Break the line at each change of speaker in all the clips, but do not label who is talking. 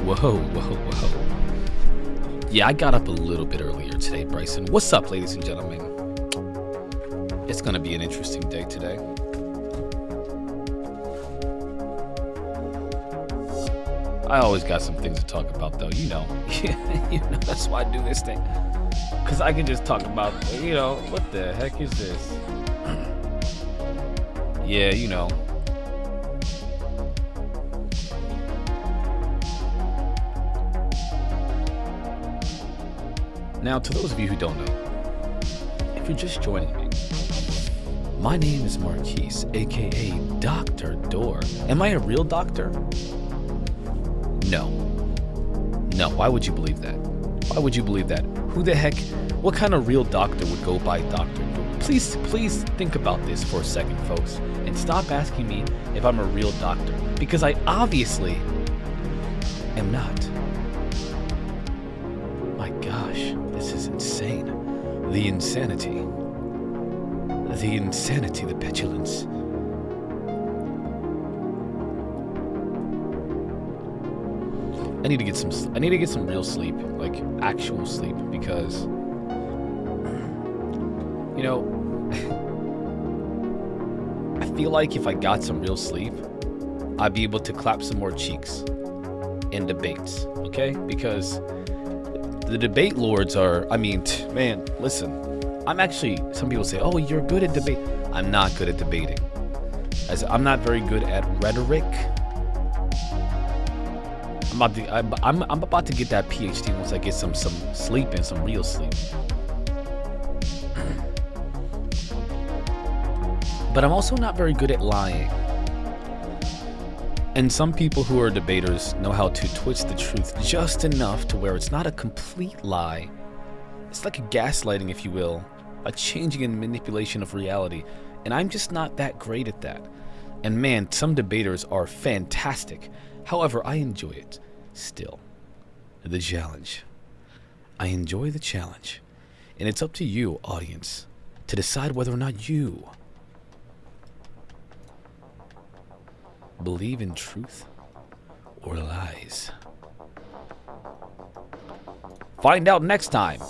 Whoa. Yeah, I got up a little bit earlier today, Bryson. What's up, ladies and gentlemen? It's gonna be an interesting day today. I always got some things to talk about, though. You know, that's why I do this thing. Because I can just talk about, what the heck is this? Yeah, Now, to those of you who don't know, if you're just joining me, my name is Marquise, aka Dr. Door. Am I a real doctor? No. No, why would you believe that? Why would you believe that? Who the heck, what kind of real doctor would go by Dr. Door? Please think about this for a second, folks, and stop asking me if I'm a real doctor, because I obviously am not. My gosh, this is insane. The insanity, the petulance. I need to get some real sleep, like actual sleep, because I feel like if I got some real sleep, I'd be able to clap some more cheeks in debates, okay? Because the debate lords are, man, listen, I'm actually, some people say, oh, you're good at debate. I'm not good at debating. I'm not very good at rhetoric. I'm about to get that PhD once I get some sleep and some real sleep. But I'm also not very good at lying. And some people who are debaters know how to twist the truth just enough to where it's not a complete lie. It's like a gaslighting, if you will, a changing and manipulation of reality. And I'm just not that great at that. And man, some debaters are fantastic. However, I enjoy it still. The challenge. I enjoy the challenge. And it's up to you, audience, to decide whether or not you believe in truth or lies. Find out next time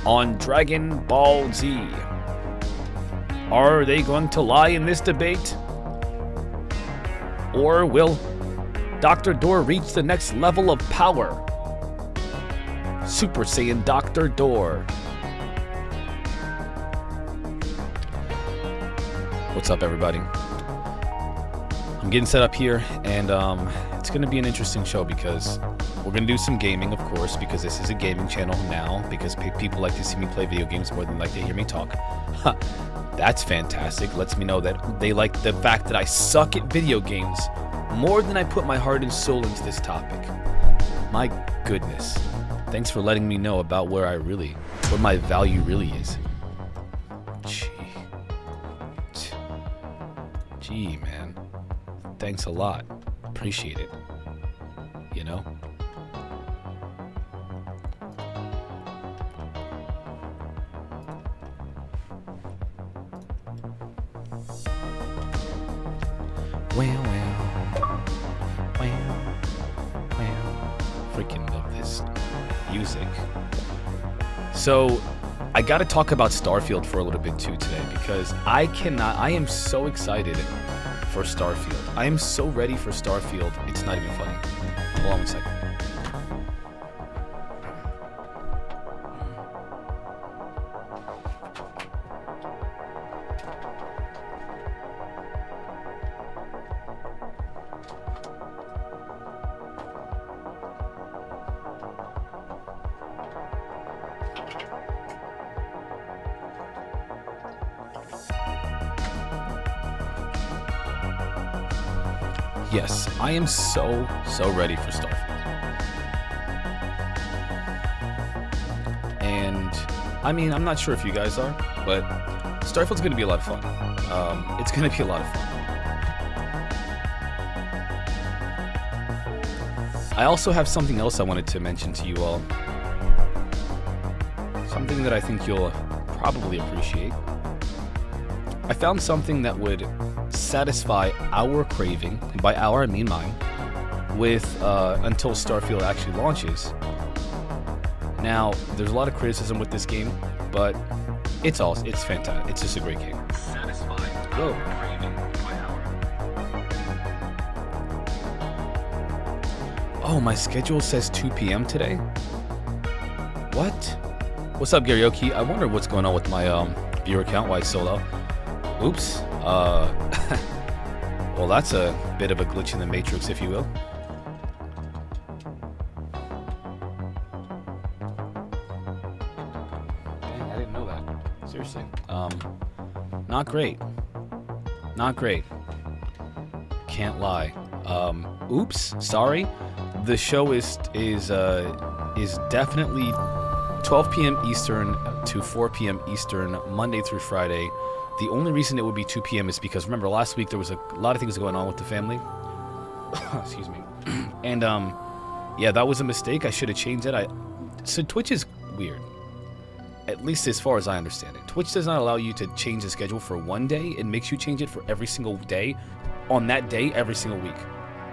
on Dragon Ball Z. Are they going to lie in this debate? Or will Dr. Door reach the next level of power? Super Saiyan Dr. Door. What's up, everybody? I'm getting set up here, and it's going to be an interesting show because we're going to do some gaming, of course, because this is a gaming channel now, because people like to see me play video games more than like to hear me talk. That's fantastic. Lets me know that they like the fact that I suck at video games more than I put my heart and soul into this topic. My goodness. Thanks for letting me know about where my value really is. Gee, man. Thanks a lot. Appreciate it. Freaking love this music. So, I gotta talk about Starfield for a little bit too today, because I am so excited for Starfield. I am so ready for Starfield, it's not even funny. Hold on one second. Yes, I am so ready for Starfield. And, I mean, I'm not sure if you guys are, but Starfield's going to be a lot of fun. It's going to be a lot of fun. I also have something else I wanted to mention to you all. Something that I think you'll probably appreciate. I found something that would satisfy our craving, and by our I mean mine, with until Starfield actually launches. Now, there's a lot of criticism with this game, but it's fantastic. It's just a great game. Satisfy our craving by our. Oh, my schedule says 2 p.m. today? What? What's up, Garyoki? I wonder what's going on with my viewer count. Why it's so low? Oops. Well, that's a bit of a glitch in the matrix, if you will. Dang, I didn't know that. Seriously. Not great. Not great. Can't lie. Oops. Sorry. The show is definitely 12 p.m. Eastern to 4 p.m. Eastern, Monday through Friday. The only reason it would be 2 p.m. is because, remember, last week there was a lot of things going on with the family. Excuse me. And, yeah, that was a mistake. I should have changed it. So Twitch is weird. At least as far as I understand it. Twitch does not allow you to change the schedule for one day. It makes you change it for every single day. On that day, every single week.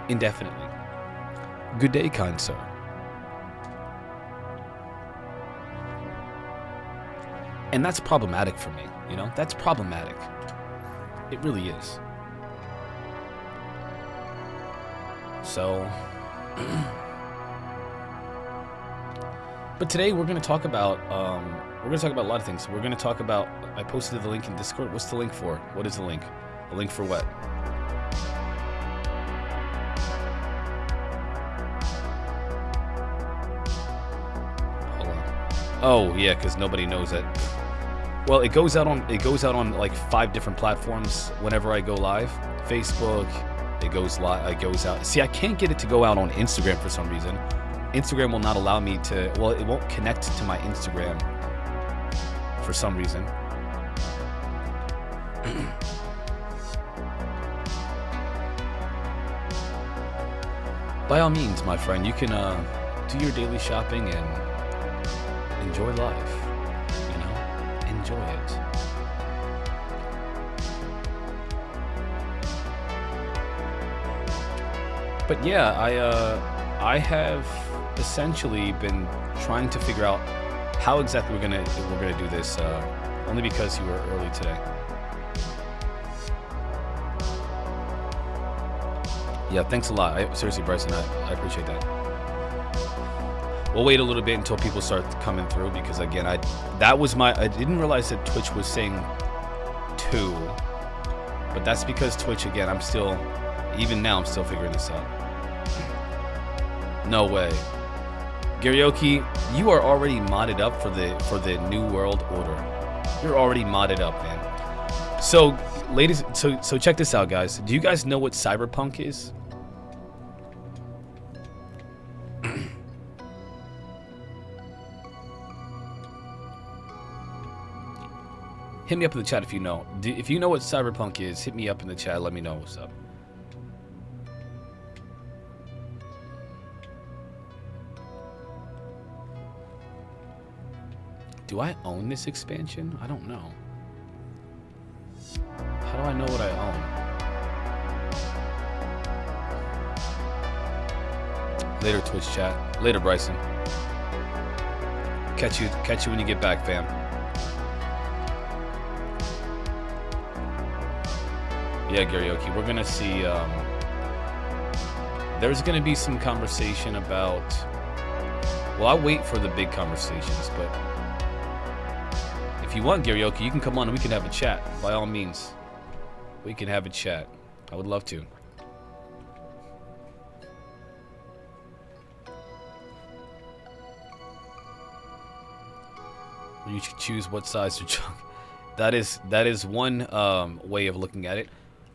Indefinitely. Good day, kind sir. And that's problematic for me, you know? That's problematic. It really is. So... But today we're going to talk about, a lot of things. We're going to talk about, I posted the link in Discord. What's the link for? What is the link? A link for what? Hold on. Oh, yeah, because nobody knows it. Well, it goes out on like 5 different platforms whenever I go live. Facebook, it goes out. See, I can't get it to go out on Instagram for some reason. Instagram will not allow me to, well, it won't connect to my Instagram for some reason. By all means, my friend, you can do your daily shopping and enjoy life. You know, enjoy it. But yeah, I have essentially been trying to figure out how exactly we're gonna do this. Only because you were early today. Yeah, thanks a lot. Seriously, Bryson, I appreciate that. We'll wait a little bit until people start coming through because again, I didn't realize that Twitch was saying 2, but that's because Twitch again. Even now, I'm still figuring this out. No way. Garyoki, you are already modded up for the New World Order. You're already modded up, man. So, ladies, so check this out, guys. Do you guys know what cyberpunk is? Hit me up in the chat if you know. If you know what cyberpunk is, hit me up in the chat. Let me know what's up. Do I own this expansion? I don't know. How do I know what I own? Later, Twitch chat. Later, Bryson. Catch you when you get back, fam. Yeah, Garyoki, we're gonna see. There's gonna be some conversation about. Well, I'll wait for the big conversations, but. If you want, Garyoki, you can come on and we can have a chat. By all means, we can have a chat. I would love to. You should choose what size to chunk. That is one way of looking at it.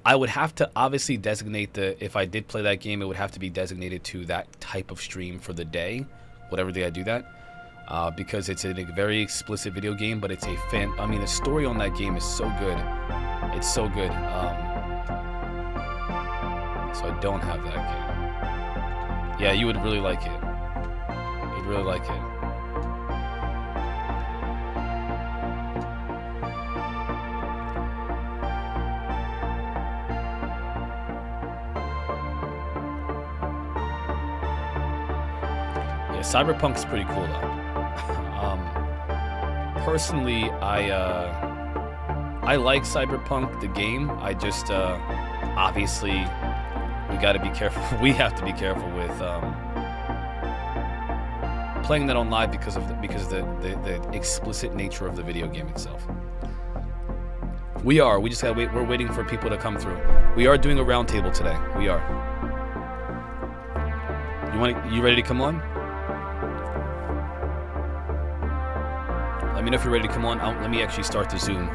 I would have to obviously designate if I did play that game, it would have to be designated to that type of stream for the day, whatever day I do that, because it's a very explicit video game, but it's a the story on that game is so good. It's so good. So I don't have that game. Yeah, you would really like it. You'd really like it. Yeah, Cyberpunk's pretty cool though. Personally, I like Cyberpunk the game. I just obviously we got to be careful. We have to be careful with playing that on live because of the explicit nature of the video game itself. We just gotta wait. We're waiting for people to come through. We are doing a roundtable today. We are. You ready to come on? Let me know if you're ready to come on. Let me actually start the Zoom,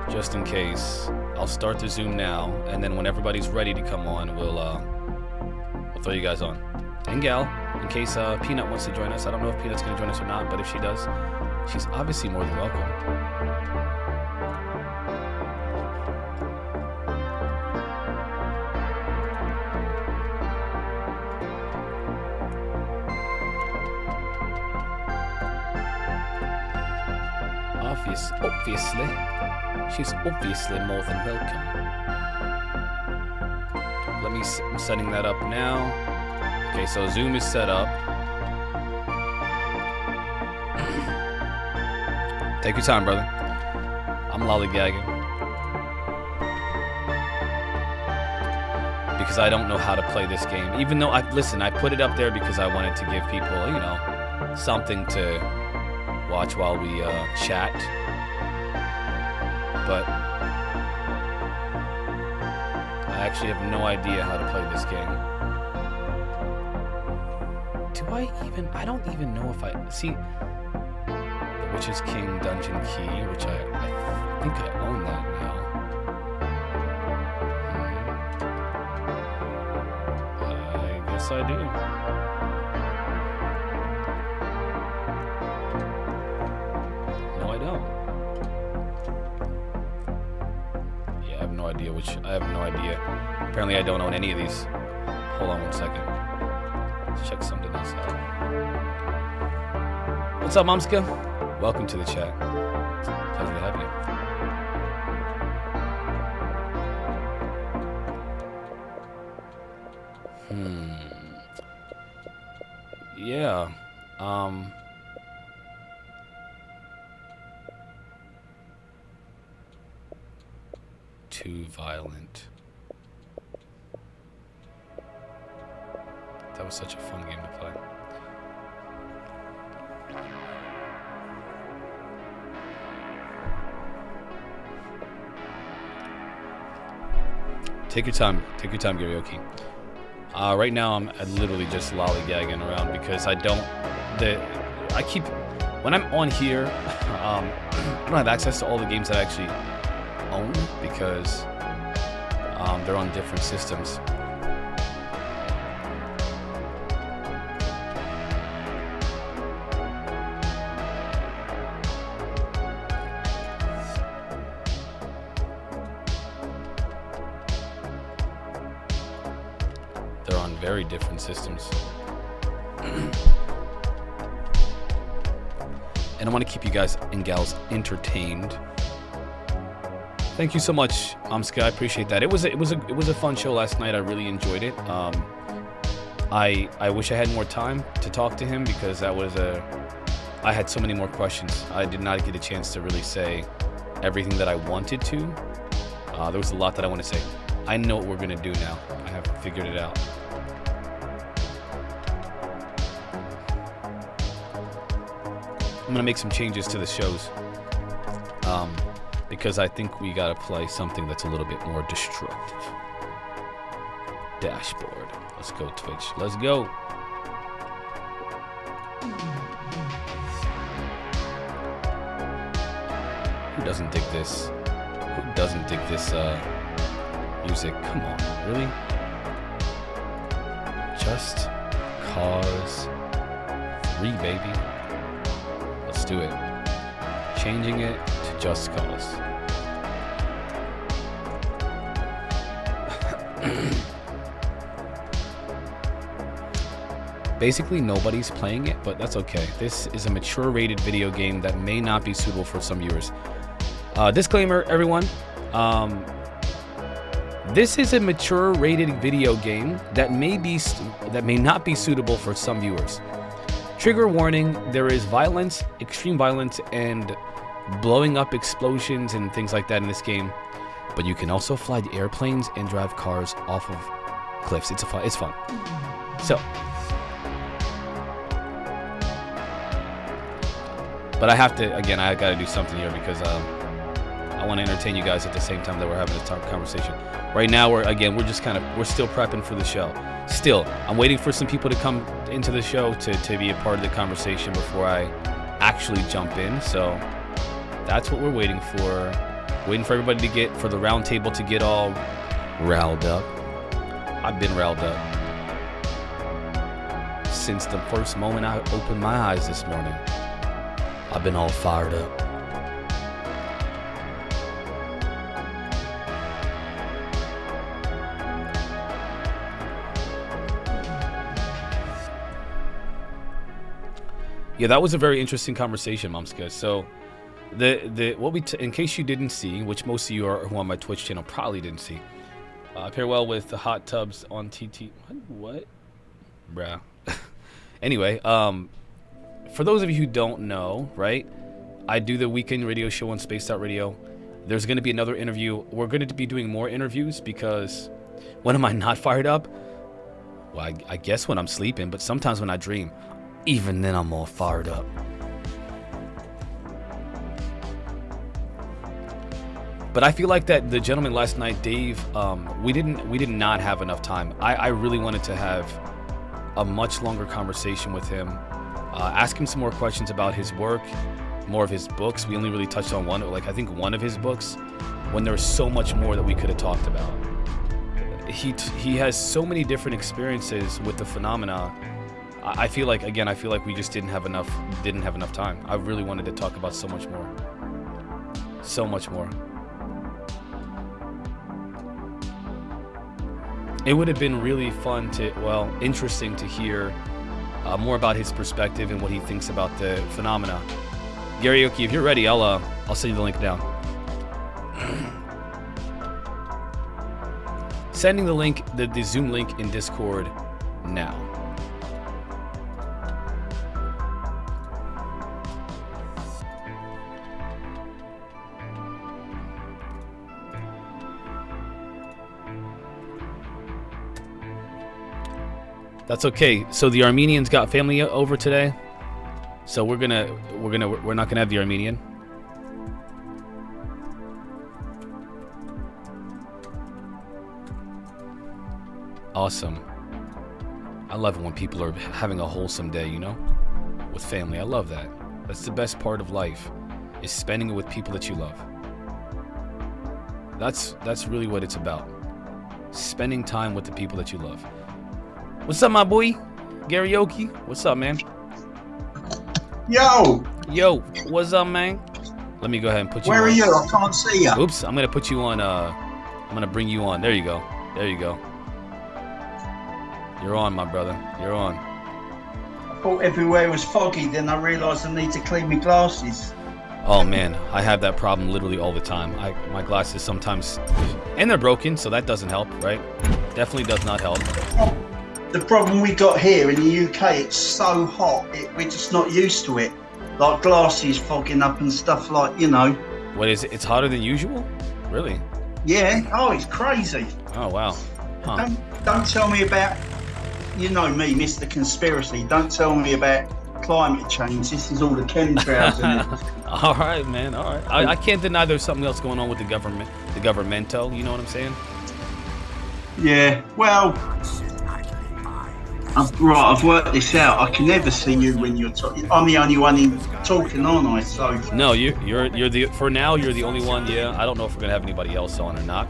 just in case. I'll start the Zoom now, and then when everybody's ready to come on, we'll throw you guys on. And Gal, in case Peanut wants to join us. I don't know if Peanut's going to join us or not, but if she does, she's obviously more than welcome. Obviously. She's obviously more than welcome. I'm setting that up now. Okay, so Zoom is set up. Take your time, brother. I'm lollygagging. Because I don't know how to play this game. Even though, I put it up there because I wanted to give people, something to watch while we chat. But I actually have no idea how to play this game. I don't even know if I see the Witch's King Dungeon Key, which I think I own that now. I guess I do. No, I don't. I have no idea. Apparently I don't own any of these. Hold on one second. Let's check something else out. What's up, Momska? Welcome to the chat. Pleasure to have you. Yeah. Too violent. That was such a fun game to play. Take your time, karaoke. Right now I'm literally just lollygagging around because when I'm on here, I don't have access to all the games that I actually own because they're on different systems. They're on very different systems. And I want to keep you guys and gals entertained. Thank you so much, Amska. I appreciate that. It was a fun show last night. I really enjoyed it. I wish I had more time to talk to him because I had so many more questions. I did not get a chance to really say everything that I wanted to. There was a lot that I want to say. I know what we're gonna do now. I have figured it out. I'm gonna make some changes to the shows. Because I think we gotta play something that's a little bit more destructive. Dashboard. Let's go, Twitch. Let's go. Who doesn't dig this? Who doesn't dig this music. Come on, really? Just Cause 3, baby. Let's do it. Changing it to Just Cause. Basically, nobody's playing it, but that's okay. This is a mature rated video game that may not be suitable for some viewers. Disclaimer, everyone. This is a mature rated video game that may not be suitable for some viewers. Trigger warning, there is violence, extreme violence, and blowing up explosions and things like that in this game. But you can also fly the airplanes and drive cars off of cliffs. It's fun. So, but I have to, again, I gotta do something here because I want to entertain you guys at the same time that we're having this conversation. Right now, we're still prepping for the show. Still, I'm waiting for some people to come into the show to be a part of the conversation before I actually jump in. So that's what we're waiting for. Waiting for everybody to get, for the round table to get all riled up. I've been riled up since the first moment I opened my eyes this morning. I've been all fired up. Yeah, that was a very interesting conversation, Momska. So, in case you didn't see, which most of you who are on my Twitch channel probably didn't see, pair well with the hot tubs on TT. What? Bruh. Anyway, for those of you who don't know, right? I do the weekend radio show on Spaced Out Radio. There's going to be another interview. We're going to be doing more interviews because when am I not fired up? Well, I guess when I'm sleeping, but sometimes when I dream. Even then, I'm all fired up. But I feel like that the gentleman last night, Dave, we did not have enough time. I really wanted to have a much longer conversation with him, ask him some more questions about his work, more of his books. We only really touched on one, like I think one of his books, when there was so much more that we could have talked about. He has so many different experiences with the phenomena. I feel like we just didn't have enough time. I really wanted to talk about so much more. So much more. It would have been really fun interesting to hear more about his perspective and what he thinks about the phenomena. Garioki, if you're ready, I'll send you the link down. Sending the link, the Zoom link in Discord now. That's okay. So the Armenians got family over today. So we're not gonna have the Armenian. Awesome. I love it when people are having a wholesome day, with family. I love that. That's the best part of life, is spending it with people that you love. That's really what it's about. Spending time with the people that you love. What's up, my boy? Garioki? What's up, man?
Yo,
what's up, man? Let me go ahead and put you
Where
on.
are you? I can't see you.
Oops, I'm going to put you on, I'm going to bring you on. There you go. You're on, my brother. You're on.
I thought everywhere was foggy, then I realised I need to clean my glasses.
Oh, man, I have that problem literally all the time. My glasses sometimes, and they're broken, so that doesn't help, right? Definitely does not help.
The problem we got here in the UK, it's so hot, we're just not used to it. Like glasses fogging up and stuff like,
What is it? It's hotter than usual? Really?
Yeah. Oh, it's crazy.
Oh, wow. Huh.
Don't tell me about, me, Mr. Conspiracy. Don't tell me about climate change. This is all the chemtrails and everything.
All right, man. All right. I can't deny there's something else going on with the government, the governmento. You know what I'm saying?
Yeah. Well, I've worked this out. I can never see you when you're talking. I'm the only one talking, aren't I? So
no, you're the for now. You're the only one. Yeah, I don't know if we're gonna have anybody else on or not.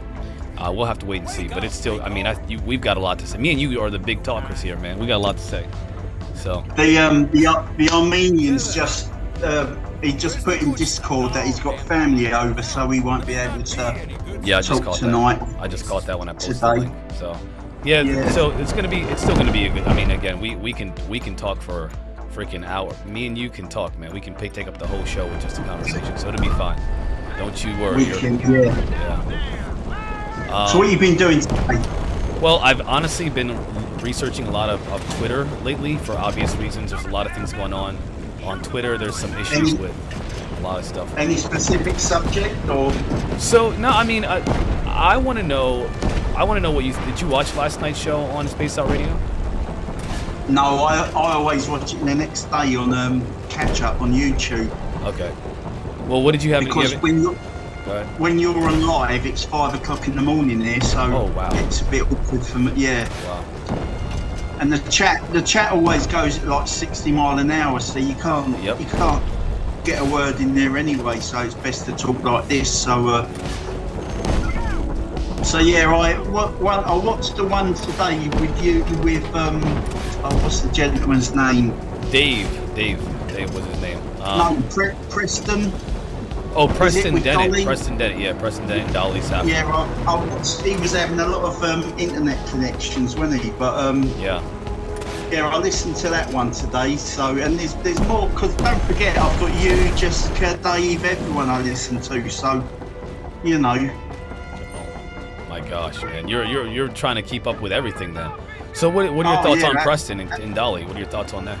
We'll have to wait and see, but it's still. I mean, we've got a lot to say. Me and you are the big talkers here, man. We got a lot to say. So
the Armenians just he just put in Discord that he's got family over, so he won't be able to talk tonight.
I just caught that when I posted the link. So yeah, so it's still gonna be a good. I mean, again, we can talk for a freaking hour. Me and you can talk, man. We can take up the whole show with just a conversation, so it'll be fine. Don't you worry.
So what have you been doing today?
Well, I've honestly been researching a lot of Twitter lately for obvious reasons. There's a lot of things going on Twitter. There's some issues with a lot of stuff.
Any specific subject or?
So no, I mean, I want to know what did you watch last night's show on Space Out Radio?
No, I always watch it the next day on catch up on YouTube.
Okay. Well, what did you have?
Because when you're on live, it's 5 o'clock in the morning there, so it's a bit awkward for me. Yeah.
Wow.
And the chat always goes at like 60 mile an hour, so you can't get a word in there anyway. So it's best to talk like this. So yeah, I watched the one today with you with what's the gentleman's name?
Dave was his name.
No, Preston.
Oh, Preston Dennett. Preston Dennett, yeah, Preston Dennett and Dolly Sapp.
Yeah, I watched, he was having a lot of internet connections, wasn't he? But yeah, I listened to that one today. So, and there's more, because don't forget, I've got you, Jessica, Dave, everyone I listen to. So, you know.
Oh my gosh, man, you're trying to keep up with everything then. So, what are your thoughts on Preston and Dolly? What are your thoughts on that?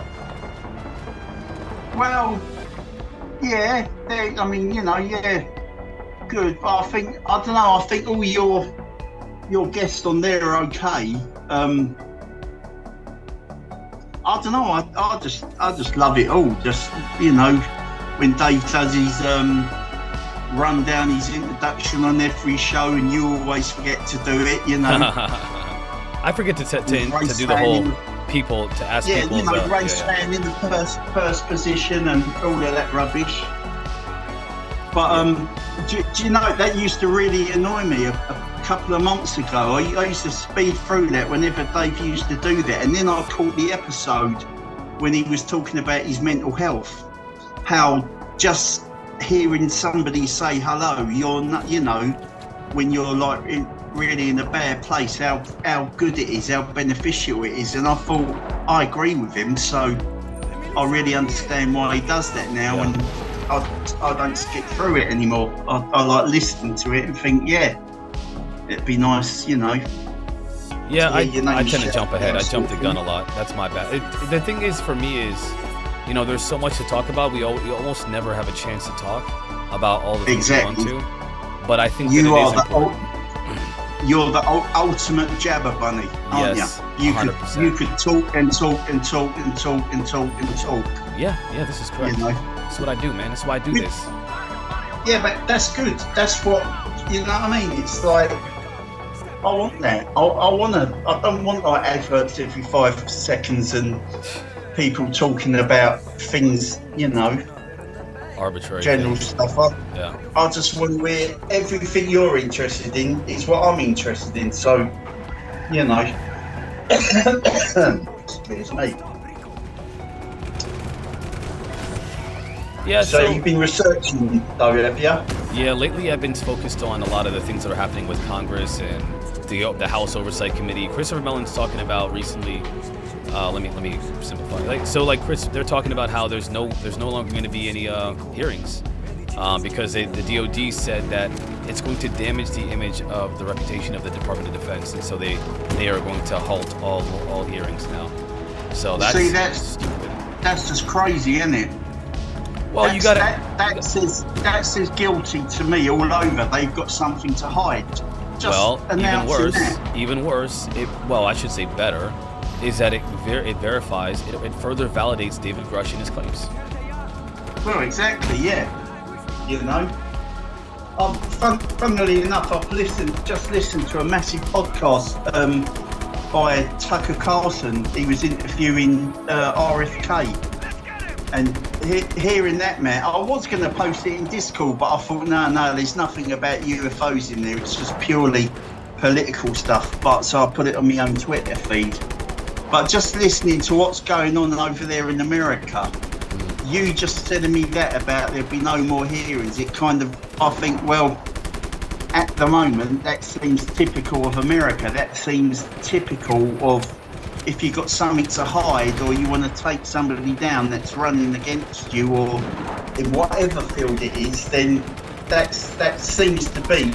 Well. Yeah, I mean, you know, yeah, good. But I don't know. I think all your guests on there are okay. I don't know. I just love it all. Just, you know, when Dave does his run down his introduction on every show, and you always forget to do it. You know,
I forget to do the whole. People to ask people.
Yeah, you know, race fan in the first position and all of that rubbish. But do you know that used to really annoy me a couple of months ago? I used to speed through that whenever Dave used to do that, and then I caught the episode when he was talking about his mental health. How just hearing somebody say hello, you're not, you know, when you're like really in a bad place, how good it is, how beneficial it is. And I thought, I agree with him, so I really understand why he does that now. And I don't skip through it anymore. I like listening to it and think, yeah, it'd be nice, you know.
Yeah, I tend to jump ahead. I jump the gun a lot. That's my bad. The thing is, for me, is, you know, there's so much to talk about. We almost never have a chance to talk about all the things we want to. But I think
you're the ultimate jabber bunny, aren't you? 100%. You could talk and talk and talk and talk and talk and talk.
Yeah, this is correct. You know? That's what I do, man. That's why I do this.
Yeah, but that's good. That's what, you know what I mean? It's like, I want that. I don't want like adverts every 5 seconds and people talking about things, you know,
arbitrary
general
things.
Stuff. I just want where everything you're interested in is what I'm interested in. So, you know, excuse me.
Yeah.
So you've been researching though, have you?
Yeah. Lately, I've been focused on a lot of the things that are happening with Congress and the House Oversight Committee. Christopher Mellon's talking about recently. Let me simplify. Chris, they're talking about how there's no longer going to be any hearings because the DOD said that it's going to damage the image of the reputation of the Department of Defense, and so they are going to halt all hearings now. So that's stupid.
That's just crazy, isn't it?
Well, you got
that says guilty to me all over. They've got something to hide.
Even worse. I should say better. Is that it verifies, it further validates David Grush and his claims.
Well, exactly, yeah. You know, funnily enough, I've just listened to a massive podcast by Tucker Carlson. He was interviewing RFK, and hearing that, man, I was going to post it in Discord, but I thought, no, there's nothing about UFOs in there. It's just purely political stuff, but so I put it on my own Twitter feed. But just listening to what's going on over there in America, you just telling me that about there'll be no more hearings, it kind of, I think, well, at the moment, that seems typical of America. That seems typical of if you've got something to hide or you want to take somebody down that's running against you, or in whatever field it is, then that seems to be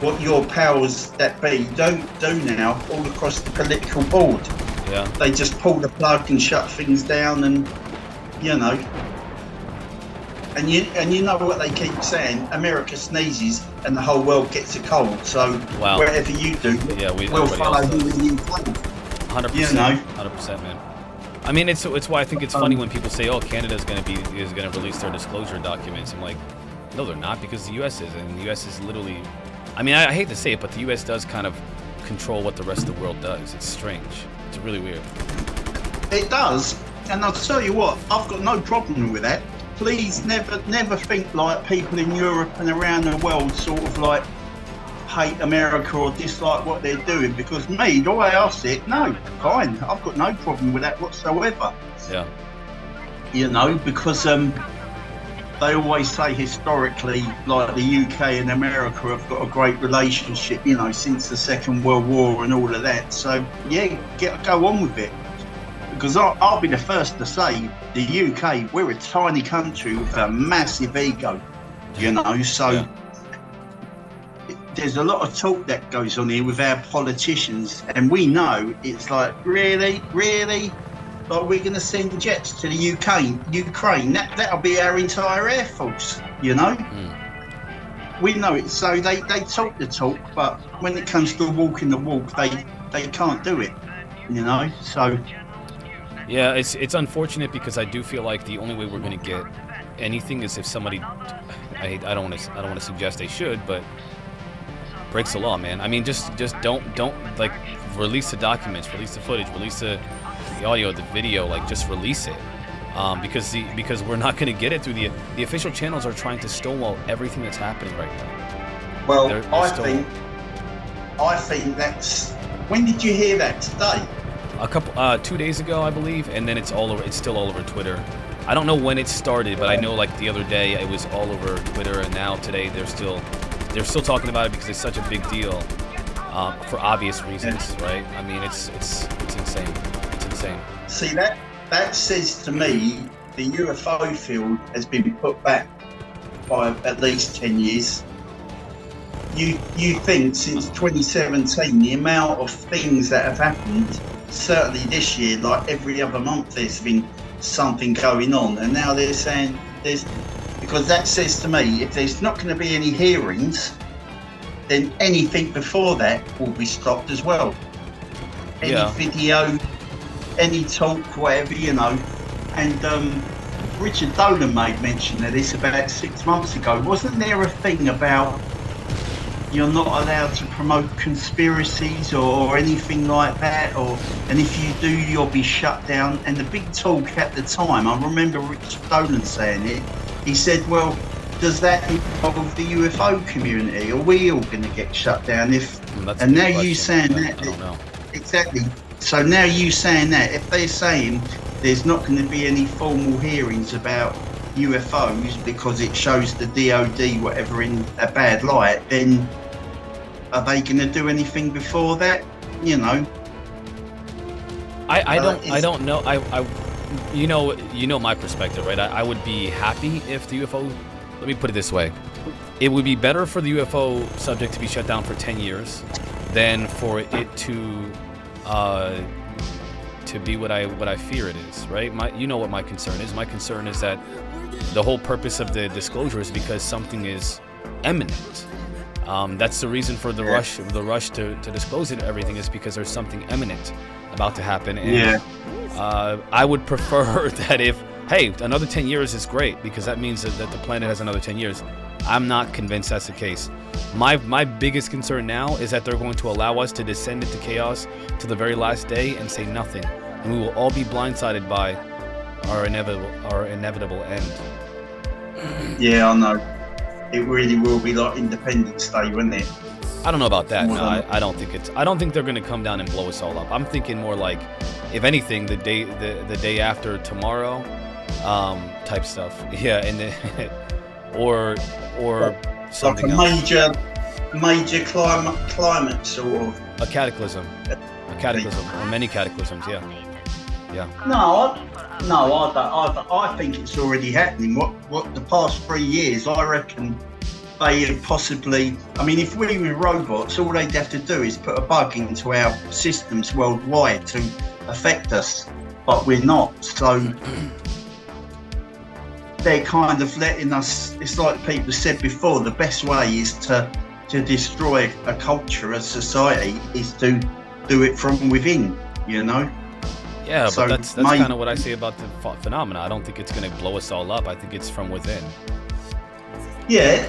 what your powers that be don't do now all across the political board.
Yeah.
They just pull the plug and shut things down, and you know. And you know what they keep saying? America sneezes and the whole world gets a cold. So wherever you do, we'll follow you in the UK.
100%.
You know?
100%, man. I mean, it's why I think it's funny when people say, "Oh, Canada's going to release their disclosure documents." I'm like, no, they're not, because the U.S. is, and the U.S. is literally. I mean, I hate to say it, but the U.S. does kind of control what the rest of the world does. It's strange. It's really weird.
It does, and I'll tell you what, I've got no problem with that. Please never think like people in Europe and around the world sort of like hate America or dislike what they're doing, because me, the way I see it, no, fine. I've got no problem with that whatsoever.
Yeah.
You know, because they always say historically, like the UK and America have got a great relationship, you know, since the Second World War and all of that. So yeah, go on with it. Because I'll be the first to say, the UK, we're a tiny country with a massive ego, you know, so there's a lot of talk that goes on here with our politicians, and we know it's like, really? Like, we're going to send jets to the Ukraine, that'll be our entire air force, you know? We know it, so they talk the talk, but when it comes to walking the walk, they can't do it, you know, so...
Yeah, it's unfortunate, because I do feel like the only way we're going to get anything is if somebody, I don't want to suggest they should, but breaks the law, man. I mean, just don't like release the documents, release the footage, release the audio, the video, like just release it, because we're not going to get it through the official channels are trying to stonewall everything that's happening right now.
Well, they're I think that's. When did you hear that? Today?
A couple 2 days ago, I believe, and then it's still all over Twitter. I don't know when it started, but I know like the other day it was all over Twitter, and now today they're still talking about it because it's such a big deal, for obvious reasons, right? I mean, it's insane. It's insane.
See, that says to me the UFO field has been put back by at least 10 years. You think since 2017 the amount of things that have happened, certainly this year, like every other month there's been something going on, and now they're saying because that says to me, if there's not going to be any hearings, then anything before that will be stopped as well. Any video, any talk, whatever, you know. And Richard Dolan made mention of this about 6 months ago. Wasn't there a thing about you're not allowed to promote conspiracies or anything like that, and if you do, you'll be shut down? And the big talk at the time, I remember Richard Dolan saying it, he said, well, does that involve the UFO community? Are we all going to get shut down? And now you saying that,
I don't know.
Exactly. So now you saying that, if they're saying there's not going to be any formal hearings about UFOs because it shows the DOD whatever in a bad light, then are they going to do anything before that? You know.
I don't know. You know my perspective, right? I would be happy if the UFO. Let me put it this way: it would be better for the UFO subject to be shut down for 10 years than for it to be what I fear it is, right? You know what my concern is. My concern is that the whole purpose of the disclosure is because something is imminent. That's the reason for the rush to disclose it. Everything is because there's something imminent about to happen. And, I would prefer that another 10 years is great, because that means that the planet has another 10 years. I'm not convinced that's the case. My biggest concern now is that they're going to allow us to descend into chaos to the very last day and say nothing, and we will all be blindsided by our inevitable end.
Yeah, I know. It really will be like Independence Day, won't it?
I don't know about that.
More
No,
than-
I don't think it's. I don't think they're gonna come down and blow us all up. I'm thinking more like, if anything, the day after tomorrow, type stuff. Yeah, and then, or
like
something
a
else.
major climate sort of.
A cataclysm, or many cataclysms. Yeah, yeah.
No, I don't. I think it's already happening. What the past 3 years, I reckon they have possibly. I mean, if we were robots, all they'd have to do is put a bug into our systems worldwide to affect us, but we're not. So they're kind of letting us. It's like people said before. The best way is to destroy a culture, a society, is to do it from within. You know.
Yeah,
So
but that's kind of what I say about the phenomena. I don't think it's going to blow us all up. I think it's from within.
Yeah,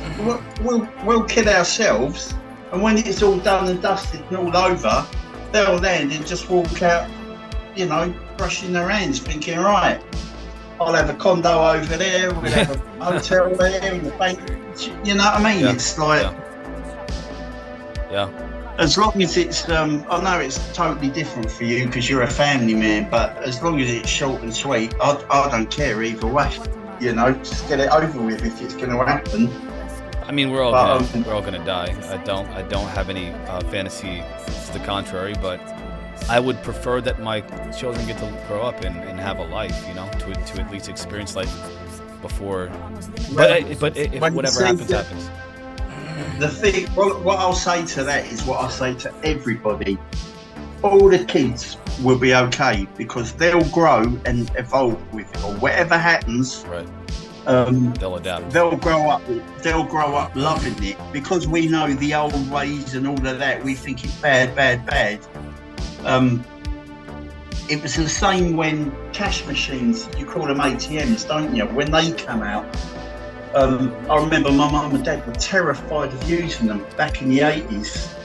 we'll kill ourselves, and when it's all done and dusted and all over, they'll land and just walk out, you know, brushing their hands, thinking, right, I'll have a condo over there, we'll have a hotel there, and a bank. You know what I mean?
Yeah,
It's like,
Yeah.
as long as it's, I know it's totally different for you because you're a family man, but as long as it's short and sweet, I don't care either way. You know, just get it over with if it's going to happen.
I mean, we're all gonna die. I don't have any fantasy to the contrary, but I would prefer that my children get to grow up and have a life, you know, to at least experience life before. But if whatever happens, happens.
The thing, what I'll say to that is what I say to everybody. All the kids will be okay because they'll grow and evolve with it, or whatever happens.
Right. They'll adapt.
They'll grow up loving it because we know the old ways and all of that. We think it's bad. It was the same when cash machines, you call them ATMs, don't you? When they come out, I remember my mum and dad were terrified of using them back in the 80s.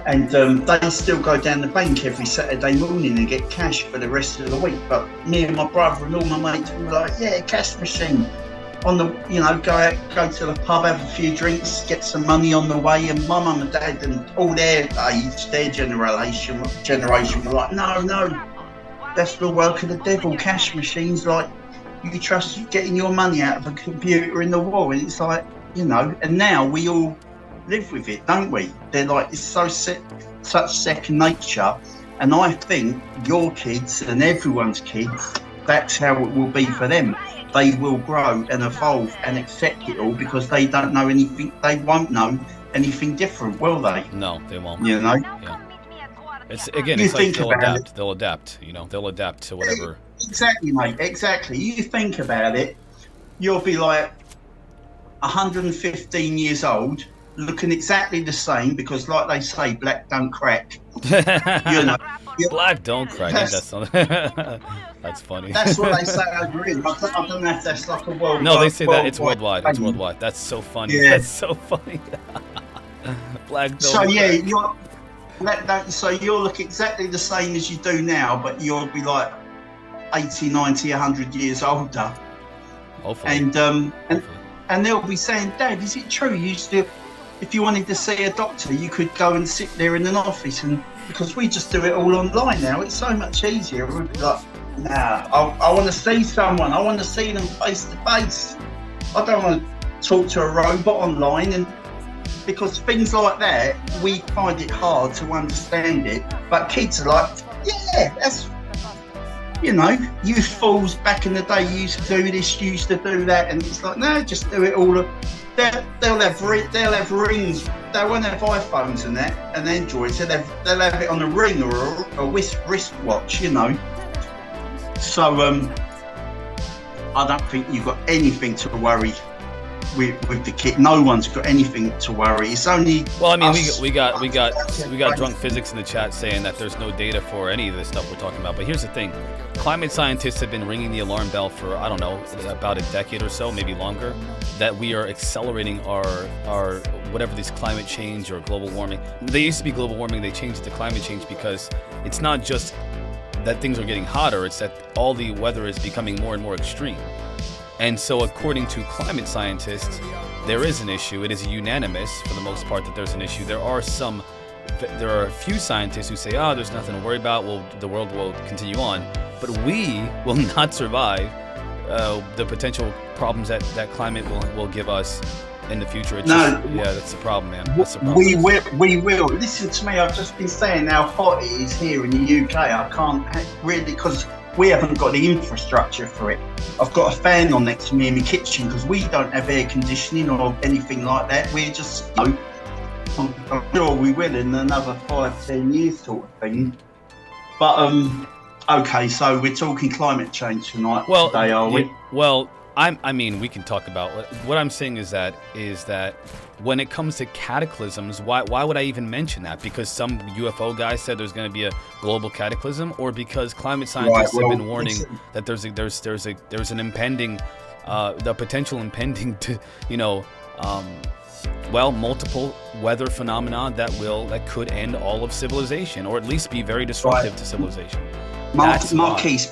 And they still go down the bank every Saturday morning and get cash for the rest of the week. But me and my brother and all my mates were like, yeah, cash machine. On the, you know, go to the pub, have a few drinks, get some money on the way. And my mum and dad and all their age, their generation were like, no, that's the work of the devil. Cash machines, like, you trust getting your money out of a computer in the wall. And it's like, you know, and now we all live with it, don't we? They're like, it's such second nature. And I think your kids and everyone's kids, that's how it will be for them. They will grow and evolve and accept it all because they don't know anything. They won't know anything different, will they?
No, they won't.
You know?
Yeah. It's like they'll adapt, you know, they'll adapt to whatever.
Exactly, mate, exactly. You think about it, you'll be like 115 years old, looking exactly the same because, like they say, black don't crack. You know,
Black don't crack. That's funny.
That's what they say over here. I don't know if that's like a worldwide.
No, they say that it's worldwide. It's worldwide. That's so funny.
Yeah.
That's so funny. Black don't
So yeah,
crack.
so you'll look exactly the same as you do now, but you'll be like 80, 90, 100 years older.
Hopefully.
And they'll be saying, Dad, is it true you used to, if you wanted to see a doctor, you could go and sit there in an office, and because we just do it all online now, it's so much easier. We'd be like, nah, I want to see someone. I want to see them face to face. I don't want to talk to a robot online, and because things like that, we find it hard to understand it. But kids are like, yeah, that's, you know, you fools back in the day used to do this, used to do that, and it's like, no, just do it all. They'll have rings. They won't have iPhones and that, and Androids. They'll have it on a ring or a wristwatch, you know. So I don't think you've got anything to worry with the kid. No one's got anything to worry. It's only.
Well, I mean, we got drunk physics in the chat saying that there's no data for any of this stuff we're talking about. But here's the thing: climate scientists have been ringing the alarm bell for, I don't know, about a decade or so, maybe longer, that we are accelerating our whatever this climate change or global warming. They used to be global warming. They changed it to climate change because it's not just that things are getting hotter. It's that all the weather is becoming more and more extreme. And so according to climate scientists, there is an issue. It is unanimous for the most part that there's an issue. There are a few scientists who say, oh, there's nothing to worry about. Well, the world will continue on, but we will not survive the potential problems that climate will give us in the future. That's the problem, man. That's the problem.
We will. Listen to me. I've just been saying how hot it is here in the UK. I can't really, because we haven't got the infrastructure for it. I've got a fan on next to me in my kitchen because we don't have air conditioning or anything like that. We're just, I'm sure we will in another 5-10 years sort of thing. But okay, so we're talking climate change tonight today, are we?
Well, I mean, we can talk about what I'm saying is that when it comes to cataclysms, why would I even mention that? Because some UFO guy said there's going to be a global cataclysm, or because climate scientists have been warning that there's an impending, the potential impending to multiple weather phenomena that could end all of civilization, or at least be very disruptive to civilization.
Marquise,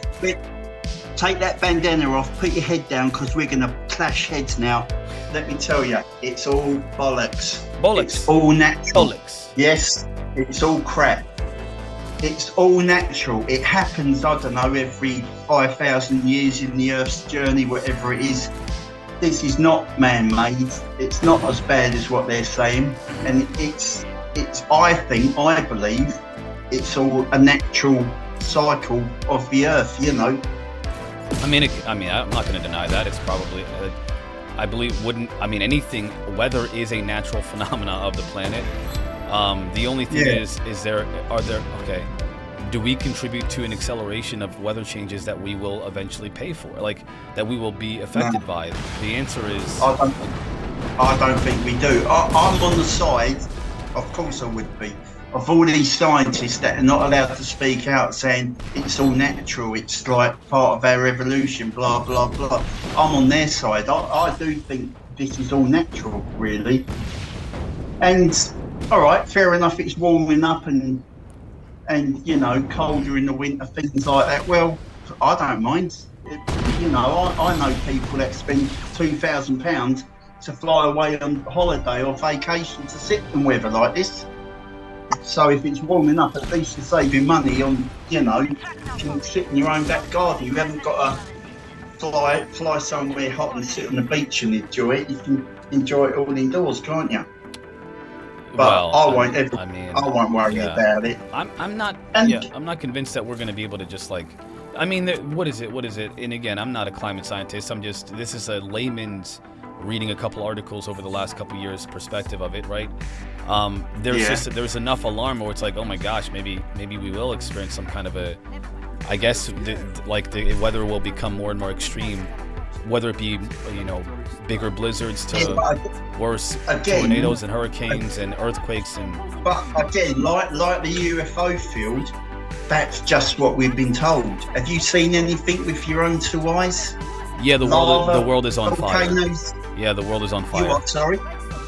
take that bandana off, put your head down, because we're going to clash heads now. Let me tell you, it's all bollocks. It's all natural.
Bollocks.
Yes, it's all crap. It's all natural. It happens, I don't know, every 5,000 years in the Earth's journey, whatever it is. This is not man-made. It's not as bad as what they're saying. And it's I believe, it's all a natural cycle of the Earth,
I'm not going to deny that. It's probably, I believe, anything, weather is a natural phenomena of the planet. The only thing do we contribute to an acceleration of weather changes that we will eventually pay for, that we will be affected by? The answer is...
I don't think we do. I'm on the side, of course I would be, of all these scientists that are not allowed to speak out saying it's all natural, it's like part of our evolution, blah, blah, blah. I'm on their side. I do think this is all natural, really. And, all right, fair enough, it's warming up and colder in the winter, things like that. Well, I don't mind. I know people that spend £2,000 to fly away on holiday or vacation to sit in weather like this. So if it's warming up, at least you're saving money on, you can sit in your own back garden. You haven't got to fly somewhere hot and sit on the beach and enjoy it. You can enjoy it all indoors, can't you? But I won't worry about it.
I'm not convinced that we're going to be able to just what is it? And again, I'm not a climate scientist. This is a layman's reading a couple articles over the last couple years perspective of it, right? There's enough alarm where it's like, oh my gosh, maybe we will experience some kind of I guess the weather will become more and more extreme, whether it be bigger blizzards to worse tornadoes and hurricanes and earthquakes
But again, like the UFO field, that's just what we've been told. Have you seen anything with your own two eyes?
Yeah, the world is on
volcanoes.
fire. Yeah, the world is on fire.
You what, sorry?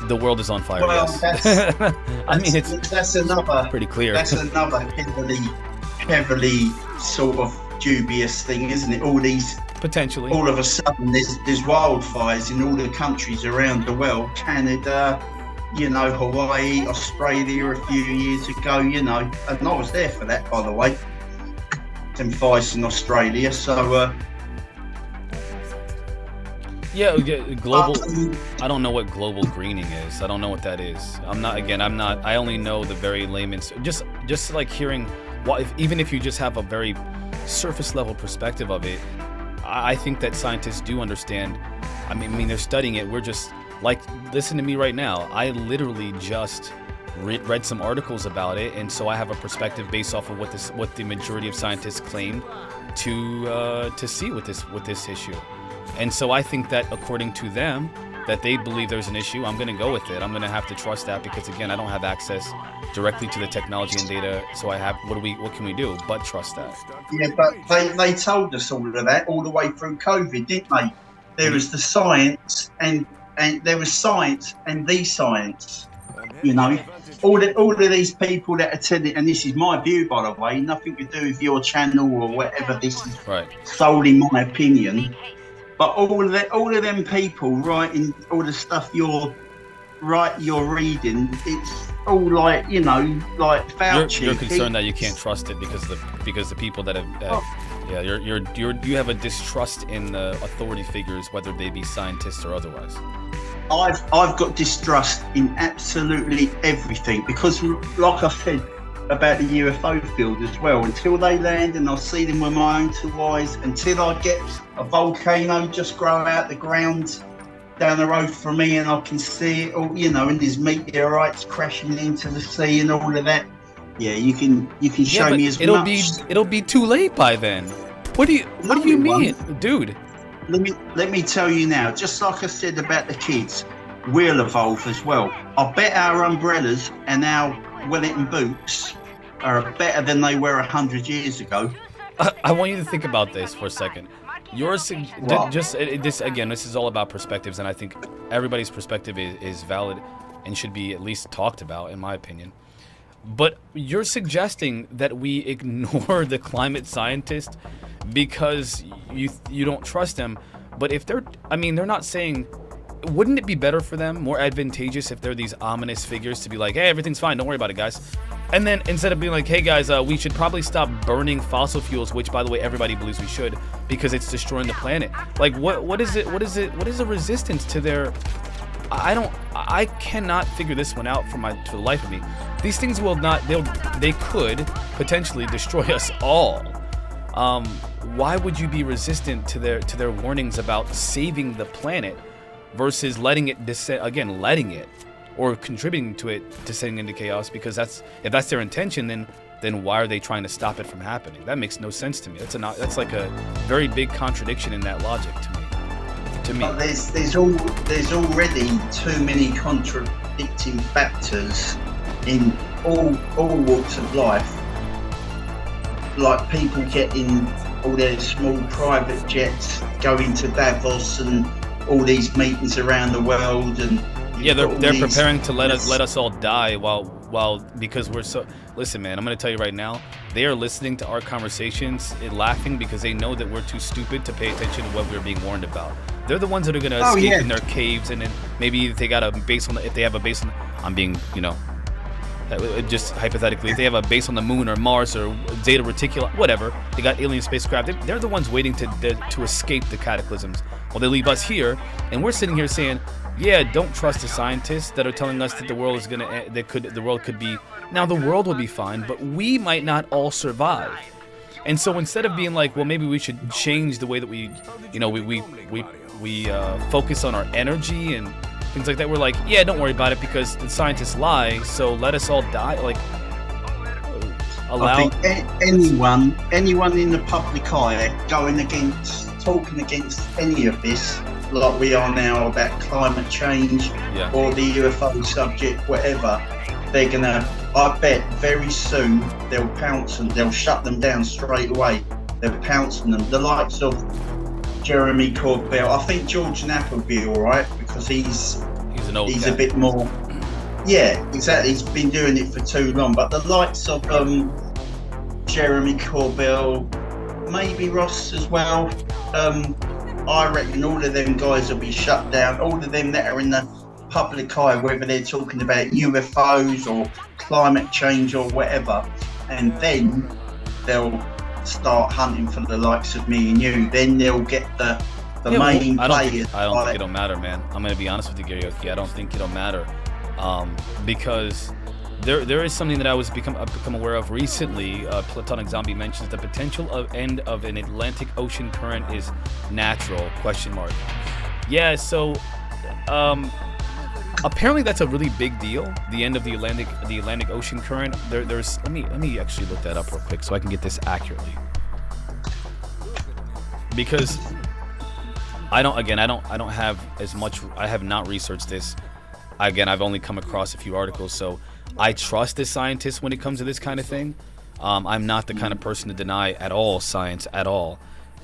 The world is on fire,
well,
yes.
that's another
pretty clear.
That's another heavily sort of dubious thing, isn't it? All these
potentially.
All of a sudden, there's wildfires in all the countries around the world. Canada, Hawaii, Australia a few years ago, and I was there for that, by the way. Some fires in Australia, so.
Global. I don't know what global greening is. I don't know what that is. I only know the very layman's. Just like hearing, even if you just have a very surface level perspective of it, I think that scientists do understand. I mean, they're studying it. We're just listen to me right now. I literally just read some articles about it, and so I have a perspective based off of what the majority of scientists claim to see with this issue. And so I think that according to them, that they believe there's an issue, I'm going to go with it. I'm going to have to trust that because, again, I don't have access directly to the technology and data. So what can we do but trust that?
Yeah, but they told us all of that all the way through COVID, didn't they? There was the science and there was science and the science. All of these people that attend it, and this is my view, by the way, nothing to do with your channel or whatever. This is solely my opinion. But all of them people writing all the stuff you're reading, it's all like, you know, like Fauci.
You're concerned that you can't trust it because the people that have yeah, you have a distrust in the authority figures, whether they be scientists or otherwise.
I've got distrust in absolutely everything because, like I said about the UFO field as well, until they land and I see them with my own two eyes, until I get a volcano just grow out the ground down the road from me and I can see it all, you know, and there's meteorites crashing into the sea and all of that. Yeah, you can show me as much.
It'll be too late by then. What do you mean, dude?
Let me tell you now, just like I said about the kids, we'll evolve as well. I bet our umbrellas and our Wellington boots are better than they were 100 years ago.
I want you to think about this for a second. This is all about perspectives, and I think everybody's perspective is valid and should be at least talked about, in my opinion. But you're suggesting that we ignore the climate scientists because you don't trust them. But if they're not saying, wouldn't it be better for them, more advantageous if they're these ominous figures to be like, hey, everything's fine, don't worry about it, guys. And then instead of being like, hey guys, we should probably stop burning fossil fuels, which by the way everybody believes we should, because it's destroying the planet. Like what is the resistance to their? I cannot figure this one out for the life of me. These things will not. They could potentially destroy us all. Why would you be resistant to their warnings about saving the planet versus letting it letting it or contributing to it descending into chaos? Because if that's their intention, then why are they trying to stop it from happening? That makes no sense to me. That's like a very big contradiction in that logic to me.
But there's already too many contradicting factors in all walks of life. Like people getting all their small private jets, going to Davos and all these meetings around the world, and
yeah, they're preparing to let us all die while because we're so. Listen, man, I'm gonna tell you right now, they are listening to our conversations and laughing because they know that we're too stupid to pay attention to what we're being warned about. They're the ones that are gonna escape in their caves, and then maybe if they got a base on if they have a base on. I'm being, just hypothetically, if they have a base on the moon or Mars or Zeta Reticuli, whatever, they got alien spacecraft. They're the ones waiting to escape the cataclysms. While they leave us here, and we're sitting here saying, yeah, don't trust the scientists that are telling us that the world is gonna the world could be. Now the world will be fine, but we might not all survive. And so instead of being like, well, maybe we should change the way that we focus on our energy and things like that, we're like, yeah, don't worry about it because the scientists lie, so let us all die. Like,
I think anyone in the public eye talking against any of this, like we are now about climate change or the UFO subject, whatever, they're gonna, I bet very soon they'll pounce and they'll shut them down straight away. They'll pounce on them. The likes of Jeremy Corbell. I think George Knapp will be all right because he's a bit more. Yeah, exactly. He's been doing it for too long. But the likes of Jeremy Corbell, maybe Ross as well. I reckon all of them guys will be shut down. All of them that are in the public eye, whether they're talking about UFOs or climate change or whatever, and then they'll start hunting for the likes of me and you. Then they'll get the main players.
I don't think it'll matter, man. I'm gonna be honest with you, Garyoki. I don't think it'll matter, because there is something that I become aware of recently. Platonic Zombie mentions the potential end of an Atlantic Ocean current is natural? ? Yeah, so apparently that's a really big deal. The end of the Atlantic Ocean current. There's let me actually look that up real quick so I can get this accurately. Because I don't have as much. I have not researched this. Again, I've only come across a few articles, so I trust the scientists when it comes to this kind of thing. I'm not the kind of person to deny at all science at all.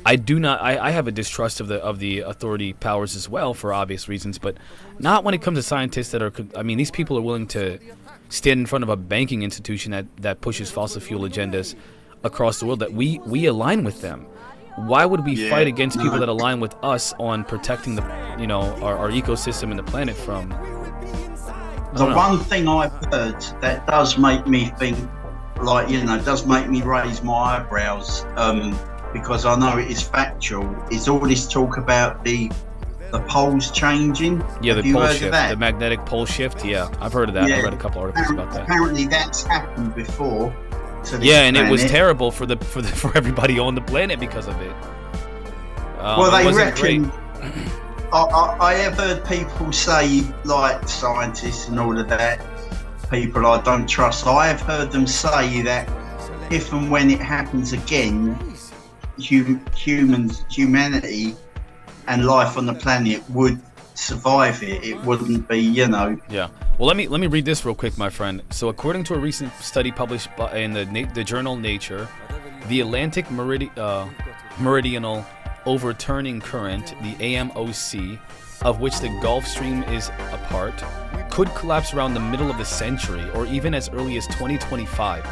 I have a distrust of the authority powers as well for obvious reasons, but not when it comes to scientists that are. I mean, these people are willing to stand in front of a banking institution that pushes fossil fuel agendas across the world. That we align with them. why would we
Yeah,
fight against people
no.
that align with us on protecting the, our ecosystem and the planet from?
The one thing I've heard that does make me think, like, does make me raise my eyebrows, because I know it is factual, is all this talk about the poles changing.
Yeah,
Have
the
you
pole
heard of
shift,
that?
the magnetic pole shift. Yeah, I've heard of that.
Yeah.
I read a couple articles about that.
Apparently that's happened before. To this
Yeah, and it was
planet.
terrible for everybody on the planet because of it.
Well,
it
they
wasn't
reckon.
great.
I have heard people say, like scientists and all of that, people I don't trust. I have heard them say that if and when it happens again, humanity and life on the planet would survive it. It wouldn't be,
Yeah. Well, let me read this real quick, my friend. So, according to a recent study published in the journal Nature, the Atlantic Meridional Overturning Current, the AMOC, of which the Gulf Stream is a part, could collapse around the middle of the century or even as early as 2025.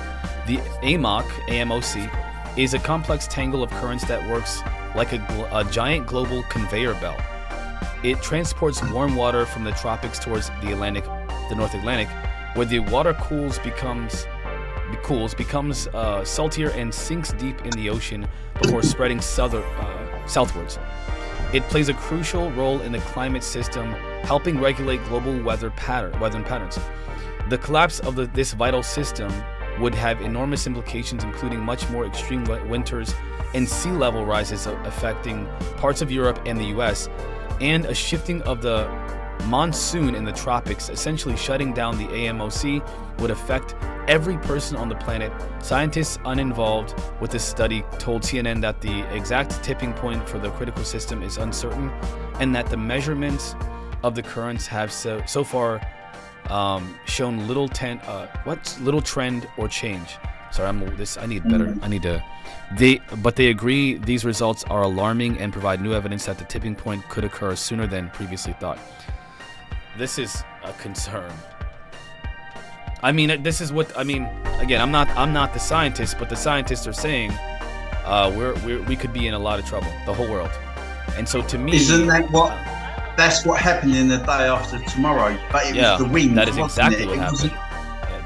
The AMOC is a complex tangle of currents that works like a giant global conveyor belt. It transports warm water from the tropics towards the North Atlantic, where the water becomes saltier and sinks deep in the ocean before spreading southwards. It plays a crucial role in the climate system, helping regulate global weather patterns. The collapse of this vital system would have enormous implications, including much more extreme winters and sea level rises affecting parts of Europe and the US, and a shifting of the monsoon in the tropics, essentially shutting down the AMOC, would affect every person on the planet. Scientists uninvolved with this study told CNN that the exact tipping point for the critical system is uncertain, and that the measurements of the currents have so far shown little trend or change. Sorry, but they agree these results are alarming and provide new evidence that the tipping point could occur sooner than previously thought. This is a concern. Again, I'm not the scientist, but the scientists are saying we could be in a lot of trouble, the whole world. And so to me,
isn't that that's what happened in the day after tomorrow? But it was the wind.
That is exactly what happened.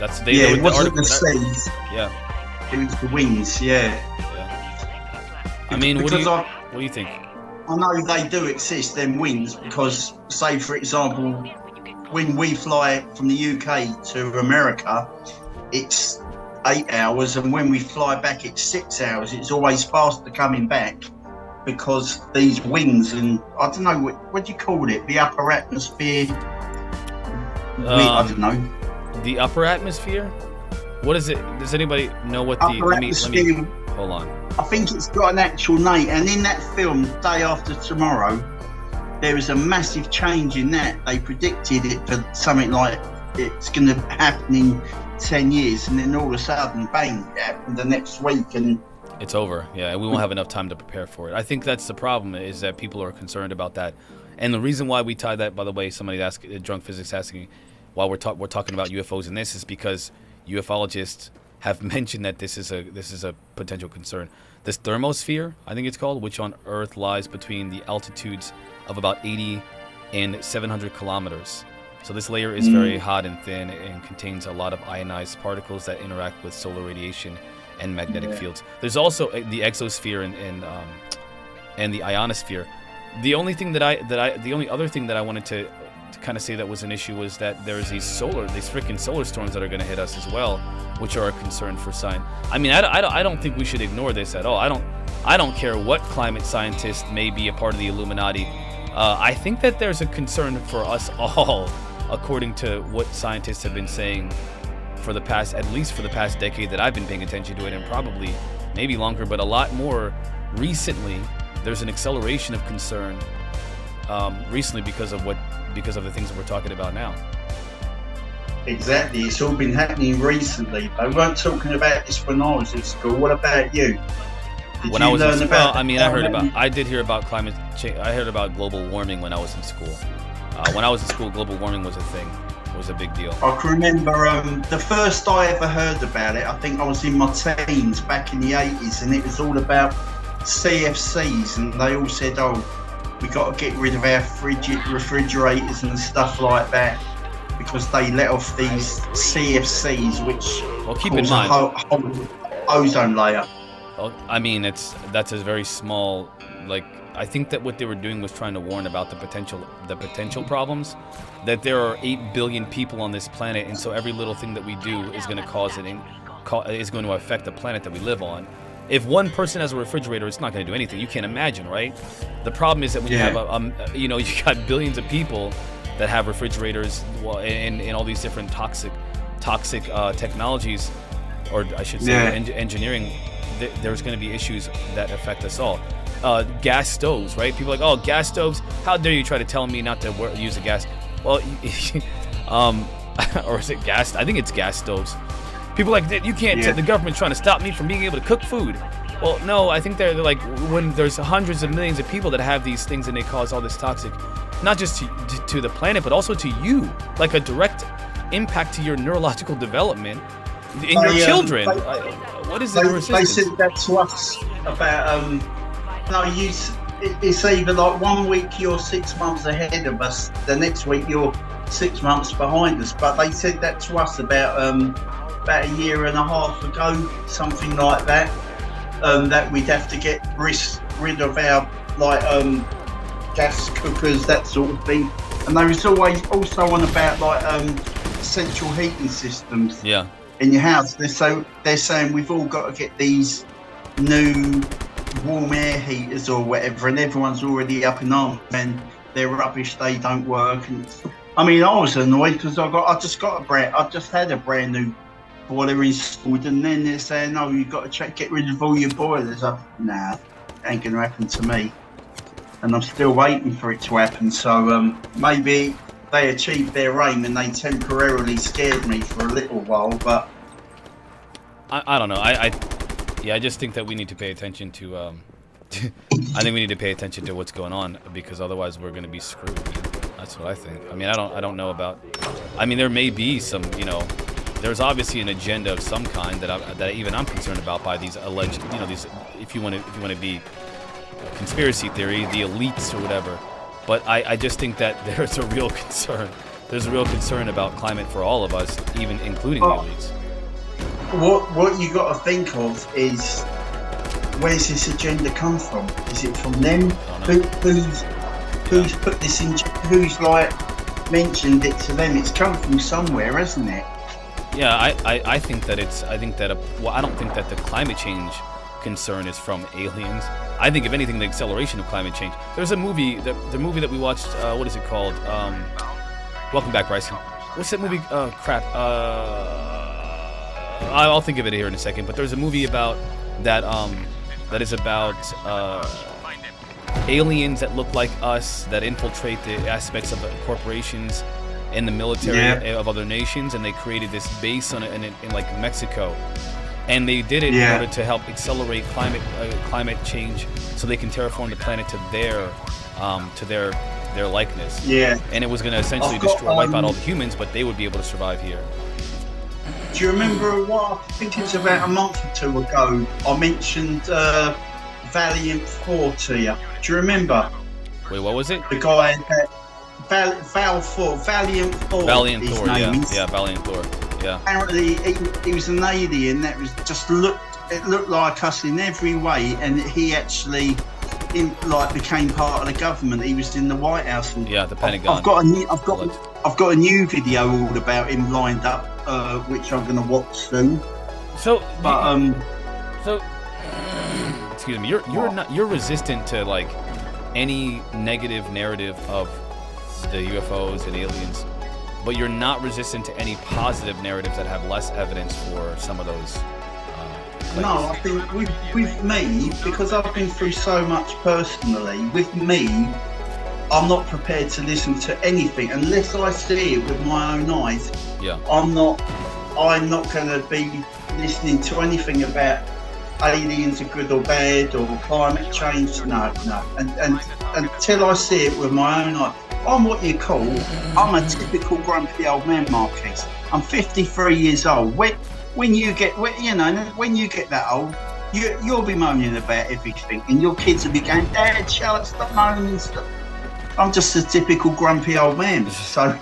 It wasn't the seas.
Yeah.
It was the winds. Yeah.
I mean, what do you think?
I know they do exist, them winds, because, say, for example, when we fly from the UK to America, it's 8 hours, and when we fly back, it's 6 hours. It's always faster coming back because these winds, and I don't know, what do you call it? The upper atmosphere? I don't know.
The upper atmosphere? What is it? Does anybody know what
upper
the... Let me, hold on.
I think it's got an actual name, and in that film, Day After Tomorrow, there was a massive change in that. They predicted it for something like it's going to happen in 10 years, and then all of a sudden, bang, it happened the next week, and
it's over. Yeah, we won't have enough time to prepare for it. I think that's the problem, is that people are concerned about that. And the reason why we tie that, by the way, somebody asked, Drunk Physics asking, while we're talking about UFOs and this, is because ufologists have mentioned that this is a potential concern. This thermosphere, I think it's called, which on Earth lies between the altitudes of about 80 and 700 kilometers. So this layer is very hot and thin and contains a lot of ionized particles that interact with solar radiation and magnetic fields. There's also the exosphere and the ionosphere. The only other thing that I wanted to kind of say that was an issue was that there's these freaking solar storms that are going to hit us as well, which are a concern for science. I mean, I don't think we should ignore this at all. I don't care what climate scientist may be a part of the Illuminati. I think that there's a concern for us all, according to what scientists have been saying at least for the past decade that I've been paying attention to it, and probably maybe longer, but a lot more recently. There's an acceleration of concern recently because of the things that we're talking about now.
Exactly, it's all been happening recently. They weren't talking about this when I was at school. What about you? I did hear about climate change. I heard about global warming when I was in school. When I was in school, global warming was a thing. It was a big deal. I can remember the first I ever heard about it, I think I was in my teens back in the 80s, and it was all about CFCs, and they all said, "Oh, we got to get rid of our refrigerators and stuff like that because they let off these CFCs, which
keep in mind,
whole ozone layer."
Well, I mean, that's a very small, like, I think that what they were doing was trying to warn about the potential problems, that there are 8 billion people on this planet, and so every little thing that we do is going to is going to affect the planet that we live on. If one person has a refrigerator, it's not going to do anything. You can't imagine, right? The problem is that when you have you got billions of people that have refrigerators, and all these different toxic technologies, or I should say engineering. There's going to be issues that affect us all. Gas stoves, right? People are like, oh, gas stoves. How dare you try to tell me not to use a gas? Well, or is it gas? I think it's gas stoves. People are like, you can't. The government's trying to stop me from being able to cook food. Well, no, I think they're like, when there's hundreds of millions of people that have these things and they cause all this toxic, not just to the planet, but also to you, like a direct impact to your neurological development in your children. What is the resistance?
They said that to us about it's either like 1 week you're 6 months ahead of us, the next week you're 6 months behind us. But they said that to us about a year and a half ago, something like that. That we'd have to get rid of our gas cookers, that sort of thing. And they was always also on about central heating systems.
Yeah.
In your house, they're saying we've all got to get these new warm air heaters or whatever, and everyone's already up in arms and they're rubbish. They don't work. And I mean, I was annoyed because I just had a brand new boiler installed, and then they're saying, "Oh, you've got to get rid of all your boilers." Nah, ain't gonna happen to me, and I'm still waiting for it to happen. So maybe they achieved their aim and they temporarily scared me for a little while, but
I don't know. I just think that we need to pay attention to I think we need to pay attention to what's going on, because otherwise we're going to be screwed. That's what I think. I mean, I don't know about. I mean, there may be some, there's obviously an agenda of some kind that even I'm concerned about by these alleged, these, if you want to be conspiracy theory, the elites or whatever. But I just think that there's a real concern. There's a real concern about climate for all of us, even including the elites.
What you got to think of is, where's this agenda come from? Is it from them? Who's put this in? Who's mentioned it to them? It's come from somewhere, hasn't it?
Yeah, I think that it's. I think that I don't think that the climate change concern is from aliens. I think, if anything, the acceleration of climate change. There's a movie, the movie that we watched. What is it called? Welcome back, Bryson. What's that movie? Crap. I'll think of it here in a second. But there's a movie about that. That is about aliens that look like us, that infiltrate the aspects of corporations and the military of other nations, and they created this base in like Mexico. And they did it in order to help accelerate climate change, so they can terraform the planet to their likeness. Yeah. And it was going to essentially wipe out all the humans, but they would be able to survive here.
Do you remember I think it was about a month or two ago, I mentioned Valiant 4 to you? Do you remember?
Wait, what was it?
The guy that Valiant 4.
Valiant Thor, yeah, Valiant Thor. Yeah.
Apparently, he was an alien that was just looked like us in every way, and he actually became part of the government. He was in the White House. And
the Pentagon.
I've got a new video all about him lined up, which I'm going to watch soon.
So, excuse me. You're resistant to any negative narrative of the UFOs and aliens, but you're not resistant to any positive narratives that have less evidence for some of those.
No, I think with me, because I've been through so much personally, with me, I'm not prepared to listen to anything unless I see it with my own eyes.
Yeah.
I'm not going to be listening to anything about aliens are good or bad or climate change. No. And until I see it with my own eyes. I'm what you call, I'm a typical grumpy old man, Marquis. I'm 53 years old. When you get that old, you'll be moaning about everything, and your kids will be going, "Dad, shut up, stop moaning." Stop. I'm just a typical grumpy old man, so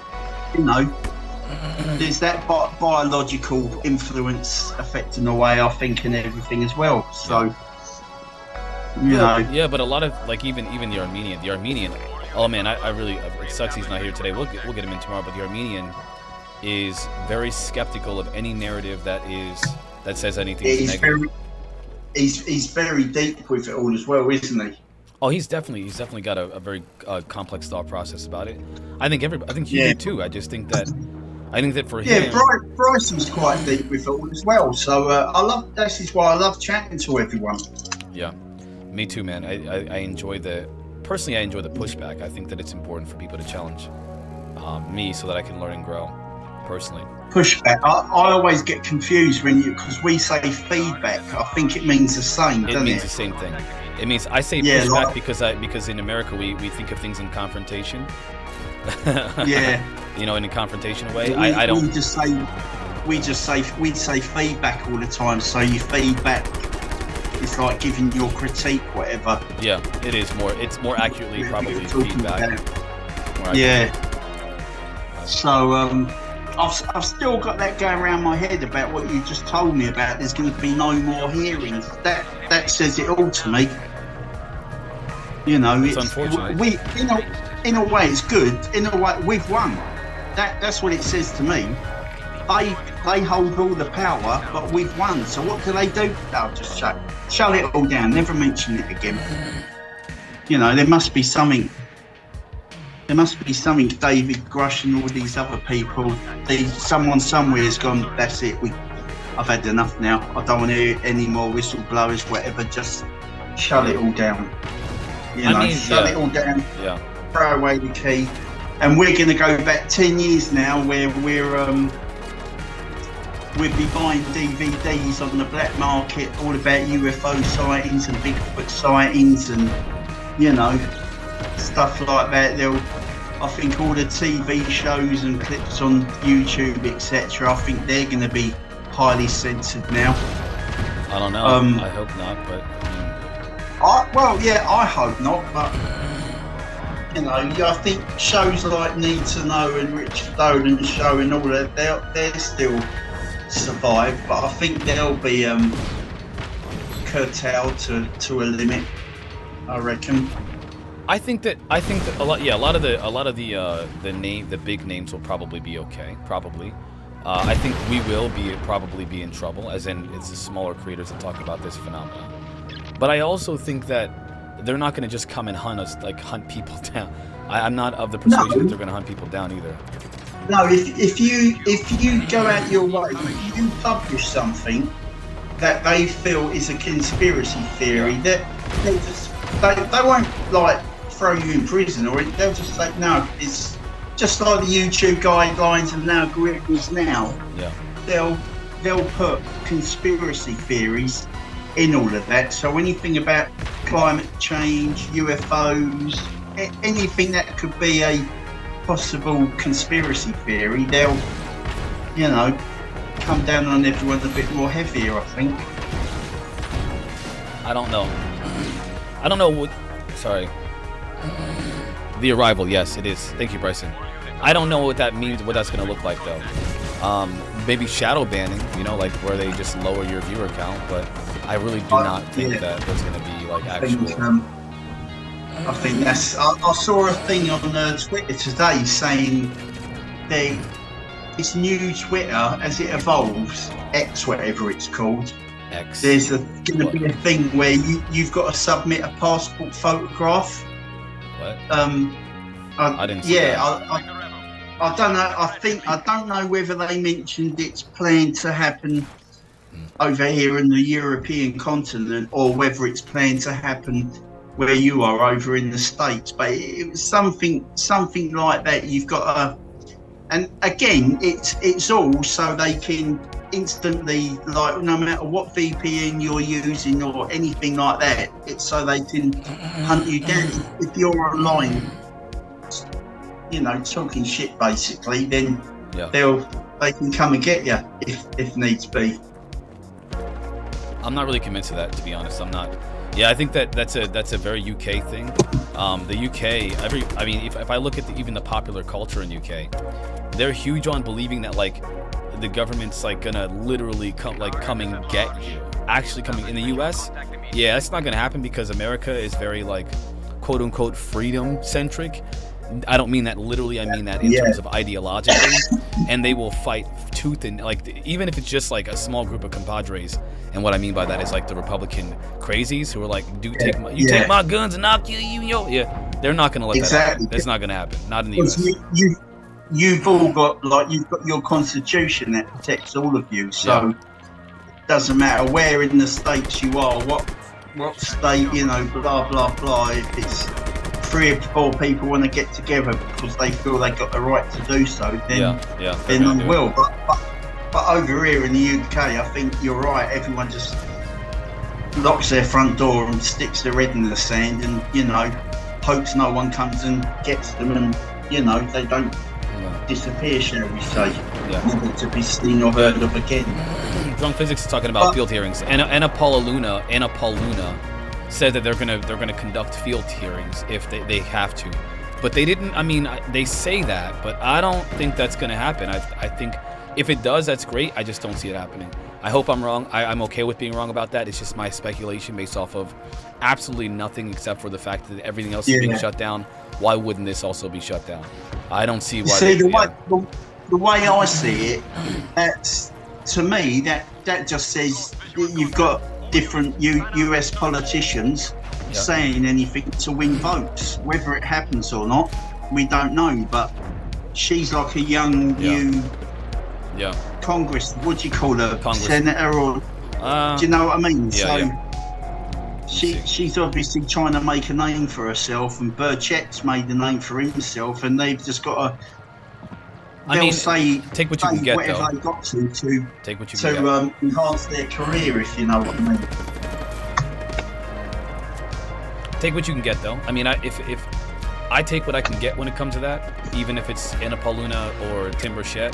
there's that biological influence affecting the way I think and everything as well. So,
yeah, but a lot of like even the Armenian. Oh man, I really, it sucks he's not here today. We'll get him in tomorrow. But the Armenian is very skeptical of any narrative that says anything negative.
He's very deep with it all as well, isn't he?
Oh, he's definitely got a very complex thought process about it. I think you do too. I think that for him.
Yeah, Bryson's quite deep with it all as well. So this is why I love chatting to everyone.
Yeah, me too, man. I enjoy the pushback. I think that it's important for people to challenge me so that I can learn and grow personally.
Pushback. I always get confused because we say feedback. I think it means the same.
It means the same thing. It means I say pushback because in America we think of things in confrontation.
Yeah.
In a confrontation way. I don't.
We'd say feedback all the time. So your feedback is like giving your critique, whatever.
Yeah, it is more. It's more accurately probably feedback.
Yeah. So I've still got that going around my head about what you just told me about. There's going to be no more hearings. That says it all to me.
It's unfortunate.
In a way, it's good. In a way, we've won. That's what it says to me. They hold all the power, but we've won. So what do they do? They'll just shut it all down. Never mention it again. There must be something. David Grush and all these other people. Someone somewhere has gone. That's it. I've had enough now. I don't want to hear any more whistleblowers. Whatever. Just shut it all down. Shut it all down.
Yeah.
Throw away the key. And we're going to go back 10 years now, where we'll be buying DVDs on the black market, all about UFO sightings and Bigfoot sightings, and stuff like that. I think all the TV shows and clips on YouTube, etc. I think they're going to be highly censored now.
I don't know. I hope not, but.
I hope not, but. I think shows like Need to Know and Richard Dolan's show and all that, they'll still survive, but I think they'll be curtailed to a limit, I reckon.
I think that a lot of the big names will probably be okay. Probably. I think we will probably be in trouble, as in it's the smaller creators that talk about this phenomenon. But I also think that they're not going to just come and hunt people down. I'm not of the persuasion that they're going to hunt people down either.
No, if you go out your way, if you publish something that they feel is a conspiracy theory, they won't throw you in prison, or they'll just say no. It's just like the YouTube guidelines and algorithms now.
Yeah.
They'll put conspiracy theories in all of that. So anything about climate change, UFOs, anything that could be a possible conspiracy theory, they'll, come down on everyone a bit more heavier, I think.
I don't know what. Sorry. The Arrival, yes, it is. Thank you, Bryson. I don't know what that means, what that's going to look like, though. Maybe shadow banning, where they just lower your viewer count, but I really do not think that there's going to be actual.
I think that's. I saw a thing on Twitter today saying this new Twitter, as it evolves, X, whatever it's called.
X.
There's going to be a thing where you've got to submit a passport photograph.
What?
I
didn't see that.
I don't know. I don't know whether they mentioned it's planned to happen over here in the European continent, or whether it's planned to happen where you are over in the States. But it was something like that. You've got to, and again, it's all so they can instantly, no matter what VPN you're using or anything like that, it's so they can hunt you down. If you're online, talking shit basically, then they can come and get you if needs be.
I'm not really convinced of that, to be honest. I'm not. Yeah, I think that's a very UK thing. The UK, I mean, if I look at even the popular culture in UK, they're huge on believing that like the government's like gonna literally come and get you. Actually coming in the US, yeah, that's not gonna happen because America is very like quote unquote freedom centric. I don't mean that literally, I mean that in terms of ideologically, and they will fight tooth and like, even if it's just like a small group of compadres. And what I mean by that is like the Republican crazies who are like, take my guns and I'll kill you, yeah, they're not gonna let that happen. That's not gonna happen. Not in the US.
You've all got you've got your constitution that protects all of you, so it doesn't matter where in the states you are, what state, blah blah blah. If it's 3 or 4 people want to get together because they feel they got the right to do so, then they will. But over here in the UK, I think you're right. Everyone just locks their front door and sticks their head in the sand, and hopes no one comes and gets them, and they don't disappear, shall we say, never to be seen or heard of again.
Drunk Physics is talking about field hearings. Anna Paula Luna said that they're gonna conduct field hearings if they have to, but they didn't. I mean, they say that, but I don't think that's gonna happen. I think if it does, that's great. I just don't see it happening. I hope I'm wrong. I'm okay with being wrong about that. It's just my speculation based off of absolutely nothing except for the fact that everything else is being shut down. Why wouldn't this also be shut down? I don't see why.
See, the way I see it, that's, to me, that just says you've got different US politicians saying anything to win votes. Whether it happens or not, we don't know. But she's like a young new Congress. What do you call her? Senator or? Do you know what I mean? She's obviously trying to make a name for herself, and Burchett's made a name for himself, and they've just got to. Say
take what you can get,
whatever
though.
They got
take what you can get.
Enhance their career, if you know what I mean.
Take what you can get, though. I mean, if I take what I can get when it comes to that, even if it's Anna Pauluna or Tim Burchett,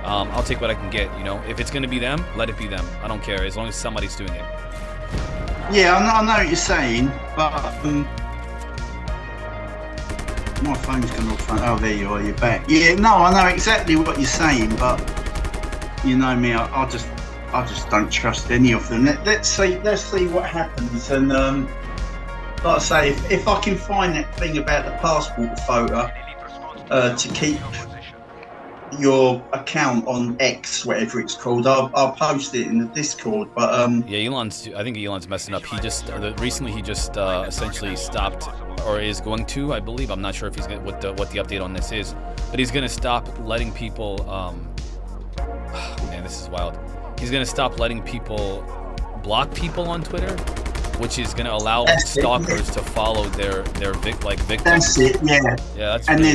I'll take what I can get. If it's gonna be them, let it be them. I don't care as long as somebody's doing it.
Yeah, I know what you're saying, but my phone's gone off. Oh, there you are. You're back. Yeah, no, I know exactly what you're saying, but you know me, I just don't trust any of them. Let's see what happens. And like I say, if I can find that thing about the passport photo to keep your account on X, whatever it's called, I'll post it in the Discord. But
I think Elon's messing up. He just recently essentially stopped, or is going to, I believe. I'm not sure if he's gonna, what the update on this is, but he's gonna stop letting people. Man, this is wild. He's gonna stop letting people block people on Twitter, which is gonna allow stalkers to follow their victims.
That's it. Yeah.
Yeah, that's.
And
really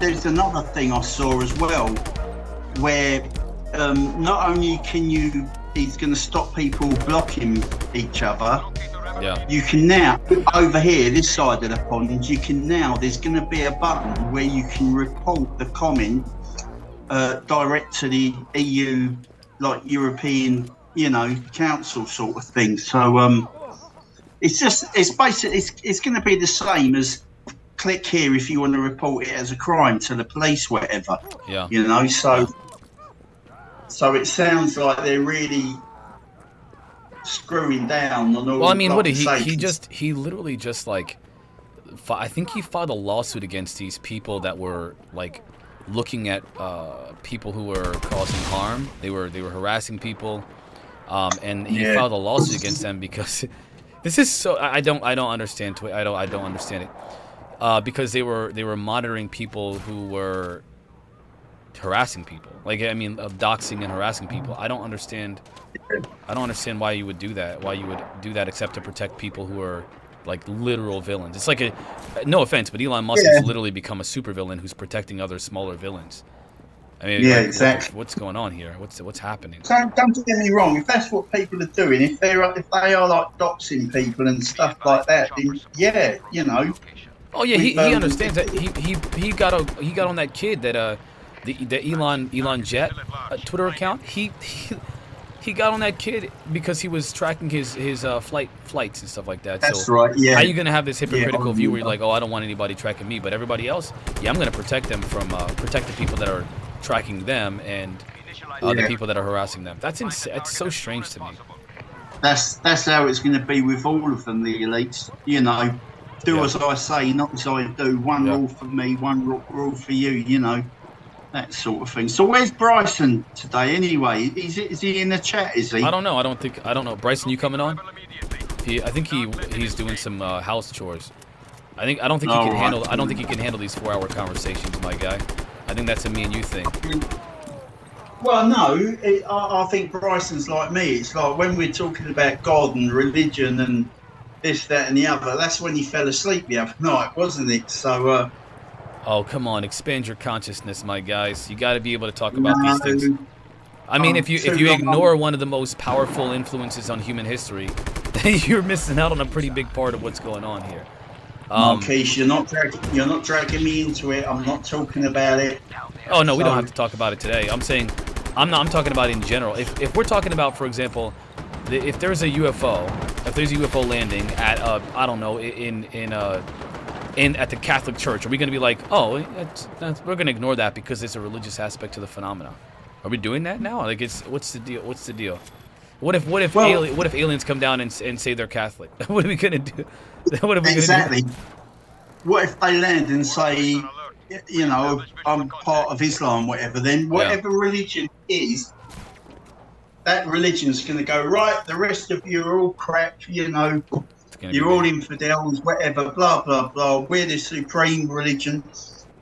there's another thing I saw as well, where not only he's going to stop people blocking each other.
Yeah.
You can now, over here, this side of the pond, there's going to be a button where you can report the comment direct to the EU, like European, council sort of thing. So it's going to be the same as click here if you want to report it as a crime to the police, whatever.
Yeah.
So it sounds like they're really screwing down on all.
Well, I mean, what did he literally just like, I think he filed a lawsuit against these people that were like looking at people who were causing harm. They were harassing people, and he filed a lawsuit against them because this is so. I don't understand. I don't understand it. Because they were monitoring people who were harassing people. Doxing and harassing people. I don't understand why you would do that. Why you would do that except to protect people who are like literal villains. It's like no offense, but Elon Musk has literally become a supervillain who's protecting other smaller villains. I mean,
exactly.
What's going on here? What's happening?
So don't get me wrong. If that's what people are doing, if they are like doxing people and stuff like that, then
Oh yeah, he understands that. He got on that kid that the Elon Jet Twitter account. He He got on that kid because he was tracking his flights and stuff like that.
That's
So
right. Yeah.
how are you gonna have this hypocritical
Yeah,
view where you're like, oh, I don't want anybody tracking me, but everybody else, yeah, I'm gonna protect them from protect the people that are tracking them and the people that are harassing them. That's it's so strange to me.
That's how it's going to be with all of them, the elites. You know, do
Yeah.
as I say, not as I do. One
Yeah.
rule for me, one rule for you. You know, that sort of thing. So where's Bryson today? Anyway, is he in the chat? Is he?
I don't know. I don't know. Bryson, you coming on? I think he's doing some house chores. I don't think he can handle. I don't think he can handle these 4-hour conversations, my guy. I think that's a me and you thing.
Well, no, I think Bryson's like me. It's like when we're talking about God and religion and this, that, and the other. That's when he fell asleep the other night, wasn't it? So.
Oh, come on, expand your consciousness, my guys. You got to be able to talk about these things. I mean, if you ignore one of the most powerful influences on human history, you're missing out on a pretty big part of what's going on here.
Marquise, you're not dragging me into it. I'm not talking about it.
Oh no, we don't have to talk about it today. I'm I'm talking about in general. If we're talking about, for example, if there's a UFO, if there's a UFO landing at I don't know, at the Catholic Church, are we going to be like, oh, we're going to ignore that because there's a religious aspect to the phenomena? Are we doing that now? Like, what's the deal? What's the deal? What if aliens come down and say they're Catholic? What are we going to do? What are we
exactly.
Gonna do?
What if they land and say, you know, I'm part of Islam, whatever? Then whatever religion is, that religion's going to go, right, the rest of you are all crap, you know, you're all infidels, whatever, blah, blah, blah. We're the supreme religion.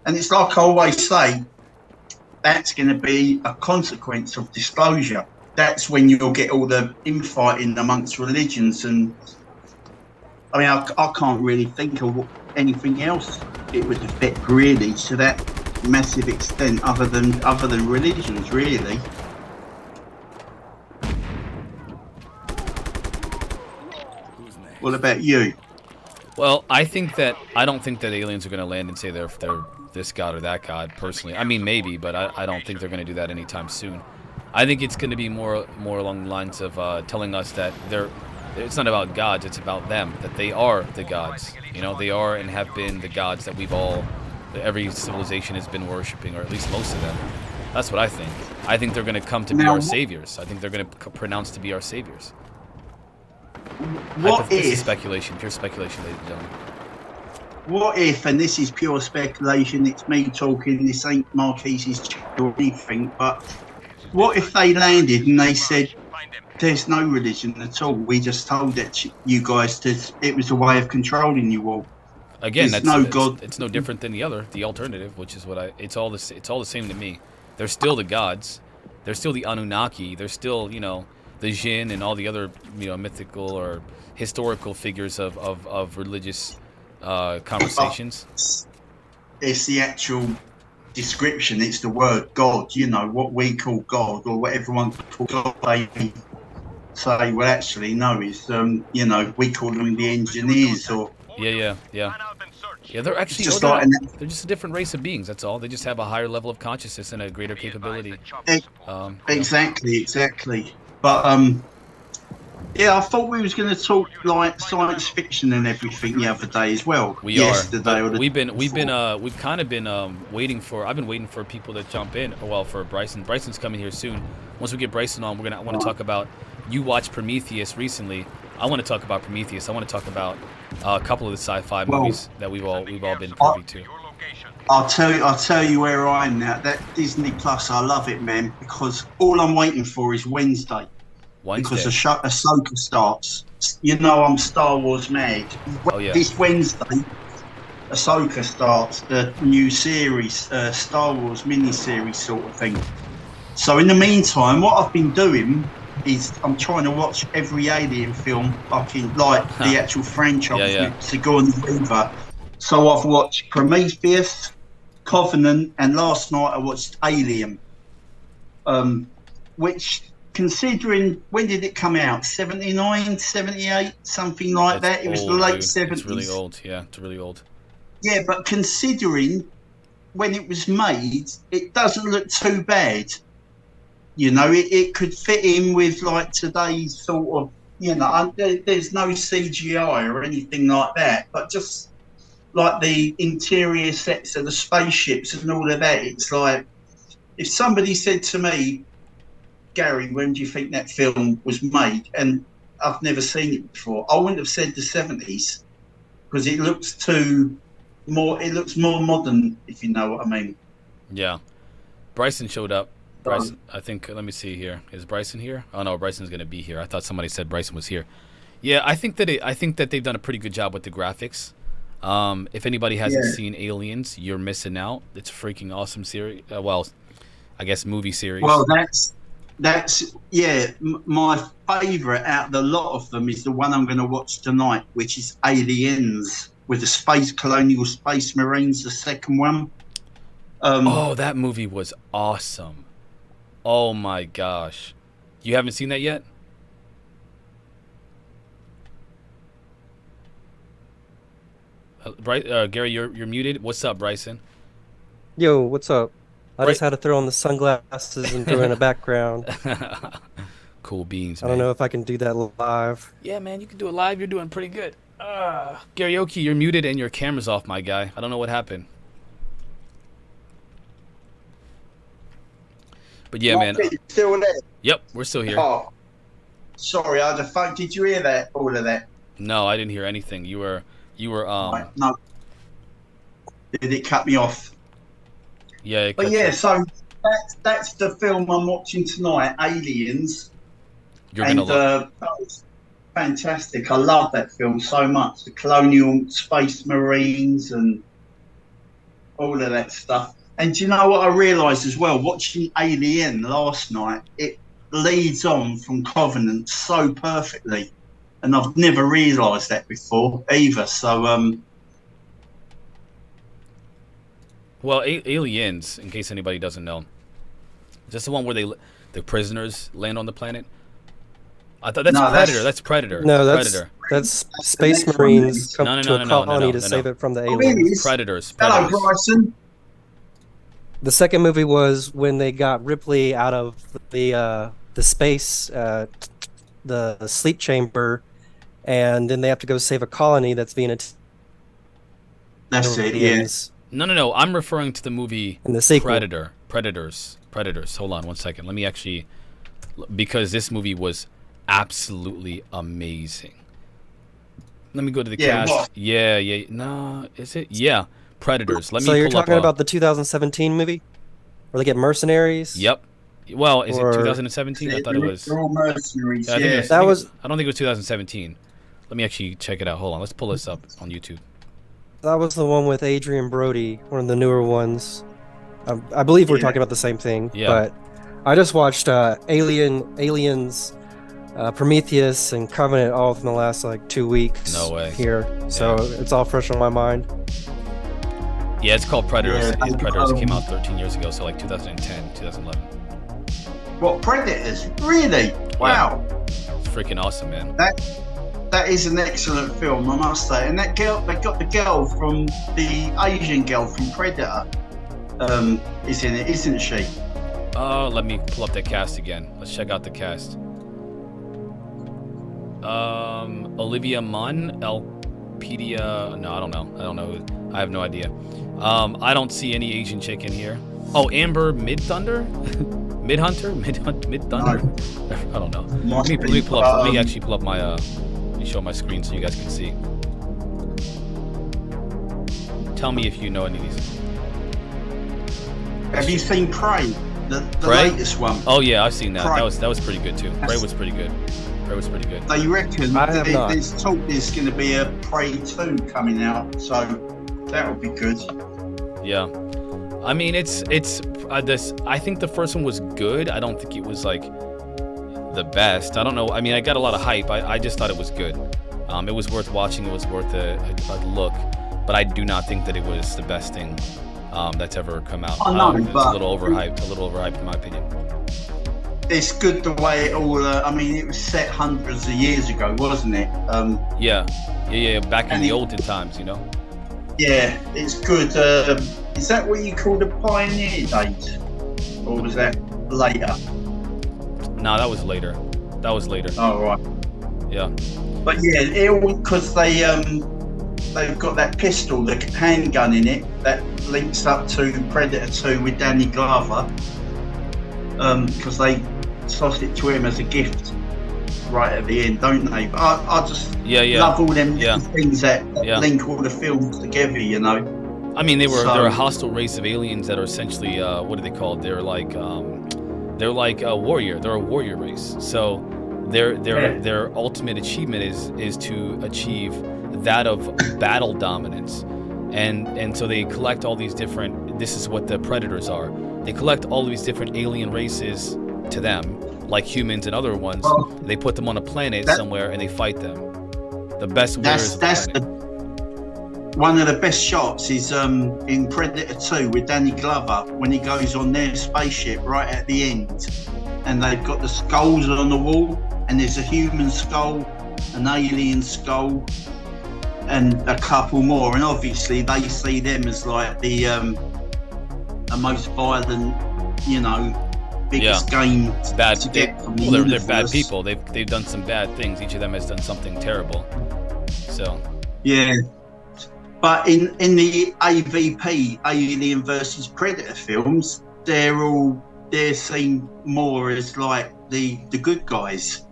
And it's like I always say, that's going to be a consequence of disclosure. That's when you'll get all the infighting amongst religions. And I mean, I can't really think of anything else it would affect really to that massive extent other than religions, really. What about you?
Well, I don't think that aliens are going to land and say they're this god or that god. Personally, I mean maybe, but I don't think they're going to do that anytime soon. I think it's going to be more along the lines of telling us that it's not about gods, it's about them, that they are the gods. You know, they are and have been the gods that every civilization has been worshiping, or at least most of them. That's what I think. I think they're going to come to be our saviors. I think they're going to pronounce to be our saviors. This is speculation, pure speculation, ladies and gentlemen.
What if, and this is pure speculation, it's me talking, this ain't Marquise's chat or anything, but what if they landed and they said, there's no religion at all, we just told that you guys it was a way of controlling you all.
Again,
there's
no
God.
It's no different than the alternative, which is it's all the same to me. They're still the gods, they're still the Anunnaki, they're still, you know, the Jinn and all the other, you know, mythical or historical figures of religious conversations.
It's the actual description. It's the word God. You know what we call God, or what everyone calls God. They say, well, actually, no. Is you know, we call them the engineers, or
yeah. They're actually they're just a different race of beings. That's all. They just have a higher level of consciousness and a greater capability.
Exactly. But yeah, I thought we was going to talk like science fiction and everything the other day as well.
We've kind of been waiting for. I've been waiting for people to jump in. Well, for Bryson. Bryson's coming here soon. Once we get Bryson on, I want to talk about. You watched Prometheus recently. I want to talk about Prometheus. I want to talk about a couple of the sci-fi movies that we've all been privy to.
I'll tell you where I am now. That Disney Plus, I love it, man, because all I'm waiting for is Wednesday. Because Ahsoka starts. You know I'm Star Wars mad.
Oh, yeah.
This Wednesday, Ahsoka starts the new series, Star Wars mini-series sort of thing. So in the meantime, what I've been doing is I'm trying to watch every Alien film, fucking like the actual franchise with Sigourney Weaver. So I've watched Prometheus, Covenant, and last night I watched Alien, which, considering, when did it come out? 79, 78, something like that? It was the late 70s.
It's really old, yeah. It's really old.
Yeah, but considering when it was made, it doesn't look too bad. You know, it could fit in with like today's sort of, you know, there's no CGI or anything like that, but just like the interior sets of the spaceships and all of that. It's like, if somebody said to me, Gary, when do you think that film was made? And I've never seen it before, I wouldn't have said the 70s, because it looks more modern, if you know what I mean.
Yeah. Bryson showed up. Bryson, I think, let me see here. Is Bryson here? Oh no, Bryson's gonna be here. I thought somebody said Bryson was here. Yeah, I think that they've done a pretty good job with the graphics. If anybody hasn't seen Aliens, you're missing out. It's a freaking awesome series. Well, I guess movie series.
Well, that's my favourite out of the lot of them is the one I'm going to watch tonight, which is Aliens, with the colonial space marines, the second one.
Oh, that movie was awesome. Oh my gosh. You haven't seen that yet? Gary, you're muted. What's up, Bryson?
Yo, what's up? I just had to throw on the sunglasses and throw in a background.
Cool beans, man.
I don't know if I can do that live.
Yeah, man, you can do it live. You're doing pretty good. Karaoke, you're muted and your camera's off, my guy. I don't know what happened. But yeah, man.
Still there?
Yep, we're still here.
Oh, sorry, I had a phone. Did you hear that? All of that?
No, I didn't hear anything. You were
No. Did it cut me off?
Yeah.
But yeah, so that's the film I'm watching tonight, Aliens.
You're gonna love.
That was fantastic. I love that film so much. The colonial space marines and all of that stuff. And do you know what I realised as well? Watching Alien last night, it leads on from Covenant so perfectly, and I've never realised that before either. So,
well, Aliens, in case anybody doesn't know, is this the one where the prisoners land on the planet? I thought that's Predator. That's Predator.
No,
Predator.
That's Space Marines come to a colony to save it from the aliens.
Predators.
Hello, Bryson.
The second movie was when they got Ripley out of the space, the sleep chamber, and then they have to go save a colony that's being attacked.
That's it, yeah.
No. I'm referring to the movie
in the sequel.
Predators. Hold on one second. Let me actually, because this movie was absolutely amazing. Let me go to the cast.
What?
Yeah. No, is it? Yeah. Predators.
So you're talking about the 2017 movie? Where they get mercenaries?
Yep. Well, is it 2017? I thought it was.
They're all mercenaries,
I don't think it was 2017. Let me actually check it out. Hold on. Let's pull this up on YouTube.
That was the one with Adrian Brody, one of the newer ones. I believe we're talking about the same thing.
Yeah.
But I just watched Aliens, Prometheus, and Covenant all in the last 2 weeks.
No way.
Here, so it's all fresh on my mind.
Yeah, it's called Predators. Predators came out 13 years ago, so 2010, 2011.
What, Predators? Really? Wow.
It's freaking awesome, man.
That is an excellent film, I must say. And that girl, they got the girl from the Asian girl from Predator, is in it, isn't she?
Let me pull up that cast again. Let's check out the cast. Olivia Munn, Elpedia. No, I don't know who. I have no idea. I don't see any Asian chick in here. Oh, Amber Midthunder? Midhunter? Midthunder? I don't know. Let me pull up. Let me actually pull up my. Let me show my screen so you guys can see. Tell me if you know any of these.
Have you seen Prey? The
Prey?
Latest one.
Oh yeah, I've seen that.
Prey.
That was pretty good too. Prey was pretty good.
They reckon there's talk there's going to be a Prey 2 coming out, so that would be good.
Yeah, I mean it's this. I think the first one was good. I don't think it was the best. I don't know. I mean, I got a lot of hype. I just thought it was good. It was worth watching. It was worth a look. But I do not think that it was the best thing that's ever come out. It's a little overhyped in my opinion.
It's good the way it all. I mean, it was set hundreds of years ago, wasn't it?
Yeah. Back in the olden times, you know.
Yeah, it's good. Is that what you call the pioneer days, or was that later?
Nah, that was later. That was later.
Oh right.
Yeah.
But yeah, because they've got that pistol, the handgun in it that links up to Predator 2 with Danny Glover. Because they tossed it to him as a gift right at the end, don't they? But I just love all them little things that link all the films together, you know.
I mean, they're a hostile race of aliens that are essentially what are they called? They're like a warrior. They're a warrior race. So their ultimate achievement is to achieve that of battle dominance, and so they collect all these different. This is what the predators are. They collect all these different alien races to them, like humans and other ones. They put them on a planet somewhere and they fight them. The best warriors.
One of the best shots is in Predator 2 with Danny Glover when he goes on their spaceship right at the end, and they've got the skulls on the wall, and there's a human skull, an alien skull, and a couple more, and obviously they see them as like the most violent, you know, biggest game to get from the universe.
They're bad people. They've done some bad things. Each of them has done something terrible. So
yeah. But in the AVP, Alien versus Predator films, they're seen more as like the good guys.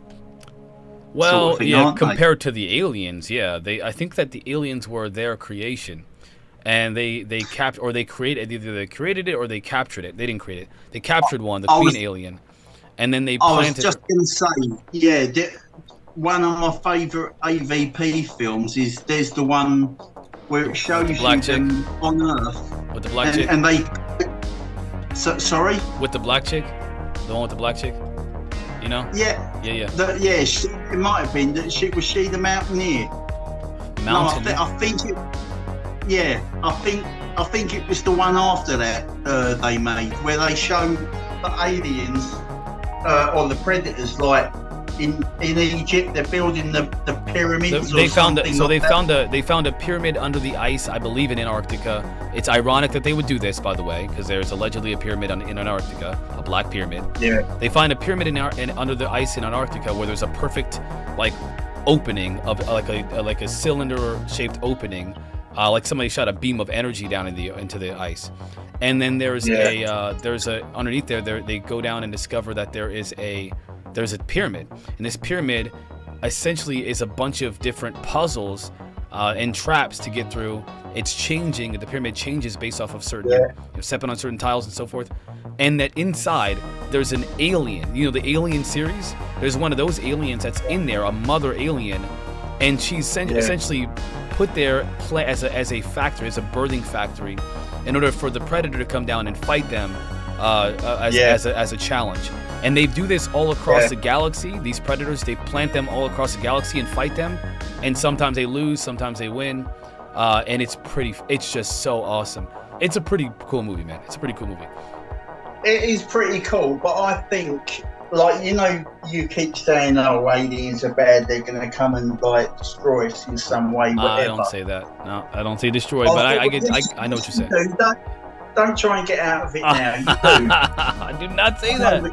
Well,
sort of thing,
yeah,
compared
to the aliens, yeah. I think that the aliens were their creation, and they created either they created it or they captured it. They didn't create it. They captured one, the queen alien, and then they planted.
I was just going to say, yeah, one of my favourite AVP films is there's the one where it shows you them on Earth
with the black chick,
and they. Sorry.
With the black chick, the one with the black chick. You know?
Yeah.
Yeah.
It might have been that she was she the mountaineer.
Mountaineer.
No, I think it. Yeah, I think it was the one after that they made where they show the aliens or the predators like in Egypt. They're building the pyramids.
They found a pyramid under the ice, I believe, in Antarctica. It's ironic that they would do this, by the way, because there's allegedly a pyramid in Antarctica, a black pyramid.
Yeah.
They find a pyramid under the ice in Antarctica where there's a perfect like opening of like a cylinder-shaped opening, like somebody shot a beam of energy down into the ice. And then there's underneath there they go down and discover that there's a pyramid, and this pyramid essentially is a bunch of different puzzles and traps to get through. It's changing. The pyramid changes based off of certain stepping on certain tiles and so forth. And that inside there's an alien. You know the Alien series. There's one of those aliens that's in there, a mother alien, and she's essentially put there as a factory, as a birthing factory, in order for the predator to come down and fight them as a challenge. And they do this all across the galaxy. These predators, they plant them all across the galaxy and fight them. And sometimes they lose, sometimes they win. And it's just so awesome. It's a pretty cool movie, man. It's a pretty cool movie.
It is pretty cool, but I think, like, you know, you keep saying, oh, aliens are bad, they're going to come and, like, destroy us in some way, whatever.
I don't say that. No, I don't say destroy, but I know what you're saying.
Don't try and get out of it now. You do.
I do not say that.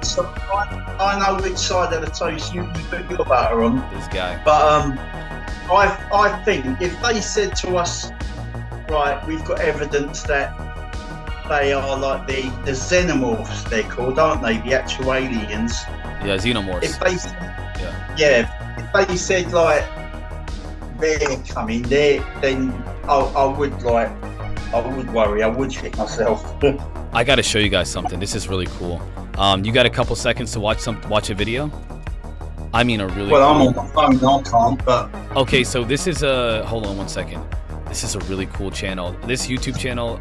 I know which side of the toast you put your butter on.
This guy.
But I think if they said to us, right, we've got evidence that they are like the xenomorphs, they're called, aren't they? The actual aliens.
Yeah, xenomorphs.
If they said like they're coming, then I would worry. I would shit myself.
I got to show you guys something. This is really cool. You got a couple seconds to watch a video? I mean, I'm
on my phone. I can't. But
okay, so this is hold on one second. This is a really cool channel. This YouTube channel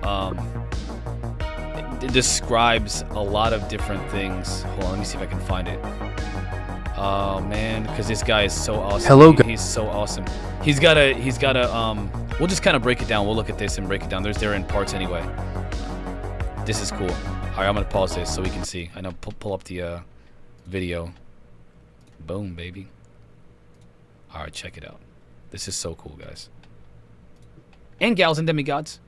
it describes a lot of different things. Hold on, let me see if I can find it. Oh man, because this guy is so awesome.
Hello,
he's so awesome. He's got a we'll just kind of break it down. We'll look at this and break it down. They're in parts anyway. This is cool. All right, I'm gonna pause this so we can see. I know. Pull up the video. Boom, baby. All right, check it out. This is so cool, guys. And gals and demigods.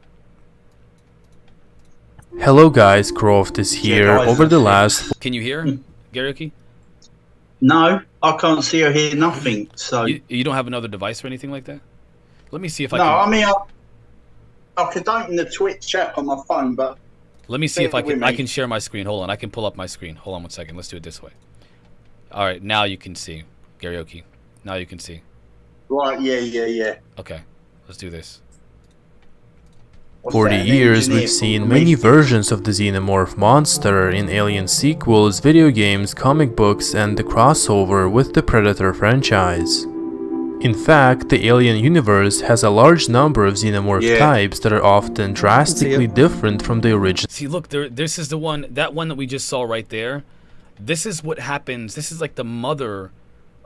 Hello guys, Croft is here. Over the last...
Can you hear, Garyuki?
No, I can't see or hear nothing. So
You don't have another device or anything like that? Let me see if I
no,
can.
I mean I could open the Twitch chat on my phone, but
Let me see if I
bear with
can. I
me.
can share my screen. Hold on, I can pull up my screen. Hold on 1 second. Let's do it this way. All right, now you can see karaoke. Now you can see.
Right, yeah.
Okay, let's do this.
What's
40
that, an
years,
engineer
we've seen
from
many
me?
versions of the xenomorph monster in Alien sequels, video games, comic books, and the crossover with the Predator franchise. In fact, the Alien universe has a large number of xenomorph types that are often drastically different from the original.
See, look, this is the one, that one that we just saw right there. This is what happens. This is like the mother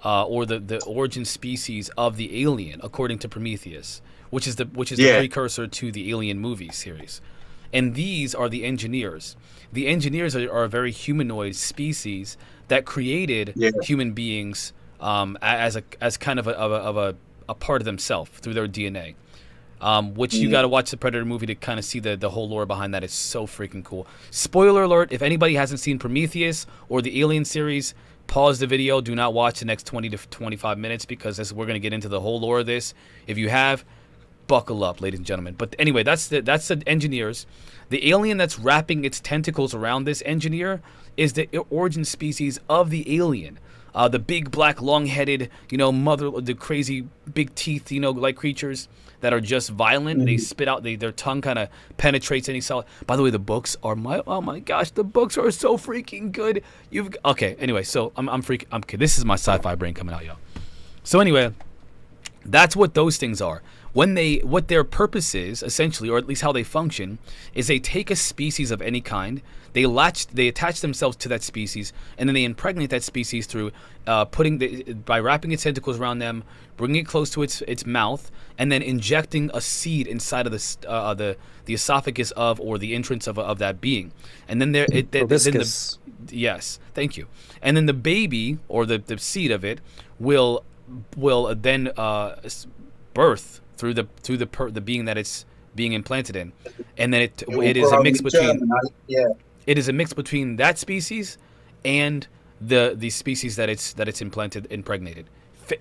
or the origin species of the alien, according to Prometheus, which is the precursor to the Alien movie series. And these are the engineers. The engineers are a very humanoid species that created human beings as kind of a part of themselves through their DNA. Which you got to watch the Predator movie to kind of see the whole lore behind that. It's so freaking cool. Spoiler alert, if anybody hasn't seen Prometheus or the Alien series, pause the video. Do not watch the next 20 to 25 minutes because we're going to get into the whole lore of this. If you have, buckle up, ladies and gentlemen. But anyway, that's the engineers. The alien that's wrapping its tentacles around this engineer is the origin species of the alien. The big black long-headed, the crazy big teeth, like creatures that are just violent. They spit out, their tongue kind of penetrates any solid. By the way, the books are oh my gosh, the books are so freaking good. Okay, anyway, so I'm kidding. This is my sci-fi brain coming out, y'all. So anyway, that's what those things are. What their purpose is, essentially, or at least how they function, is they take a species of any kind, they attach themselves to that species, and then they impregnate that species through by wrapping its tentacles around them, bringing it close to its mouth, and then injecting a seed inside of the esophagus or the entrance of that being, and then yes, thank you, and then the baby or the seed of it will then birth through the being that it's being implanted in, and then it is a mix between it is a mix between that species and the species that it's impregnated.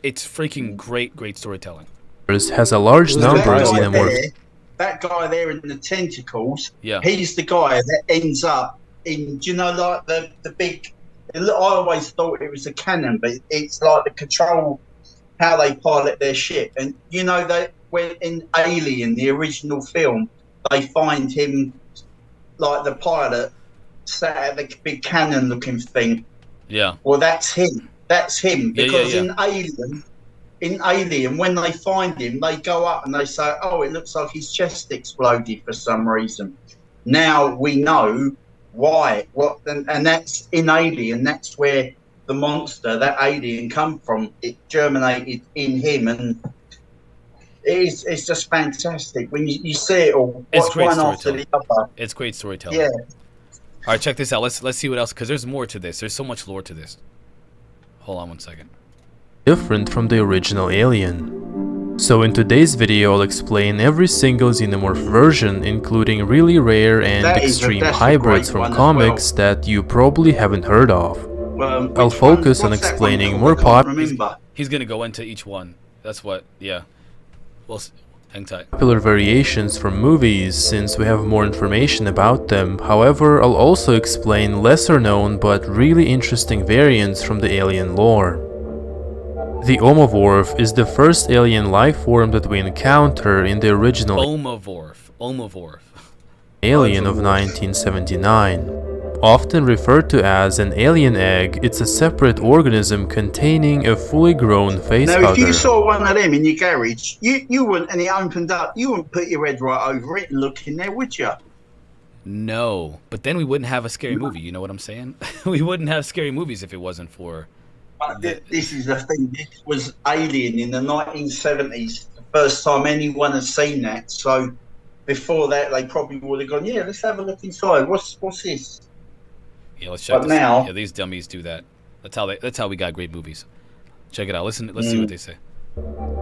It's freaking great storytelling.
Has a large number of xenomorphs.
That guy there in the tentacles,
yeah,
he's the guy that ends up in, like the big, I always thought it was a cannon, but it's like the control, how they pilot their ship. And that when in Alien, the original film, they find him like the pilot sat at the big cannon looking thing.
Yeah.
Well, that's him. Because in Alien, when they find him, they go up and they say, "Oh, it looks like his chest exploded for some reason." Now we know why. And that's in Alien. That's where the monster, that alien, come from. It germinated in him, and it's just fantastic when you see it all.
It's great
one after the other.
It's great storytelling.
Yeah.
All right, check this out. Let's see what else, because there's more to this. There's so much lore to this. Hold on 1 second.
Different from the original Alien. So in today's video, I'll explain every single xenomorph version, including really rare and extreme hybrids from comics that you probably haven't heard of. I'll focus on explaining more
He's gonna go into each one. That's what, yeah. Well, hang tight.
Popular variations from movies, since we have more information about them. However, I'll also explain lesser known but really interesting variants from the alien lore. The Omorph is the first alien life form that we encounter in the original
Omorph.
Alien of 1979. Often referred to as an alien egg, it's a separate organism containing a fully grown facehugger.
Now, if you saw one of them in your garage, you wouldn't, and it opened up, you wouldn't put your head right over it and look in there, would you?
No, but then we wouldn't have a scary movie, you know what I'm saying? We wouldn't have scary movies if it wasn't for...
This is the thing, this was Alien in the 1970s, the first time anyone has seen that, so before that they probably would have gone, yeah, let's have a look inside, what's this?
Yeah, let's check this out. Yeah, these dummies do that. That's how we got great movies. Check it out. Let's see what they say.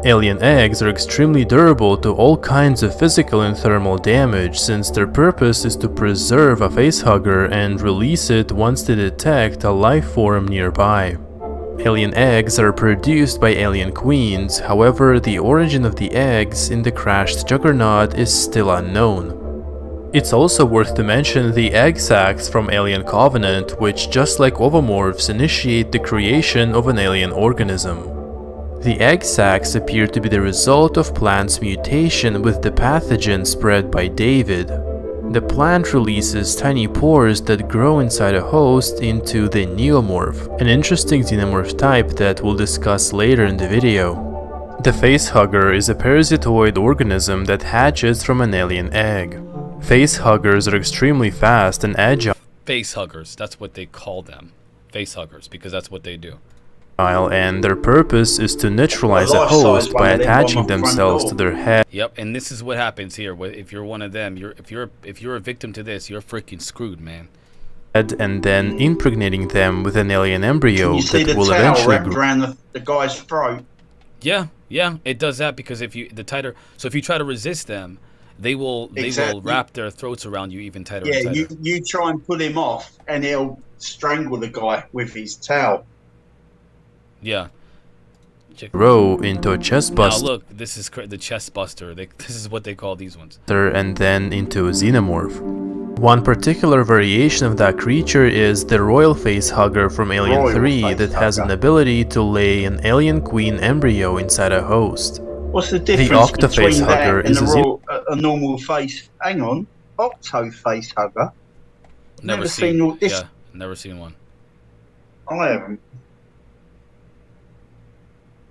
Alien eggs are extremely durable to all kinds of physical and thermal damage, since their purpose is to preserve a facehugger and release it once they detect a life form nearby. Alien eggs are produced by alien queens, however, the origin of the eggs in the crashed Juggernaut is still unknown. It's also worth to mention the egg sacs from Alien Covenant, which, just like ovomorphs, initiate the creation of an alien organism. The egg sacs appear to be the result of plants' mutation with the pathogen spread by David. The plant releases tiny pores that grow inside a host into the neomorph, an interesting xenomorph type that we'll discuss later in the video. The facehugger is a parasitoid organism that hatches from an alien egg. Facehuggers are extremely fast and agile.
Facehuggers, that's what they call them. Facehuggers, because that's what they do.
And their purpose is to neutralize a host by attaching themselves to their head.
Yep, and this is what happens here. If you're one of them, if you're a victim to this, you're freaking screwed, man.
And then impregnating them with an alien embryo that will
eventually
eventually
wrapped around the guy's throat.
Yeah, it does that because if you try to resist them, they will wrap their throats around you even tighter.
Yeah,
and tighter.
you try and pull him off, and he'll strangle the guy with his towel.
Yeah.
Grow into a chest buster.
Now look, this is the chest buster. This is what they call these ones.
And then into a xenomorph. One particular variation of that creature is the royal facehugger from Alien 3 that has an ability to lay an alien queen embryo inside a host.
What's the difference between that and a normal face? Hang on, octo face hugger.
Never seen all this. Yeah, never seen one.
I haven't.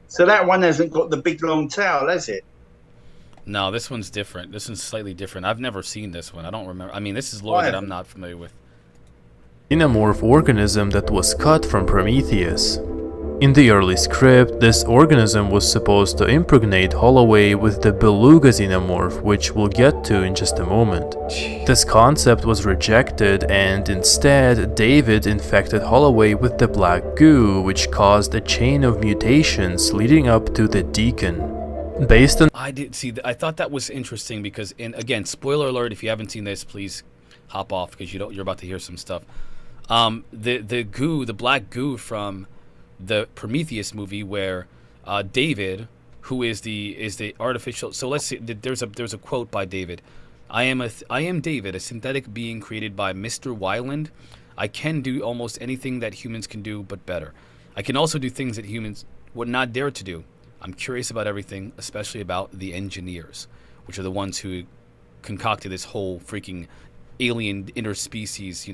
So that one hasn't got the big long tail, has it?
No, this one's different. This one's slightly different. I've never seen this one. I don't remember. I mean, this is lore that I'm not familiar with.
Xenomorph organism that was cut from Prometheus. In the early script, this organism was supposed to impregnate Holloway with the beluga xenomorph, which we'll get to in just a moment. This concept was rejected, and instead, David infected Holloway with the black goo, which caused a chain of mutations leading up to the Deacon. Based on
I thought that was interesting because, again, spoiler alert, if you haven't seen this, please hop off because you're about to hear some stuff. The black goo from the Prometheus movie where David, who is the artificial, so let's see, there's a quote by David. I am David, a synthetic being created by Mr. Weiland. I can do almost anything that humans can do, but better. I can also do things that humans would not dare to do. I'm curious about everything, especially about the engineers, which are the ones who concocted this whole freaking alien interspecies,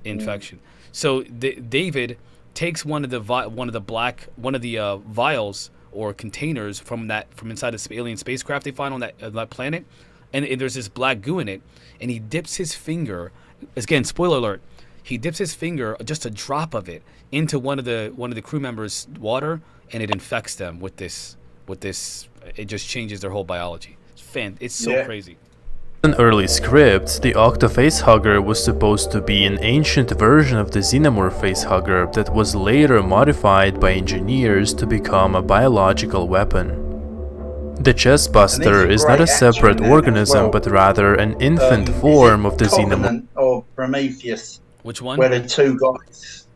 infection. So David takes one of the vials or containers from inside the alien spacecraft they find on that planet, and there's this black goo in it, and he dips his finger. Again, spoiler alert. He dips his finger, just a drop of it, into one of the crew members' water, and it infects them with this. It just changes their whole biology. It's so crazy.
In early scripts, the Octofacehugger was supposed to be an ancient version of the Xenomorph facehugger that was later modified by engineers to become a biological weapon. The Chestbuster is not a separate organism, but rather an infant form of the Xenomorph.
Or Prometheus.
Which one?
Where the two guys.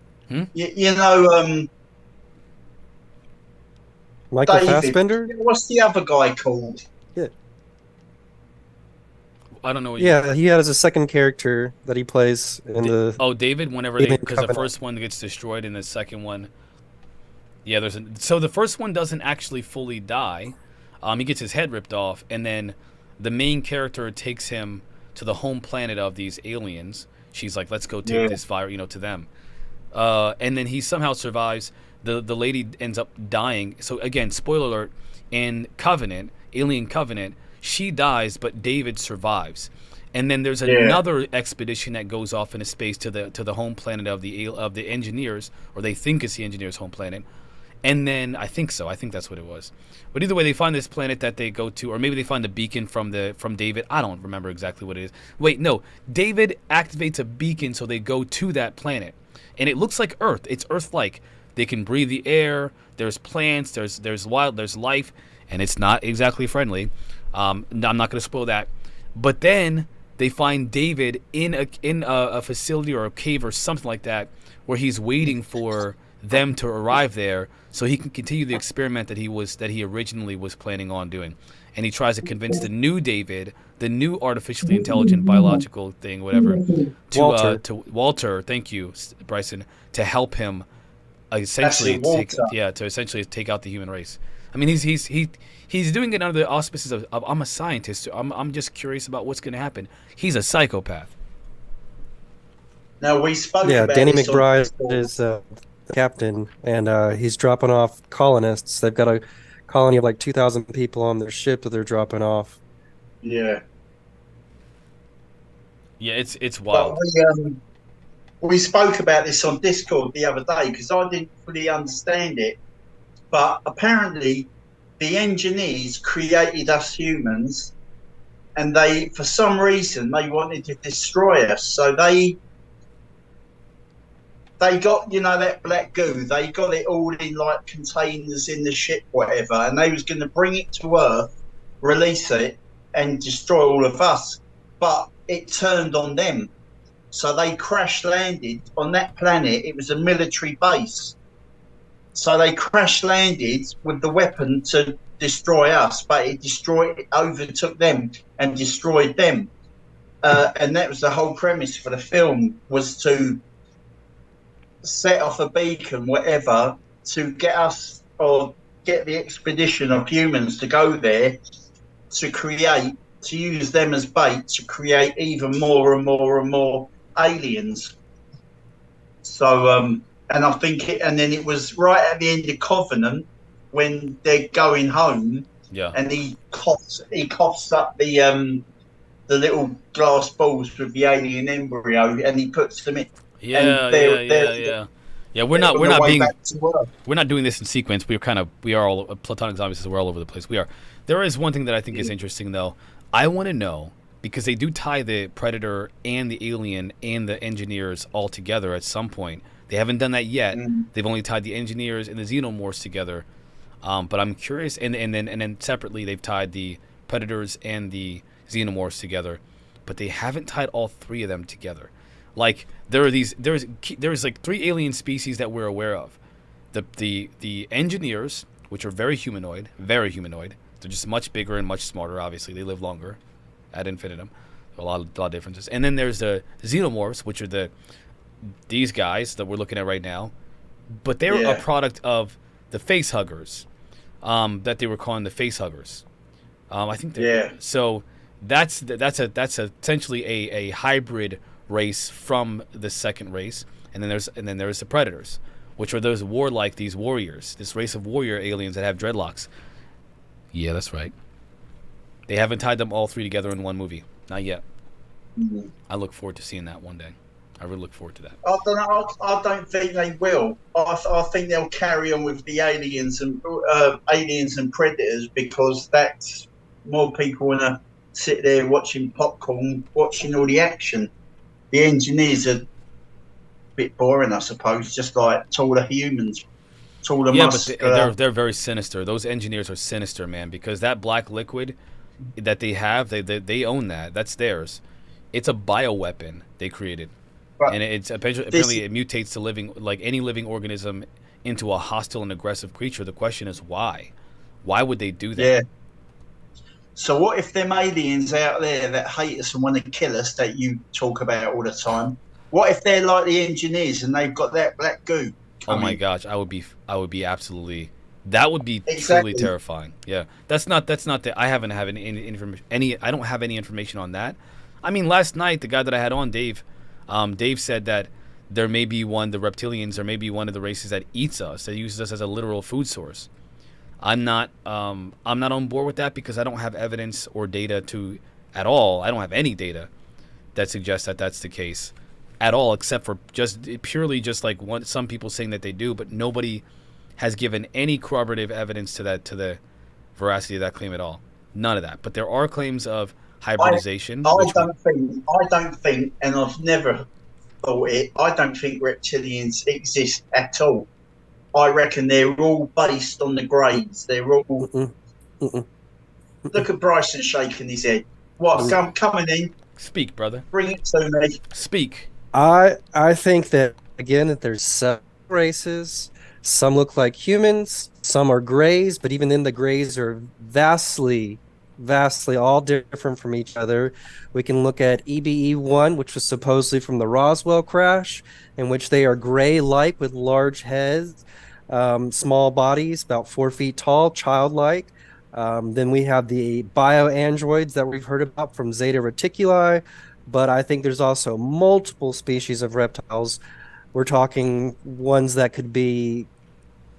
Michael
David.
Fassbender?
What's the other guy called?
Yeah.
I don't know.
He has a second character that he plays in the.
Oh, David. Whenever because the first one gets destroyed, and the second one. Yeah, so the first one doesn't actually fully die. He gets his head ripped off, and then the main character takes him to the home planet of these aliens. She's like, "Let's go take this fire, to them." And then he somehow survives. The lady ends up dying. So again, spoiler alert: in Covenant, Alien Covenant, she dies, but David survives. And then there's another expedition that goes off into space to the home planet of the engineers, or they think it's the engineers' home planet. And then I think that's what it was. But either way, they find this planet that they go to, or maybe they find a beacon from David. I don't remember exactly what it is. Wait, no, David activates a beacon, so they go to that planet, and it looks like Earth. It's Earth-like. They can breathe the air. There's plants. There's life, and it's not exactly friendly. I'm not going to spoil that. But then they find David in a facility or a cave or something like that, where he's waiting for them to arrive there so he can continue the experiment that he originally was planning on doing. And he tries to convince the new David, the new artificially intelligent biological thing, whatever, to Walter. Thank you, Bryson, to help him essentially take out the human race. I mean, he's doing it under the auspices of I'm a scientist. I'm just curious about what's going to happen. He's a psychopath.
Now we spoke.
Yeah,
about
Danny
this
McBride is the captain, and he's dropping off colonists. They've got a colony of like 2,000 people on their ship that they're dropping off.
Yeah.
Yeah, it's wild.
But we spoke about this on Discord the other day because I didn't fully understand it. But apparently, the engineers created us humans, and they, for some reason, they wanted to destroy us. So they got, that black goo. They got it all in like containers in the ship, whatever, and they was going to bring it to Earth, release it, and destroy all of us. But it turned on them, so they crash landed on that planet. It was a military base, so they crash landed with the weapon to destroy us, but it overtook them and destroyed them. And that was the whole premise for the film, was to set off a beacon, whatever, to get us, or get the expedition of humans to go there to use them as bait to create even more and more and more aliens. So, and I think and then it was right at the end of Covenant when they're going home.
Yeah.
And he coughs up the little glass balls with the alien embryo, and he puts them in.
Yeah. We're not doing this in sequence. We are all platonic zombies. So we're all over the place. There is one thing that I think is interesting though. I want to know, because they do tie the Predator and the alien and the engineers all together at some point. They haven't done that yet. They've only tied the engineers and the xenomorphs together. But I'm curious, and then separately they've tied the Predators and the xenomorphs together, but they haven't tied all three of them together. Like there's like three alien species that we're aware of. The engineers, which are very humanoid. They're just much bigger and much smarter. Obviously, they live longer ad infinitum. A lot of differences. And then there's the xenomorphs, which are these guys that we're looking at right now. But they're a product of the face huggers, that they were calling the face huggers. I think so. That's essentially a hybrid race from the second race, and then there's the Predators, which are those these warriors, this race of warrior aliens that have dreadlocks. Yeah, that's right. They haven't tied them all three together in one movie, not yet.
Mm-hmm.
I look forward to seeing that one day. I really look forward to that.
I don't know. I don't think they will. I think they'll carry on with the aliens and predators, because that's more people want to sit there watching popcorn, watching all the action. The engineers are a bit boring, I suppose, just like taller humans, taller muscular.
But they're very sinister. Those engineers are sinister, man, because that black liquid that they have, they own that. That's theirs. It's a bioweapon they created. Right. And apparently it mutates to any living organism into a hostile and aggressive creature. The question is why? Why would they do that?
Yeah. So what if them aliens out there that hate us and want to kill us, that you talk about all the time, what if they're like the engineers and they've got that black goo?
Oh my gosh, I would be absolutely. That would be truly terrifying. Yeah, that's not the. I haven't have any information. I don't have any information on that. I mean, last night the guy that I had on, Dave said that there may be the reptilians, or maybe one of the races that eats us, that uses us as a literal food source. I'm not on board with that, because I don't have evidence or data at all. I don't have any data that suggests that that's the case at all, except for purely like some people saying that they do, but nobody has given any corroborative evidence to the veracity of that claim at all. None of that. But there are claims of hybridization.
I don't think, and I've never thought it, I don't think reptilians exist at all. I reckon they're all based on the grades. They're all... Look at Bryson shaking his head. What, coming in?
Speak, brother.
Bring it to me.
Speak.
I think that, again, that there's races. Some look like humans, some are grays, but even then the grays are vastly all different from each other. We can look at EBE1, which was supposedly from the Roswell crash, in which they are gray-like with large heads, small bodies, about 4 feet tall, childlike. Then we have the bioandroids that we've heard about from Zeta Reticuli, but I think there's also multiple species of reptiles. We're talking ones that could be,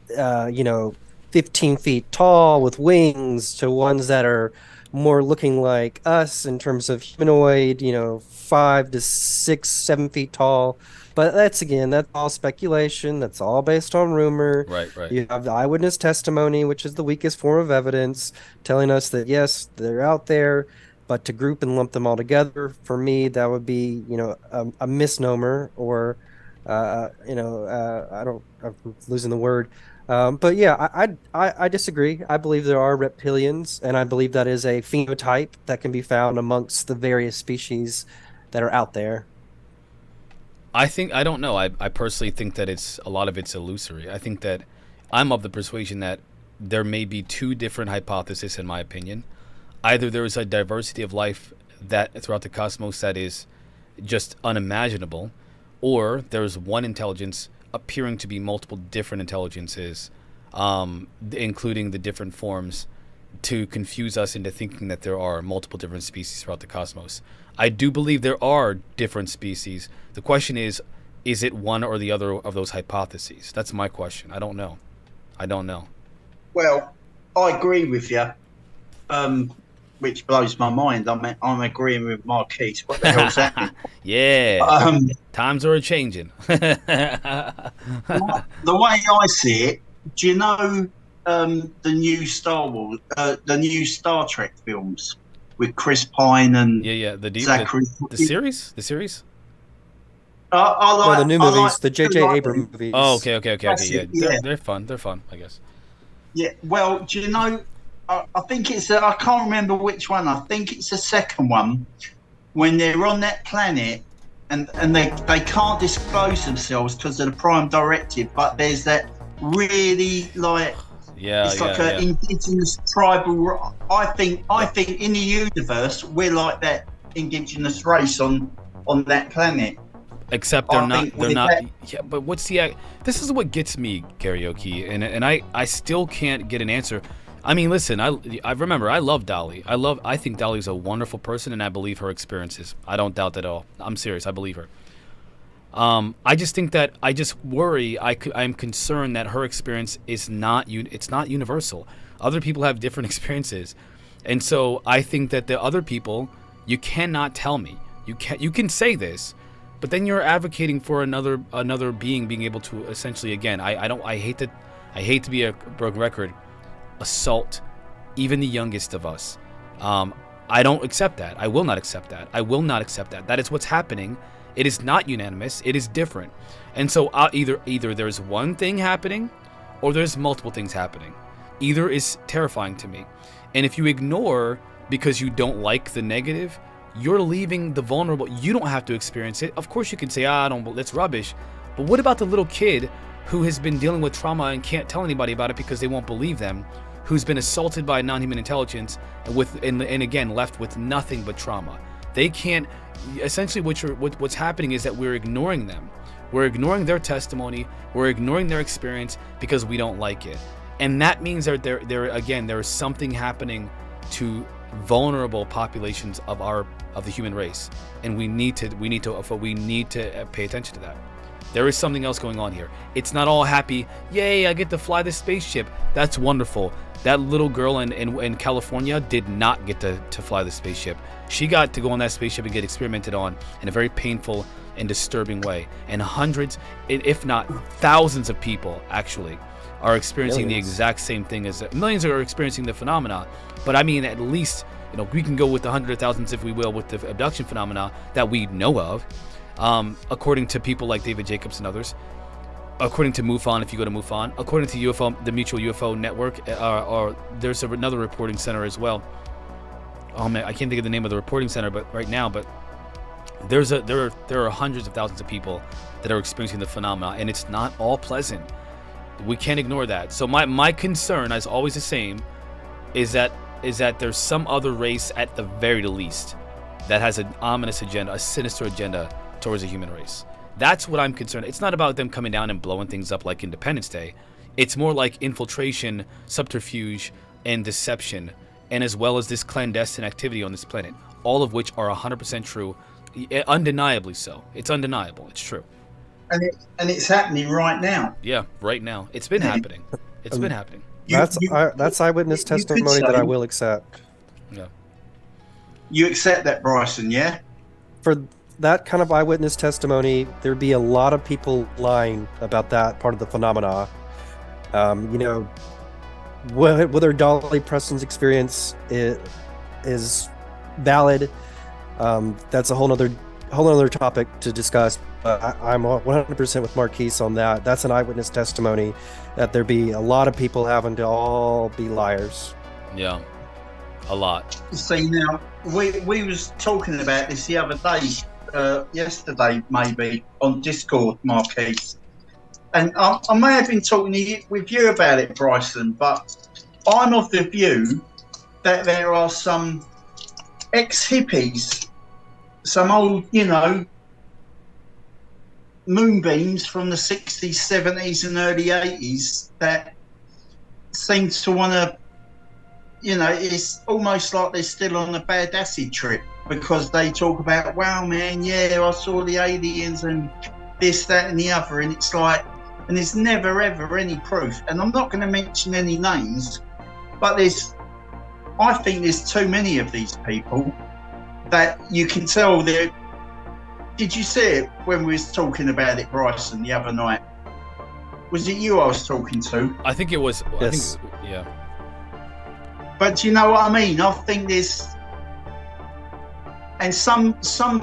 15 feet tall with wings, to ones that are more looking like us in terms of humanoid, 5 to 6, 7 feet tall. But that's all speculation. That's all based on rumor.
Right.
You have the eyewitness testimony, which is the weakest form of evidence, telling us that yes, they're out there. But to group and lump them all together, for me, that would be, a misnomer, or, I'm losing the word. But yeah, I disagree. I believe there are reptilians, and I believe that is a phenotype that can be found amongst the various species that are out there.
I don't know. I personally think that a lot of it's illusory. I think that I'm of the persuasion that there may be two different hypotheses, in my opinion. Either there is a diversity of life that throughout the cosmos that is just unimaginable, or there's one intelligence appearing to be multiple different intelligences, including the different forms, to confuse us into thinking that there are multiple different species throughout the cosmos. I do believe there are different species. The question is it one or the other of those hypotheses? That's my question. I don't know.
Well, I agree with you, which blows my mind. I'm agreeing with Marquise. What the hell's happening?
Yeah. Times are changing.
The way I see it, do you know the new the new Star Trek films with Chris Pine and Zachary?
The series?
I like the new movies, the J.J. Abrams movies.
Oh, okay. Yeah. They're fun, I guess.
Yeah, well, do you know, I think it's, I can't remember which one. I think it's the second one, when they're on that planet and they can't disclose themselves because of the Prime Directive, but there's that really, like, it's like an indigenous tribal. I think in the universe we're like that indigenous race on that planet.
Except they're not. Yeah, but what's the? This is what gets me, Karaoke, and I still can't get an answer. I mean, listen, I remember I love Dolly. I think Dolly's a wonderful person, and I believe her experiences. I don't doubt that at all. I'm serious. I believe her. I just think that I just worry. I'm concerned that her experience is not. It's not universal. Other people have different experiences, and so I think that the other people, you cannot tell me. You can say this, but then you're advocating for another being being able to essentially, again, I hate to be a broken record, assault even the youngest of us. I don't accept that. I will not accept that. That is what's happening. It is not unanimous. It is different. And so either there's one thing happening or there's multiple things happening. Either is terrifying to me. And if you ignore because you don't like the negative, you're leaving the vulnerable. You don't have to experience it. Of course you can say, that's rubbish. But what about the little kid who has been dealing with trauma and can't tell anybody about it because they won't believe them, who's been assaulted by non-human intelligence and again left with nothing but trauma? They can't. Essentially, what's happening is that we're ignoring them. We're ignoring their testimony. We're ignoring their experience because we don't like it. And that means that there is something happening to vulnerable populations of the human race, and we need to pay attention to that. There is something else going on here. It's not all happy. Yay, I get to fly this spaceship. That's wonderful. That little girl in California did not get to fly the spaceship. She got to go on that spaceship and get experimented on in a very painful and disturbing way. And hundreds, if not thousands of people actually are experiencing the exact same thing as millions are experiencing the phenomena. But I mean, at least, we can go with the hundreds of thousands, if we will, with the abduction phenomena that we know of, according to people like David Jacobs and others, according to MUFON, if you go to MUFON, according to UFO, the Mutual UFO Network, or there's another reporting center as well. Oh man, I can't think of the name of the reporting center, but there are hundreds of thousands of people that are experiencing the phenomena, and it's not all pleasant. We can't ignore that. So my concern, as always the same, is that there's some other race at the very least that has an ominous agenda, a sinister agenda towards the human race. That's what I'm concerned. It's not about them coming down and blowing things up like Independence Day. It's more like infiltration, subterfuge, and deception, and as well as this clandestine activity on this planet, all of which are 100% true, undeniably so. It's undeniable. It's true.
And it's happening right now.
Yeah, right now. It's been happening. It's been happening.
That's eyewitness testimony that I will accept.
Yeah.
You accept that, Bryson, yeah?
For that kind of eyewitness testimony, there'd be a lot of people lying about that part of the phenomena. You know, whether Dolly Preston's experience is valid, that's a whole other topic to discuss. But I'm 100% with Marquise on that. That's an eyewitness testimony that there'd be a lot of people having to all be liars.
Yeah, a lot.
See, now, we was talking about this the other day, yesterday maybe, on Discord, Marquise. And I may have been talking with you about it, Bryson, but I'm of the view that there are some ex-hippies, some old, you know, moonbeams from the 60s, 70s and early 80s that seem to want to, you know, it's almost like they're still on a bad acid trip, because they talk about, wow, man, yeah, I saw the aliens and this, that and the other, and it's like, and there's never ever any proof. And I'm not going to mention any names, but I think there's too many of these people that you can tell they're. Did you see it when we was talking about it, Bryson, the other night? Was it you I was talking to?
I think it was.
Yes.
Yeah.
But do you know what I mean? I think there's, and some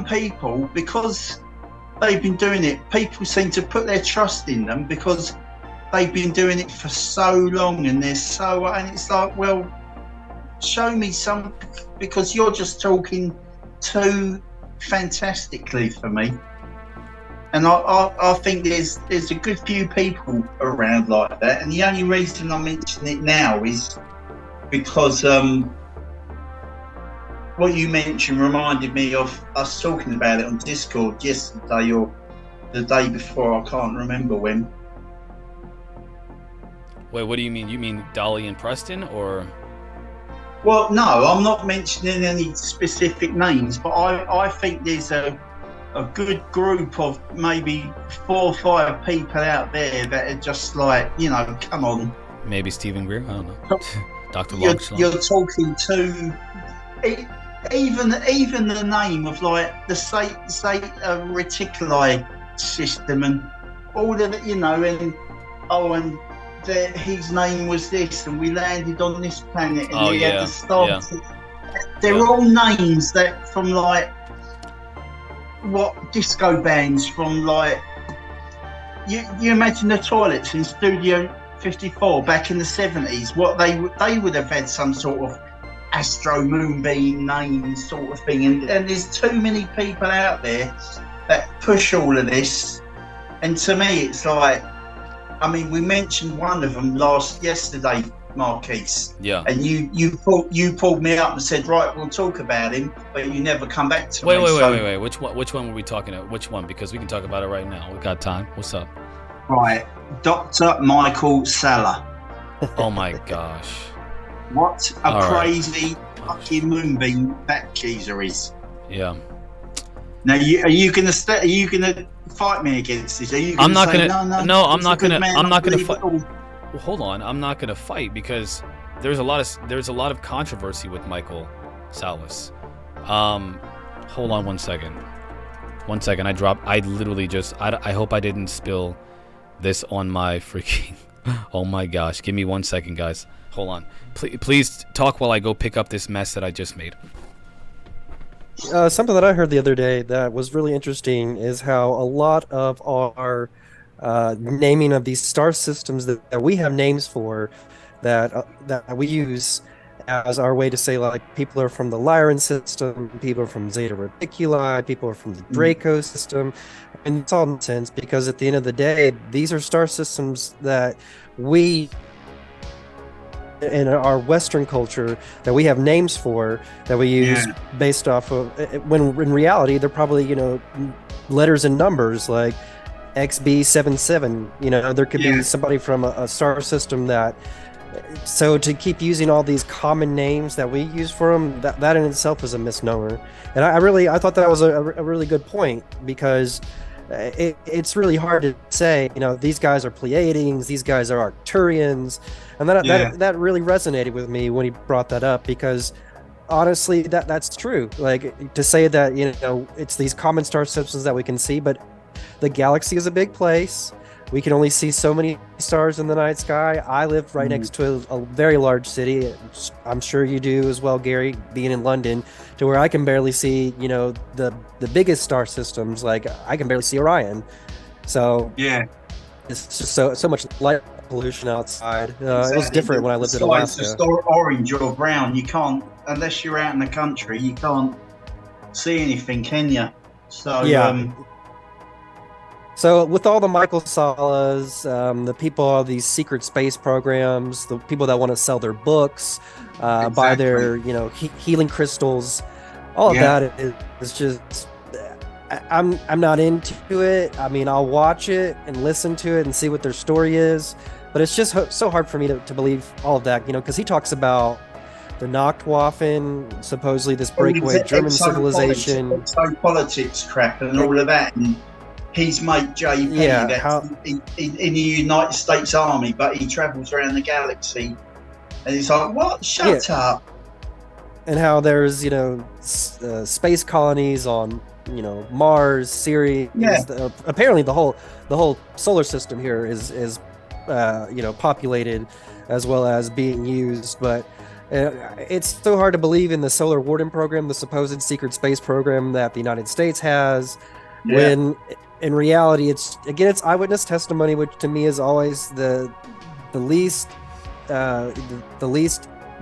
people, because they've been doing it, people seem to put their trust in them because they've been doing it for so long, and and it's like, well, show me some, because you're just talking too fantastically for me. And I think there's a good few people around like that, and the only reason I mention it now is because what you mentioned reminded me of us talking about it on Discord yesterday or the day before, I can't remember when.
Wait, what do you mean? You mean Dolly and Preston, or?
Well, no, I'm not mentioning any specific names, but I think there's a good group of maybe 4 or 5 people out there that are just like, you know, come on.
Maybe Stephen Greer? I don't know. Dr.
You're
Longslong.
talking to even the name of like the say reticuli system and all of it, you know, and his name was this, and we landed on this planet, and we had the stars. Yeah. They're all names that from like what disco bands from like you imagine the toilets in Studio 54 back in the 70s. What they would have had some sort of Astro Moonbeam name sort of thing, and there's too many people out there that push all of this, and to me it's like, I mean, we mentioned one of them yesterday, Marquise.
Yeah.
And you pulled me up and said, right, we'll talk about him, but you never come back to me.
Wait. Which one were we talking about? Which one? Because we can talk about it right now. We got time. What's up?
Right, Dr. Michael Salla.
Oh my gosh.
What a crazy fucking moonbeam that geezer is.
Yeah.
Now, are you gonna fight me against this? Are you gonna
I'm not
say,
gonna.
No,
I'm not gonna fight. Well, hold on. I'm not gonna fight because there's a lot of controversy with Michael Salas. Hold on 1 second. 1 second. I literally just. I hope I didn't spill this on my freaking. Oh my gosh. Give me 1 second, guys. Hold on. Please talk while I go pick up this mess that I just made.
Something that I heard the other day that was really interesting is how a lot of our naming of these star systems that we have names for, that we use, as our way to say, like, people are from the Lyran system, people are from Zeta Reticuli, people are from the Draco system. And it's all nonsense, because at the end of the day, these are star systems that we, in our Western culture, that we have names for, that we use based off of, when in reality, they're probably, letters and numbers like XB77. There could be somebody from a star system that. So to keep using all these common names that we use for them, that in itself is a misnomer. And I thought that was a really good point, because it's really hard to say, these guys are Pleiadians, these guys are Arcturians, and that really resonated with me when he brought that up, because honestly, that's true. Like, to say that it's these common star systems that we can see, but the galaxy is a big place. We can only see so many stars in the night sky. I live right next to a very large city. I'm sure you do as well, Gary, being in London, to where I can barely see, the biggest star systems. Like, I can barely see Orion. So it's just so much light pollution outside. Exactly. It was different when I lived in Alaska.
It's orange or brown. You can't, unless you're out in the country, you can't see anything, can you? So
So with all the Michael Salas, the people of these secret space programs, the people that want to sell their books, buy their healing crystals, all of that is just, I'm not into it. I mean, I'll watch it and listen to it and see what their story is, but it's just so hard for me to believe all of that, because he talks about the Nachtwaffen, supposedly this breakaway German civilization,
politics crap and all of that. And his mate J.P. in the United States Army, but he travels around the galaxy, and it's like, what? Shut up!
And how there's space colonies on Mars, Sirius. Apparently the whole solar system here is populated as well as being used, but it's so hard to believe in the Solar Warden program, the supposed secret space program that the United States has, when in reality it's eyewitness testimony, which to me is always the least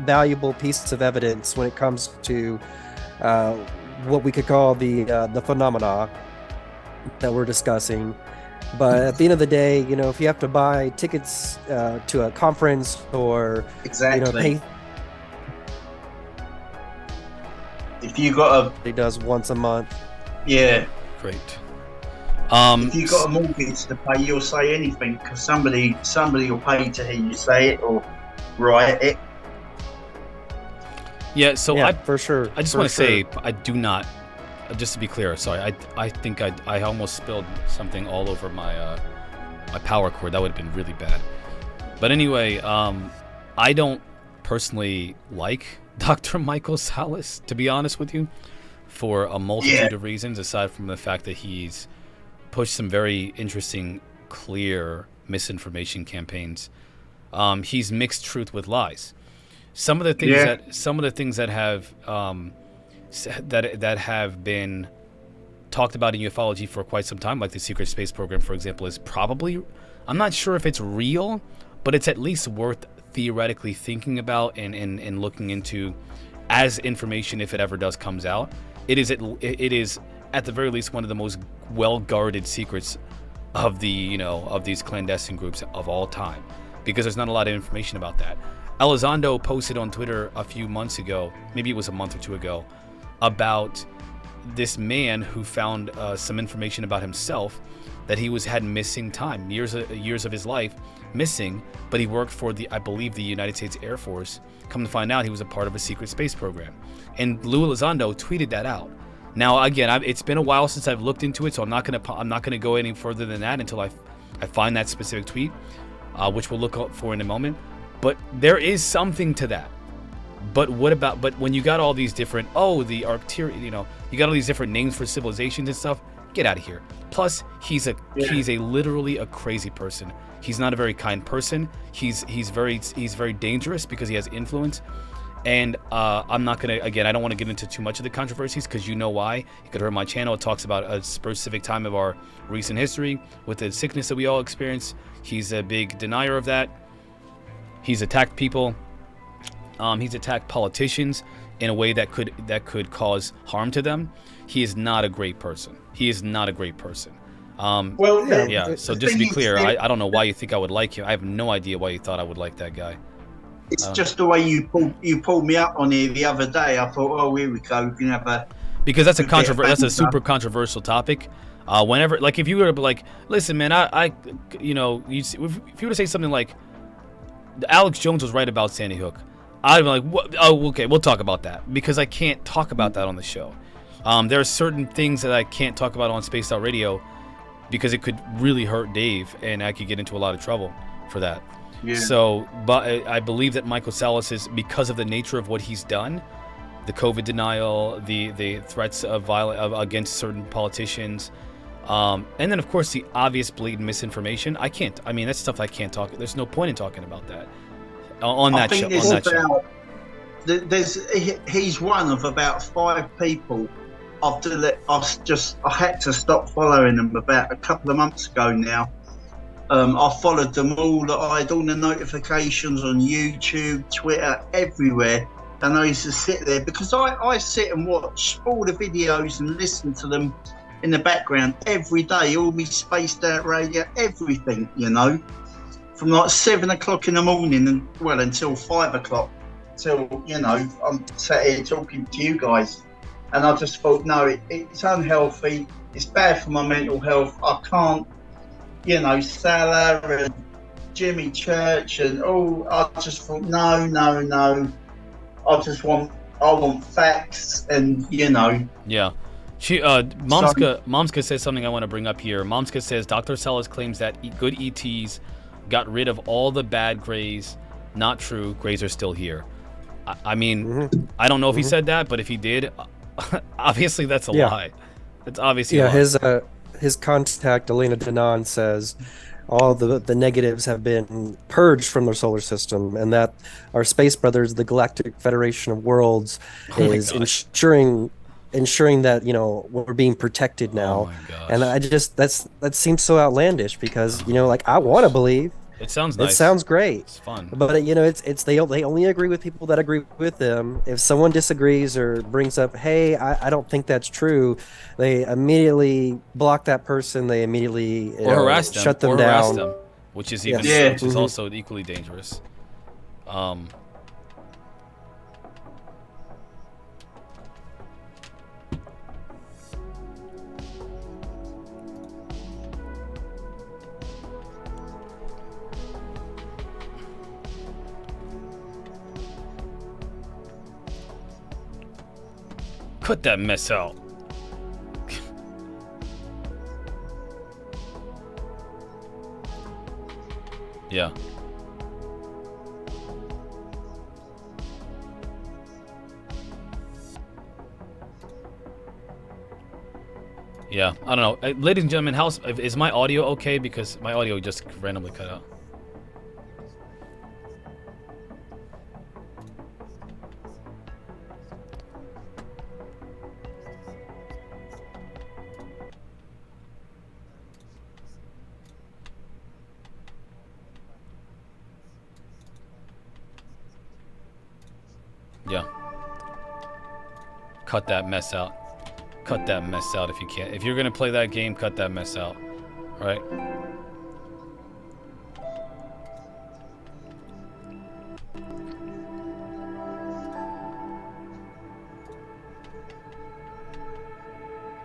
valuable piece of evidence when it comes to what we could call the phenomena that we're discussing. But at the end of the day, if you have to buy tickets to a conference or pay,
if you got
he does once a month.
Great.
If you got a mortgage to pay, you'll say anything, because somebody will pay to hear you say it or write it.
Yeah, so
for sure.
I just want to say, I do not, just to be clear, sorry, I think I almost spilled something all over my my power cord. That would have been really bad. But anyway, I don't personally like Dr. Michael Salas, to be honest with you, for a multitude of reasons, aside from the fact that he's pushed some very interesting, clear misinformation campaigns. He's mixed truth with lies. Some of the things that have that have been talked about in ufology for quite some time, like the secret space program, for example, is probably, I'm not sure if it's real, but it's at least worth theoretically thinking about and looking into as information, if it ever does comes out. It is at the very least one of the most well-guarded secrets of of these clandestine groups of all time, because there's not a lot of information about that. Elizondo posted on Twitter a few months ago, maybe it was a month or two ago, about this man who found some information about himself, that he had missing time, years of his life missing, but he worked for I believe the United States Air Force. Come to find out, he was a part of a secret space program, and Lou Elizondo tweeted that out. Now, again, it's been a while since I've looked into it, so I'm not gonna go any further than that until I find that specific tweet, which we'll look up for in a moment. But there is something to that. But when you got all these different, the Arcturian, you got all these different names for civilizations and stuff, get out of here. Plus, he's literally a crazy person. He's not a very kind person. He's very dangerous because he has influence. And I'm not gonna, again, I don't want to get into too much of the controversies, because you know why. You could hear my channel. It talks about a specific time of our recent history with the sickness that we all experienced. He's a big denier of that. He's attacked people. he's attacked politicians in a way that could cause harm to them. He is not a great person. He is not a great person.
Well,
yeah. So just to be clear, I don't know why you think I would like him. I have no idea why you thought I would like that guy.
It's just the way you pulled me up on here the other day. I thought, oh, here we go. We can have a
because that's a super controversial topic. Whenever, like, if you were to be like, listen, man, if you were to say something like, Alex Jones was right about Sandy Hook, I'd be like, what? Oh, okay, we'll talk about that because I can't talk about that on the show. There are certain things that I can't talk about on Spaced Out Radio because it could really hurt Dave, and I could get into a lot of trouble for that.
Yeah.
So, but I believe that Michael Salas is, because of the nature of what he's done, the COVID denial, the threats of violence against certain politicians, and then of course the obvious blatant misinformation. That's stuff I can't talk. There's no point in talking about that on that show.
He's one of about 5 people I had to stop following them about a couple of months ago now. I followed them all. I had all the notifications on YouTube, Twitter, everywhere. And I used to sit there because I sit and watch all the videos and listen to them in the background every day, all me Spaced Out Radio, everything, from like 7 o'clock in the morning and until 5 o'clock, till, I'm sat here talking to you guys. And I just thought, no, it's unhealthy. It's bad for my mental health. I can't, Salah and Jimmy Church and I just thought, no. I want facts and,
Yeah. Momska says something I want to bring up here. Momska says Dr. Salas claims that good ETs got rid of all the bad Greys. Not true. Greys are still here. I don't know if he said that, but if he did, obviously that's a lie. It's obviously a lie.
His contact Elena Denon says all the negatives have been purged from their solar system, and that our space brothers, the Galactic Federation of Worlds, is ensuring that we're being protected now.
Oh my gosh.
And that seems so outlandish because I want to believe.
It sounds nice.
It sounds great.
It's fun.
But it's they only agree with people that agree with them. If someone disagrees or brings up, hey, I don't think that's true, they immediately block that person. They immediately
harass them,
shut them down.
Which is which is also equally dangerous. Cut that mess out. Yeah. Yeah, I don't know. Ladies and gentlemen, is my audio okay? Because my audio just randomly cut out. Yeah. Cut that mess out. Cut that mess out if you can. If you're gonna play that game, cut that mess out. All right?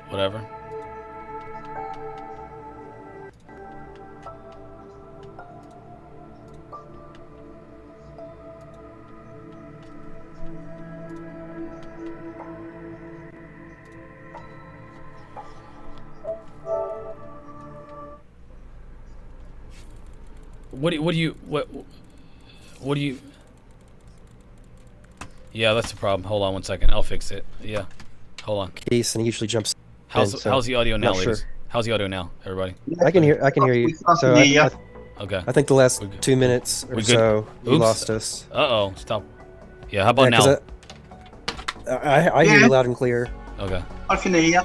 Whatever. What do you? Yeah, that's the problem. Hold on one second. I'll fix it. Yeah. Hold on.
Case, and he usually jumps.
How's the audio now, ladies? How's the audio now, everybody?
I can hear you. So
Okay.
I think the last 2 minutes or so you lost us.
Uh-oh. Stop. Yeah, how about now?
I hear you loud and clear.
Okay.
I can hear you.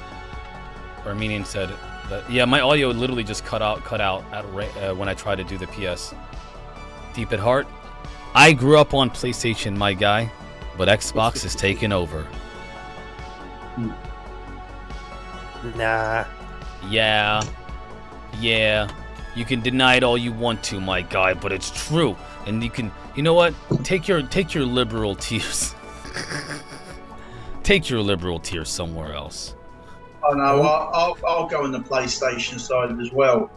Armenian said that. Yeah, my audio literally just cut out when I tried to do the PS. Deep at heart. I grew up on PlayStation, my guy, but Xbox is taking over.
Nah.
Yeah. You can deny it all you want to, my guy, but it's true. And you know what? Take your liberal tears. Take your liberal tears somewhere else.
Oh no, I'll go on the PlayStation side as well.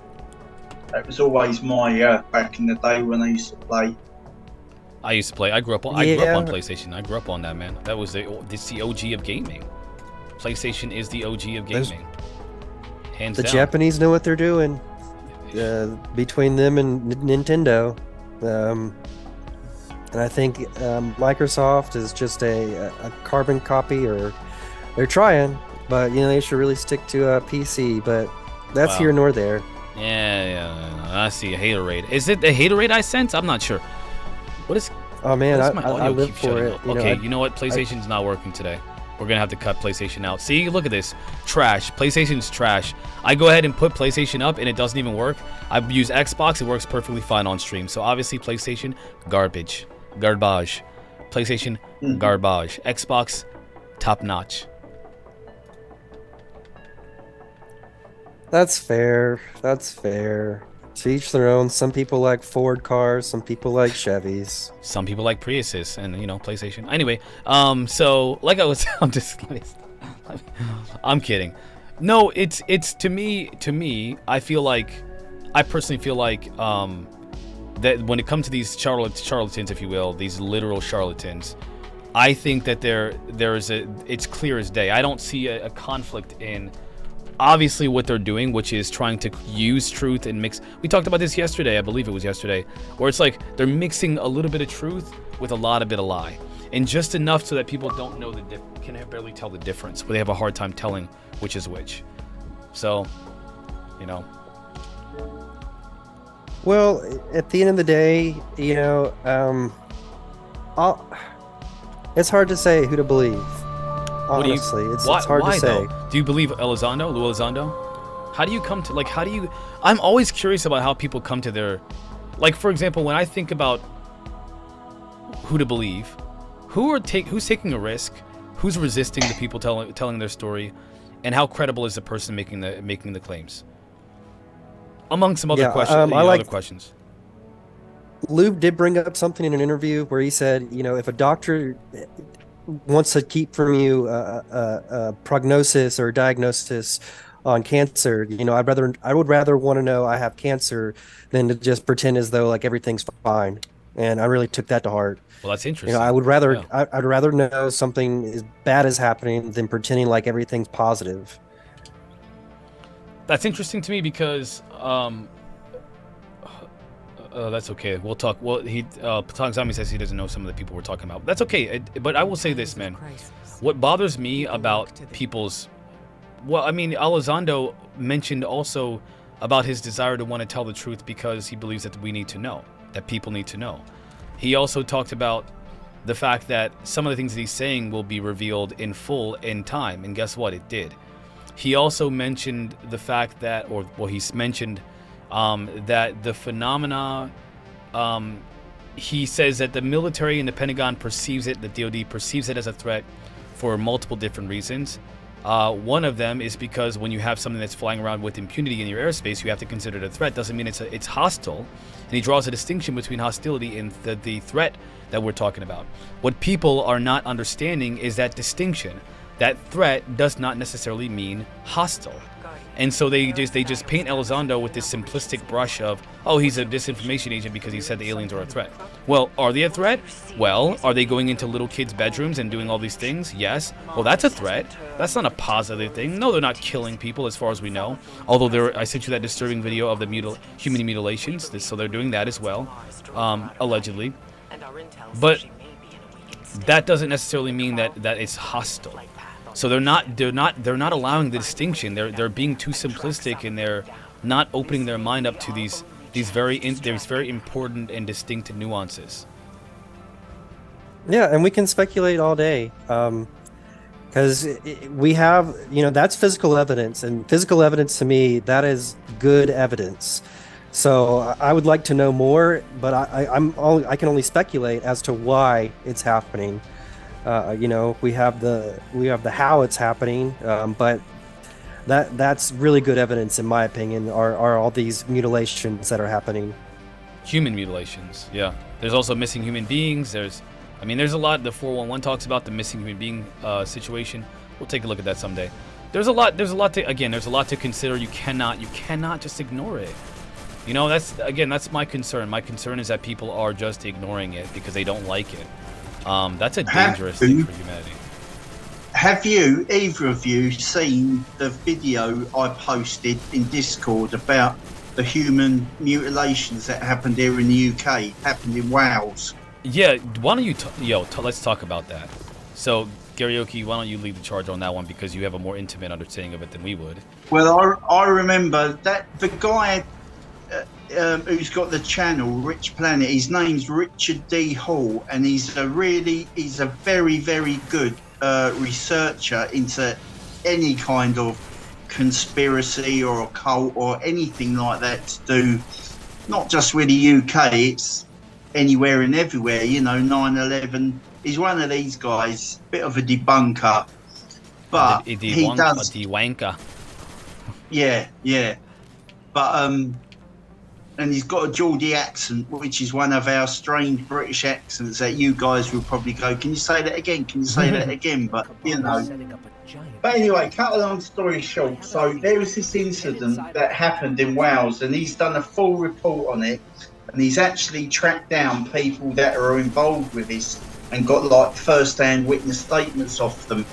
That was always my back in the day when I used to play.
I grew up on PlayStation. I grew up on that, man. That was the OG of gaming. PlayStation is the OG of gaming. Hands
The
down.
Japanese know what they're doing. Between them and Nintendo, and I think Microsoft is just a carbon copy, or they're trying, but they should really stick to a PC. But that's here nor there.
Yeah. I see a haterade. Is it a haterade I sense? I'm not sure. What is?
Oh man,
why does my
I
audio
live
keep
for
shutting
it.
up? Okay, you know what? PlayStation's not working today. We're gonna have to cut PlayStation out. See, look at this. Trash. PlayStation's trash. I go ahead and put PlayStation up and it doesn't even work. I use Xbox, it works perfectly fine on stream. So obviously PlayStation, garbage. Garbage. PlayStation, garbage. Xbox, top notch.
That's fair. To each their own. Some people like Ford cars, some people like Chevys.
Some people like Priuses and PlayStation. Anyway, so like I was, I'm kidding. No, it's to me. I personally feel like that when it comes to these charlatans, if you will, these literal charlatans, I think that it's clear as day. I don't see a conflict in obviously what they're doing, which is trying to use truth and mix. We talked about this yesterday, I believe it was yesterday, where it's like they're mixing a little bit of truth with a bit of lie, and just enough so that people don't know can barely tell the difference, where they have a hard time telling which is which. So,
Well, at the end of the day, it's hard to say who to believe. Honestly, it's hard to say.
Though? Do you believe Lou Elizondo? How do you come to I'm always curious about how people come to their, for example, when I think about who to believe, who's taking a risk, who's resisting the people telling their story, and how credible is the person making the claims? Among some other questions, other questions.
Lou did bring up something in an interview where he said, if a doctor wants to keep from you a prognosis or diagnosis on cancer, I would rather want to know I have cancer than to just pretend as though everything's fine. And I really took that to heart.
Well, that's interesting.
I would rather I'd rather know something as bad is happening than pretending like everything's positive.
That's interesting to me because that's okay. We'll talk. Well, Patangzami says he doesn't know some of the people we're talking about. That's okay. But I will say this, man. What bothers me about people's... Well, I mean, Elizondo mentioned also about his desire to want to tell the truth because he believes that we need to know, that people need to know. He also talked about the fact that some of the things that he's saying will be revealed in full in time. And guess what? It did. He also mentioned the fact that, he's mentioned that the phenomena, he says that the military and the Pentagon perceives it, the DoD perceives it as a threat for multiple different reasons. One of them is because when you have something that's flying around with impunity in your airspace, you have to consider it a threat. Doesn't mean it's hostile. And he draws a distinction between hostility and the threat that we're talking about. What people are not understanding is that distinction. That threat does not necessarily mean hostile. And so they just paint Elizondo with this simplistic brush of, oh, he's a disinformation agent because he said the aliens are a threat. Well, are they a threat? Well, are they going into little kids' bedrooms and doing all these things? Yes. Well, that's a threat. That's not a positive thing. No, they're not killing people as far as we know. Although I sent you that disturbing video of the human mutilations, so they're doing that as well, allegedly. But that doesn't necessarily mean that it's hostile. So they're not allowing the distinction. They're being too simplistic, and they're not opening their mind up to these very important and distinct nuances.
Yeah, and we can speculate all day, because we have, that's physical evidence, and physical evidence to me, that is good evidence. So I would like to know more, but I can only speculate as to why it's happening. We have the how it's happening, but that's really good evidence, in my opinion. Are all these mutilations that are happening?
Human mutilations, yeah. There's also missing human beings. There's a lot. The 411 talks about the missing human being situation. We'll take a look at that someday. There's a lot to consider. You cannot just ignore it. That's my concern. My concern is that people are just ignoring it because they don't like it. That's a dangerous thing for humanity.
Have you, either of you, seen the video I posted in Discord about the human mutilations that happened here in the UK, happened in Wales?
Yeah, why don't you, let's talk about that. So, Garioki, why don't you lead the charge on that one, because you have a more intimate understanding of it than we would.
Well, I remember that the guy who's got the channel, Rich Planet, his name's Richard D. Hall, and he's a very, very good researcher into any kind of conspiracy or occult or anything like that to do, not just with the UK, it's anywhere and everywhere, 9/11. He's one of these guys, bit of a debunker, but he does
a dewanker.
Yeah, but and he's got a Geordie accent, which is one of our strange British accents that you guys will probably go, can you say that again? Can you say that again? But, But anyway, cut a long story short, so there was this incident that happened in Wales, and he's done a full report on it, and he's actually tracked down people that are involved with this and got like first-hand witness statements off them.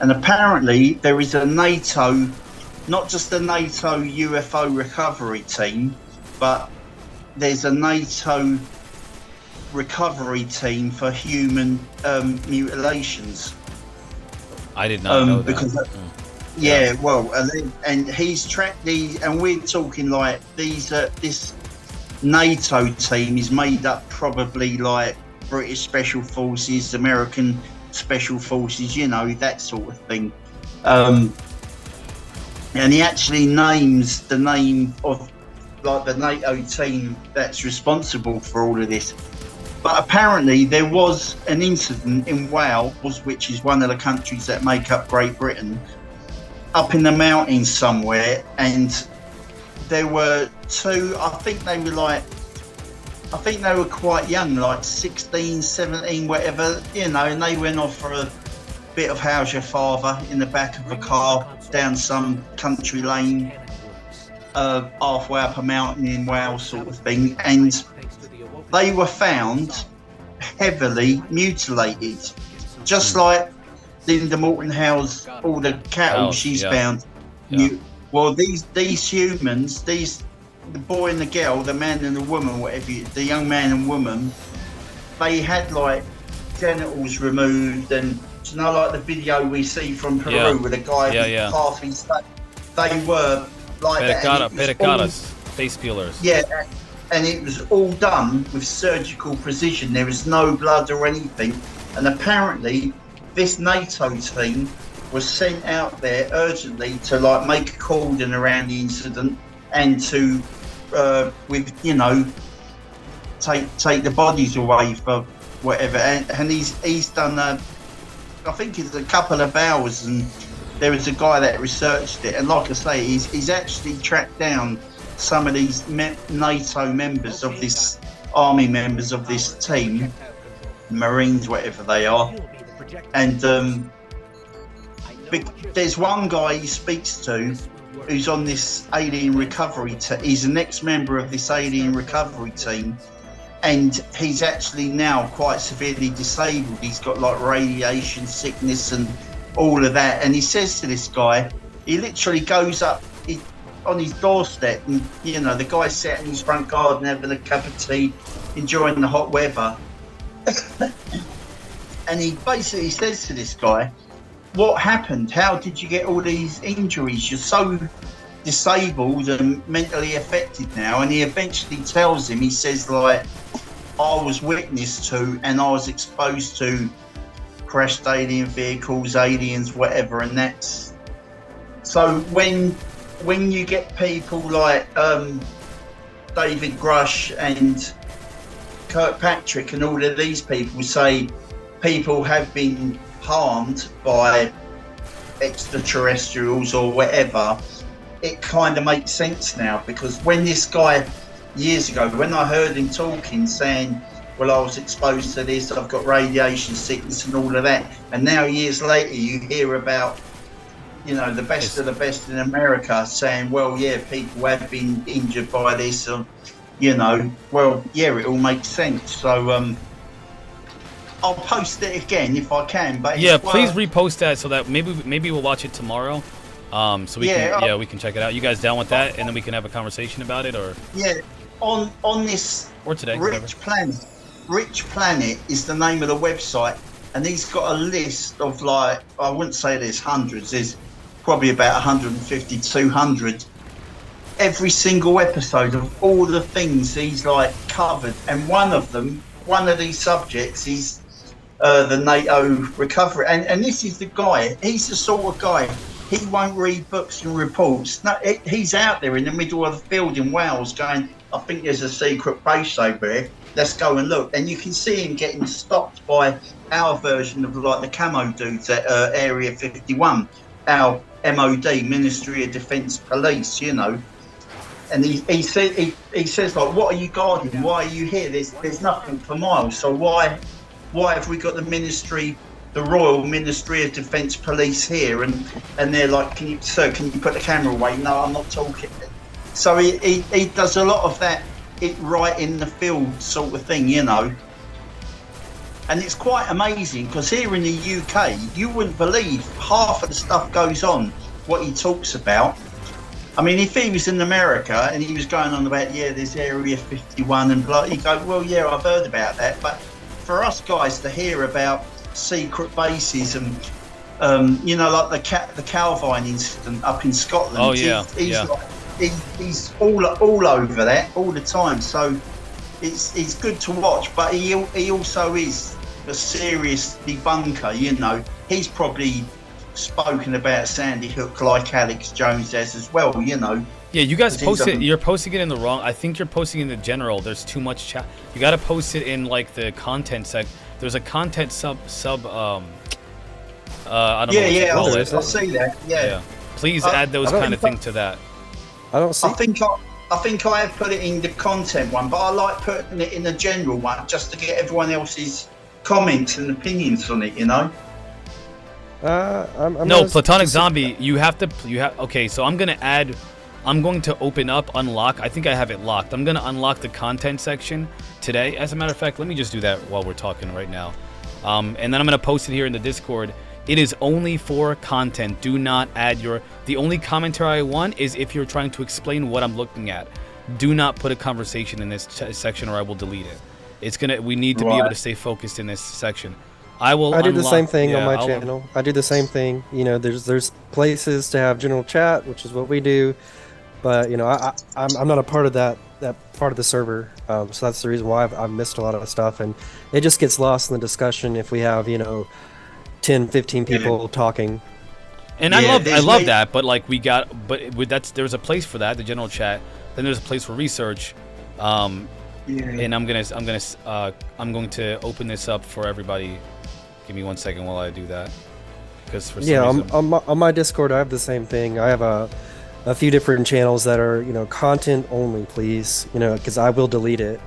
And apparently there is a NATO, not just a NATO UFO recovery team, but there's a NATO recovery team for human mutilations.
I did not know that.
Because well, and he's tracked these, and we're talking like these. This NATO team is made up probably like British Special Forces, American Special Forces, that sort of thing. And he actually names the name of like the NATO team that's responsible for all of this. But apparently there was an incident in Wales, which is one of the countries that make up Great Britain, up in the mountains somewhere, and there were two, I think they were quite young, like 16, 17, whatever, and they went off for a bit of how's your father in the back of a car down some country lane, halfway up a mountain in Wales sort of thing, and they were found heavily mutilated, just like Linda Moulton Howe's all the cattle she's found. Well, these humans, the boy and the girl, the man and the woman, the young man and woman, they had like genitals removed, and like the video we see from Peru with a guy with half his face, they were like
Pedicatas, face peelers.
Yeah, and it was all done with surgical precision. There was no blood or anything, and apparently this NATO team was sent out there urgently to like make a cordon around the incident and to take the bodies away for whatever, and he's done I think it's a couple of hours, and there was a guy that researched it, and like I say, he's actually tracked down some of these NATO members of this army members of this team, Marines, whatever they are, and there's one guy he speaks to who's on this alien recovery team. He's an ex-member of this alien recovery team, and he's actually now quite severely disabled. He's got like radiation sickness and all of that, and he says to this guy, he literally goes up on his doorstep, and the guy's sat in his front garden having a cup of tea, enjoying the hot weather, and he basically says to this guy, what happened? How did you get all these injuries? You're so disabled and mentally affected now. And he eventually tells him, he says, like, I was witness to and I was exposed to crashed alien vehicles, aliens, whatever, and that's so when you get people like David Grush and Kirkpatrick and all of these people say people have been harmed by extraterrestrials or whatever, it kind of makes sense now, because when this guy years ago, when I heard him talking, saying, well, I was exposed to this, I've got radiation sickness and all of that, and now years later you hear about, you know, the best of the best in America saying, well, yeah, people have been injured by this, you know, well, yeah, it all makes sense. So I'll post it again if I can. But
yeah, please repost that so that maybe we'll watch it tomorrow. So we can we can check it out. You guys down with that, and then we can have a conversation about it, or
on this
or today.
Rich Planet is the name of the website, and he's got a list of, like, I wouldn't say there's hundreds, there's probably about 150, 200. Every single episode of all the things he's like covered, and one of these subjects is the NATO recovery, and this is the guy. He's the sort of guy, he won't read books and reports. No, he's out there in the middle of the field in Wales going, I think there's a secret base over there, let's go and look. And you can see him getting stopped by our version of, like, the camo dudes at Area 51, our MOD, Ministry of Defence Police, you know. And he says, like, what are you guarding? Why are you here? There's nothing for miles. So why have we got the Royal Ministry of Defence Police here? And they're like, can you put the camera away? No, I'm not talking. So he does a lot of that, it right in the field sort of thing, you know. And it's quite amazing, because here in the UK, you wouldn't believe half of the stuff goes on, what he talks about. I mean, if he was in America and he was going on about, yeah, there's Area 51 and blah, he'd go, well, yeah, I've heard about that. But for us guys to hear about secret bases and, you know, like the Calvine incident up in Scotland.
Oh, yeah,
he's all over that all the time. So it's good to watch, but he also is a serious debunker, you know. He's probably spoken about Sandy Hook like Alex Jones has as well, you know.
Yeah, you guys post it. You're posting it in the wrong. I think you're posting in the general. There's too much chat. You got to post it in, like, the content sec. There's a content sub. I don't know.
I see that. Yeah.
Please add those kind of things to that.
I don't see.
I think I have put it in the content one, but I like putting it in the general one just to get everyone else's comments and opinions on it, you know.
No, Platonic Zombie, you have okay, so I'm going to open up, unlock, I think I have it locked. I'm going to unlock the content section today. As a matter of fact, let me just do that while we're talking right now. And then I'm going to post it here in the Discord. It is only for content. Do not add the only commentary I want is if you're trying to explain what I'm looking at. Do not put a conversation in this section or I will delete it. We need to be able to stay focused in this section. I do
the same thing on my channel. I do the same thing. You know, there's places to have general chat, which is what we do, but you know, I'm not a part of that part of the server. So that's the reason why I've missed a lot of stuff, and it just gets lost in the discussion if we have, you know, 10, 15 people talking.
And I love that, but like there's a place for that, the general chat. Then there's a place for research. And I'm going to open this up for everybody. Give me 1 second while I do that. Because for some reason...
on my Discord, I have the same thing. I have a few different channels that are, you know, content only, please. You know, because I will delete it.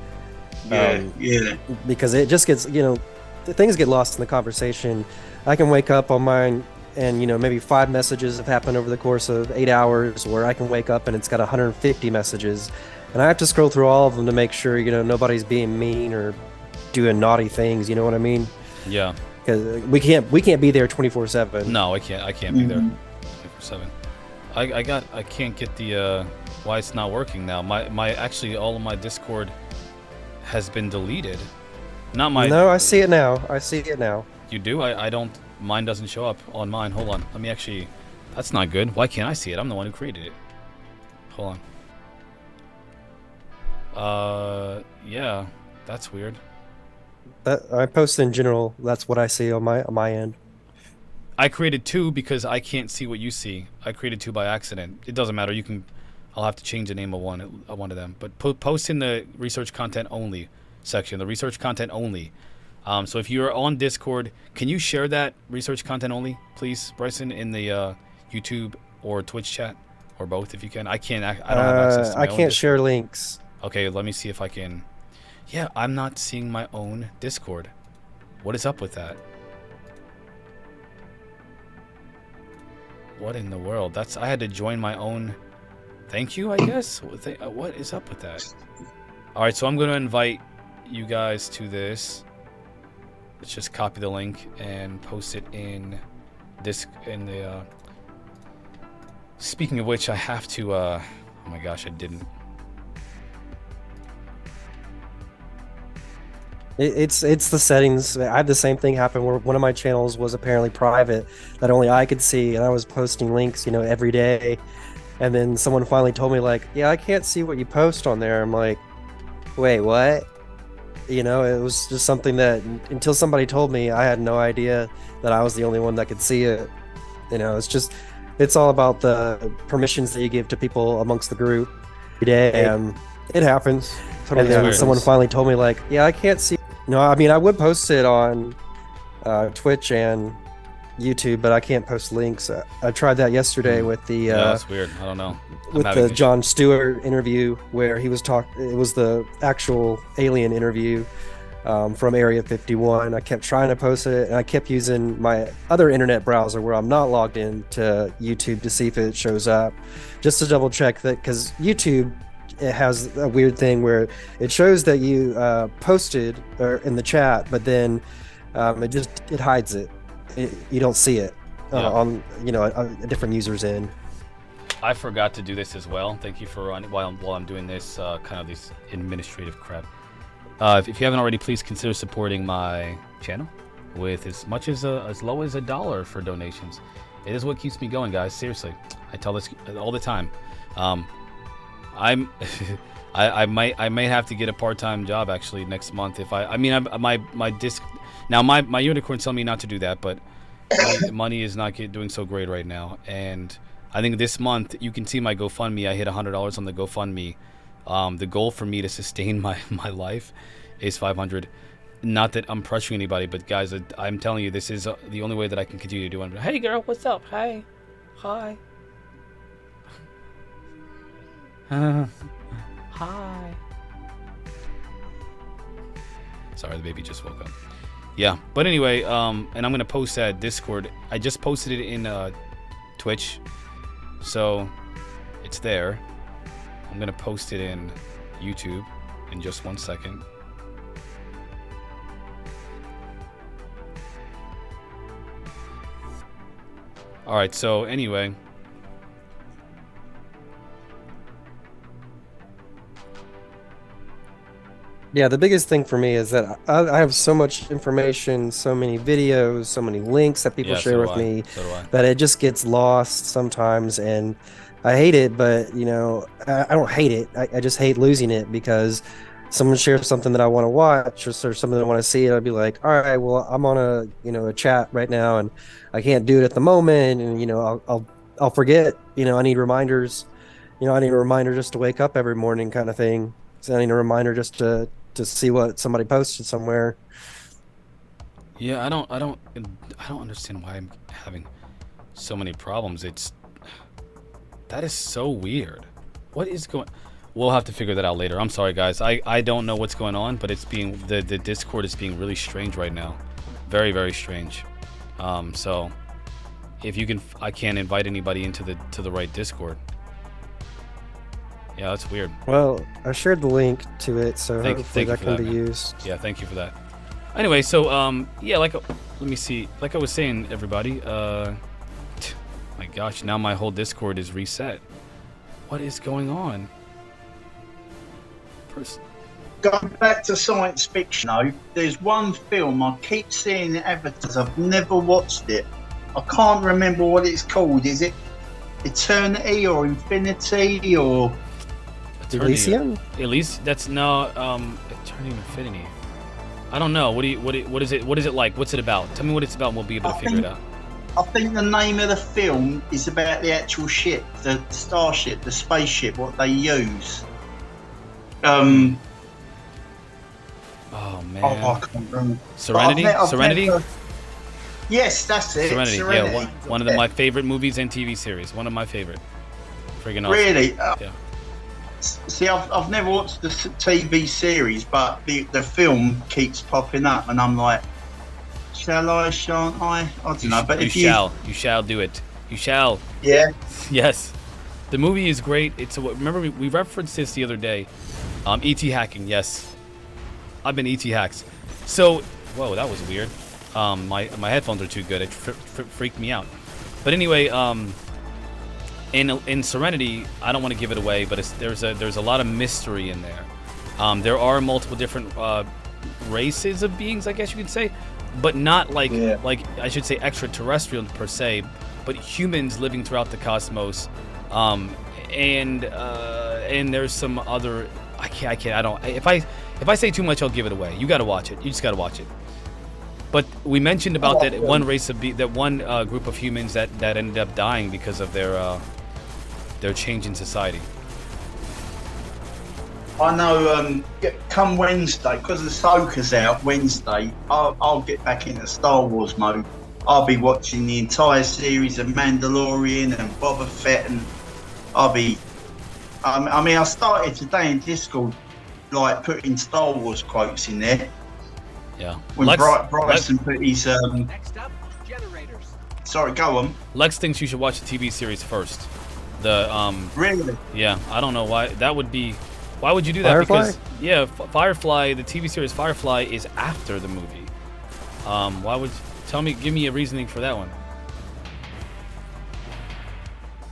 Because it just gets, you know, things get lost in the conversation. I can wake up on mine and, you know, maybe 5 messages have happened over the course of 8 hours, or I can wake up and it's got 150 messages. And I have to scroll through all of them to make sure, you know, nobody's being mean or doing naughty things. You know what I mean?
Yeah.
Because we can't be there 24/7.
No, I can't be there 24/7. I can't get the why it's not working now. Actually all of my Discord has been deleted. Not my.
No, I see it now.
You do? I don't. Mine doesn't show up on mine. Hold on. Let me actually. That's not good. Why can't I see it? I'm the one who created it. Hold on. Yeah, that's weird.
I post in general. That's what I see on my end.
I created 2 because I can't see what you see. I created 2 by accident. It doesn't matter. You can. I'll have to change the name of one of them. But post in the research content only section, the research content only. So if you're on Discord, can you share that research content only, please, Bryson, in the YouTube or Twitch chat, or both if you can? I can't. I don't have access to my
I
own
can't
Discord.
share links.
Okay, let me see if I can. Yeah, I'm not seeing my own Discord. What is up with that? What in the world? I had to join my own. Thank you, I guess. What is up with that? All right, so I'm going to invite you guys to this. Let's just copy the link and post it in this in the. Speaking of which, I have to. Oh my gosh, I didn't.
It's the settings. I had the same thing happen where one of my channels was apparently private that only I could see, and I was posting links, every day. And then someone finally told me, like, yeah, I can't see what you post on there. I'm like, wait, what? It was just something that until somebody told me, I had no idea that I was the only one that could see it. It's all about the permissions that you give to people amongst the group every day. And it happens.
Totally
and then
happens.
someone finally told me, like, yeah, I can't see. No, I mean, I would post it on Twitch and YouTube, but I can't post links. I tried that yesterday with the
Yeah, that's weird. I don't know.
with the Jon Stewart interview where he was it was the actual alien interview from Area 51. I kept trying to post it, and I kept using my other internet browser where I'm not logged in to YouTube to see if it shows up, just to double check that, because YouTube, it has a weird thing where it shows that you posted or in the chat, but then it hides it. You don't see it on a different user's end.
I forgot to do this as well. Thank you for running while I'm doing this kind of this administrative crap. If you haven't already, please consider supporting my channel with as much as low as $1 for donations. It is what keeps me going, guys. Seriously, I tell this all the time. I may have to get a part-time job actually next month if my disc. Now my unicorn's telling me not to do that, but money is not doing so great right now, and I think this month you can see my GoFundMe. I hit $100 on the GoFundMe. The goal for me to sustain my life is 500. Not that I'm pressuring anybody, but guys, I'm telling you, this is the only way that I can continue to do it. Hey girl, what's up? Hi. Hi. Sorry, the baby just woke up. Yeah, but anyway, and I'm gonna post that Discord. I just posted it in Twitch, so it's there. I'm gonna post it in YouTube in just 1 second. All right, so anyway.
Yeah, the biggest thing for me is that I have so much information, so many videos, so many links that people share with me that it just gets lost sometimes, and I hate it, but I don't hate it. I just hate losing it because someone shares something that I want to watch or something that I want to see, and I'd be like, all right, well, I'm on a chat right now, and I can't do it at the moment, and I'll forget. I need reminders. I need a reminder just to wake up every morning, kind of thing. So I need a reminder just to see what somebody posted somewhere.
Yeah, I don't understand why I'm having so many problems. That is so weird. What is going? We'll have to figure that out later. I'm sorry, guys. I don't know what's going on, but the Discord is being really strange right now, very, very strange. So if you can, I can't invite anybody into the right Discord. Yeah, that's weird.
Well, I shared the link to it, so hopefully that can be used.
Yeah, thank you for that. Anyway, so yeah, let me see. Like I was saying, everybody, my gosh, now my whole Discord is reset. What is going on?
Going back to science fiction, though, there's one film I keep seeing advertised. I've never watched it. I can't remember what it's called. Is it Eternity or Infinity or
Elysium?
That's no Eternity Infinity. I don't know. What is it like? What's it about? Tell me what it's about and we'll be able to figure it out.
I think the name of the film is about the actual ship, the starship, the spaceship, what they use.
Oh man.
I can't remember.
Serenity. Serenity.
Yes, that's it.
Serenity. Yeah, one of my favorite movies and TV series. One of my favorite. Friggin' awesome.
Really?
Yeah.
See, I've never watched the TV series, but the film keeps popping up, and I'm like, shall I? Shan't I? I don't know. But
you shall do it. You shall.
Yeah.
Yes. The movie is great. Remember we referenced this the other day. ET hacking. Yes. I've been ET hacks. So, whoa, that was weird. My headphones are too good. It freaked me out. But anyway, in Serenity, I don't want to give it away, but there's a lot of mystery in there. There are multiple different races of beings, I guess you could say, but not like I should say extraterrestrial per se, but humans living throughout the cosmos. And there's some other. I can't. I don't. If I say too much, I'll give it away. You got to watch it. You just got to watch it. But we mentioned about that one race of that one group of humans that ended up dying because of their change in society.
I know. Come Wednesday, because Ahsoka's out Wednesday, I'll get back into Star Wars mode. I'll be watching the entire series of Mandalorian and Boba Fett, and I'll be. I mean, I started today in Discord, like putting Star Wars quotes in there.
Yeah.
When Bryson put his.
Next up, generators.
Sorry, go on.
Lex thinks you should watch the TV series first.
Really?
Yeah, I don't know why that would be. Why would you do that?
Firefly?
Because Firefly, the TV series Firefly is after the movie. Why would give me a reasoning for that one?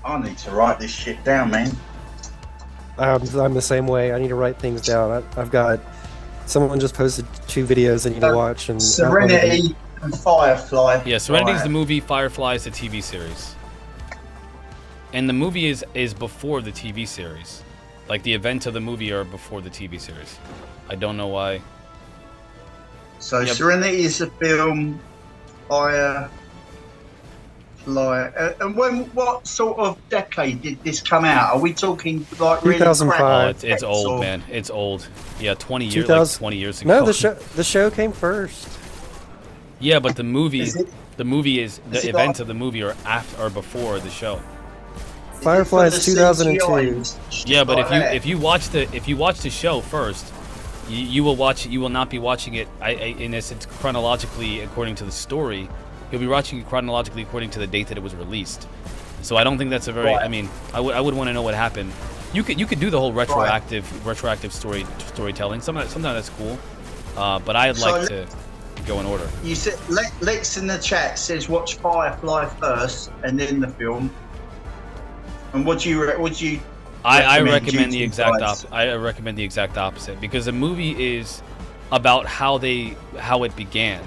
I need to write this shit down, man.
I'm the same way. I need to write things down. I've got someone just posted 2 videos I need to watch. And
Serenity and Firefly.
Yeah, Serenity is the movie, Firefly is the TV series. And the movie is before the TV series. Like the events of the movie are before the TV series. I don't know why.
So Serenity is a film, Firefly. And what sort of decade did this come out? Are we talking like really
2005.
It's old, man. It's old. Yeah, 20 years, 20 years ago.
No, the show came first.
Yeah, but the movie,
Is it
the events of the movie are before the show.
Firefly is 2002.
Yeah, but if you watch the show first, you will not be watching it in essence chronologically according to the story. You'll be watching it chronologically according to the date that it was released. So I don't think that's a very.
Right.
I mean, I would want to know what happened. You could do the whole retroactive storytelling. Sometimes that's cool. But I'd like to go in order.
You said Lex in the chat says watch Firefly first and then the film. And what do you?
I recommend the exact I recommend the exact opposite because the movie is about how it began.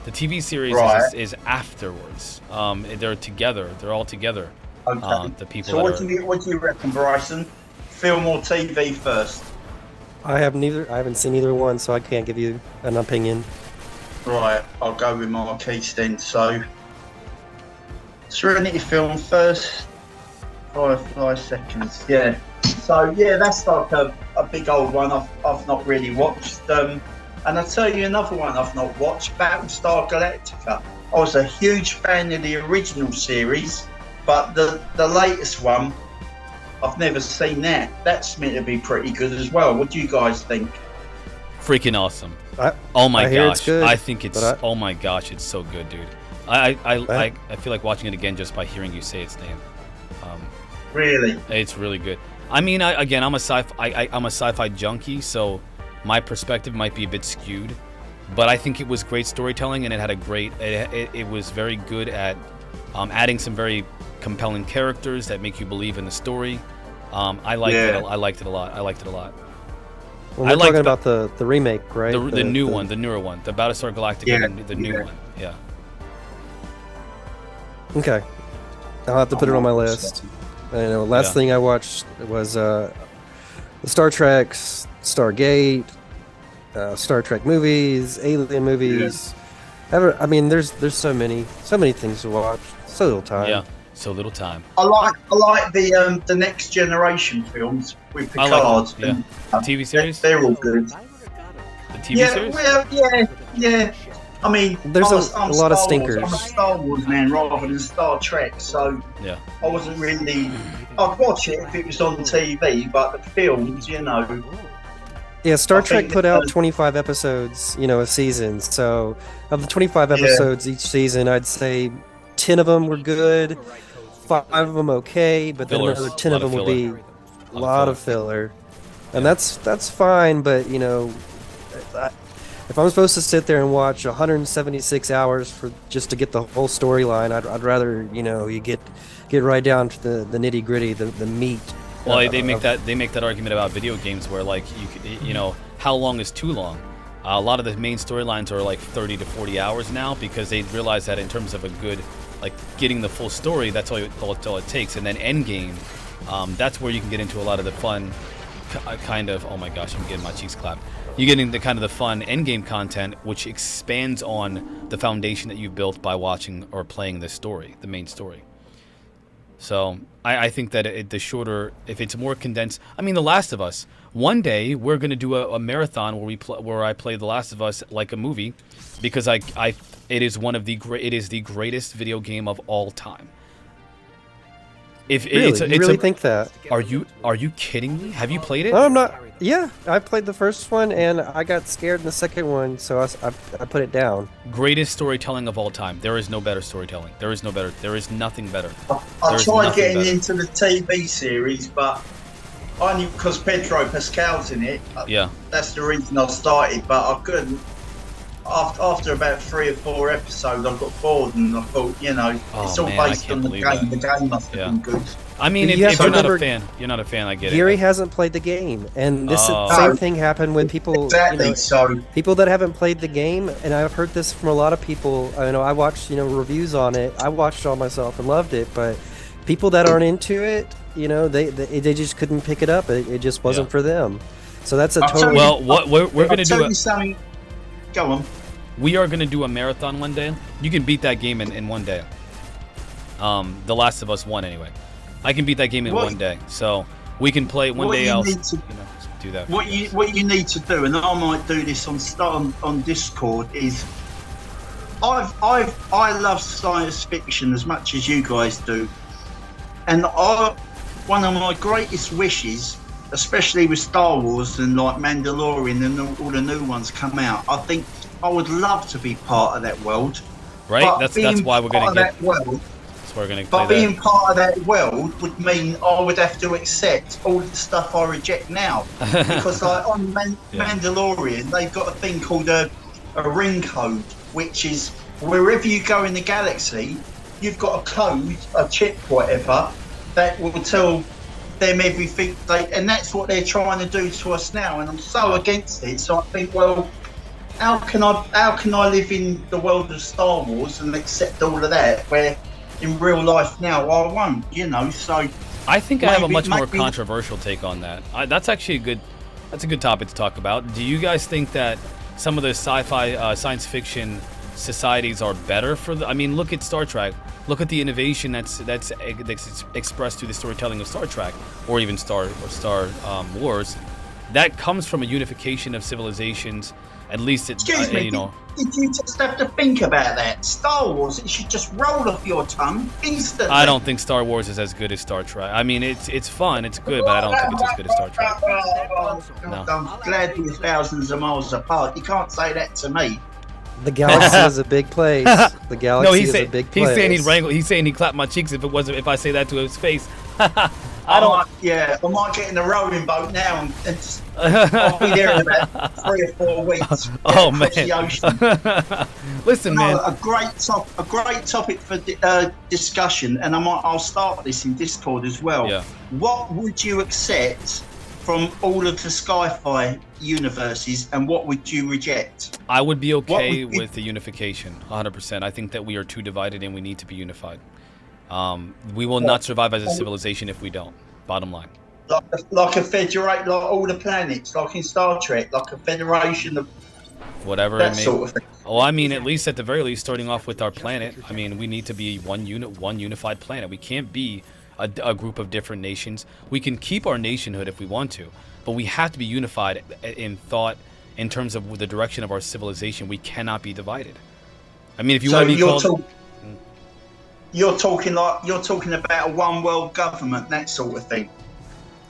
The TV series is afterwards. They're together. They're all together.
Okay.
The people.
So what do you reckon, Bryson? Film or TV first?
I haven't seen either one, so I can't give you an opinion.
Right, I'll go with Marquise then. So Serenity film first, Firefly seconds. Yeah. So yeah, that's like a big old one. I've not really watched. And I'll tell you another one I've not watched, Battlestar Galactica. I was a huge fan of the original series, but the latest one, I've never seen that. That's meant to be pretty good as well. What do you guys think?
Freaking awesome.
Oh
my gosh. I think it's oh my gosh, it's so good, dude. I feel like watching it again just by hearing you say its name.
Really?
It's really good. I mean, I'm a sci-fi junkie, so my perspective might be a bit skewed, but I think it was great storytelling, and it had a great. It was very good at adding some very compelling characters that make you believe in the story. I liked it. I liked it a lot.
Well, we're talking about the remake, right?
The newer one, the Battlestar Galactica, the new one. Yeah.
Okay, I'll have to put it on my list. Last thing I watched was the Star Trek, Stargate, Star Trek movies, Alien movies. I mean, there's so many things to watch. So little time.
Yeah, so little time.
I like the Next Generation films with
I
Picard.
like them, yeah. The TV series?
They're all good.
The TV
Yeah,
series?
well, yeah. I mean,
There's
I'm
a lot of
Star Wars.
stinkers.
I'm a Star Wars man rather than Star Trek, so
Yeah.
I wasn't really. I'd watch it if it was on TV, but the films, you know.
Yeah, Star
I
Trek
think
put
it
out
does.
25 episodes, a season. So, of the 25 episodes each season, I'd say 10 of them were good, 5 of them okay, but then
Fillers.
another 10
A
of
lot
them
of
would be
filler.
a lot of filler. And that's fine, but if I'm supposed to sit there and watch 176 hours for just to get the whole storyline, I'd rather, you get right down to the nitty-gritty, the meat.
Well, they make that argument about video games where like how long is too long? A lot of the main storylines are like 30 to 40 hours now because they realize that in terms of a good like getting the full story, that's all it takes. And then Endgame, that's where you can get into a lot of the fun kind of, oh my gosh, I'm getting my cheeks clapped. You get into kind of the fun Endgame content, which expands on the foundation that you've built by watching or playing this story, the main story. So I think that the shorter, if it's more condensed, I mean, The Last of Us. One day we're going to do a marathon where I play The Last of Us like a movie, because it is the greatest video game of all time.
Really think that?
Are you kidding me? Have you played it?
No, I'm not. Yeah, I played the first one and I got scared in the second one, so I put it down.
Greatest storytelling of all time. There is no better storytelling. There is nothing better.
I tried getting into the TV series, but only because Pedro Pascal's in it.
Yeah.
That's the reason I started, but I couldn't. After about 3 or 4 episodes, I got bored and I thought, it's all based on the game.
that.
The game must have been good.
I mean, if
You have
you're
to
not a
remember,
fan, I get
Gary
it.
hasn't played the game, and this
Oh.
same thing happened with people.
Exactly. So
People that haven't played the game, and I've heard this from a lot of people. I watched reviews on it. I watched it all myself and loved it, but people that aren't into it, they just couldn't pick it up. It just wasn't for them. So that's a
I'll tell
total.
you-
Well, what we're
I'll
gonna
tell
do.
you something. Go on.
We are gonna do a marathon one day. You can beat that game in one day. The Last of Us 1 anyway. I can beat that game in one day, so we can play one day. I'll do that.
What you need to do, and I might do this on Discord, is I love science fiction as much as you guys do, and one of my greatest wishes, especially with Star Wars and like Mandalorian and all the new ones come out, I think I would love to be part of that world.
Right?
But
That's
being
why we're gonna
part of
get.
that world.
That's why we're gonna
But
play
being part of that world would mean I would have to accept all the stuff I reject now. Because like on Mandalorian, they've got a thing called a ring code, which is wherever you go in the galaxy, you've got a code, a chip, whatever, that will tell them everything. And that's what they're trying to do to us now. And I'm so against it. So I think, well, how can I live in the world of Star Wars and accept all of that, where in real life now I won't, so
I think I have a much more
maybe-
controversial take on that. That's actually a good topic to talk about. Do you guys think that some of the sci-fi science fiction societies are better for I mean, look at Star Trek. Look at the innovation that's expressed through the storytelling of Star Trek, or even Star Wars. That comes from a unification of civilizations. At least it's
Excuse me, did you just have to think about that? Star Wars, it should just roll off your tongue instantly.
I don't think Star Wars is as good as Star Trek. I mean, it's fun, it's good, but I don't think it's as good as Star Trek. No.
I'm glad we're thousands of miles apart. You can't say that to me.
The galaxy is a big place. The galaxy
No,
is a big place.
He's saying he'd clap my cheeks if I say that to his face.
I might get in the rowing boat now and just, I'll be there in about 3 or 4 weeks.
Oh
across
man!
the ocean.
Listen, man.
A great topic for discussion, and I'll start this in Discord as well.
Yeah.
What would you accept from all of the sci-fi universes, and what would you reject?
I would be okay with the unification, 100%. I think that we are too divided and we need to be unified. We will not survive as a civilization if we don't. Bottom line.
Like a federate, like all the planets, like in Star Trek, like a federation of
whatever
that
it may.
sort of thing.
Well, I mean, at least at the very least, starting off with our planet. I mean, we need to be one unified planet. We can't be a group of different nations. We can keep our nationhood if we want to, but we have to be unified in thought, in terms of the direction of our civilization. We cannot be divided. I mean, if you want to be called...
You're talking about a one world government, that sort of thing.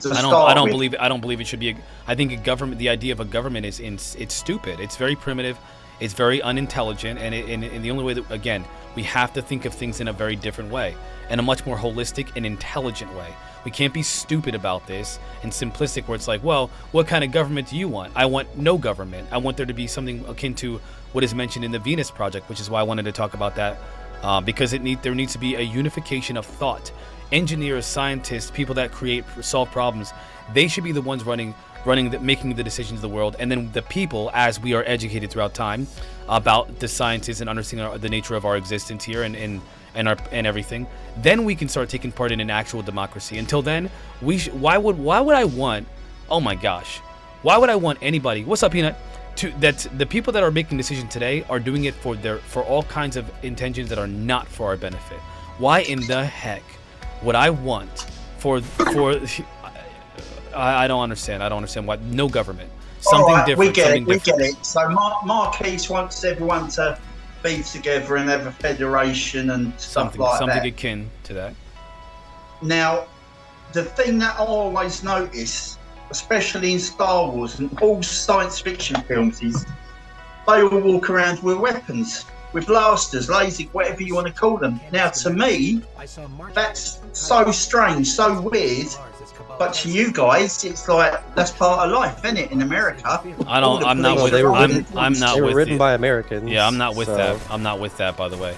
I don't believe it should be. I think a government. The idea of a government it's stupid. It's very primitive. It's very unintelligent, and the only way that, again, we have to think of things in a very different way, in a much more holistic and intelligent way. We can't be stupid about this and simplistic, where it's like, well, what kind of government do you want? I want no government. I want there to be something akin to what is mentioned in the Venus Project, which is why I wanted to talk about that, because there needs to be a unification of thought. Engineers, scientists, people that solve problems, they should be the ones making the decisions of the world, and then the people, as we are educated throughout time about the sciences and understanding the nature of our existence here and everything, then we can start taking part in an actual democracy. Until then, why would I want? Oh my gosh, why would I want anybody? What's up, Peanut? That the people that are making decisions today are doing it for all kinds of intentions that are not for our benefit. Why in the heck would I want for I don't understand. I don't understand why no government. Something different.
We get it. So Marquis wants everyone to be together and have a federation and stuff like that.
Something akin to that.
Now, the thing that I always notice, especially in Star Wars and all science fiction films, is they all walk around with weapons, with blasters, laser, whatever you want to call them. Now, to me, that's so strange, so weird. But to you guys, it's like that's part of life, isn't it? In America,
I'm not with. They were written by Americans.
Yeah, I'm not with that. I'm not with that, by the way.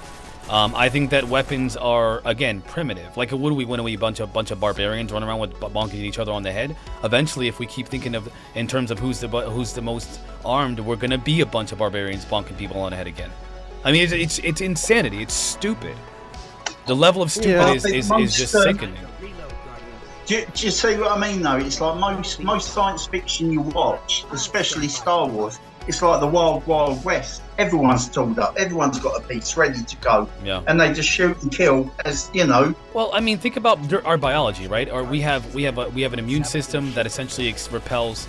I think that weapons are, again, primitive. Like, what do we want? A bunch of barbarians running around with bonking each other on the head? Eventually, if we keep thinking of in terms of who's the most armed, we're gonna be a bunch of barbarians bonking people on the head again. I mean, it's insanity. It's stupid. The level of stupid is just sickening.
Do you see what I mean, though? It's like most science fiction you watch, especially Star Wars, it's like the Wild Wild West. Everyone's tooled up. Everyone's got a piece ready to go. Yeah. And they just shoot and kill, as you know.
Well, I mean, think about our biology, right? Or we have an immune system that essentially repels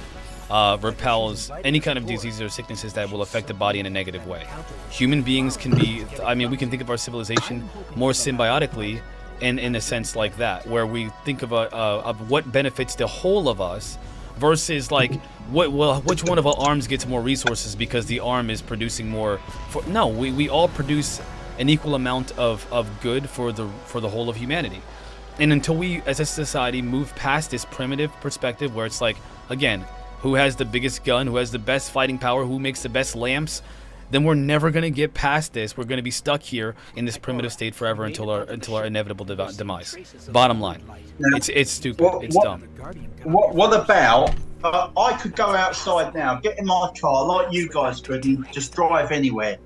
any kind of diseases or sicknesses that will affect the body in a negative way. Human beings can be. I mean, we can think of our civilization more symbiotically. In a sense like that, where we think of what benefits the whole of us, versus like which one of our arms gets more resources because the arm is producing more. No, we all produce an equal amount of good for the whole of humanity, and until we as a society move past this primitive perspective where it's like, again, who has the biggest gun, who has the best fighting power, who makes the best lamps, then we're never going to get past this. We're going to be stuck here in this primitive state forever until our inevitable demise. Bottom line, it's stupid. It's dumb.
What about? I could go outside now, get in my car like you guys could, and just drive anywhere.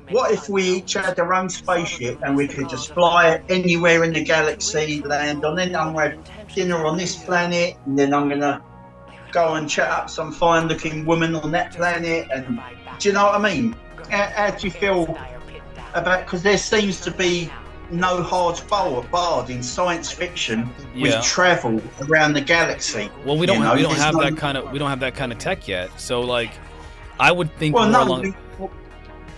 What if we each had our own spaceship and we could just fly anywhere in the galaxy, land on it, I'm going to have dinner on this planet, and then I'm going to go and chat up some fine-looking woman on that planet, and do you know what I mean? How do you feel about? Because there seems to be no hard barred in science fiction with travel around the galaxy.
Well, we don't have that kind of tech yet. So, like, I would think.
Well,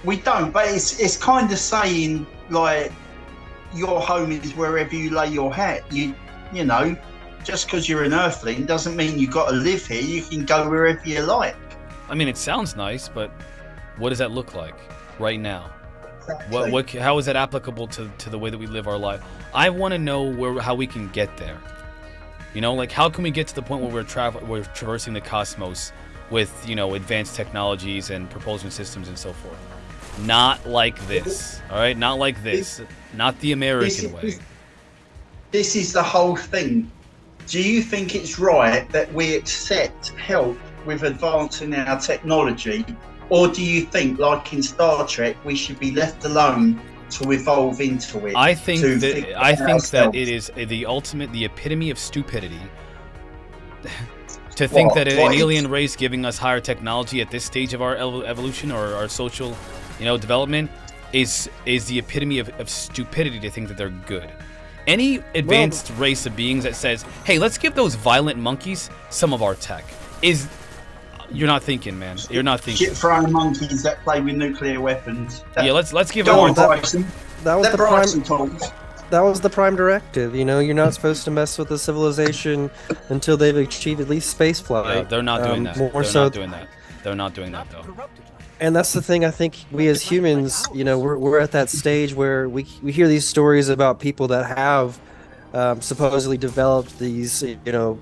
we don't. But it's kind of saying like your home is wherever you lay your hat. You know, just because you're an Earthling doesn't mean you got to live here. You can go wherever you like.
I mean, it sounds nice, but what does that look like right now?
Exactly.
How is that applicable to the way that we live our life? I want to know how we can get there. You know, like, how can we get to the point where we're traversing the cosmos with, you know, advanced technologies and propulsion systems and so forth? Not like this, all right? Not like this. Not the American way.
This is the whole thing. Do you think it's right that we accept help with advancing our technology, or do you think, like in Star Trek, we should be left alone to evolve into it?
I think that it is the epitome of stupidity To think
What?
that an
What?
alien race giving us higher technology at this stage of our evolution or our social, development is the epitome of stupidity to think that they're good. Any advanced race of beings that says, "Hey, let's give those violent monkeys some of our tech," you're not thinking, man. You're not thinking.
Shit throwing monkeys that play with nuclear weapons.
Yeah, let's give
Go
them
on,
more.
Bryson.
That was
Let
the
Bryson
prime.
talk.
That was the prime directive. You're not supposed to mess with the civilization until they've achieved at least space flight.
Yeah, they're not doing that.
More
They're
so,
not doing that. They're not doing that though.
and that's the thing. I think we as humans, we're at that stage where we hear these stories about people that have supposedly developed these,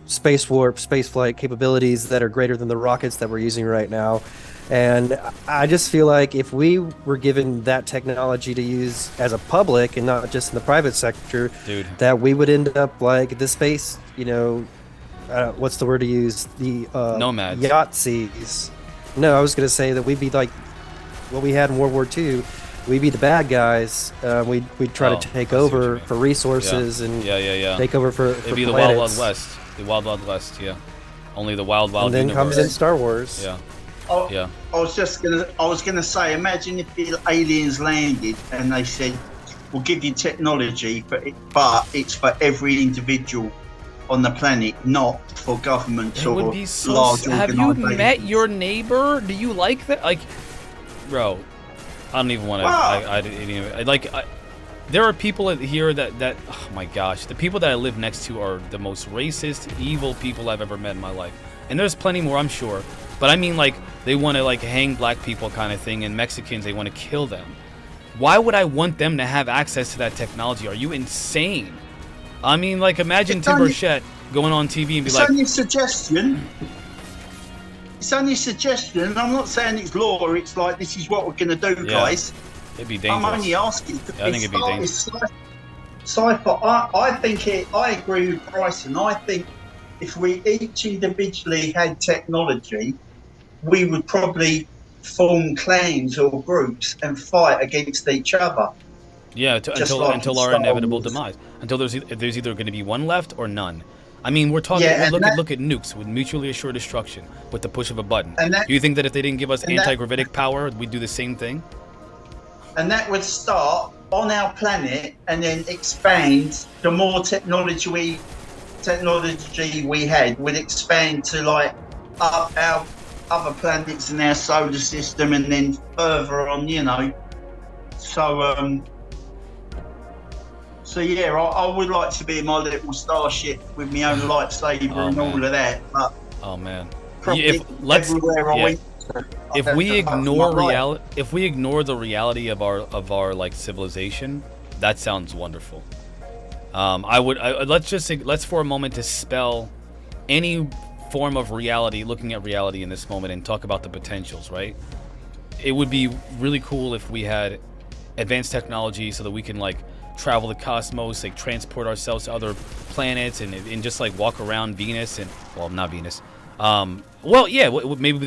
space warp, space flight capabilities that are greater than the rockets that we're using right now. And I just feel like if we were given that technology to use as a public and not just in the private sector,
Dude.
that we would end up like the space, what's the word to use? The
Nomads.
Yahtzees. No, I was going to say that we'd be like what we had in World War II. We'd be the bad guys. We'd try
Oh,
to take
I see what you
over
mean.
for resources and
Yeah.
take over for
It'd be the
planets.
Wild Wild West. The Wild Wild West. Yeah. Only the Wild Wild
And then
universe.
comes in Star Wars.
Yeah.
Oh,
Yeah.
I was gonna say, imagine if the aliens landed and they said, "We'll give you technology, but it's for every individual on the planet, not for governments
It
or
would be so.
large
Have you
organizations."
met your neighbor? Do you like that? Like, bro, I don't even want to.
Wow.
There are people here that. Oh my gosh, the people that I live next to are the most racist, evil people I've ever met in my life, and there's plenty more, I'm sure. But I mean, like, they want to hang black people kind of thing, and Mexicans, they want to kill them. Why would I want them to have access to that technology? Are you insane? I mean, like, imagine
It's
Tim
only-
Burchett going on TV and be
It's
like,
only a suggestion. It's only a suggestion. I'm not saying it's law. It's like, this is what we're going to do,
Yeah.
guys.
it'd be dangerous.
I'm only asking.
Yeah, I think it'd be dangerous.
Sci-fi. I agree with Bryson. I think if we each individually had technology, we would probably form clans or groups and fight against each other.
Yeah,
Just
until
like
until
in
our
Star
inevitable
Wars.
demise. Until there's either going to be one left or none. I mean, we're talking.
Yeah, and
look at nukes with mutually assured destruction with the push of a button.
And that-
Do you think that if they didn't give us
and that-
anti-gravitic power, we'd do the same thing?
And that would start on our planet and then expand. The more technology we had would expand to like up our other planets in our solar system and then further on, So yeah, I would like to be in my little starship with my own lightsaber
Oh,
and all
man.
of that, but
Oh man.
probably everywhere I went.
If we ignore
reality.
if we ignore the reality of our like civilization, that sounds wonderful. Let's for a moment dispel any form of reality, looking at reality in this moment, and talk about the potentials, right? It would be really cool if we had advanced technology so that we can like travel the cosmos, like transport ourselves to other planets and just like walk around Venus and, well, not Venus. Maybe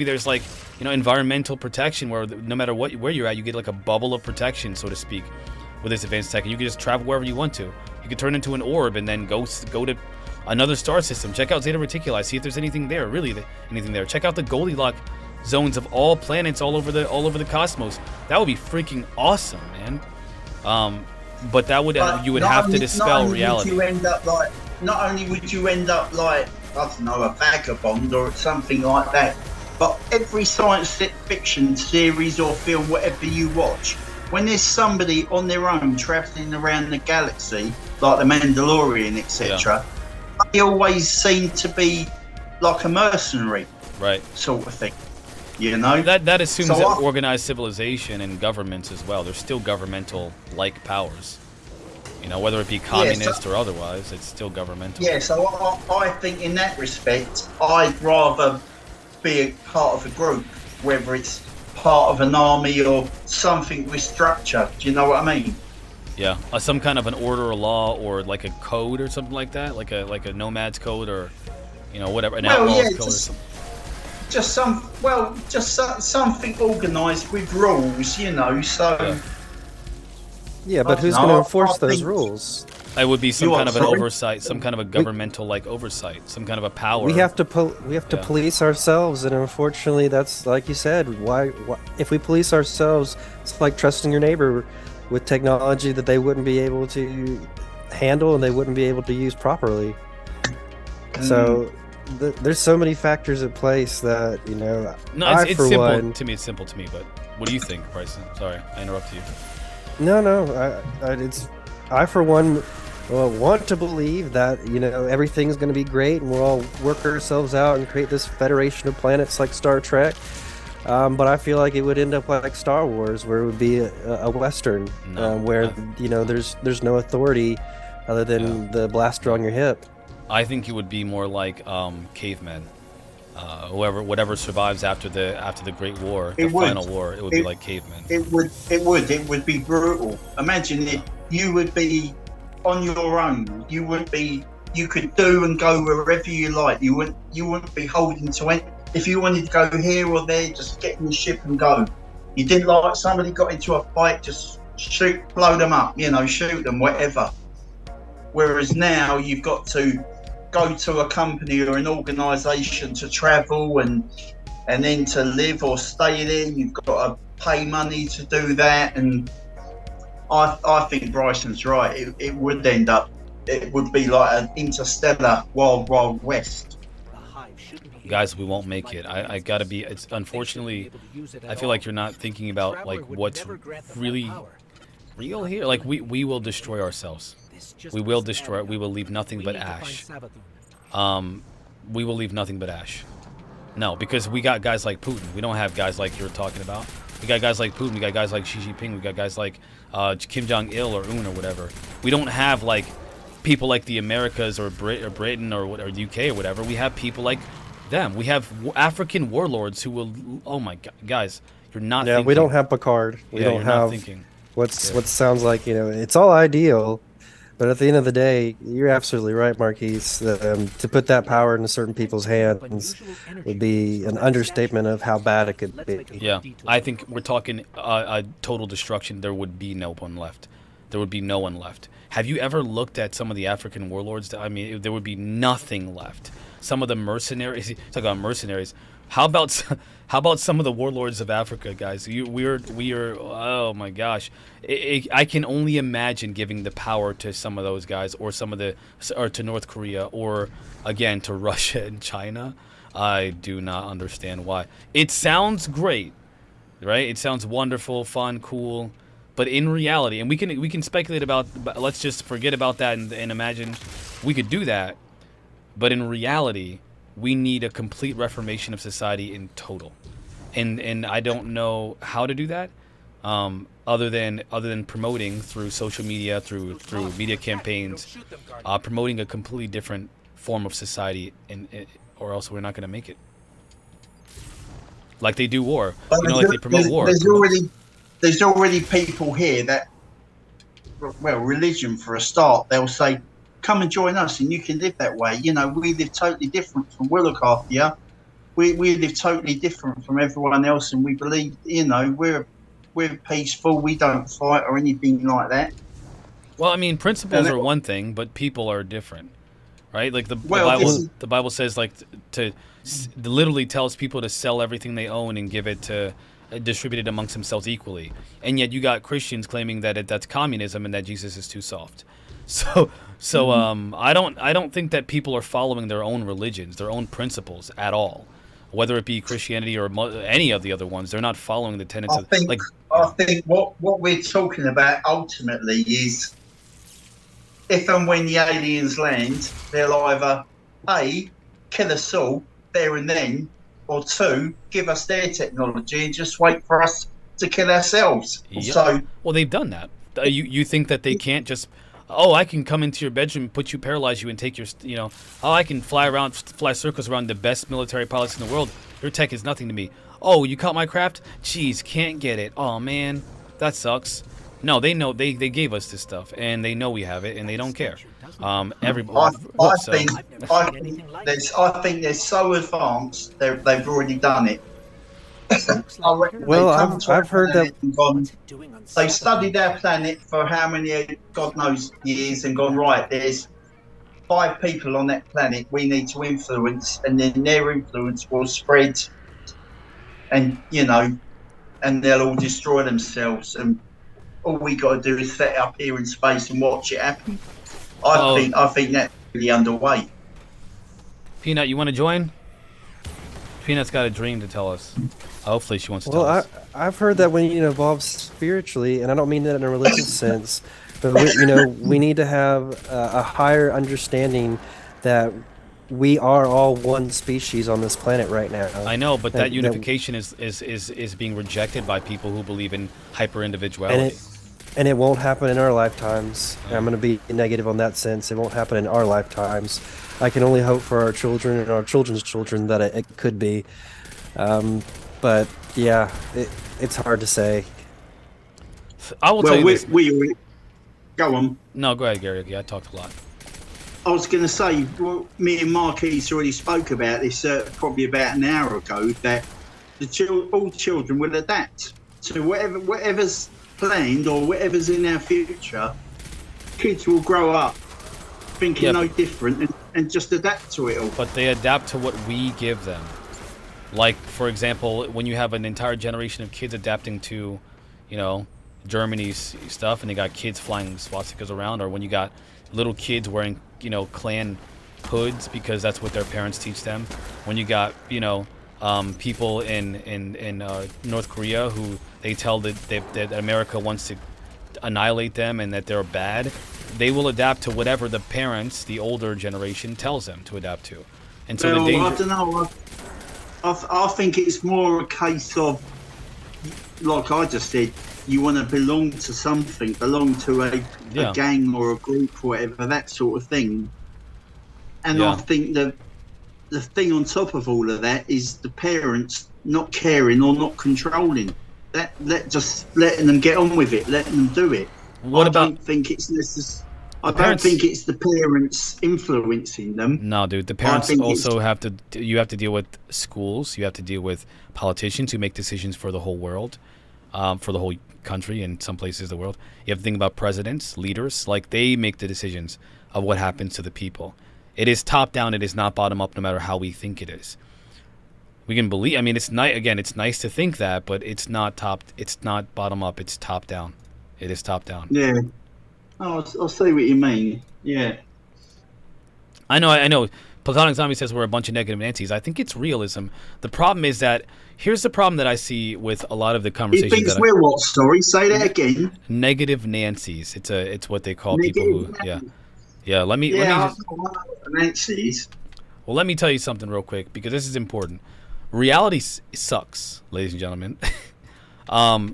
there's like, environmental protection where no matter where you're at, you get like a bubble of protection, so to speak, with this advanced tech, and you can just travel wherever you want to. You can turn into an orb and then go to another star system. Check out Zeta Reticuli, see if there's anything there, anything there. Check out the Goldilocks zones of all planets all over the cosmos. That would be freaking awesome, man. But that would you would have to dispel reality.
Not only would you end up like, I don't know, a vagabond or something like that, but every science fiction series or film, whatever you watch, when there's somebody on their own traveling around the galaxy, like the Mandalorian, etc., they always seem to be like a mercenary,
right?
Sort of thing,
That assumes that organized civilization and governments as well. There's still governmental-like powers. Whether it be communist or otherwise, it's still governmental.
Yeah, so I think in that respect, I'd rather be a part of a group, whether it's part of an army or something with structure. Do you know what I mean?
Yeah, some kind of an order or law or like a code or something like that, like a nomad's code or, whatever, an outlaw's code or something.
Just something organised with rules, so.
Yeah, but who's going to enforce those rules?
It would be some
You
kind
are
of an
sorry?
oversight, some kind of a governmental like oversight, some kind of a power.
We have to
Yeah.
police ourselves, and unfortunately, that's like you said. Why? If we police ourselves, it's like trusting your neighbor with technology that they wouldn't be able to handle and they wouldn't be able to use properly. So there's so many factors at place that
No, it's
for
simple
one,
to me. It's simple to me. But what do you think, Bryson? Sorry, I interrupted you.
No, I for one want to believe that everything's going to be great and we'll all work ourselves out and create this federation of planets like Star Trek. But I feel like it would end up like Star Wars, where it would be a Western, where there's no authority other than the blaster on your hip.
I think it would be more like cavemen. Whatever survives after the Great War, the final war, it would be like cavemen.
It would be brutal. Imagine if you would be on your own. You could do and go wherever you like. You wouldn't be holding to it. If you wanted to go here or there, just get in the ship and go. You didn't like somebody got into a fight, just blow them up, shoot them, whatever. Whereas now you've got to go to a company or an organisation to travel and then to live or stay there. You've got to pay money to do that, and I think Bryson's right. It would end up. It would be like an interstellar wild west.
Guys, we won't make it. I gotta be. It's unfortunately. I feel like you're not thinking about like what's really real here. Like we will destroy ourselves. We will destroy. We will leave nothing but ash. We will leave nothing but ash. No, because we got guys like Putin. We don't have guys like you're talking about. We got guys like Putin. We got guys like Xi Jinping. We got guys like Kim Jong-il or Un or whatever. We don't have like people like the Americas or Britain or UK or whatever. We have people like them. We have African warlords who will. Oh my God, guys, you're not.
Yeah,
thinking.
we don't have Picard. We don't have what sounds like it's all ideal. But at the end of the day, you're absolutely right, Marquise. To put that power into certain people's hands would be an understatement of how bad it could be.
Yeah, I think we're talking a total destruction. There would be no one left. There would be no one left. Have you ever looked at some of the African warlords? I mean, there would be nothing left. Some of the mercenaries. Talk about mercenaries. How about some of the warlords of Africa, guys? We are. Oh my gosh, I can only imagine giving the power to some of those guys, or to North Korea, or again to Russia and China. I do not understand why. It sounds great, right? It sounds wonderful, fun, cool, but in reality, and we can speculate about. Let's just forget about that and imagine we could do that, but in reality, we need a complete reformation of society in total, and I don't know how to do that, other than promoting through social media, through media campaigns, promoting a completely different form of society, or else we're not going to make it. Like they do war, like they promote war.
There's already people here that, well, religion for a start, they'll say, come and join us and you can live that way. We live totally different from we'll look after you. We live totally different from everyone else, and we believe, we're peaceful. We don't fight or anything like that.
Well, I mean, principles are one thing, but people are different, right? Like the Bible says, like literally tells people to sell everything they own and give it to distribute it amongst themselves equally. And yet you got Christians claiming that that's communism and that Jesus is too soft. So I don't think that people are following their own religions, their own principles at all. Whether it be Christianity or any of the other ones, they're not following the tenets
I think what we're talking about ultimately is, if and when the aliens land, they'll either A, kill us all there and then, or 2, give us their technology and just wait for us to kill ourselves.
Yep.
So,
well, they've done that. You think that they can't just, I can come into your bedroom, paralyze you, and take your, I can fly circles around the best military pilots in the world. Your tech is nothing to me. Oh, you caught my craft? Jeez, can't get it. Oh man, that sucks. No, they know they gave us this stuff, and they know we have it, and they don't care.
I think they're so advanced. They've already done it.
Looks
I
like
reckon
you're
Well,
they've come to
I've
our
heard that.
planet and gone.
What's it doing on
They've
Saturn?
studied our planet for how many, God knows, years, and gone, right, there's 5 people on that planet we need to influence, and then their influence will spread, and and they'll all destroy themselves, and all we got to do is set up here in space and watch it happen.
Oh.
I think that's really underway.
Peanut, you want to join? Peanut's got a dream to tell us. Hopefully she wants to
Well,
tell us.
I've heard that when you evolve spiritually, and I don't mean that in a religious sense, but we need to have a higher understanding that we are all one species on this planet right now.
I know, but that
that-
unification is being rejected by people who believe in hyper individuality.
And it won't happen in our lifetimes. I'm going to be negative on that sense. It won't happen in our lifetimes. I can only hope for our children and our children's children that it could be. But yeah, it's hard to say.
I will tell
Well,
you this.
we go on.
No, go ahead, Gary. Yeah, I talked a lot.
I was going to say, well, me and Marquise already spoke about this probably about an hour ago, that all children will adapt to whatever's planned or whatever's in our future. Kids will grow up thinking no different and just adapt to it all.
But they adapt to what we give them. Like, for example, when you have an entire generation of kids adapting to, Germany's stuff, and they got kids flying swastikas around, or when you got little kids wearing, clan hoods because that's what their parents teach them. When you got, people in North Korea who they tell that America wants to annihilate them and that they're bad, they will adapt to whatever the parents, the older generation, tells them to adapt to. And so the danger.
I don't know. I think it's more a case of, like I just said, you want to belong to something, belong to a gang or a group or whatever, that sort of thing. And I think the thing on top of all of that is the parents not caring or not controlling. Just letting them get on with it, letting them do it. I don't think it's necessary. I don't think it's the parents influencing them.
No, dude. The parents also have to. You have to deal with schools. You have to deal with politicians who make decisions for the whole world, for the whole country, and some places of the world. You have to think about presidents, leaders. Like, they make the decisions of what happens to the people. It is top down. It is not bottom up. No matter how we think it is. We can believe. I mean, it's nice. Again, it's nice to think that, but it's not It's not bottom up. It's top down. It is top down.
Yeah. Oh, I'll see what you mean. Yeah.
I know. Platonic Zombie says we're a bunch of negative Nancy's. I think it's realism. The problem is that here's the problem that I see with a lot of the
He
conversations.
thinks we're what? Sorry, say that again.
Negative Nancy's. It's what they call people who. Yeah. Let me just,
Nancy's.
well, let me tell you something real quick, because this is important. Reality sucks, ladies and gentlemen.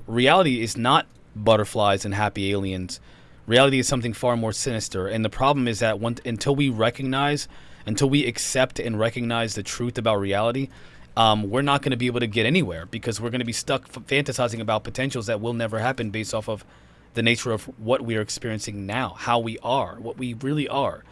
Reality is not butterflies and happy aliens. Reality is something far more sinister, and the problem is that until we accept and recognize the truth about reality, we're not going to be able to get anywhere, because we're going to be stuck fantasizing about potentials that will never happen based off of the nature of what we are experiencing now, how we are, what we really are.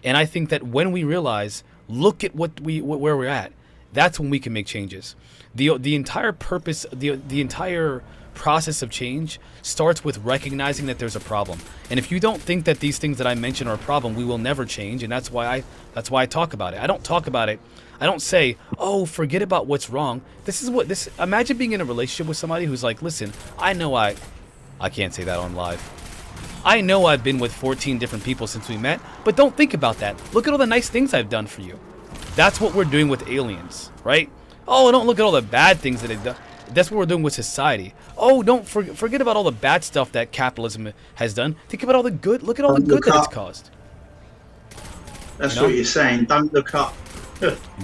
And I think that when we realize, look at where we're at, that's when we can make changes. The entire purpose, the entire process of change starts with recognizing that there's a problem. And if you don't think that these things that I mentioned are a problem, we will never change. And that's why I talk about it. I don't talk about it. I don't say, oh, forget about what's wrong. Imagine being in a relationship with somebody who's like, listen, I know I can't say that on live. I know I've been with 14 different people since we met, but don't think about that. Look at all the nice things I've done for you. That's what we're doing with aliens, right? Oh, don't look at all the bad things that they've done. That's what we're doing with society. Oh, don't forget about all the bad stuff that capitalism has done. Think about all the good. Look at all the good that it's caused.
That's what you're saying. Don't look up.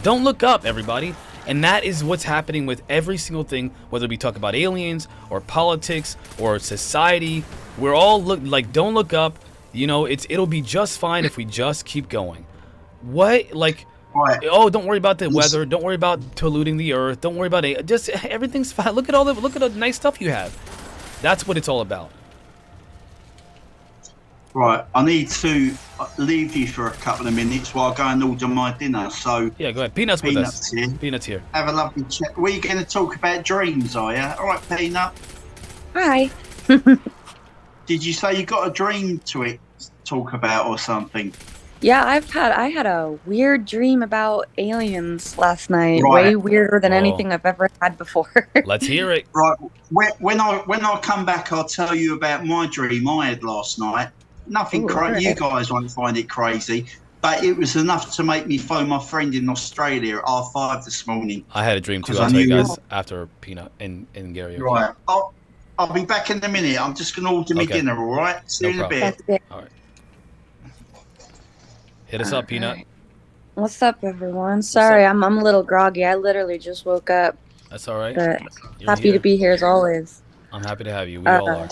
Don't look up, everybody. And that is what's happening with every single thing, whether we talk about aliens or politics or society. We're all don't look up. It'll be just fine if we just keep going. What? Like,
right.
Oh, don't worry about the weather. Don't worry about polluting the earth. Don't worry about it. Just everything's fine. Look at the nice stuff you have. That's what it's all about.
Right, I need to leave you for a couple of minutes while I go and order my dinner. So,
Yeah, go ahead. Peanut's with us.
Peanut's here.
Peanut's here.
Have a lovely chat. We're going to talk about dreams, are you? All right, Peanut.
Hi.
Did you say you got a dream to talk about or something?
Yeah, I had a weird dream about aliens last night.
Right.
Way weirder than
Oh.
anything I've ever had before.
Let's hear it.
Right. When I come back, I'll tell you about my dream I had last night. Nothing
Ooh,
crazy. You
alright.
guys won't find it crazy, but it was enough to make me phone my friend in Australia at R5 this morning.
I had a dream too.
'Cause
I'll
I
tell you
knew-
guys after Peanut and Gary. Okay?
Right. I'll be back in a minute. I'm just going to order me
Okay.
dinner, all right? See you in a
problem.
bit.
That's it.
All right. Hit us up, Peanut.
Alright. What's up, everyone? Sorry, I'm a little groggy. I literally just woke up,
That's all right.
but
You're
happy
here.
to be here as always.
I'm happy to have you. We all are.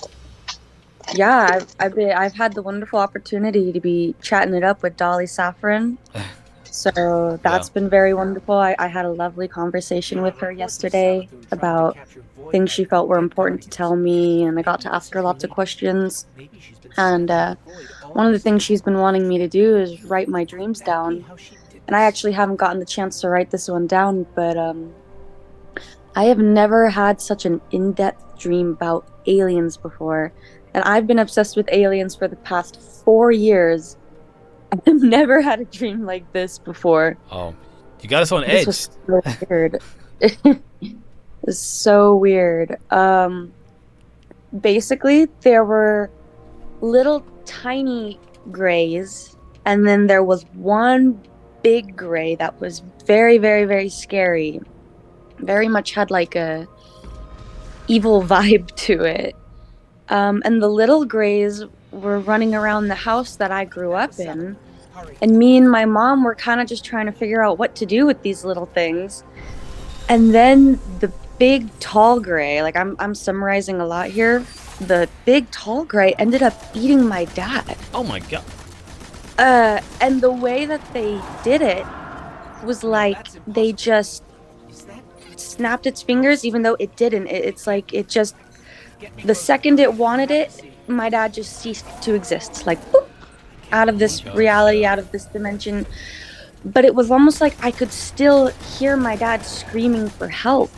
Yeah, I've had the wonderful opportunity to be chatting it up with Dolly Saffron. So that's been very wonderful. I had a lovely conversation with her yesterday about things she felt were important to tell me, and I got to ask her lots of questions. And one of the things she's been wanting me to do is write my dreams down. And I actually haven't gotten the chance to write this one down, but I have never had such an in-depth dream about aliens before. And I've been obsessed with aliens for the past 4 years. I've never had a dream like this before.
Oh, you got us on edge.
This was so weird. It's so weird. Basically, there were little tiny grays, and then there was one big gray that was very, very, very scary. Very much had like a evil vibe to it. And the little grays were running around the house that I grew up in. And me and my mom were kind of just trying to figure out what to do with these little things. And then the big tall gray, like I'm summarizing a lot here, the big tall gray ended up eating my dad.
Oh my god.
And the way that they did it was like they just snapped its fingers, even though it didn't. It's like it just, the second it wanted it, my dad just ceased to exist. Like, boop, out of this reality, out of this dimension. But it was almost like I could still hear my dad screaming for help,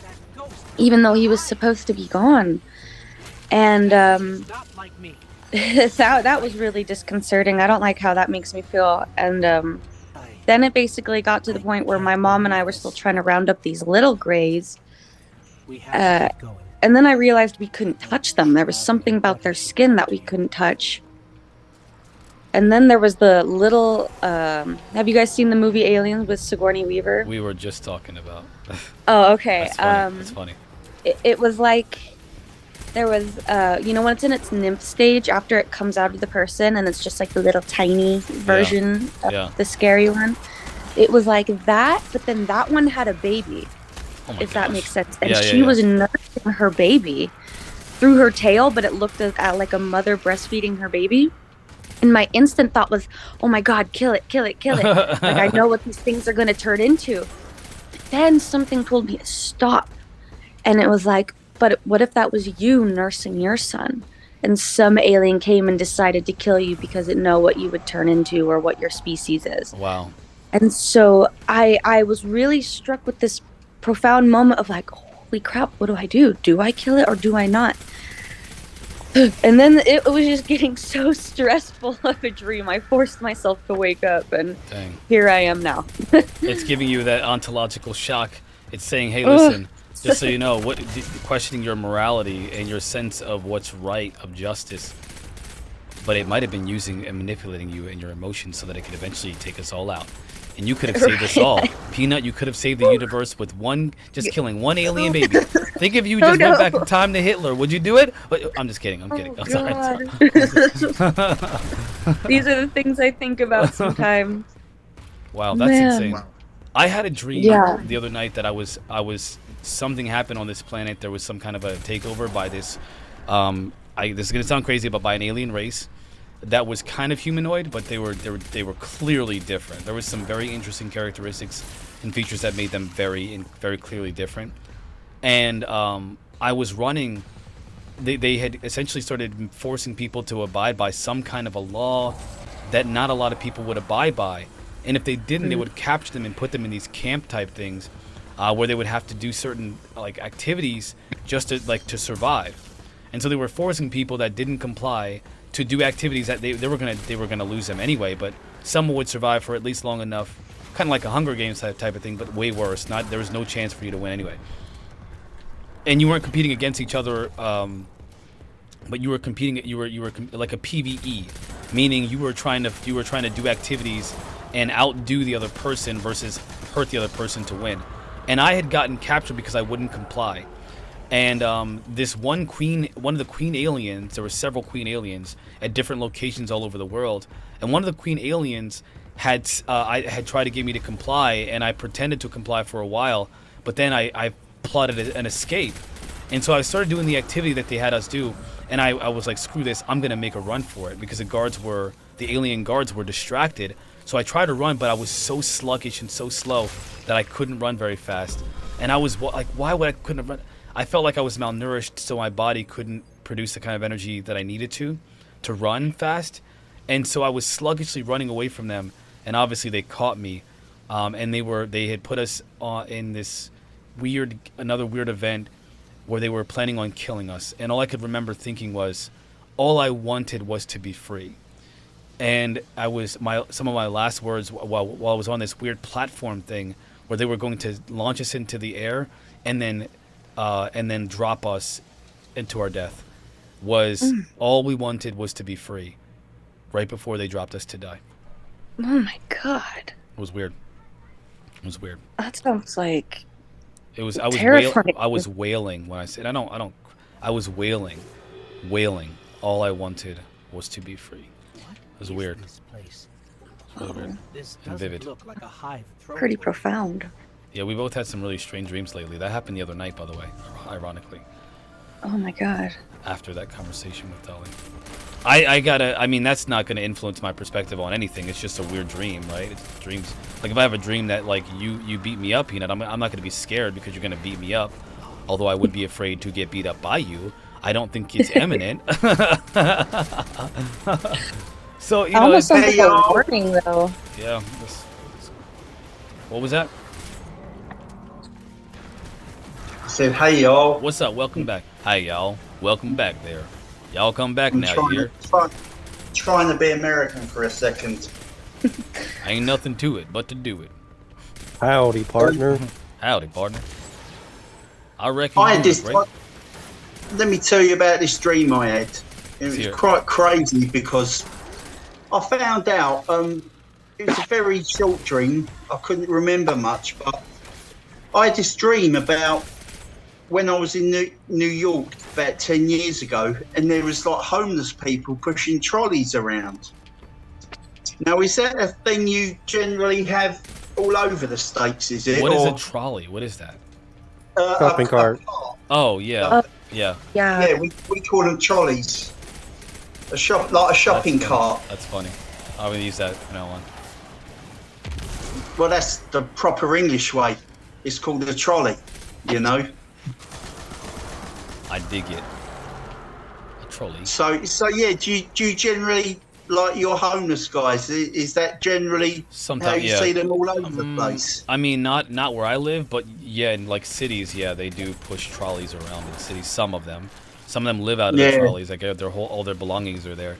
even though he was supposed to be gone. And
Not like me.
that was really disconcerting. I don't like how that makes me feel. And then it basically got to the point where my mom and I were still trying to round up these little grays.
We have to keep going.
And then I realized we couldn't touch them. There was something about their skin that we couldn't touch. And then there was the little, have you guys seen the movie Aliens with Sigourney Weaver?
We were just talking about.
Oh, okay.
That's funny. That's funny.
It was like, there was, you know, when it's in its nymph stage, after it comes out of the person and it's just like the little tiny version of the scary one. It was like that, but then that one had a baby,
Oh my
if that
gosh.
makes sense. And
Yeah,
she
yeah.
was nursing her baby through her tail, but it looked at like a mother breastfeeding her baby. And my instant thought was, oh my God, kill it, kill it, kill it. Like, I know what these things are going to turn into. But then something told me to stop. And it was like, but what if that was you nursing your son? And some alien came and decided to kill you because it know what you would turn into or what your species is.
Wow.
And so I was really struck with this profound moment of like, holy crap, what do I do? Do I kill it or do I not? And then it was just getting so stressful of a dream. I forced myself to wake up, and
Dang.
here I am now.
It's giving you that ontological shock. It's saying, hey, listen, just so you know, questioning your morality and your sense of what's right, of justice. But it might have been using and manipulating you and your emotions so that it could eventually take us all out. And you could have saved us all. Peanut, you could have saved the universe with killing one alien baby. Think if you just went back in time to Hitler. Would you do it? I'm just kidding. I'm kidding. I'm sorry.
These are the things I think about sometimes.
Wow, that's
Man.
insane. I had a dream
Yeah.
the other night that I was something happened on this planet. There was some kind of a takeover by this this is gonna sound crazy, but by an alien race that was kind of humanoid, but they were clearly different. There was some very interesting characteristics and features that made them very clearly different. And I was running they had essentially started forcing people to abide by some kind of a law that not a lot of people would abide by. And if they didn't, they would capture them and put them in these camp type things where they would have to do certain like activities just to survive. And so they were forcing people that didn't comply to do activities that they were gonna lose them anyway. But some would survive for at least long enough, kind of like a Hunger Games type of thing, but way worse. There was no chance for you to win anyway. And you weren't competing against each other, but you were competing. You were like a PVE, meaning you were trying to do activities and outdo the other person versus hurt the other person to win. And I had gotten captured because I wouldn't comply. And this one of the queen aliens, there were several queen aliens at different locations all over the world, and one of the queen aliens had tried to get me to comply, and I pretended to comply for a while, but then I plotted an escape. And so I started doing the activity that they had us do, and I was like, screw this, I'm gonna make a run for it, because the alien guards were distracted. So I tried to run, but I was so sluggish and so slow that I couldn't run very fast. And I was like, why would I couldn't run? I felt like I was malnourished, so my body couldn't produce the kind of energy that I needed to run fast. And so I was sluggishly running away from them, and obviously they caught me. And they had put us in this another weird event where they were planning on killing us. And all I could remember thinking was, all I wanted was to be free. And some of my last words while I was on this weird platform thing where they were going to launch us into the air and then drop us into our death was all we wanted was to be free right before they dropped us to die.
Oh my god.
It was weird.
That sounds like
I was
terrifying.
I was wailing when I said I was wailing. All I wanted was to be free. It was weird.
This place.
It was weird.
This
And
doesn't
vivid.
look like a hive.
pretty profound.
Yeah, we both had some really strange dreams lately. That happened the other night, by the way, ironically,
Oh my god.
after that conversation with Dolly. I mean, that's not going to influence my perspective on anything. It's just a weird dream, right? It's dreams. Like, if I have a dream that, like, you beat me up, Peanut, I'm not going to be scared because you're going to beat me up. Although I would be afraid to get beat up by you. I don't think it's imminent. So, you know,
Almost sounds like
Hey,
a
y'all.
warning, though.
yeah. What was that?
I said, hey y'all.
What's up? Welcome back. Hi, y'all. Welcome back there. Y'all come back
I'm
now, you hear?
trying to be American for a second.
Ain't nothing to it but to do it.
Howdy, partner.
Howdy, partner. I reckon
I
you
had
do
this.
it, right?
Let me tell you about this dream I had. It
Let's
was
hear it.
quite crazy because I found out it was a very short dream. I couldn't remember much, but I had this dream about when I was in New York about 10 years ago, and there was like homeless people pushing trolleys around. Now, is that a thing you generally have all over the States, is it?
What is
Or,
a trolley? What is that?
Shopping cart.
Oh, yeah.
Uh,
Yeah.
Yeah.
Yeah, we call them trolleys. A shopping
That's funny.
cart.
That's funny. I'm going to use that from now on.
Well, that's the proper English way. It's called a trolley, you know.
I dig it. A trolley.
So yeah. Do you generally like your homeless guys? Is that generally how
Sometimes,
you
yeah.
see them all over the place?
I mean, not where I live, but yeah, in like cities, yeah, they do push trolleys around in cities. Some of them live out of their
Yeah.
trolleys. Like all their belongings are there.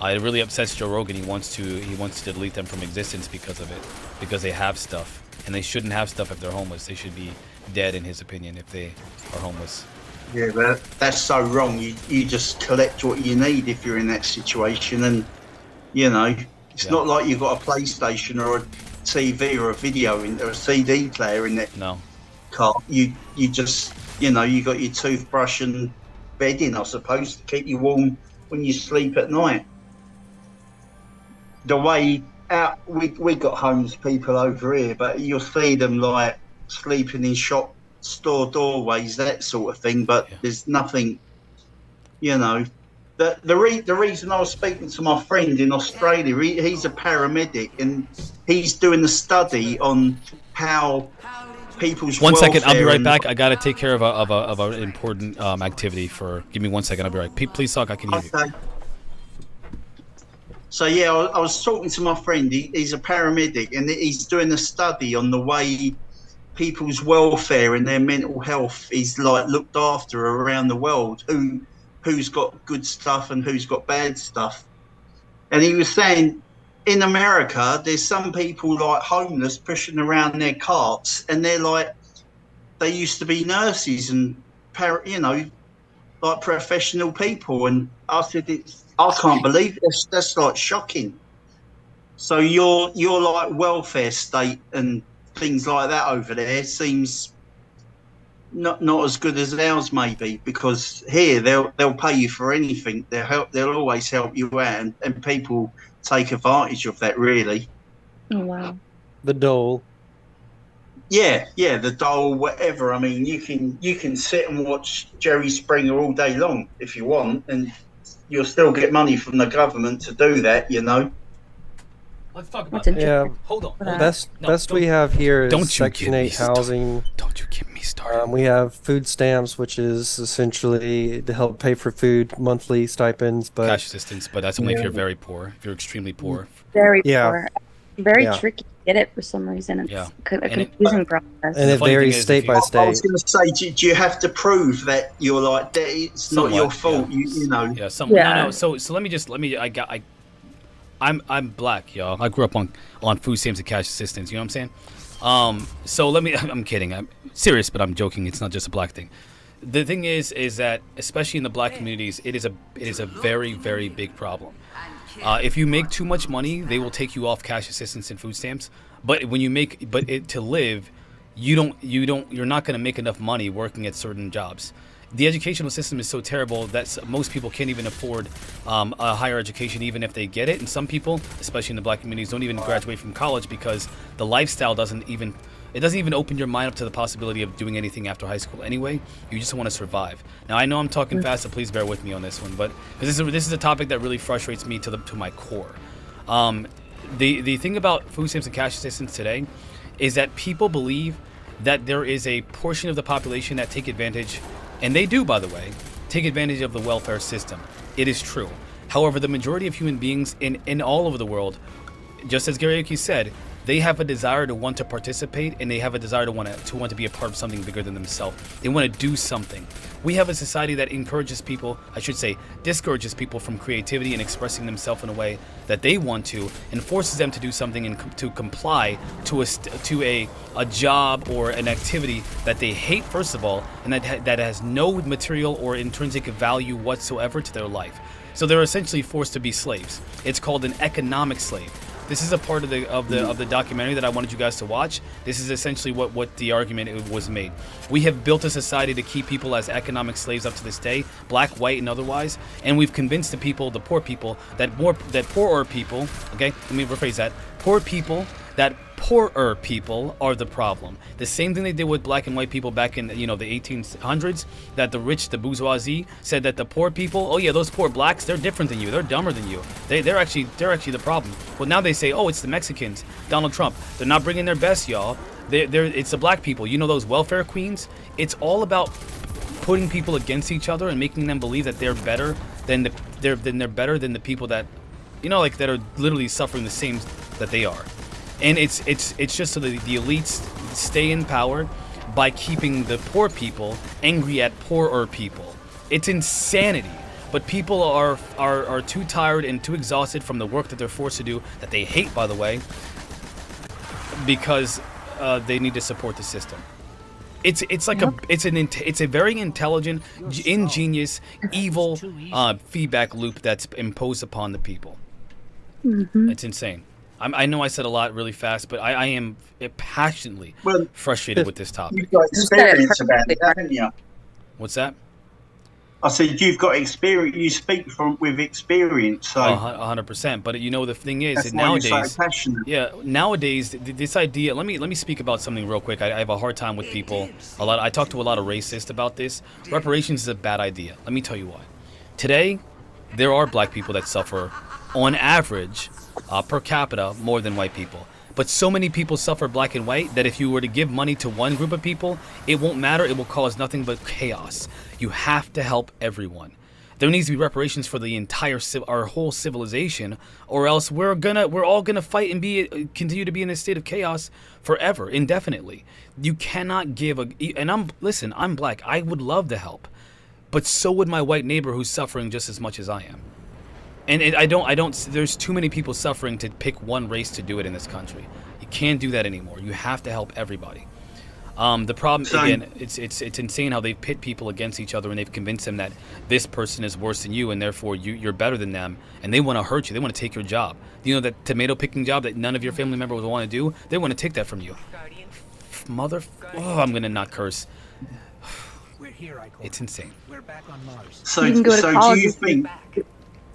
It really upsets Joe Rogan. He wants to delete them from existence because of it, because they have stuff, and they shouldn't have stuff if they're homeless. They should be dead, in his opinion, if they are homeless.
Yeah, but that's so wrong. You just collect what you need if you're in that situation, and you know it's
Yeah.
not like you've got a PlayStation or a TV or a or a CD player in that
No.
car. You just you got your toothbrush and bedding, I suppose, to keep you warm when you sleep at night. The way out, we got homeless people over here, but you'll see them like sleeping in store doorways, that sort of thing. But
Yeah.
there's nothing, The reason I was speaking to my friend in Australia, he's a paramedic, and he's doing a study on how people's
One second, I'll be
welfare
right
and-
back. I gotta take care of an important activity. Give me 1 second. I'll be right. Please talk. I can hear you.
Okay. So yeah, I was talking to my friend. He's a paramedic, and he's doing a study on the way people's welfare and their mental health is like looked after around the world. Who's got good stuff and who's got bad stuff. And he was saying, in America, there's some people like homeless pushing around their carts, and they're like, they used to be nurses and like professional people. And I said, I can't believe it. That's like shocking. So your like welfare state and things like that over there seems not as good as ours maybe, because here they'll pay you for anything. They'll always help you out, and people take advantage of that really.
Oh wow.
The dole.
Yeah, the dole, whatever. I mean, you can sit and watch Jerry Springer all day long if you want, and you'll still get money from the government to do that, you know.
Let's talk about
That's
that.
interesting.
Yeah.
Hold on.
Best we have here is
don't you
Section
get me
8 housing.
Don't you get me started.
We have food stamps, which is essentially to help pay for food, monthly stipends. But
Cash assistance, but that's only if you're very poor. If you're extremely poor.
Very
Yeah.
poor. Very
Yeah.
tricky to get it for some reason. It's
Yeah.
a
And it-
confusing process.
and
The
it
funny
varies
thing is,
state
if you-
by
I was
state.
going to say, do you have to prove that you're like that? It's not your
Somewhat,
fault,
yeah.
you know.
Yeah.
Yeah.
No. So I'm black, y'all. I grew up on food stamps and cash assistance. You know what I'm saying? So I'm kidding. I'm serious, but I'm joking. It's not just a black thing. The thing is that especially in the black communities, it is a very, very big problem. If you make too much money, they will take you off cash assistance and food stamps. But when you to live, you're not going to make enough money working at certain jobs. The educational system is so terrible that most people can't even afford a higher education, even if they get it. And some people, especially in the black communities, don't even graduate from college because the lifestyle doesn't even open your mind up to the possibility of doing anything after high school anyway. You just want to survive. Now, I know I'm talking fast, so please bear with me on this one, but this is a topic that really frustrates me to my core. The thing about food stamps and cash assistance today is that people believe that there is a portion of the population that take advantage, and they do, by the way, take advantage of the welfare system. It is true. However, the majority of human beings in all over the world, just as Garayuki said, they have a desire to want to participate, and they have a desire to want to be a part of something bigger than themselves. They want to do something. We have a society that discourages people from creativity and expressing themselves in a way that they want to, and forces them to do something and to comply to a job or an activity that they hate, first of all, and that has no material or intrinsic value whatsoever to their life. So they're essentially forced to be slaves. It's called an economic slave. This is a part of the documentary that I wanted you guys to watch. This is essentially what the argument was made. We have built a society to keep people as economic slaves up to this day, black, white, and otherwise. And we've convinced the poor people, that poorer people, okay, let me rephrase that, that poorer people are the problem. The same thing they did with black and white people back in the 1800s, that the bourgeoisie said that the poor people, oh yeah, those poor blacks, they're different than you, they're dumber than you, they're actually the problem. Well, now they say, oh, it's the Mexicans, Donald Trump, they're not bringing their best, y'all. It's the black people, those welfare queens. It's all about putting people against each other and making them believe that they're better than the people that that are literally suffering the same that they are. And it's just so that the elites stay in power by keeping the poor people angry at poorer people. It's insanity. But people are too tired and too exhausted from the work that they're forced to do, that they hate, by the way, because they need to support the system. It's a very intelligent, ingenious, evil feedback loop that's imposed upon the people.
Mm-hmm.
It's insane. I know I said a lot really fast, but I am passionately frustrated with this topic.
You've got experience about it, haven't you?
What's that?
I said you've got experience. You speak with experience, so
100%. But the thing is,
that's
that
why you're
nowadays,
so passionate.
nowadays this idea. Let me speak about something real quick. I have a hard time with people. I talk to a lot of racists about this. Reparations is a bad idea. Let me tell you why. Today, there are black people that suffer, on average, per capita, more than white people. But so many people suffer black and white that if you were to give money to one group of people, it won't matter. It will cause nothing but chaos. You have to help everyone. There needs to be reparations for the entire our whole civilization, or else we're all gonna fight and continue to be in a state of chaos forever, indefinitely. You cannot give and I'm black. I would love to help, but so would my white neighbor who's suffering just as much as I am. And I don't. There's too many people suffering to pick one race to do it in this country. You can't do that anymore. You have to help everybody. The problem, again, it's insane how they pit people against each other and they've convinced them that this person is worse than you and therefore you're better than them, and they want to hurt you. They want to take your job. You know that tomato picking job that none of your family members would want to do? They want to take that from you. I'm gonna not curse. It's insane.
We're back on Mars.
So,
You can go to
so do
college
you think?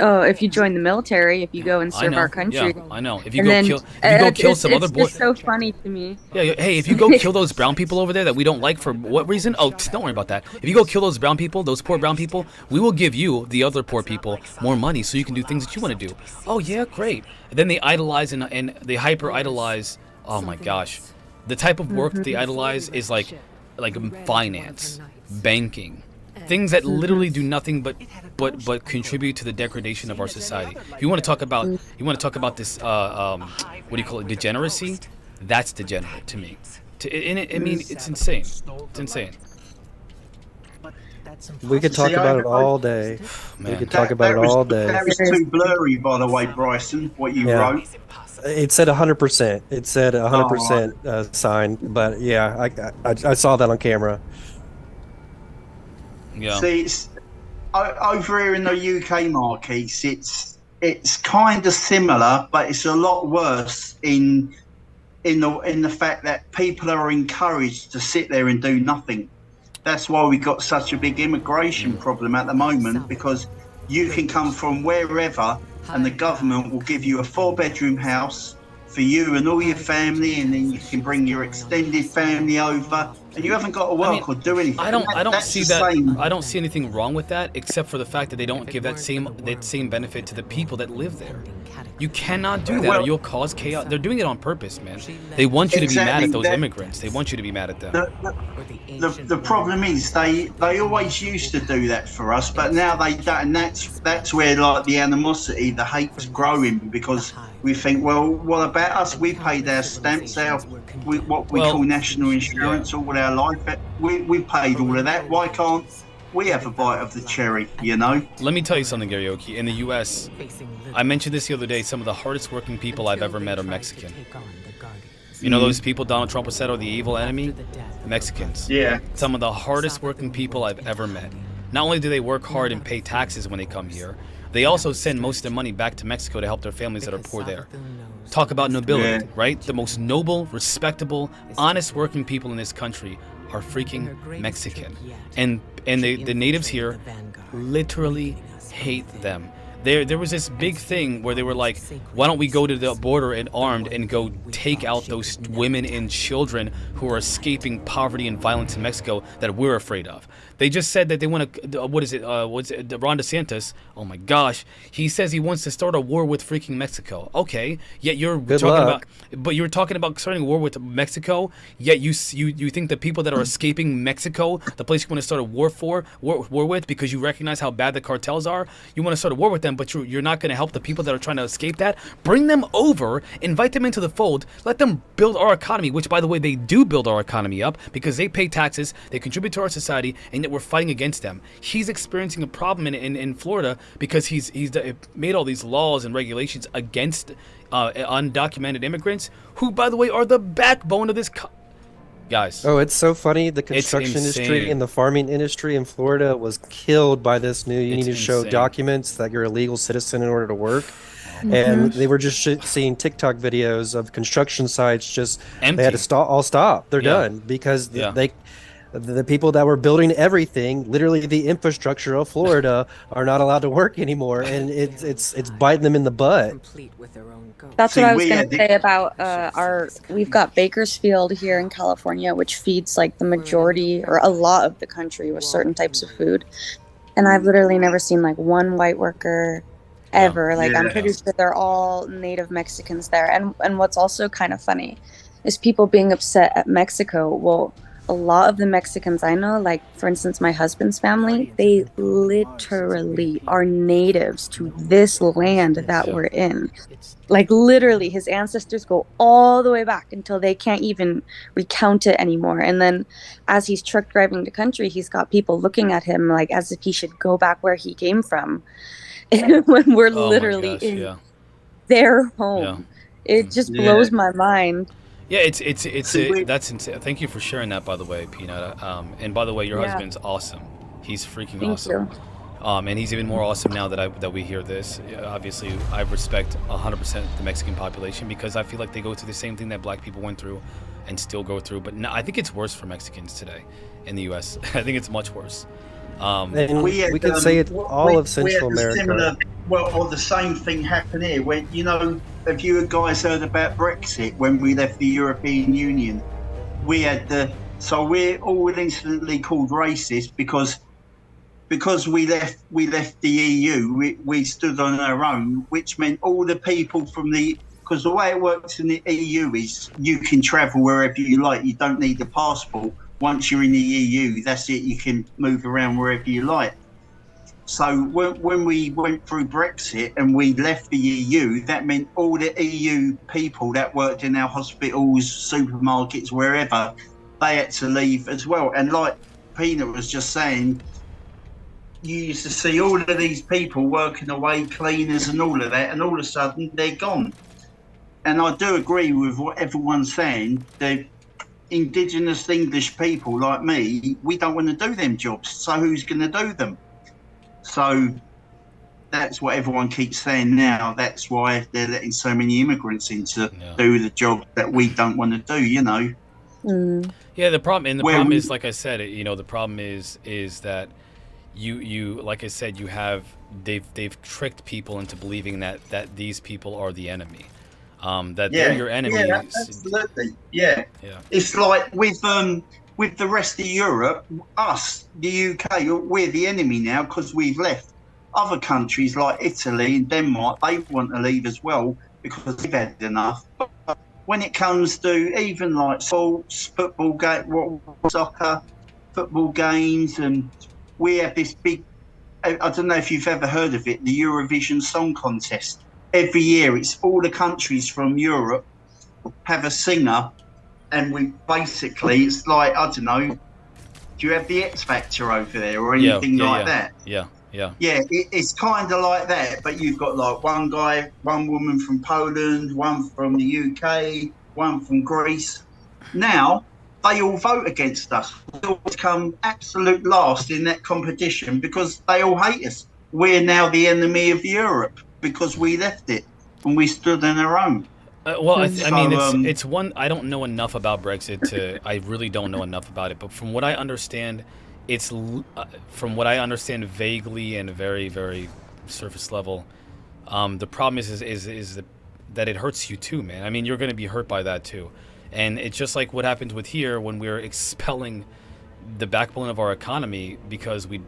Oh, if you join the military, if you go and
I
serve
know.
our country.
Yeah, I know. If you
And
go
then,
kill some other boy.
It's so funny to me.
Yeah, hey, if you go kill those brown people over there that we don't like for what reason? Oh, don't worry about that. If you go kill those brown people, those poor brown people, we will give you, the other poor people, more money so you can do things that you want to do. Oh, yeah, great. And then they idolize and they hyper-idolize. Oh, my gosh. The type of work that they idolize is like finance, banking. Things that literally do nothing but contribute to the degradation of our society. If you want to talk about this what do you call it, degeneracy? That's degenerate to me. I mean, it's insane. It's insane.
We could talk about it all day.
Man.
We could talk about it all day.
That was too blurry, by the way, Bryson. What you wrote.
It said 100%. It said 100% signed. But yeah, I saw that on camera.
Yeah.
See, it's, over here in the UK, Marquise, it's kind of similar, but it's a lot worse in the fact that people are encouraged to sit there and do nothing. That's why we got such a big immigration problem at the moment, because you can come from wherever and the government will give you a 4-bedroom house for you and all your family, and then you can bring your extended family over, and you haven't got to work or do anything.
I don't see that.
Same.
I don't see anything wrong with that, except for the fact that they don't give that same benefit to the people that live there. You cannot do that, or you'll cause chaos. They're doing it on purpose, man. They want you to be mad at those immigrants. They want you to be mad at them.
The problem is they always used to do that for us, but now they don't, and that's where like the animosity, the hate's growing, because we think, well, what about us? We paid our stamps, what we call national insurance all our life. We paid all of that. Why can't we have a bite of the cherry, you know?
Let me tell you something, Garioki. In the U.S., I mentioned this the other day, some of the hardest working people I've ever met are Mexican. You know those people Donald Trump said are the evil enemy? Mexicans.
Yeah.
Some of the hardest working people I've ever met. Not only do they work hard and pay taxes when they come here, they also send most of their money back to Mexico to help their families that are poor there. Talk about nobility, right? The most noble, respectable, honest working people in this country are freaking Mexican. And the natives here literally hate them. There was this big thing where they were like, why don't we go to the border and armed and go take out those women and children who are escaping poverty and violence in Mexico that we're afraid of. They just said that they want to, Ron DeSantis, oh my gosh, he says he wants to start a war with freaking Mexico. Okay, yet you're you're talking about starting a war with Mexico, yet you think the people that are escaping Mexico, the place you want to start a war with because you recognize how bad the cartels are, you want to start a war with them, but you're not going to help the people that are trying to escape that? Bring them over, invite them into the fold, let them build our economy, which by the way, they do build our economy up because they pay taxes, they contribute to our society, and we're fighting against them. He's experiencing a problem in Florida because he's made all these laws and regulations against undocumented immigrants, who, by the way, are the backbone of this guys.
Oh, it's so funny. The construction industry and the farming industry in Florida was killed by this new, you need to show documents that you're a legal citizen in order to work. And they were just seeing TikTok videos of construction sites just empty. They had to all stop. They're done because the people that were building everything, literally the infrastructure of Florida, are not allowed to work anymore, and it's biting them in the butt.
That's what I was going to say about we've got Bakersfield here in California, which feeds like the majority or a lot of the country with certain types of food. And I've literally never seen like one white worker ever. Like, I'm
Yeah.
pretty sure they're all native Mexicans there. And what's also kind of funny is people being upset at Mexico. Well, a lot of the Mexicans I know, like for instance, my husband's family, they literally are natives to this land that we're in. Like literally, his ancestors go all the way back until they can't even recount it anymore. And then as he's truck driving the country, he's got people looking at him like as if he should go back where he came from. When we're
Oh my
literally
gosh,
in
yeah.
their home. It just blows my mind.
Yeah, it's
See,
that's insane. Thank you for sharing that, by the way, Peanut. And by the way, your
Yeah.
husband's awesome. He's freaking
Thank
awesome.
you.
And he's even more awesome now that we hear this. Obviously, I respect 100% the Mexican population because I feel like they go through the same thing that black people went through and still go through. But no, I think it's worse for Mexicans today in the U.S. I think it's much worse.
And we
had,
can say it all of
we had
Central
a
America.
Similar, or the same thing happened here. When have you guys heard about Brexit? When we left the European Union, we had so we're all instantly called racist because we left the EU. We stood on our own, which meant all the people from because the way it works in the EU is you can travel wherever you like. You don't need a passport. Once you're in the EU, that's it. You can move around wherever you like. So when we went through Brexit and we left the EU, that meant all the EU people that worked in our hospitals, supermarkets, wherever, they had to leave as well. And like Peanut was just saying, you used to see all of these people working away, cleaners and all of that, and all of a sudden they're gone. And I do agree with what everyone's saying. The Indigenous English people like me, we don't want to do them jobs. So who's going to do them? So that's what everyone keeps saying now. That's why they're letting so many immigrants in to do the job that we don't want to do,
Yeah, the problem is, like I said, the problem is that you like I said, they've tricked people into believing that these people are the enemy. That they're your enemies.
Yeah, absolutely. Yeah. It's like with the rest of Europe, us, the UK, we're the enemy now because we've left. Other countries like Italy and Denmark, they want to leave as well because they've had enough. But when it comes to even like sports, football, soccer, football games, and we have this big, I don't know if you've ever heard of it, the Eurovision Song Contest. Every year, it's all the countries from Europe have a singer, and we basically, it's like, I don't know, do you have the X Factor over there or anything like that?
Yeah.
It's kind of like that, but you've got like one guy, one woman from Poland, one from the UK, one from Greece. Now, they all vote against us. We always come absolute last in that competition because they all hate us. We're now the enemy of Europe because we left it and we stood on our own.
I mean, it's one. I don't know enough about Brexit I really don't know enough about it. But from what I understand, from what I understand vaguely and very, very surface level, the problem is that it hurts you too, man. I mean, you're going to be hurt by that too. And it's just like what happens with here when we're expelling the backbone of our economy because we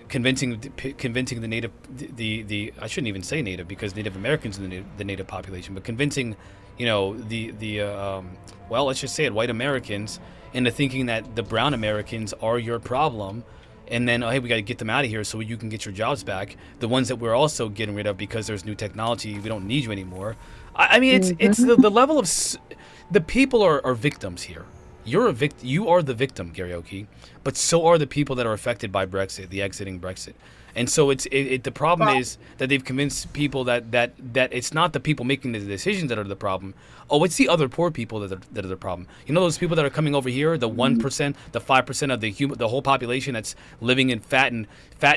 convincing the native, the I shouldn't even say native because Native Americans are the native population, but convincing, well, let's just say it, white Americans into thinking that the brown Americans are your problem. And then, hey, we got to get them out of here so you can get your jobs back. The ones that we're also getting rid of because there's new technology, we don't need you anymore. I mean, it's the level of the people are victims here. You are the victim, Karaoke, but so are the people that are affected by Brexit, the exiting Brexit. And so the problem is that they've convinced people that it's not the people making the decisions that are the problem. Oh, it's the other poor people that are the problem. You know those people that are coming over here, the 1%, the 5% of the whole population that's living in fat,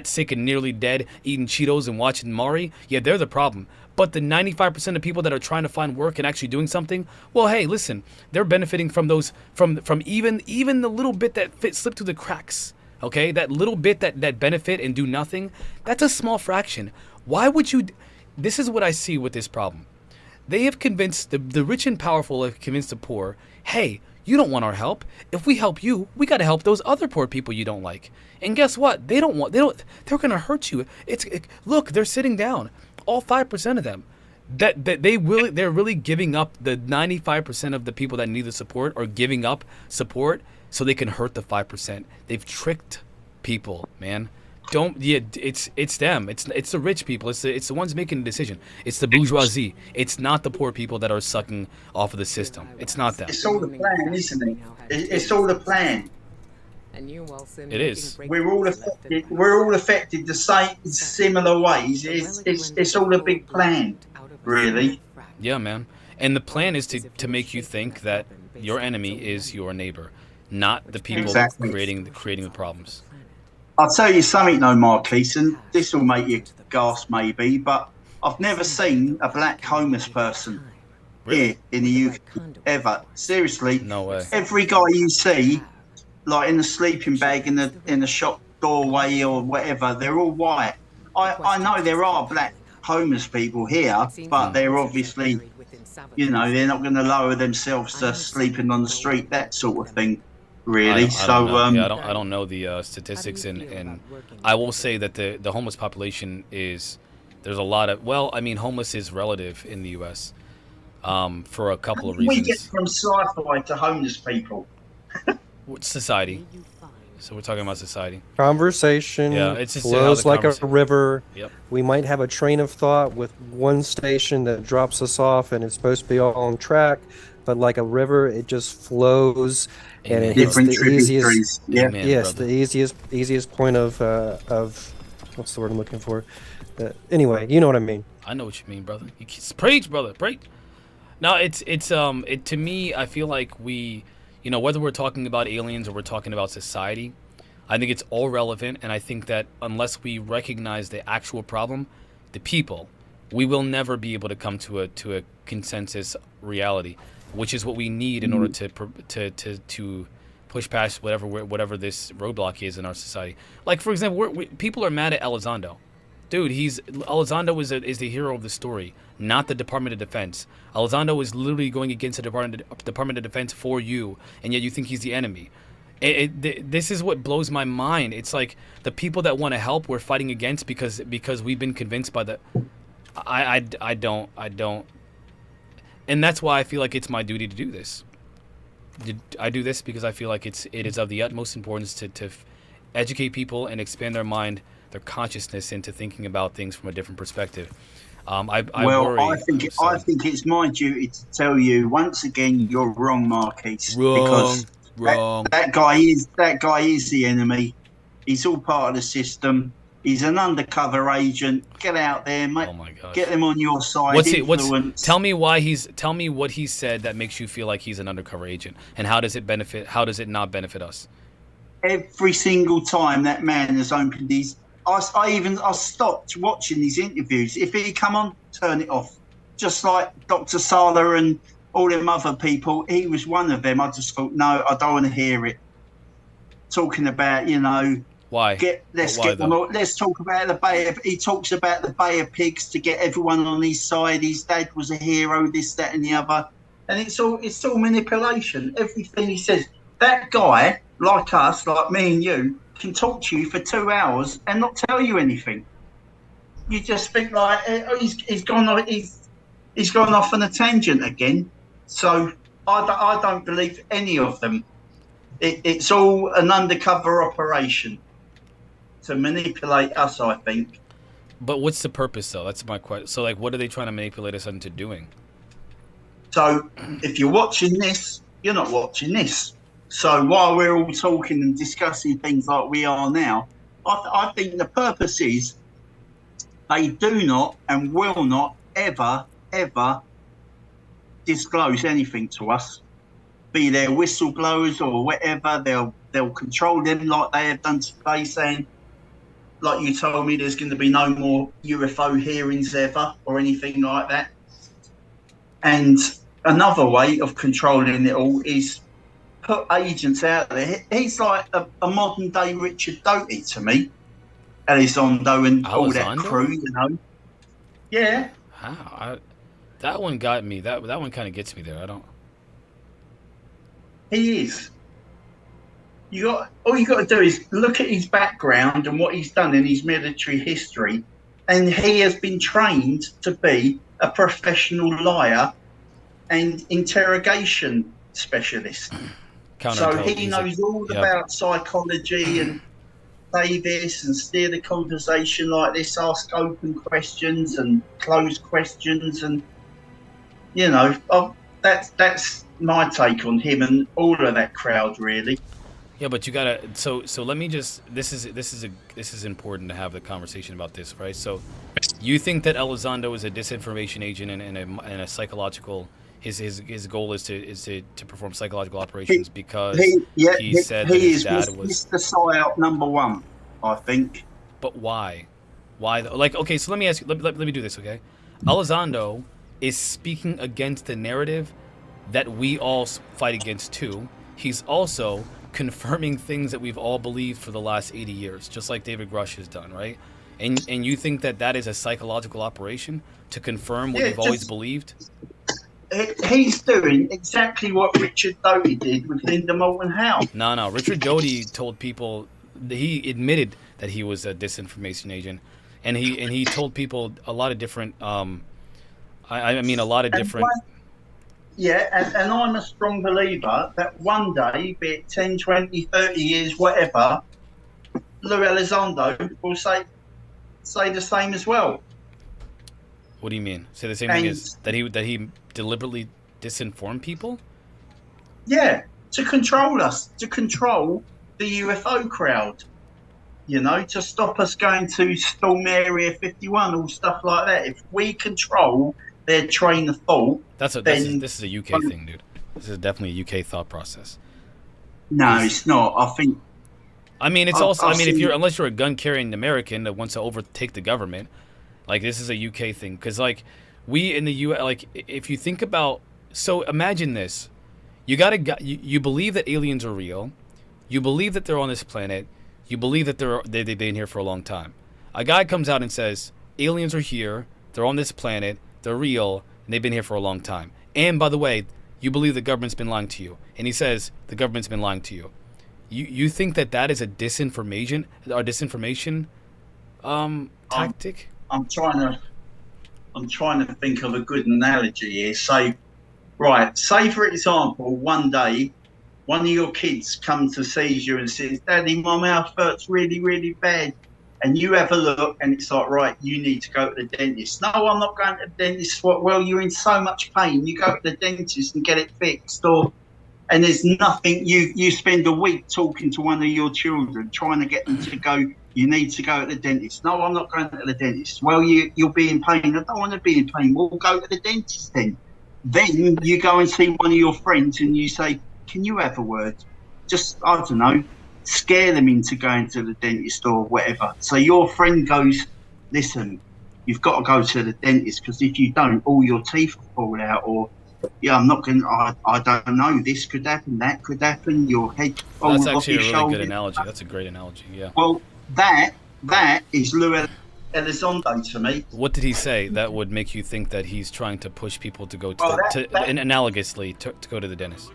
sick, and nearly dead, eating Cheetos and watching Maury? Yeah, they're the problem. But the 95% of people that are trying to find work and actually doing something, well, hey, listen, they're benefiting from those from even the little bit that slipped through the cracks. Okay, that little bit that benefit and do nothing, that's a small fraction. Why would you? This is what I see with this problem. They have convinced the rich and powerful have convinced the poor, hey, You don't want our help. If we help you, we got to help those other poor people you don't like. And guess what? They're going to hurt you. Look, they're sitting down. All 5% of them. They're really giving up. The 95% of the people that need the support are giving up support so they can hurt the 5%. They've tricked people, man. It's them. It's the rich people. It's the ones making the decision. It's the bourgeoisie. It's not the poor people that are sucking off of the system. It's not them.
It's all the plan, isn't it? It's all the plan.
It is.
We're all affected. We're all affected the same, similar ways. It's all a big plan, really.
Yeah, man. And the plan is to make you think that your enemy is your neighbor, not the people
Exactly.
creating the problems.
I'll tell you something, though, Marquise, and this will make you gasp, maybe, but I've never seen a black homeless person here in the UK ever. Seriously,
No way.
every guy you see, like in the sleeping bag in the shop doorway or whatever, they're all white. I know there are black homeless people here, but they're obviously, they're not going to lower themselves to sleeping on the street, that sort of thing. Really,
I don't know the statistics, and I will say that the homeless population there's a lot of homeless is relative in the U.S. For a couple of reasons.
We get from sci-fi to homeless people.
Society. So we're talking about society.
Conversation
it's just how
flows
the
like a
conversation-
river.
Yep.
We might have a train of thought with one station that drops us off, and it's supposed to be all on track, but like a river, it just flows, and
Amen.
it hits the
Different
easiest.
tributaries. Yeah.
Amen,
Yes,
brother.
the easiest point of what's the word I'm looking for? Anyway, you know what I mean.
I know what you mean, brother. Preach, brother, preach. No, to me, I feel like we, whether we're talking about aliens or we're talking about society, I think it's all relevant, and I think that unless we recognize the actual problem, the people, we will never be able to come to a consensus reality, which is what we need in order to push past whatever this roadblock is in our society. Like, for example, people are mad at Elizondo. Dude, Elizondo is the hero of the story, not the Department of Defense. Elizondo is literally going against the Department of Defense for you, and yet you think he's the enemy. This is what blows my mind. It's like the people that want to help we're fighting against because we've been convinced by the. I don't, and that's why I feel like it's my duty to do this. I do this because I feel like it is of the utmost importance to educate people and expand their mind, their consciousness into thinking about things from a different perspective. I think
it's my duty to tell you once again you're wrong, Marquise.
Wrong.
That guy is the enemy. He's all part of the system. He's an undercover agent. Get out there, mate.
Oh my gosh.
Get them on your side.
Tell me what he said that makes you feel like he's an undercover agent, and how does it not benefit us?
Every single time that man has opened his, I stopped watching these interviews. If he come on, turn it off. Just like Dr. Sala and all them other people, he was one of them. I just thought, no, I don't want to hear it. Talking about,
Why?
Let's talk about the Bay of. He talks about the Bay of Pigs to get everyone on his side. His dad was a hero, this, that, and the other, and it's all manipulation. Everything he says. That guy, like us, like me and you, can talk to you for 2 hours and not tell you anything. You just think like he's gone off on a tangent again. So I don't believe any of them. It's all an undercover operation to manipulate us, I think.
But what's the purpose, though? That's my question. So, like, what are they trying to manipulate us into doing?
So, if you're watching this, you're not watching this. So, while we're all talking and discussing things like we are now, I think the purpose is they do not and will not ever disclose anything to us. Be they whistleblowers or whatever, they'll control them like they have done today, saying, like you told me, there's going to be no more UFO hearings ever or anything like that. And another way of controlling it all is put agents out there. He's like a modern day Richard Doty to me, Elizondo and all that crew, Yeah.
Wow, that one got me. That one kind of gets me there. I don't.
He is. All you got to do is look at his background and what he's done in his military history, and he has been trained to be a professional liar and interrogation specialist. So he knows all about psychology and say this and steer the conversation like this, ask open questions and close questions, and that's my take on him and all of that crowd, really.
Yeah, but you gotta. So let me just. This is important to have the conversation about this, right? So, you think that Elizondo is a disinformation agent and a psychological. His goal is to perform psychological operations because he said that his dad was
Mr. Psyop #1, I think.
But why? Why? Like, okay, so let me ask you. Let me do this, okay? Elizondo is speaking against the narrative that we all fight against too. He's also confirming things that we've all believed for the last 80 years, just like David Grush has done, right? And you think that is a psychological operation to confirm what we've always believed?
He's doing exactly what Richard Doty did with Linda Moulton Howe.
No. Richard Doty told people, he admitted that he was a disinformation agent, and he told people a lot of different. I mean, a lot of different.
And I'm a strong believer that one day, be it 10, 20, 30 years, whatever, Lou Elizondo will say the same as well.
What do you mean? Say the same thing as that he deliberately disinformed people?
Yeah, to control us, to control the UFO crowd. To stop us going to storm Area 51 or stuff like that. If we control their train of thought,
this is a UK thing, dude. This is definitely a UK thought process.
No, it's not.
I mean, it's also. I mean, unless you're a gun-carrying American that wants to overtake the government, like this is a UK thing. Because like we in the US, like if you think about, so imagine this: you believe that aliens are real, you believe that they're on this planet, you believe that they've been here for a long time. A guy comes out and says aliens are here, they're on this planet, they're real, and they've been here for a long time. And by the way, you believe the government's been lying to you, and he says the government's been lying to you. You think that is a disinformation tactic?
I'm trying to think of a good analogy here. Say for example, one day one of your kids comes to see you and says, "Daddy, my mouth hurts really, really bad." And you have a look and it's like, right, you need to go to the dentist. No, I'm not going to the dentist. Well, you're in so much pain. You go to the dentist and get it fixed. And there's nothing, you spend a week talking to one of your children, trying to get them to go, you need to go to the dentist. No, I'm not going to the dentist. Well, you'll be in pain. I don't want to be in pain. We'll go to the dentist then. Then you go and see one of your friends and you say, can you have a word? Just, I don't know, scare them into going to the dentist or whatever. So your friend goes, listen, you've got to go to the dentist because if you don't, all your teeth will fall out. Or, yeah, I'm not going to, I don't know, this could happen, that could happen, your head falls off your shoulder. That's actually a really
good analogy. That's a great analogy, yeah.
Well, that is Lou Elizondo to me.
What did he say that would make you think that he's trying to push people to go analogously to go to the dentist?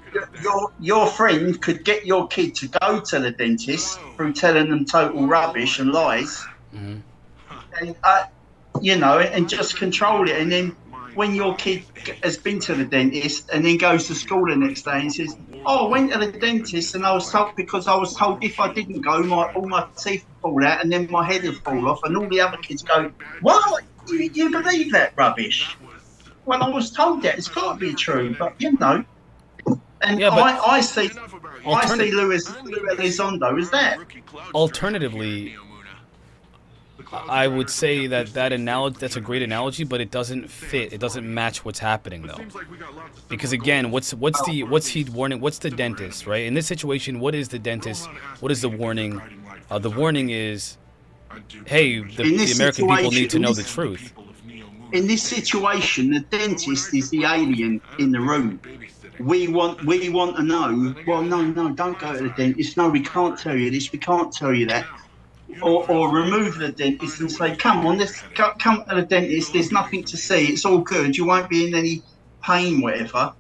Your friend could get your kid to go to the dentist through telling them total rubbish and lies, and and just control it. And then when your kid has been to the dentist and then goes to school the next day and says, "Oh, I went to the dentist and I was told if I didn't go, all my teeth would fall out and then my head would fall off," and all the other kids go, "What? You believe that rubbish?" Well, I was told that. It's got to be true, but And yeah, I see Lou Elizondo as that.
Alternatively, I would say that analogy, that's a great analogy, but it doesn't fit. It doesn't match what's happening though. Because again, what's he warning? What's the dentist, right? In this situation, what is the dentist? What is the warning? The warning is, hey, the American people need to know the truth.
In this situation, the dentist is the alien in the room. We want to know. Well, no, don't go to the dentist. No, we can't tell you this. We can't tell you that. Or remove the dentist and say, come on, let's come to the dentist. There's nothing to see. It's all good. You won't be in any pain, whatever.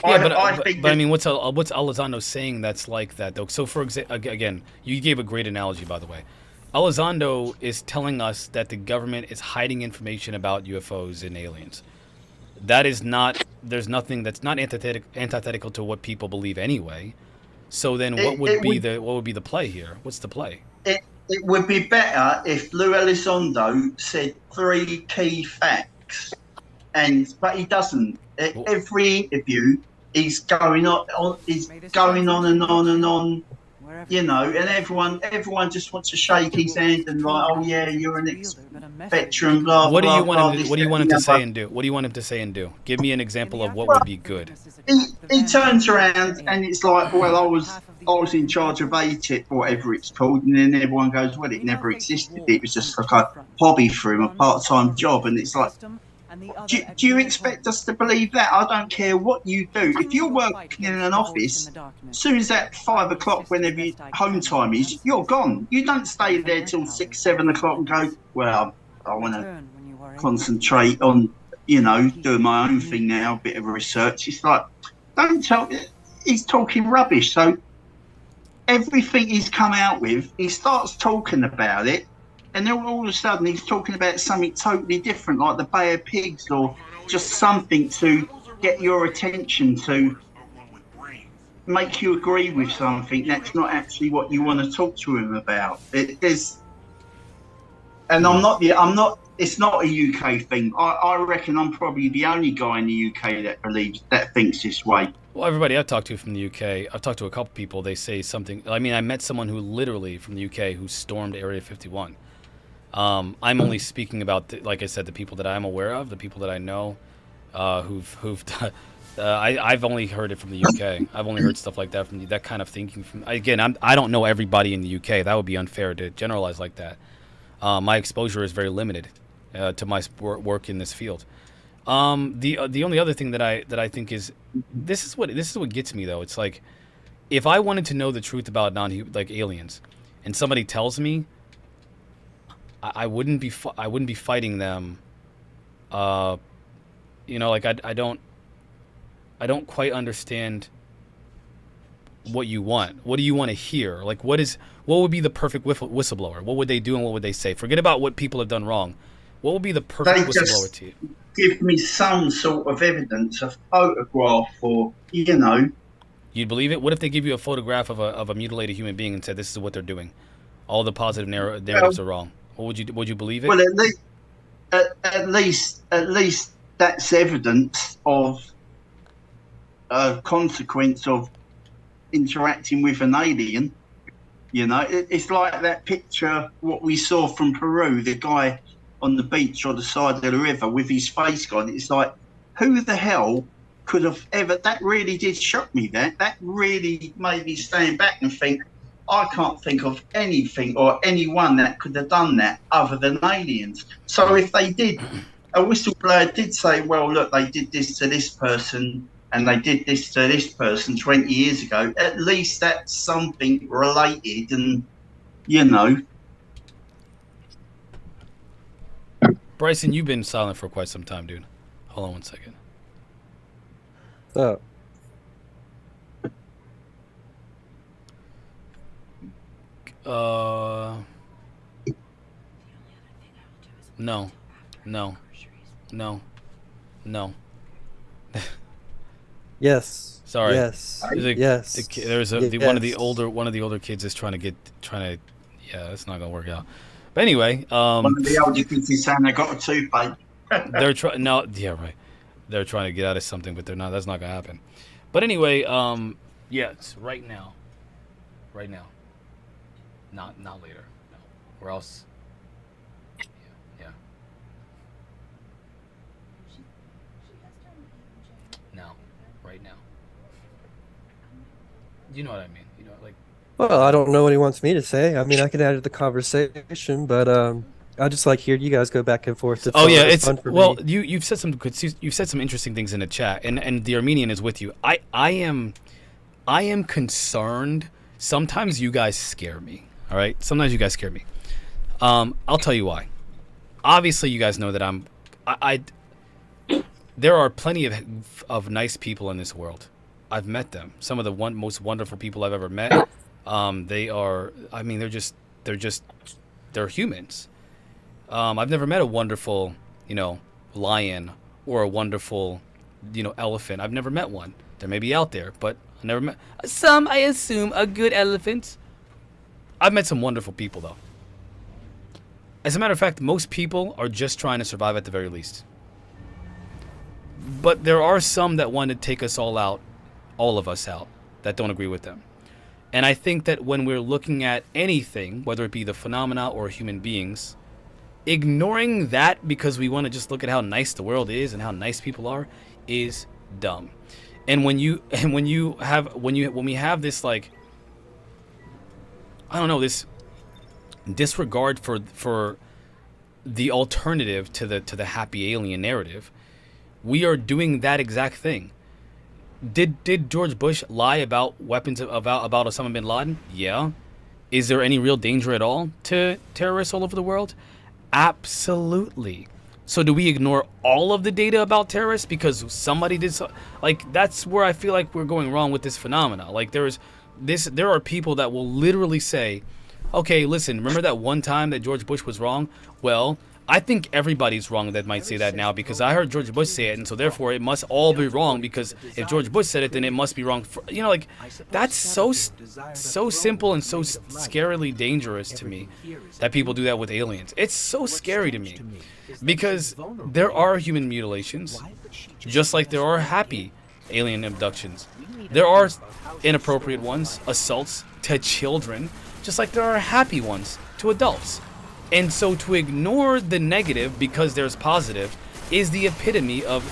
Yeah, but,
I
but,
think
but I
that
mean, what's Elizondo saying that's like that though? So for again, you gave a great analogy, by the way. Elizondo is telling us that the government is hiding information about UFOs and aliens. That is not. There's nothing that's not antithetical to what people believe anyway. So then, what would be the play here? What's the play?
it would be better if Lou Elizondo said 3 key facts, but he doesn't. Every interview, he's going on and on and on. You know, and everyone just wants to shake his hand and like, oh yeah, you're an ex-veteran, blah
What do
blah
you want
blah.
him? What do you want him to say and do? What do you want him to say and do? Give me an example of what would be good.
He turns around and it's like, well, I was in charge of ATIP, whatever it's called, and then everyone goes, well, it never existed. It was just like a hobby for him, a part-time job, and it's like, do you expect us to believe that? I don't care what you do. If you're working in an office, as soon as that 5 o'clock, whenever home time is, you're gone. You don't stay there till 6, 7 o'clock and go, well, I want to concentrate on, you know, doing my own thing now, a bit of research. It's like, don't tell, he's talking rubbish. So everything he's come out with, he starts talking about it, and then all of a sudden he's talking about something totally different, like the Bay of Pigs, or just something to get your attention, to make you agree with something that's not actually what you want to talk to him about. It's not a UK thing. I reckon I'm probably the only guy in the UK that thinks this way.
Well, everybody I've talked to from the UK, I've talked to a couple people, they say something. I mean, I met someone who literally from the UK who stormed Area 51. I'm only speaking about, like I said, the people that I'm aware of, the people that I know, who've I've only heard it from the UK. I've only heard stuff like that from that kind of thinking. Again, I don't know everybody in the UK. That would be unfair to generalize like that. My exposure is very limited to my work in this field. The only other thing that I think is this is what gets me though. It's like if I wanted to know the truth about aliens, and somebody tells me, I wouldn't be fighting them. You know, like I don't quite understand what you want. What do you want to hear? Like what would be the perfect whistleblower? What would they do and what would they say? Forget about what people have done wrong. What would be the perfect whistleblower to you?
Give me some sort of evidence, a photograph, or you know.
You'd believe it? What if they give you a photograph of a mutilated human being and said this is what they're doing? All the positive narratives are wrong. What would you believe it?
Well, at least that's evidence of a consequence of interacting with an alien. You know, it's like that picture what we saw from Peru, the guy on the beach or the side of the river with his face gone. It's like, who the hell could have ever? That really did shock me. That really made me stand back and think, I can't think of anything or anyone that could have done that other than aliens. So if they did, a whistleblower did say, well, look, they did this to this person and they did this to this person 20 years ago, at least that's something related and, you know.
Bryson, you've been silent for quite some time, dude. Hold on one second.
Oh.
No.
Yes.
Sorry.
Yes.
Yes. There's
yes.
one of the older kids is trying to. Yeah, that's not gonna work out. But anyway,
one of the older kids is saying they got a toothache.
They're trying. No, yeah, right. They're trying to get out of something, but they're not. That's not gonna happen. But anyway, yes, right now. Not later. No, or else. Yeah. No, right now. You know what I mean? You know, like.
Well, I don't know what he wants me to say. I mean, I can add to the conversation, but I just like hear you guys go back and forth.
It's
fun for
well,
me.
you've said some interesting things in the chat, and the Armenian is with you. I am concerned. Sometimes you guys scare me. All right, sometimes you guys scare me. I'll tell you why. Obviously, you guys know that there are plenty of nice people in this world. I've met them. Some of the most wonderful people I've ever met. They are. I mean, they're humans. I've never met a wonderful, lion or a wonderful, elephant. I've never met one. They may be out there, but I never met some. I assume a good elephant. I've met some wonderful people though. As a matter of fact, most people are just trying to survive at the very least. But there are some that want to take us all out, all of us out, that don't agree with them. And I think that when we're looking at anything, whether it be the phenomena or human beings, ignoring that because we want to just look at how nice the world is and how nice people are is dumb. And when we have this, like, I don't know, this disregard for the alternative to the happy alien narrative, we are doing that exact thing. Did George Bush lie about weapons about Osama bin Laden? Yeah. Is there any real danger at all to terrorists all over the world? Absolutely. So do we ignore all of the data about terrorists because somebody did so? Like, that's where I feel like we're going wrong with this phenomena. Like, there are people that will literally say, okay, listen, remember that one time that George Bush was wrong? Well, I think everybody's wrong that might say that now because I heard George Bush say it, and so therefore it must all be wrong because if George Bush said it, then it must be wrong. Like, that's so simple and so scarily dangerous to me that people do that with aliens. It's so scary to me because there are human mutilations, just like there are happy alien abductions. There are inappropriate ones, assaults to children, just like there are happy ones to adults. And so to ignore the negative because there's positive is the epitome of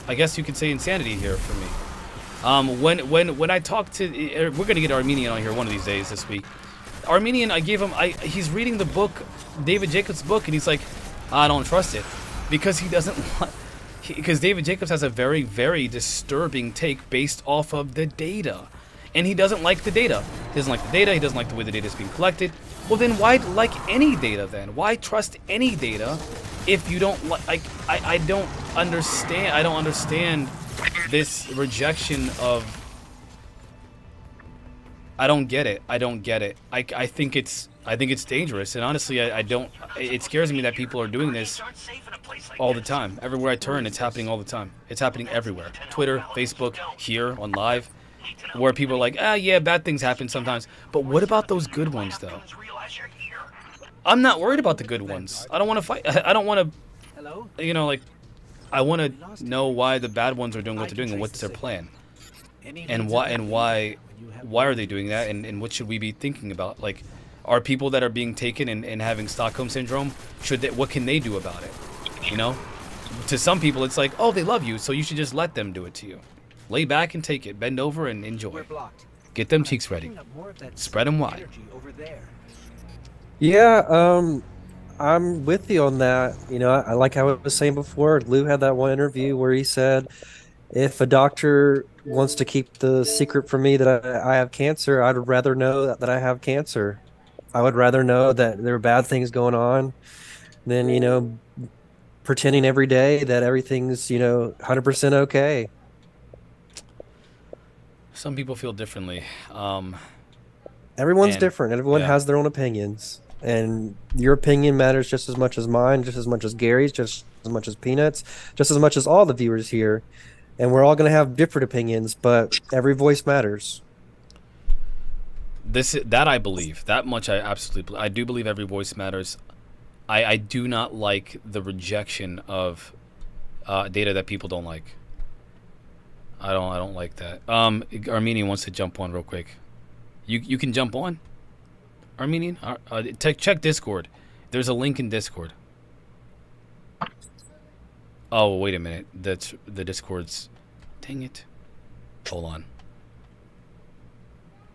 I guess you could say insanity here for me. When I talk to, we're gonna get Armenian on here one of these days this week. Armenian, he's reading the book, David Jacobs' book, and he's like, I don't trust it because he doesn't want. Because David Jacobs has a very, very disturbing take based off of the data. And he doesn't like the data. He doesn't like the data. He doesn't like the way the data is being collected. Well, then why like any data then? Why trust any data if you don't like? I don't understand. I don't understand this rejection of. I don't get it. I don't get it. I think it's dangerous. And honestly, I don't. It scares me that people are doing this all the time. Everywhere I turn, it's happening all the time. It's happening everywhere. Twitter, Facebook, here on live. Where people are like, yeah, bad things happen sometimes. But what about those good ones, though? I'm not worried about the good ones. I don't want to fight. I don't want to, I want to know why the bad ones are doing what they're doing and what's their plan. And why are they doing that? And what should we be thinking about? Like, are people that are being taken and having Stockholm Syndrome, what can they do about it? To some people, it's like, oh, they love you, so you should just let them do it to you. Lay back and take it. Bend over and enjoy. Get them cheeks ready. Spread them wide.
Yeah, I'm with you on that. I like how I was saying before. Lou had that one interview where he said, if a doctor wants to keep the secret from me that I have cancer, I'd rather know that I have cancer. I would rather know that there are bad things going on than, pretending every day that everything's, 100% okay.
Some people feel differently.
Everyone's different. Everyone has their own opinions. And your opinion matters just as much as mine, just as much as Gary's, just as much as Peanut's, just as much as all the viewers here. And we're all going to have different opinions, but every voice matters.
That I believe. That much I absolutely believe. I do believe every voice matters. I do not like the rejection of data that people don't like. I don't like that. Armenian wants to jump on real quick. You can jump on, Armenian. Check Discord. There's a link in Discord. Oh, wait a minute. That's the Discord's. Dang it. Hold on.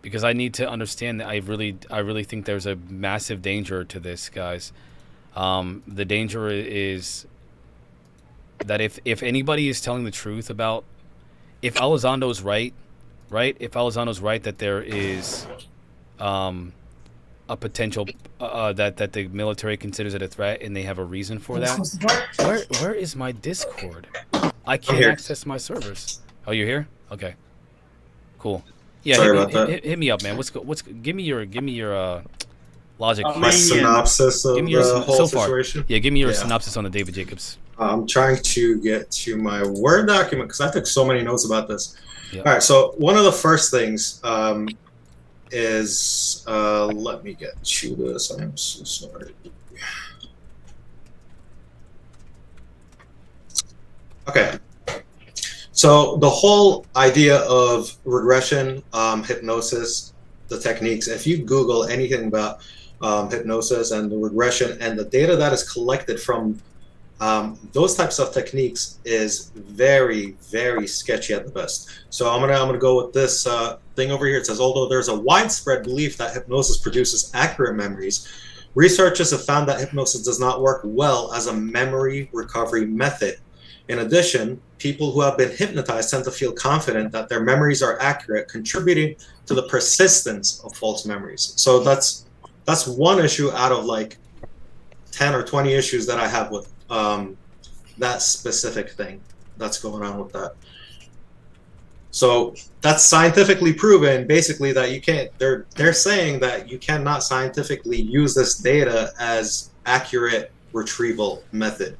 Because I need to understand that I really think there's a massive danger to this, guys. The danger is that if anybody is telling the truth about, if Elizondo's right? If Elizondo's right that there is a potential that the military considers it a threat and they have a reason for that. Where is my Discord? I can't access my servers. Oh, you're here? Okay. Cool. Yeah,
Sorry about that.
hit me up, man. Give me your logic.
My synopsis of
Give me your
the whole
so far.
situation.
Yeah, give me your synopsis on the David Jacobs.
I'm trying to get to my Word document because I took so many notes about this.
Yeah.
All right, so one of the first things is let me get to this. I am so sorry. Okay. So the whole idea of regression, hypnosis, the techniques, if you Google anything about hypnosis and the regression and the data that is collected from those types of techniques is very, very sketchy at the best. So I'm gonna go with this thing over here. It says, although there's a widespread belief that hypnosis produces accurate memories, researchers have found that hypnosis does not work well as a memory recovery method. In addition, people who have been hypnotized tend to feel confident that their memories are accurate, contributing to the persistence of false memories. So that's one issue out of like 10 or 20 issues that I have with that specific thing that's going on with that. So that's scientifically proven, basically, that you can't. They're saying that you cannot scientifically use this data as accurate retrieval method.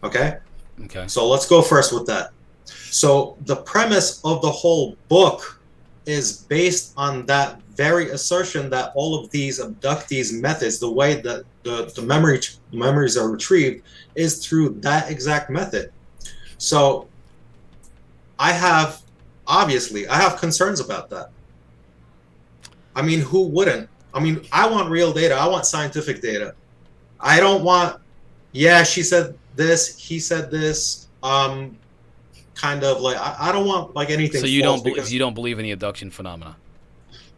Okay.
Okay.
So let's go first with that. So the premise of the whole book is based on that very assertion that all of these abductees methods, the way that the memories are retrieved, is through that exact method. So I have concerns about that. I mean, who wouldn't? I mean, I want real data. I want scientific data. I don't want, yeah, she said this, he said this, kind of like, I don't want like anything.
So you don't believe in the abduction phenomena?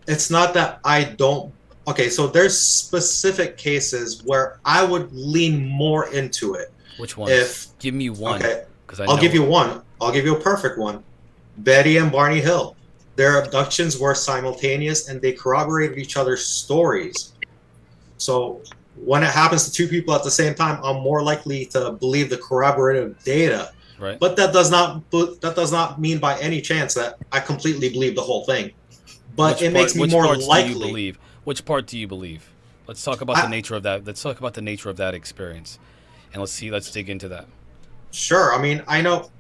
It's not that I don't. Okay, so there's specific cases where I would lean more into it.
Which one? Give me one.
Okay,
I'll
give you one. I'll give you a perfect one. Betty and Barney Hill. Their abductions were simultaneous and they corroborated each other's stories. So when it happens to two people at the same time, I'm more likely to believe the corroborative data.
Right.
But that does not mean by any chance that I completely believe the whole thing. But it makes me more likely.
Which part do you believe? Let's talk about the nature of that. Let's talk about the nature of that experience, and let's dig into that.
Sure. I mean, I know.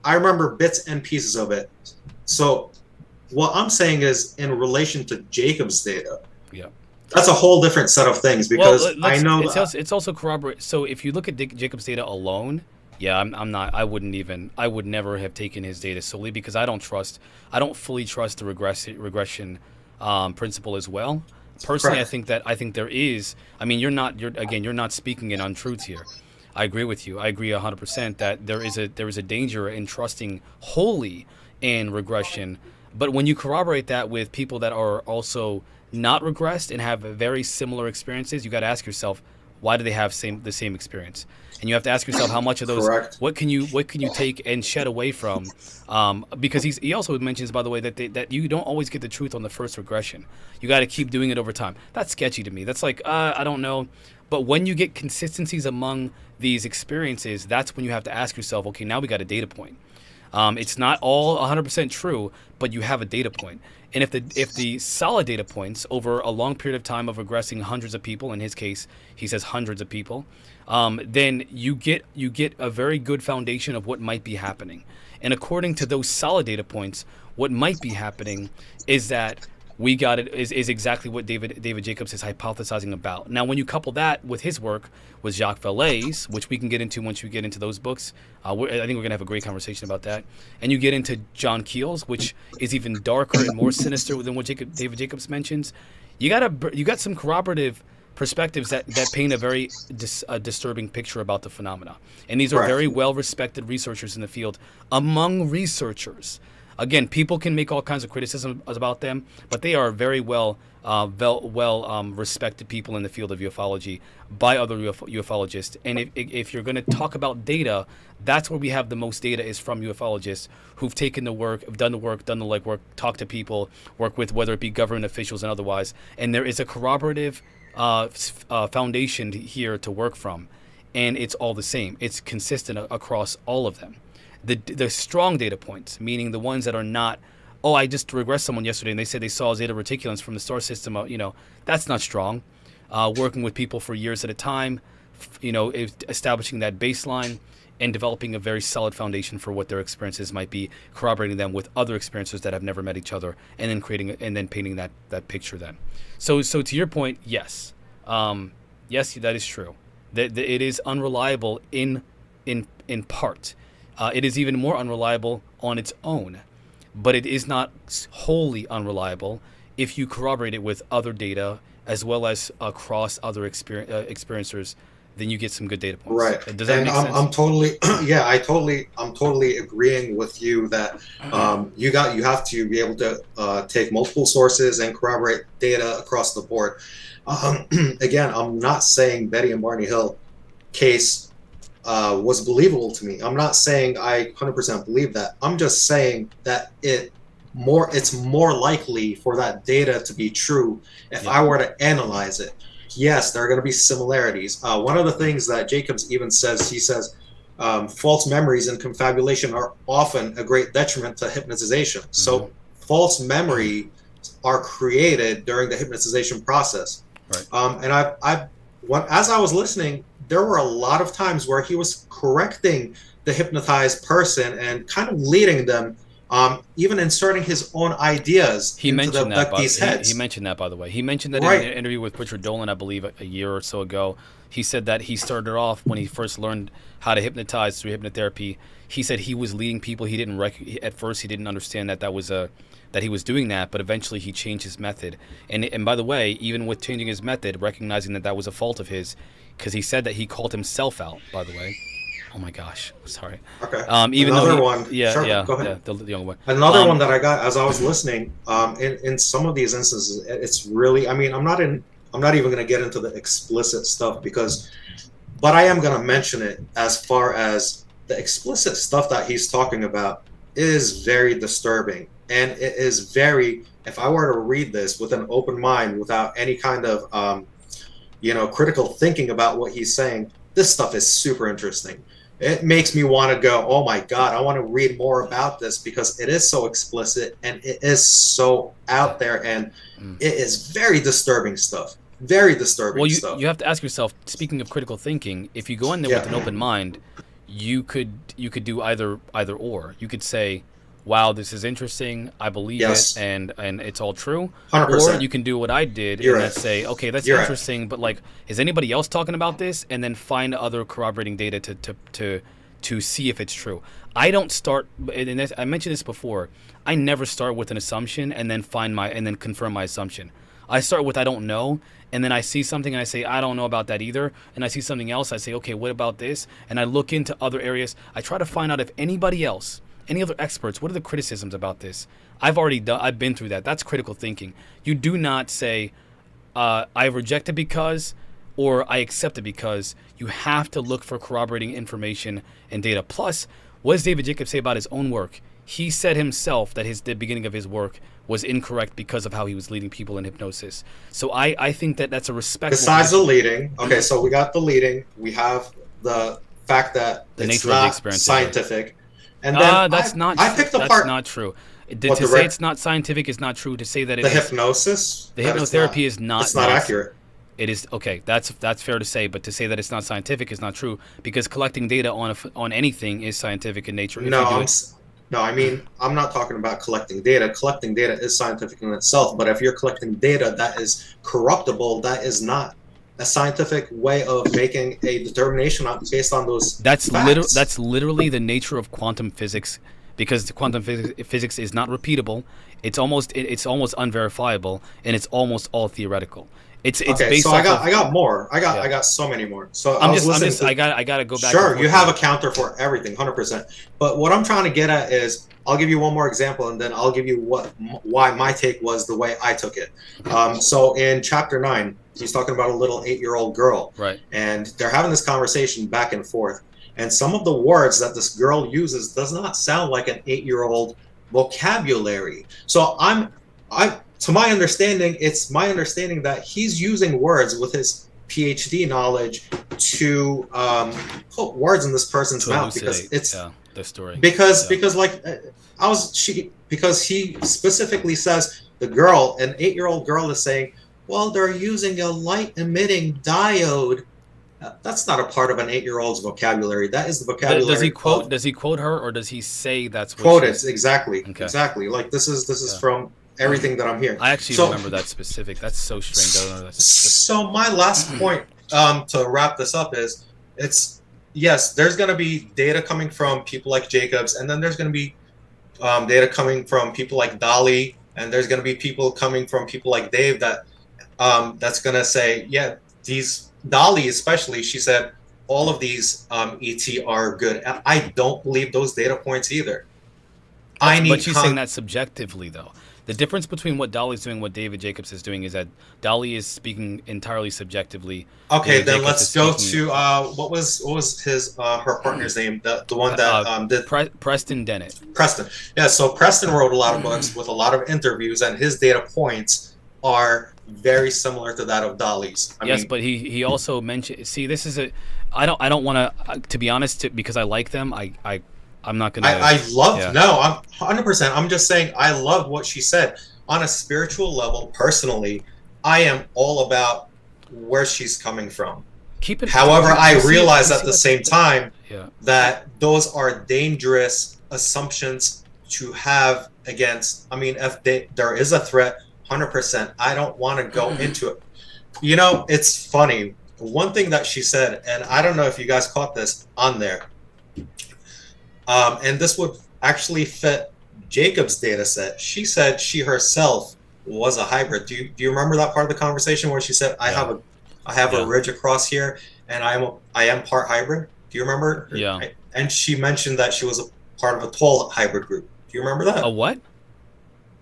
I remember bits and pieces of it. So what I'm saying is in relation to Jacob's data. Yeah. That's a whole different set of things because I know
it's also corroborated. So if you look at Jacob's data alone, yeah, I'm not. I would never have taken his data solely because I don't fully trust the regression principle as well. Personally, correct. I think there is. I mean, you're not speaking in untruths here. I agree with you. I agree 100% that there is a danger in trusting wholly in regression. But when you corroborate that with people that are also not regressed and have very similar experiences, you got to ask yourself, why do they have the same experience? And you have to ask yourself how much of those, correct. What can you take and shed away from? Because he also mentions, by the way, that you don't always get the truth on the first regression. You got to keep doing it over time. That's sketchy to me. That's like, I don't know. But when you get consistencies among these experiences, that's when you have to ask yourself, okay, now we got a data point. It's not all 100% true, but you have a data point. And if the solid data points over a long period of time of regressing hundreds of people, in his case, he says hundreds of people, then you get a very good foundation of what might be happening. And according to those solid data points, what might be happening is that we got it is exactly what David Jacobs is hypothesizing about. Now, when you couple that with his work with Jacques Vallée's, which we can get into once you get into those books, I think we're going to have a great conversation about that. And you get into John Keel's, which is even darker and more sinister than what David Jacobs mentions. You got some corroborative perspectives that paint a very disturbing picture about the phenomena. And these are very well-respected researchers in the field. Among researchers, again, people can make all kinds of criticisms about them, but they are very well respected people in the field of ufology by other ufologists. And if you're going to talk about data, that's where we have the most data is from ufologists who've taken the work, have done the legwork, talked to people, work with whether it be government officials and otherwise. And there is a corroborative foundation here to work from, and it's all the same. It's consistent across all of them. The strong data points, meaning the ones that are not, oh, I just regressed someone yesterday and they said they saw zeta reticulans from the star system. That's not strong. Working with people for years at a time, establishing that baseline and developing a very solid foundation for what their experiences might be, corroborating them with other experiences that have never met each other, and then painting that picture then. So to your point, yes, that is true. It is unreliable in part. It is even more unreliable on its own, but it is not wholly unreliable if you corroborate it with other data as well as across other experiencers. Then you get some good data points.
Right.
Does that make sense?
I'm totally, I'm totally agreeing with you that you have to be able to take multiple sources and corroborate data across the board. Again, I'm not saying Betty and Barney Hill case was believable to me. I'm not saying I 100% believe that. I'm just saying that it's more likely for that data to be true if I were to analyze it. Yes, there are going to be similarities. One of the things that Jacobs even says, he says, false memories and confabulation are often a great detriment to hypnotization. Mm-hmm. So false memories are created during the hypnotization process. Right. And as I was listening, there were a lot of times where he was correcting the hypnotized person and kind of leading them, even inserting his own ideas into the abductees' heads.
He mentioned that, by the way. He mentioned that in an interview with Richard Dolan, I believe, a year or so ago. He said that he started off when he first learned how to hypnotize through hypnotherapy. He said he was leading people. He didn't at first he didn't understand that that he was doing that, but eventually he changed his method. And by the way, even with changing his method, recognizing that was a fault of his, because he said that he called himself out, by the way. Oh my gosh, sorry.
Okay.
Even
another one.
Yeah,
sure,
yeah,
go ahead.
Yeah, the young one.
Another one that I got as I was listening. In some of these instances, it's really. I mean, I'm not even going to get into the explicit stuff but I am going to mention it as far as the explicit stuff that he's talking about is very disturbing, and it is very. If I were to read this with an open mind, without any kind of critical thinking about what he's saying, this stuff is super interesting. It makes me want to go, oh my God, I want to read more about this because it is so explicit and it is so out there, and it is very disturbing stuff. Very disturbing stuff.
Well, you have to ask yourself, speaking of critical thinking, if you go in there with an open mind, you could do either or. You could say, wow, this is interesting, I believe it, and it's all true.
100%.
Or you can do what I did and say, okay, that's interesting, but like, is anybody else talking about this? And then find other corroborating data to see if it's true. I don't start, and I mentioned this before, I never start with an assumption and then confirm my assumption. I start with I don't know, and then I see something and I say I don't know about that either, and I see something else, I say, okay, what about this? And I look into other areas. I try to find out if anybody else, any other experts, what are the criticisms about this? I've been through that. That's critical thinking. You do not say I reject it because, or I accept it because. You have to look for corroborating information and data. Plus, what does David Jacobs say about his own work? He said himself that the beginning of his work was incorrect because of how he was leading people in hypnosis. So I think that's a respectable.
Besides the leading, okay, so we got the leading. We have the fact that it's not scientific. And then I picked apart.
That's not true. To say it's not scientific is not true. To say that
hypnosis,
the hypnotherapy is not.
It's not accurate.
It is okay. That's fair to say, but to say that it's not scientific is not true, because collecting data on anything is scientific in nature.
No, I mean, I'm not talking about collecting data. Collecting data is scientific in itself, but if you're collecting data that is corruptible, that is not a scientific way of making a determination based on those facts.
That's literally the nature of quantum physics, because the quantum physics is not repeatable. It's almost unverifiable, and it's almost all theoretical. It's
okay,
based
so
off
I got more. I got so many more. So
I gotta go back.
Sure, you have a counter for everything, 100%. But what I'm trying to get at is, I'll give you one more example, and then I'll give you why my take was the way I took it. So in chapter 9, he's talking about a little 8-year-old girl,
right? And
they're having this conversation back and forth, and some of the words that this girl uses does not sound like an 8-year-old vocabulary. So to my understanding, it's my understanding that he's using words with his PhD knowledge to put words in this person's mouth, because it's
the story.
Because
Yeah.
because he specifically says an 8-year-old girl is saying, well, they're using a light emitting diode. That's not a part of an 8-year-old's vocabulary. That is the vocabulary.
Does he quote her, or does he say that's what
quote it? Exactly.
Okay.
Exactly. Like this is from everything that I'm hearing.
I actually remember that specific. That's so strange. I don't know that's
so my last point to wrap this up is yes, there's going to be data coming from people like Jacobs, and then there's going to be data coming from people like Dolly, and there's going to be people coming from people like Dave that's going to say, yeah, these Dolly especially, she said all of these ET are good. I don't believe those data points either.
But she's saying that subjectively, though. The difference between what Dolly's doing and what David Jacobs is doing is that Dolly is speaking entirely subjectively.
Okay,
David
then
Jacobs
let's go
speaking,
to what was her partner's name? The one that did
Preston Dennett.
Preston. Yeah, so Preston wrote a lot of books with a lot of interviews, and his data points are very similar to that of Dolly's. I mean,
But he also mentioned. See, this is I don't want to be honest, because I like them. I'm not gonna.
I'm 100%. I'm just saying I love what she said. On a spiritual level, personally, I am all about where she's coming from. However, I realize at the same time that those are dangerous assumptions to have against. I mean, if there is a threat, 100%. I don't want to go into it. You know, it's funny. One thing that she said, and I don't know if you guys caught this on there, and this would actually fit Jacob's data set. She said she herself was a hybrid. Do you remember that part of the conversation where she said, I have a ridge across here, and I am part hybrid? Do you remember?
Yeah.
And she mentioned that she was a part of a toll hybrid group. Do you remember that?
A what?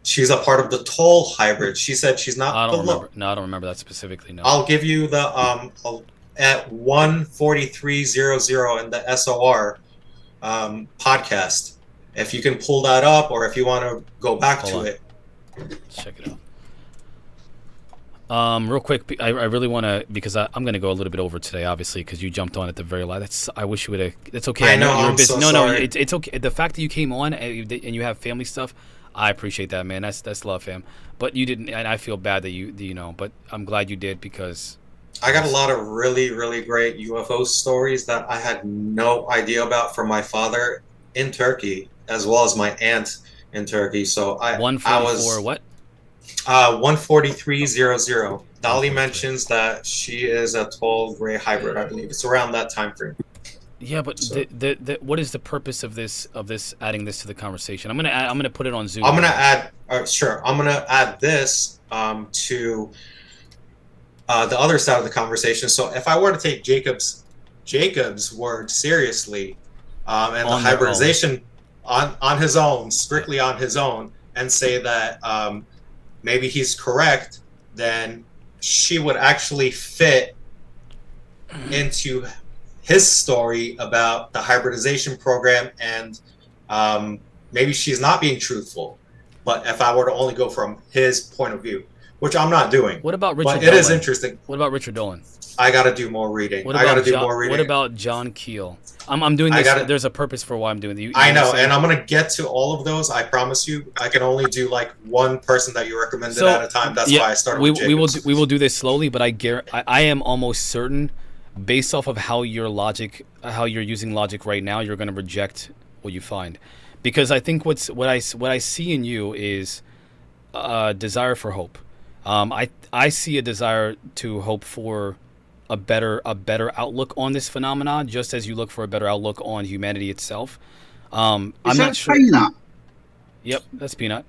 She's a part of the toll hybrid. She said she's not.
I don't remember. No, I don't remember that specifically. No.
I'll give you the at 14300 in the SOR podcast. If you can pull that up, or if you want to go back to it.
Let's check it out. Real quick, I really want to, because I'm going to go a little bit over today, obviously, because you jumped on at the very last. I wish you would have. It's okay.
I know.
You're busy.
So
no,
sorry.
it's okay. The fact that you came on and you have family stuff, I appreciate that, man. That's love, fam. But you didn't, and I feel bad that you know. But I'm glad you did, because
I got a lot of really, really great UFO stories that I had no idea about from my father in Turkey, as well as my aunt in Turkey. So I was
what?
14300. Dolly mentions that she is a tall gray hybrid. I believe it's around that time frame.
Yeah, but so, what is the purpose of this adding this to the conversation? I'm gonna put it on Zoom.
I'm gonna add I'm gonna add this to the other side of the conversation. So if I were to take Jacob's word seriously, and the hybridization on his own, strictly on his own, and say that maybe he's correct, then she would actually fit into his story about the hybridization program, and maybe she's not being truthful. But if I were to only go from his point of view, which I'm not doing.
What about Richard Dolan?
But it is interesting.
What about Richard Dolan?
I got to do more reading.
What about John Keel? I'm doing this. There's a purpose for why I'm doing it.
I know, and I'm going to get to all of those. I promise you. I can only do like one person that you recommended at a time. That's why I started with Jacobs.
We will do this slowly, but I am almost certain, based off of how you're using logic right now, you're going to reject what you find, because I think what I see in you is a desire for hope. I see a desire to hope for a better outlook on this phenomenon, just as you look for a better outlook on humanity itself. I'm not sure.
Peanut?
Yep, that's Peanut.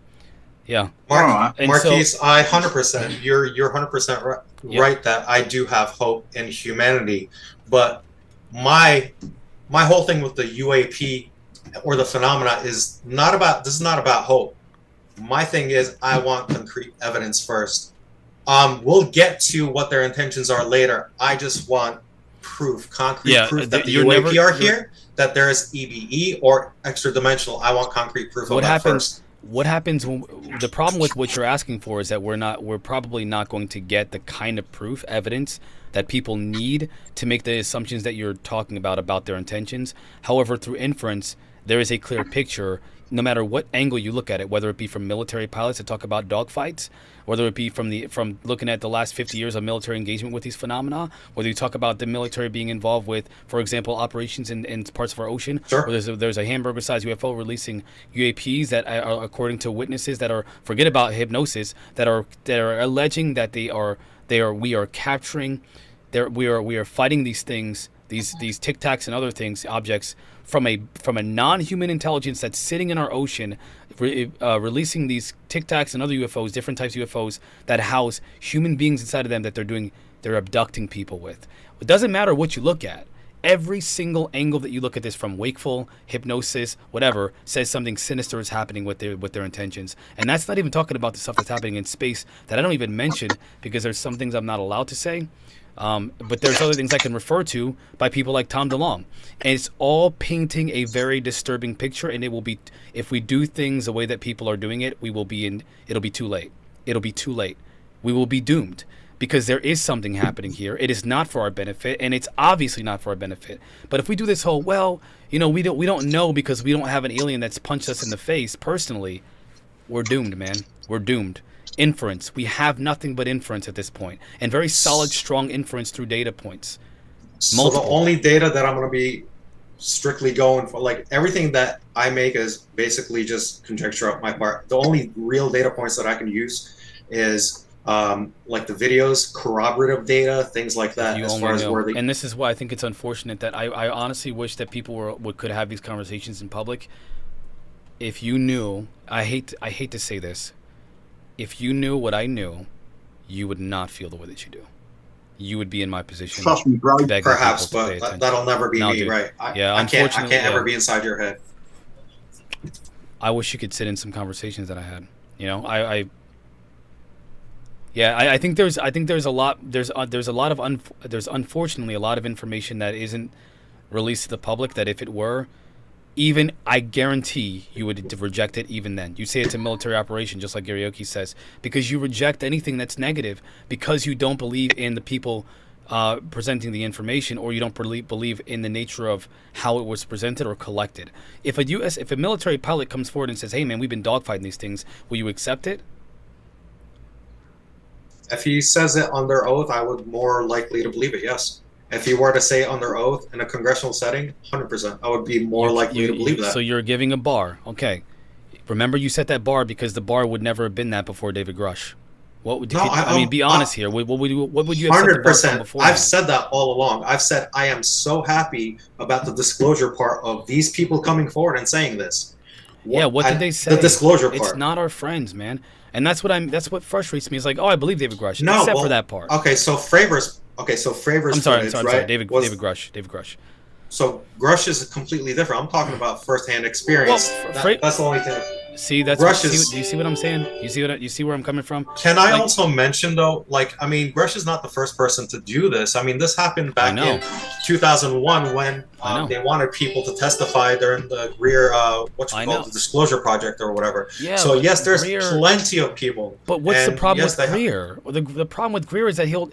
Yeah.
Marquise, I 100%. You're 100% right that I do have hope in humanity, but my whole thing with the UAP or the phenomena is not about. This is not about hope. My thing is, I want concrete evidence first. We'll get to what their intentions are later. I just want proof, concrete proof that the UAP are here, that there is EBE or extra dimensional. I want concrete proof of that first.
What happens when the problem with what you're asking for is that we're probably not going to get the kind of proof, evidence that people need to make the assumptions that you're talking about their intentions. However, through inference, there is a clear picture, no matter what angle you look at it, whether it be from military pilots that talk about dogfights, whether it be from looking at the last 50 years of military engagement with these phenomena, whether you talk about the military being involved with, for example, operations in parts of our ocean,
Sure.
where there's a hamburger-sized UFO releasing UAPs that are, according to witnesses that are, forget about hypnosis, that are alleging that we are capturing, we are fighting these things, these Tic Tacs and other things, objects from a non-human intelligence that's sitting in our ocean, releasing these Tic Tacs and other UFOs, different types of UFOs that house human beings inside of them that they're abducting people with. It doesn't matter what you look at. Every single angle that you look at this from, wakeful, hypnosis, whatever, says something sinister is happening with their intentions. And that's not even talking about the stuff that's happening in space that I don't even mention, because there's some things I'm not allowed to say. But there's other things I can refer to by people like Tom DeLonge. And it's all painting a very disturbing picture, and it will be, if we do things the way that people are doing it, it'll be too late. It'll be too late. We will be doomed, because there is something happening here. It is not for our benefit, and it's obviously not for our benefit. But if we do this whole, well, we don't know because we don't have an alien that's punched us in the face personally, we're doomed, man. We're doomed. Inference. We have nothing but inference at this point, and very solid, strong inference through data points.
So the only data that I'm going to be strictly going for, like everything that I make is basically just conjecture on my part. The only real data points that I can use is like the videos, corroborative data, things like that. As far as where
and this is why I think it's unfortunate that I honestly wish that people could have these conversations in public. If you knew, I hate to say this, if you knew what I knew, you would not feel the way that you do. You would be in my position.
Trust me, bro.
Perhaps, but that'll never be me,
dude.
right?
Yeah,
I can't ever
yeah.
be inside your head.
I wish you could sit in some conversations that I had. I think there's a lot there's unfortunately a lot of information that isn't released to the public, that if it were, even I guarantee you would reject it even then. You say it's a military operation, just like Garioki says, because you reject anything that's negative because you don't believe in the people presenting the information, or you don't believe in the nature of how it was presented or collected. If a military pilot comes forward and says, "Hey man, we've been dogfighting these things," will you accept it?
If he says it under oath, I would more likely to believe it, yes. If he were to say it under oath in a congressional setting, 100%, I would be more likely to believe that.
So you're giving a bar. Okay. Remember, you set that bar because the bar would never have been that before David Grush. Be honest here. What would you have set the bar from before?
I've said that all along. I've said I am so happy about the disclosure part of these people coming forward and saying this.
What did they say?
The disclosure part.
It's not our friends, man. And that's what frustrates me. It's like, oh, I believe David Grush, except for that part.
Okay, so Fravors. I'm sorry.
David Grush.
So Grush is completely different. I'm talking about firsthand experience.
Well,
that's the only thing.
See, do you see what I'm saying? You see where I'm coming from?
Can I also mention though, Grush is not the first person to do this. I mean, this happened back in 2001 when they wanted people to testify during the Greer, the Disclosure Project or whatever.
Yeah.
So yes, there's plenty of people.
But what's the problem with Greer? The problem with Greer is that he'll.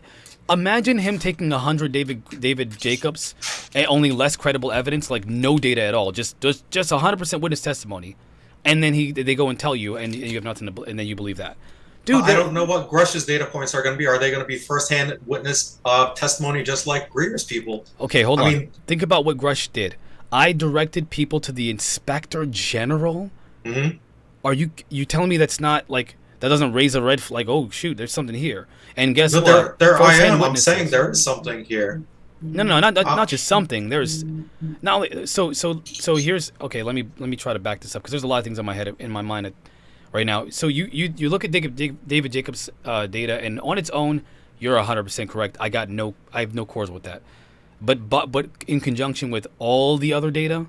Imagine him taking 100 David Jacobs and only less credible evidence, like no data at all, just 100% witness testimony, and then they go and tell you, and you have nothing and then you believe that, dude.
I don't know what Grush's data points are going to be. Are they going to be firsthand witness testimony, just like Greer's people?
Okay, hold on. Think about what Grush did. I directed people to the Inspector General.
Mm-hmm.
Are you telling me that's not like? That doesn't raise a red flag. Oh shoot, there's something here. And guess what?
I'm saying there is something here.
No, not just something. There's now. So here's okay. Let me try to back this up because there's a lot of things in my mind right now. So you look at David Jacobs' data, and on its own, you're 100% correct. I have no quarrels with that. But in conjunction with all the other data,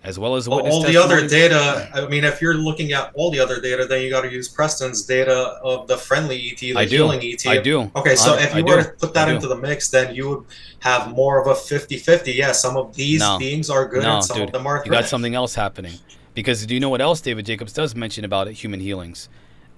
as well as
all the other data. I mean, if you're looking at all the other data, then you got to use Preston's data of the friendly ET, the healing ET.
I do.
Okay, so if you were to put that into the mix, then you would have more of a 50-50. Yeah, some of these beings are good and some of them are threats.
You got something else happening. Because do you know what else David Jacobs does mention about human healings?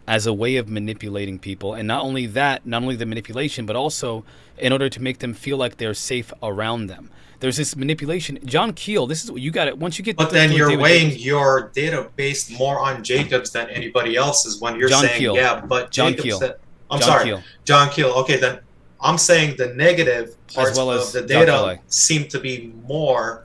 as a way of manipulating people. And not only that, not only the manipulation, but also in order to make them feel like they're safe around them. There's this manipulation. John Keel, this is what you got it. Once you get,
but then you're weighing your data based more on Jacobs than anybody else's when you're
John
saying,
Keel.
yeah, but
John
Jacobs
Keel.
said, I'm
John
sorry,
Keel.
John Keel. Okay, then I'm saying the negative parts
As well as
of the
Dr.
data
Lay.
seem to be more.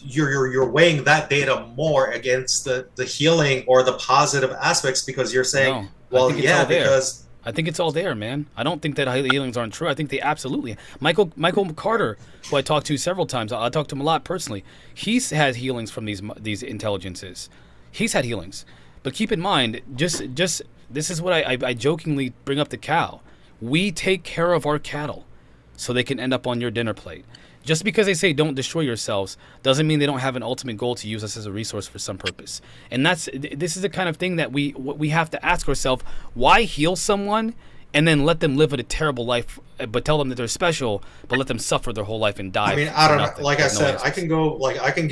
You're weighing that data more against the healing or the positive aspects because you're saying,
No, I
well,
think it's
yeah,
all there.
because
I think it's all there, man. I don't think that healings aren't true. I think they absolutely. Michael Carter, who I talked to several times, I talked to him a lot personally. He's had healings from these intelligences. He's had healings, but keep in mind, just this is what I jokingly bring up the cow. We take care of our cattle, so they can end up on your dinner plate. Just because they say don't destroy yourselves doesn't mean they don't have an ultimate goal to use us as a resource for some purpose. And this is the kind of thing that we have to ask ourselves: why heal someone and then let them live a terrible life, but tell them that they're special, but let them suffer their whole life and die?
I mean, I don't know. Like I said, I can go. Like I can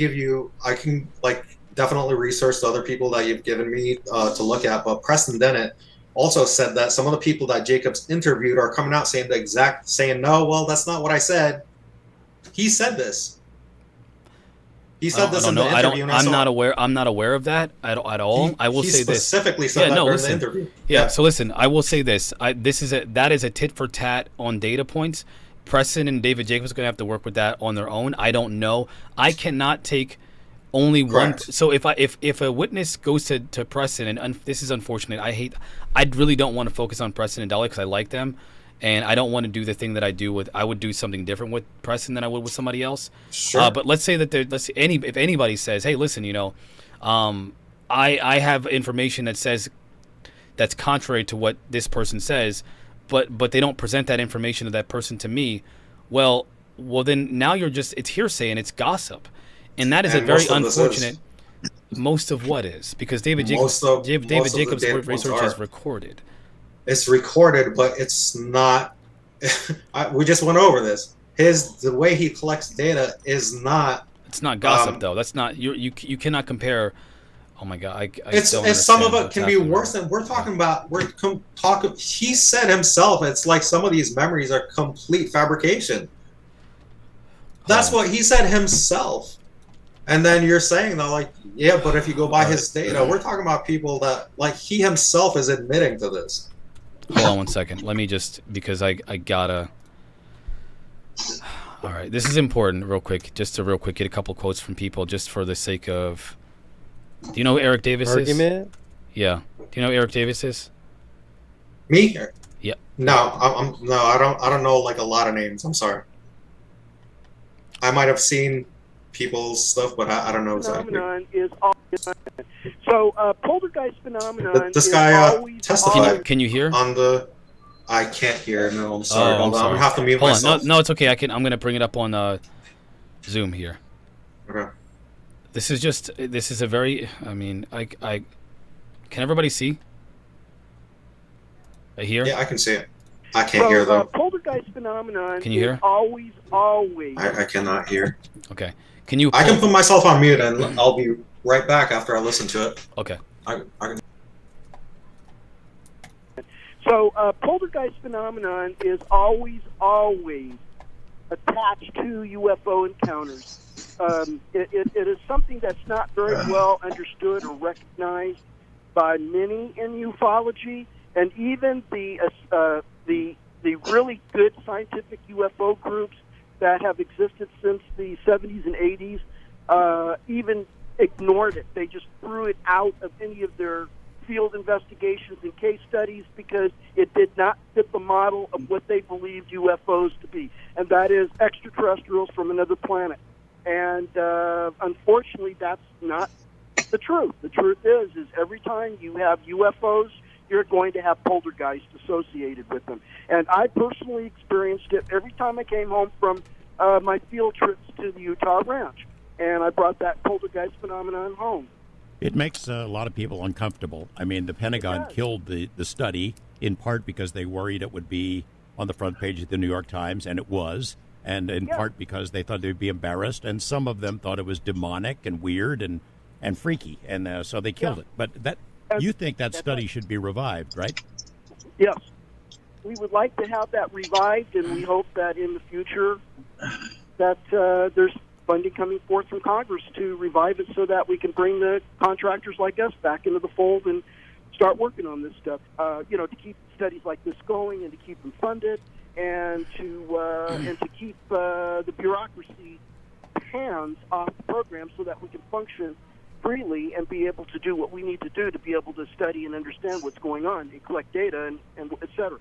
definitely research the other people that you've given me to look at. But Preston Dennett also said that some of the people that Jacobs interviewed are coming out saying no, well, that's not what I said. He said this. He said this in the interview.
I'm not aware of that at all. I will say this.
He specifically said that during the interview.
Yeah. So listen, I will say this. That is a tit for tat on data points. Preston and David Jacobs are going to have to work with that on their own. I don't know. I cannot take only one. So if a witness goes to Preston, and this is unfortunate. I really don't want to focus on Preston and Dolly because I like them. And I don't want to do the thing that I do with. I would do something different with Preston than I would with somebody else.
Sure.
But let's say that if anybody says, "Hey, listen, I have information that says that's contrary to what this person says," but they don't present that information to that person to me. Well, then now it's hearsay and it's gossip, and that is a very unfortunate. Most of what is because David Jacobs' research is recorded.
It's recorded, but it's not. We just went over this. The way he collects data is not.
It's not gossip, though. That's not you cannot compare. Oh my God!
It's some of it can be worse than we're talking about. He said himself, it's like some of these memories are complete fabrication. That's what he said himself. And then you're saying that, like, yeah, but if you go by his data, we're talking about people that, like, he himself is admitting to this.
Hold on one second. Let me because I gotta. All right, this is important. Real quick, get a couple quotes from people, just for the sake of. Do you know who Eric Davis is? Yeah. Do you know who Eric Davis is?
Me?
Yeah.
No, I don't know like a lot of names. I'm sorry. I might have seen people's stuff, but I don't know exactly.
Phenomenon is so poltergeist phenomenon.
This guy testified.
Can you hear?
I can't hear. No, I'm sorry.
I'm sorry.
I'm gonna have to mute myself.
No, it's okay. I'm gonna bring it up on Zoom here.
Okay.
This is a very. I mean, I can everybody see? I hear.
Yeah, I can see it. I can't hear though.
Poltergeist phenomenon.
Can you hear?
Always.
I cannot hear.
Okay. Can you?
I can put myself on mute and I'll be right back after I listen to it.
Okay.
I can.
So poltergeist phenomenon is always attached to UFO encounters. It is something that's not very well understood or recognized by many in ufology, and even the really good scientific UFO groups that have existed since the 70s and 80s even ignored it. They just threw it out of any of their field investigations and case studies because it did not fit the model of what they believed UFOs to be, and that is extraterrestrials from another planet. And unfortunately, that's not the truth. The truth is every time you have UFOs, you're going to have poltergeists associated with them. And I personally experienced it every time I came home from my field trips to the Utah ranch. And I brought that poltergeist phenomenon home.
It makes a lot of people uncomfortable. I mean, the Pentagon killed the study in part because they worried it would be on the front page of the New York Times, and it was, and in part because they thought they'd be embarrassed, and some of them thought it was demonic and weird and freaky, and so they killed it. But You think that study should be revived, right?
Yes. We would like to have that revived, and we hope that in the future that there's funding coming forth from Congress to revive it so that we can bring the contractors like us back into the fold and start working on this stuff. To keep studies like this going and to keep them funded and to keep the bureaucracy hands off the program so that we can function freely and be able to do what we need to do to be able to study and understand what's going on and collect data and et cetera.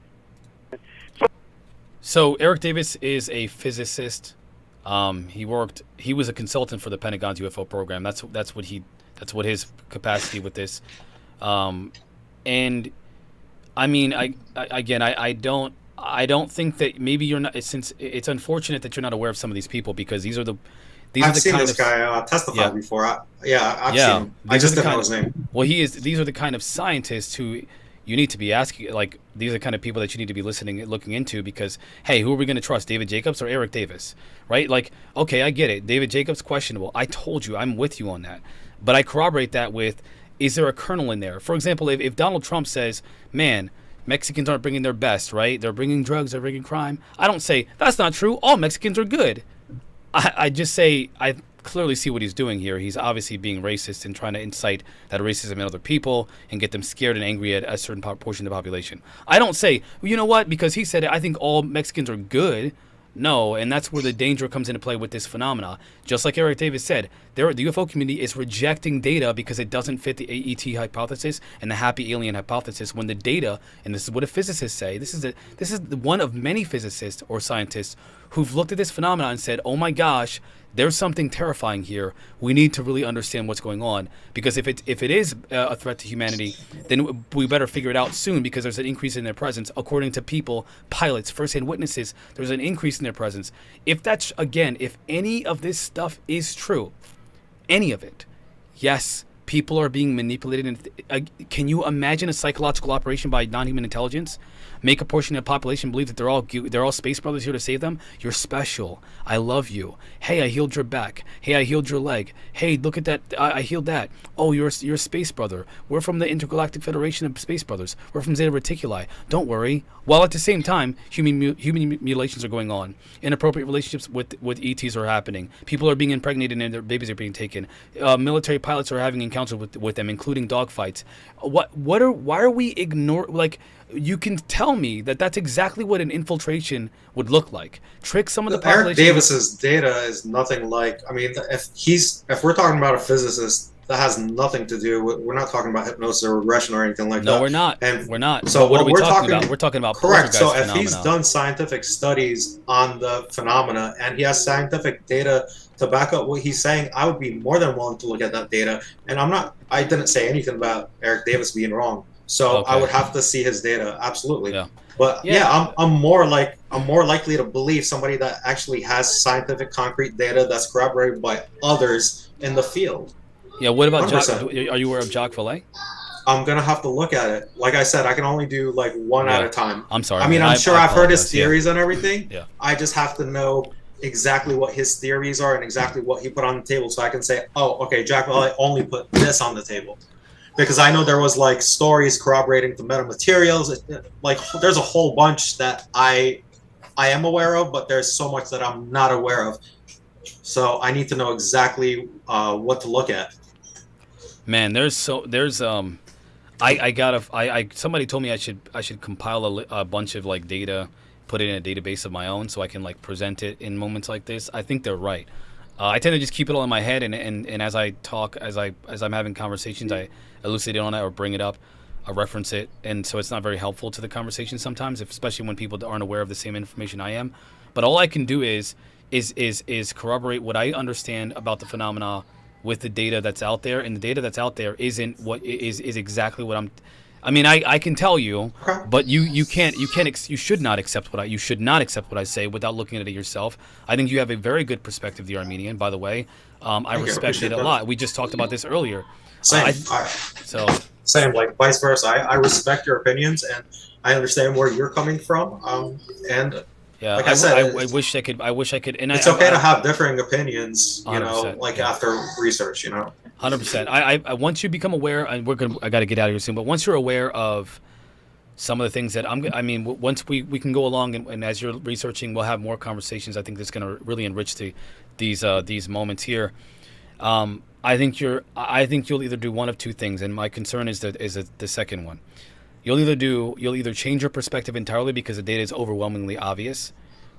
So Eric Davis is a physicist. He was a consultant for the Pentagon's UFO program. That's what his capacity with this. And I mean, I don't think that maybe you're not. Since it's unfortunate that you're not aware of some of these people because these are the
I've seen this guy testify before. I've seen him. I just didn't know his name.
Well, these are the kind of scientists who you need to be asking. Like, these are the kind of people that you need to be looking into because, hey, who are we going to trust, David Jacobs or Eric Davis, right? Like, okay, I get it. David Jacobs, questionable. I told you, I'm with you on that. But I corroborate that with, is there a kernel in there? For example, if Donald Trump says, man, Mexicans aren't bringing their best, right? They're bringing drugs, they're bringing crime. I don't say, that's not true. All Mexicans are good. I just say, I clearly see what he's doing here. He's obviously being racist and trying to incite that racism in other people and get them scared and angry at a certain portion of the population. I don't say, well, you know what, because he said it, I think all Mexicans are good. No, and that's where the danger comes into play with this phenomena. Just like Eric Davis said, the UFO community is rejecting data because it doesn't fit the AET hypothesis and the happy alien hypothesis. When the data, and this is what a physicist say, this is one of many physicists or scientists who've looked at this phenomenon and said, oh my gosh, there's something terrifying here. We need to really understand what's going on, because if it is a threat to humanity, then we better figure it out soon, because there's an increase in their presence. According to people, pilots, first-hand witnesses, there's an increase in their presence. If that's, again, if any of this stuff is true, any of it, yes, people are being manipulated. And can you imagine a psychological operation by non-human intelligence? Make a portion of the population believe that they're all space brothers here to save them. You're special. I love you. Hey, I healed your back. Hey, I healed your leg. Hey, look at that. I healed that. Oh, you're a space brother. We're from the Intergalactic Federation of Space Brothers. We're from Zeta Reticuli. Don't worry. While at the same time, human mutilations are going on. Inappropriate relationships with ETs are happening. People are being impregnated and their babies are being taken. Military pilots are having encounters with them, including dogfights. Why are we ignoring? Like, you can tell me that that's exactly what an infiltration would look like. Trick some of the population.
Eric Davis's data is nothing like. I mean, if we're talking about a physicist, that has nothing to do with. We're not talking about hypnosis or regression or anything like that.
No, we're not.
And
we're not.
So
what are we
we're
talking about? We're talking about
correct. So if
phenomena.
he's done scientific studies on the phenomena and he has scientific data to back up what he's saying, I would be more than willing to look at that data. And I didn't say anything about Eric Davis being wrong. So
Okay.
I would have to see his data, absolutely.
Yeah.
But I'm more likely to believe somebody that actually has scientific, concrete data that's corroborated by others in the field.
Yeah. What about Jacques?
100%.
Are you aware of Jacques Vallée?
I'm gonna have to look at it. Like I said, I can only do like one at a time.
I'm sorry.
I mean, I'm sure I've heard his theories and everything.
Yeah.
I just have to know exactly what his theories are and exactly what he put on the table, so I can say, oh, okay, Jacques Vallée only put this on the table. Because I know there was like stories corroborating the metamaterials. Like there's a whole bunch that I am aware of, but there's so much that I'm not aware of. So I need to know exactly what to look at.
Man, somebody told me I should compile a bunch of like data, put it in a database of my own, so I can like present it in moments like this. I think they're right. I tend to just keep it all in my head, and as I talk, as I'm having conversations, I elucidate on it or bring it up, I reference it, and so it's not very helpful to the conversation sometimes, especially when people aren't aware of the same information I am. But all I can do is corroborate what I understand about the phenomena with the data that's out there, and the data that's out there isn't what is exactly what I'm. I mean, I can tell you, but you should not accept what I say without looking at it yourself. I think you have a very good perspective, the Armenian, by the way. I respect it a lot. We just talked about this earlier.
Same. Same, like vice versa. I respect your opinions and I understand where you're coming from. And
yeah,
like I said,
I wish I could. And
it's okay to have differing opinions, you
100%,
know, like after research, you know.
100%. I once you become aware, and I got to get out of here soon. But once you're aware of some of the things that once we can go along and as you're researching, we'll have more conversations. I think that's going to really enrich these moments here. I think you'll either do one of two things, and my concern is the second one. You'll either change your perspective entirely because the data is overwhelmingly obvious,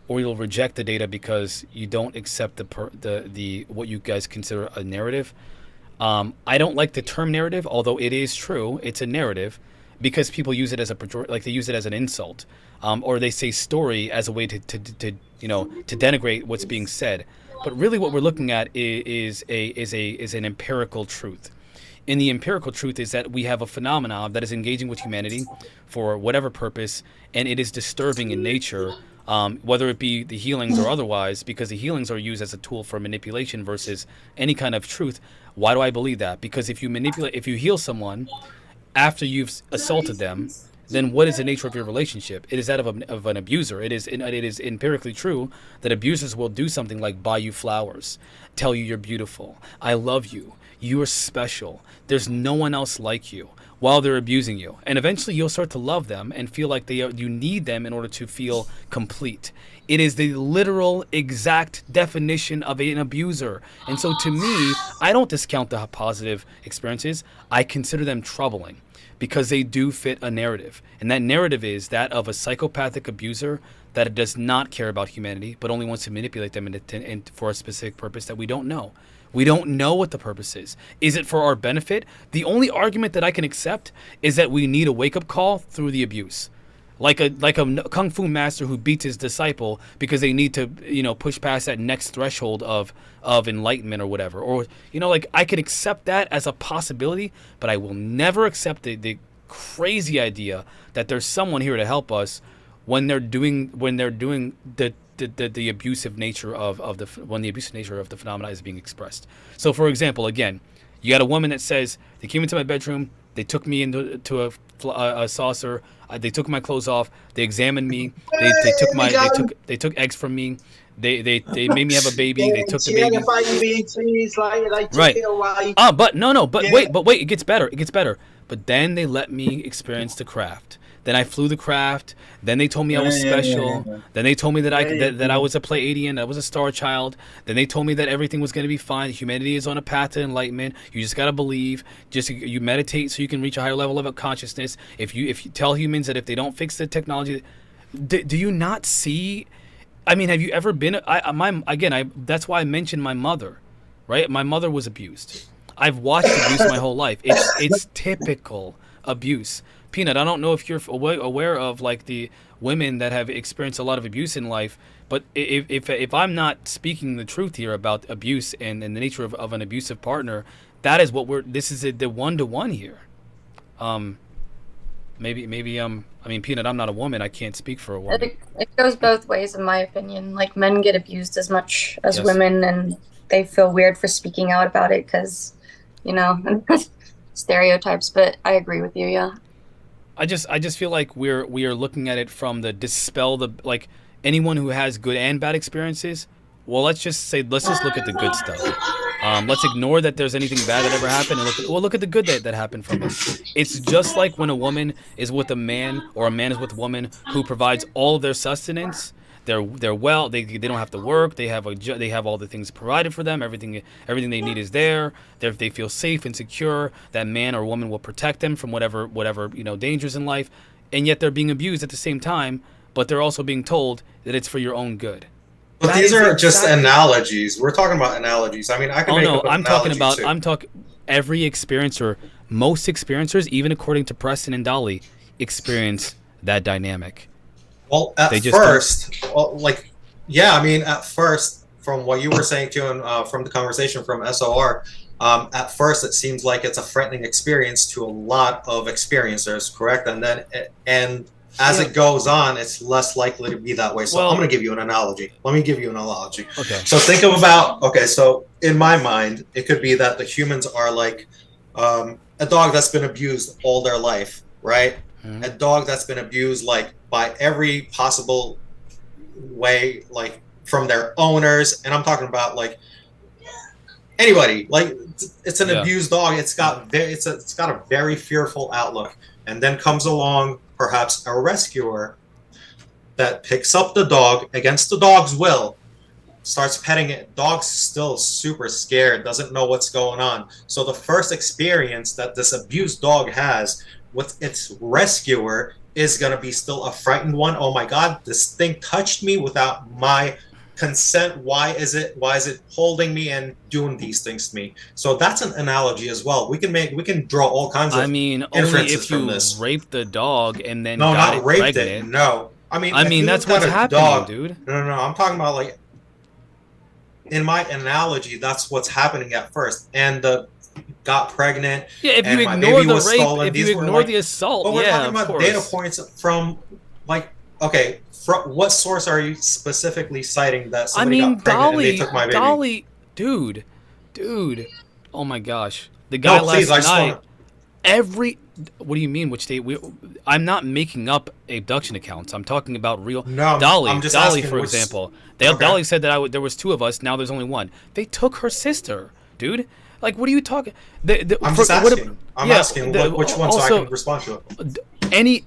or you'll reject the data because you don't accept the what you guys consider a narrative. I don't like the term narrative, although it is true. It's a narrative because people use it as they use it as an insult, or they say story as a way to denigrate what's being said. But really, what we're looking at is an empirical truth. And the empirical truth is that we have a phenomenon that is engaging with humanity for whatever purpose, and it is disturbing in nature, whether it be the healings or otherwise, because the healings are used as a tool for manipulation versus any kind of truth. Why do I believe that? Because if you heal someone after you've assaulted them, then what is the nature of your relationship? It is that of an abuser. It is empirically true that abusers will do something like buy you flowers, tell you you're beautiful, I love you, you are special, there's no one else like you, while they're abusing you. And eventually you'll start to love them and feel like you need them in order to feel complete. It is the literal exact definition of an abuser. And so to me, I don't discount the positive experiences. I consider them troubling, because they do fit a narrative. And that narrative is that of a psychopathic abuser that does not care about humanity, but only wants to manipulate them for a specific purpose that we don't know. We don't know what the purpose is. Is it for our benefit? The only argument that I can accept is that we need a wake-up call through the abuse. Like a kung fu master who beats his disciple because they need to, push past that next threshold of enlightenment or whatever. Or, I can accept that as a possibility, but I will never accept the crazy idea that there's someone here to help us when they're doing the abusive nature of the phenomena is being expressed. So, for example, again, you got a woman that says they came into my bedroom, they took me into a saucer. They took my clothes off. They examined me. They took eggs from me. They made me have a baby. They took the baby. Right. But wait. It gets better. But then they let me experience the craft. Then I flew the craft. Then they told me I was special. Then they told me that I was a Pleiadian, I was a star child. Then they told me that everything was going to be fine. Humanity is on a path to enlightenment. You just got to believe. Just you meditate so you can reach a higher level of consciousness. If you tell humans that if they don't fix the technology, do you not see? I mean, have you ever been? That's why I mentioned my mother, right? My mother was abused. I've watched abuse my whole life. It's typical abuse. Peanut, I don't know if you're aware of like the women that have experienced a lot of abuse in life, but if I'm not speaking the truth here about abuse and the nature of an abusive partner, that is what this is the one-to-one here. Maybe Peanut, I'm not a woman, I can't speak for a woman.
It goes both ways in my opinion. Like men get abused as much as women, and they feel weird for speaking out about it because, stereotypes, but I agree with you, yeah.
I just feel like we are looking at it from like anyone who has good and bad experiences. Well, let's just look at the good stuff. Let's ignore that there's anything bad that ever happened and look at the good that happened from it. It's just like when a woman is with a man or a man is with a woman who provides all of their sustenance. They're well. They don't have to work. They have all the things provided for them. Everything they need is there. They feel safe and secure. That man or woman will protect them from whatever dangers in life. And yet they're being abused at the same time. But they're also being told that it's for your own good.
But these are just analogies. We're talking about analogies. I mean, I can make up an analogy too.
I'm talking every experiencer, most experiencers, even according to Preston and Dolly, experience that dynamic.
Well, at first, from what you were saying too, and from the conversation from SOR, at first it seems like it's a threatening experience to a lot of experiencers, correct? And as it goes on, it's less likely to be that way. So I'm going to give you an analogy. Let me give you an analogy.
Okay.
So think so in my mind, it could be that the humans are like a dog that's been abused all their life, right? Mm-hmm. A dog that's been abused like by every possible way, like from their owners. And I'm talking about like anybody. Like it's an
Yeah.
abused dog. It's got it's got a very fearful outlook, and then comes along perhaps a rescuer that picks up the dog against the dog's will, starts petting it. Dog's still super scared, doesn't know what's going on. So the first experience that this abused dog has with its rescuer is going to be still a frightened one. Oh my God, this thing touched me without my consent. Why is it holding me and doing these things to me? So that's an analogy as well. We can draw all kinds of
only
inferences
if you
from this.
raped the dog and then
No,
got
not
it
raped
pregnant.
it. No. I mean
that's what's happening, dude.
No, I'm talking about, like, in my analogy, that's what's happening at first. And the got pregnant.
Yeah, if
and
you
my
ignore
baby
the
was
rape,
stolen.
if
These
you
were,
ignore
like,
the assault,
but we're
yeah,
talking about
of
data
course.
points from, like, okay, from what source are you specifically citing that
I
somebody
mean,
got pregnant and they took my baby?
Dolly, dude, oh my gosh, the guy
No, please, I
last
just
night.
wanna-
Every, what do you mean? Which state? I'm not making up abduction accounts. I'm talking about real.
No,
Dolly,
I'm just
Dolly,
asking
for
which-
example.
Okay.
Dolly said that there was 2 of us. Now there's only 1. They took her sister, dude. Like, what are you talking?
I'm just asking. I'm asking which one, so I can respond to it.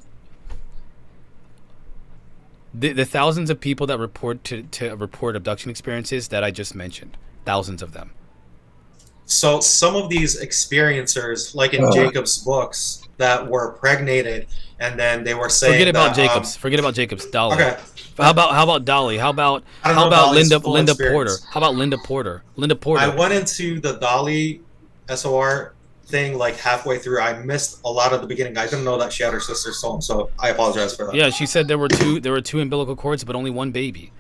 The thousands of people that report to report abduction experiences that I just mentioned, thousands of them.
So some of these experiencers, like in Jacob's books, that were pregnated, and then they were saying
Forget about
that,
Jacobs. Forget about Jacobs. Dolly.
Okay.
How about Dolly? How about
I don't know Dolly's full
Linda
experience.
Porter? How about Linda Porter? Linda Porter.
I went into the Dolly SOR thing like halfway through. I missed a lot of the beginning. I didn't know that she had her sister stolen, so I apologize for that.
Yeah, she said there were two umbilical cords, but only 1 baby.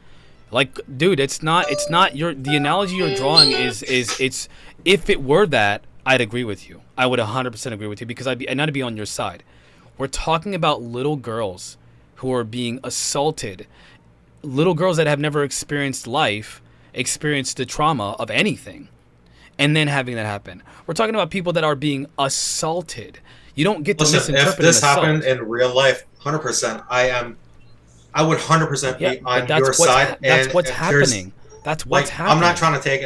Like, dude, it's not the analogy you're drawing is it's, if it were that, I'd agree with you. I would 100% agree with you, because I'd not be on your side. We're talking about little girls who are being assaulted, little girls that have never experienced life, experienced the trauma of anything, and then having that happen. We're talking about people that are being assaulted. You don't get to
Listen,
misinterpret
if this
an assault.
happened in real life, 100%, I would 100% be on
but
your side.
That's what's
if there's-
happening. That's what's
like,
happening.
I'm not trying to take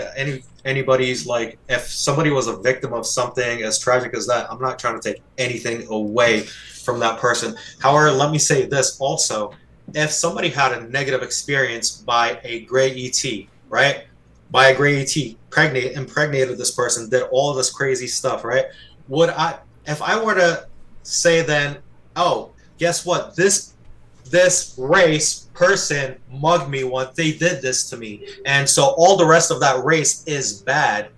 anybody's, like, if somebody was a victim of something as tragic as that, I'm not trying to take anything away from that person. However, let me say this also. If somebody had a negative experience by a gray ET, right? By a gray ET, impregnated this person, did all of this crazy stuff, right? If I were to say then, oh, guess what? This race person mugged me once, they did this to me, and so all the rest of that race is bad,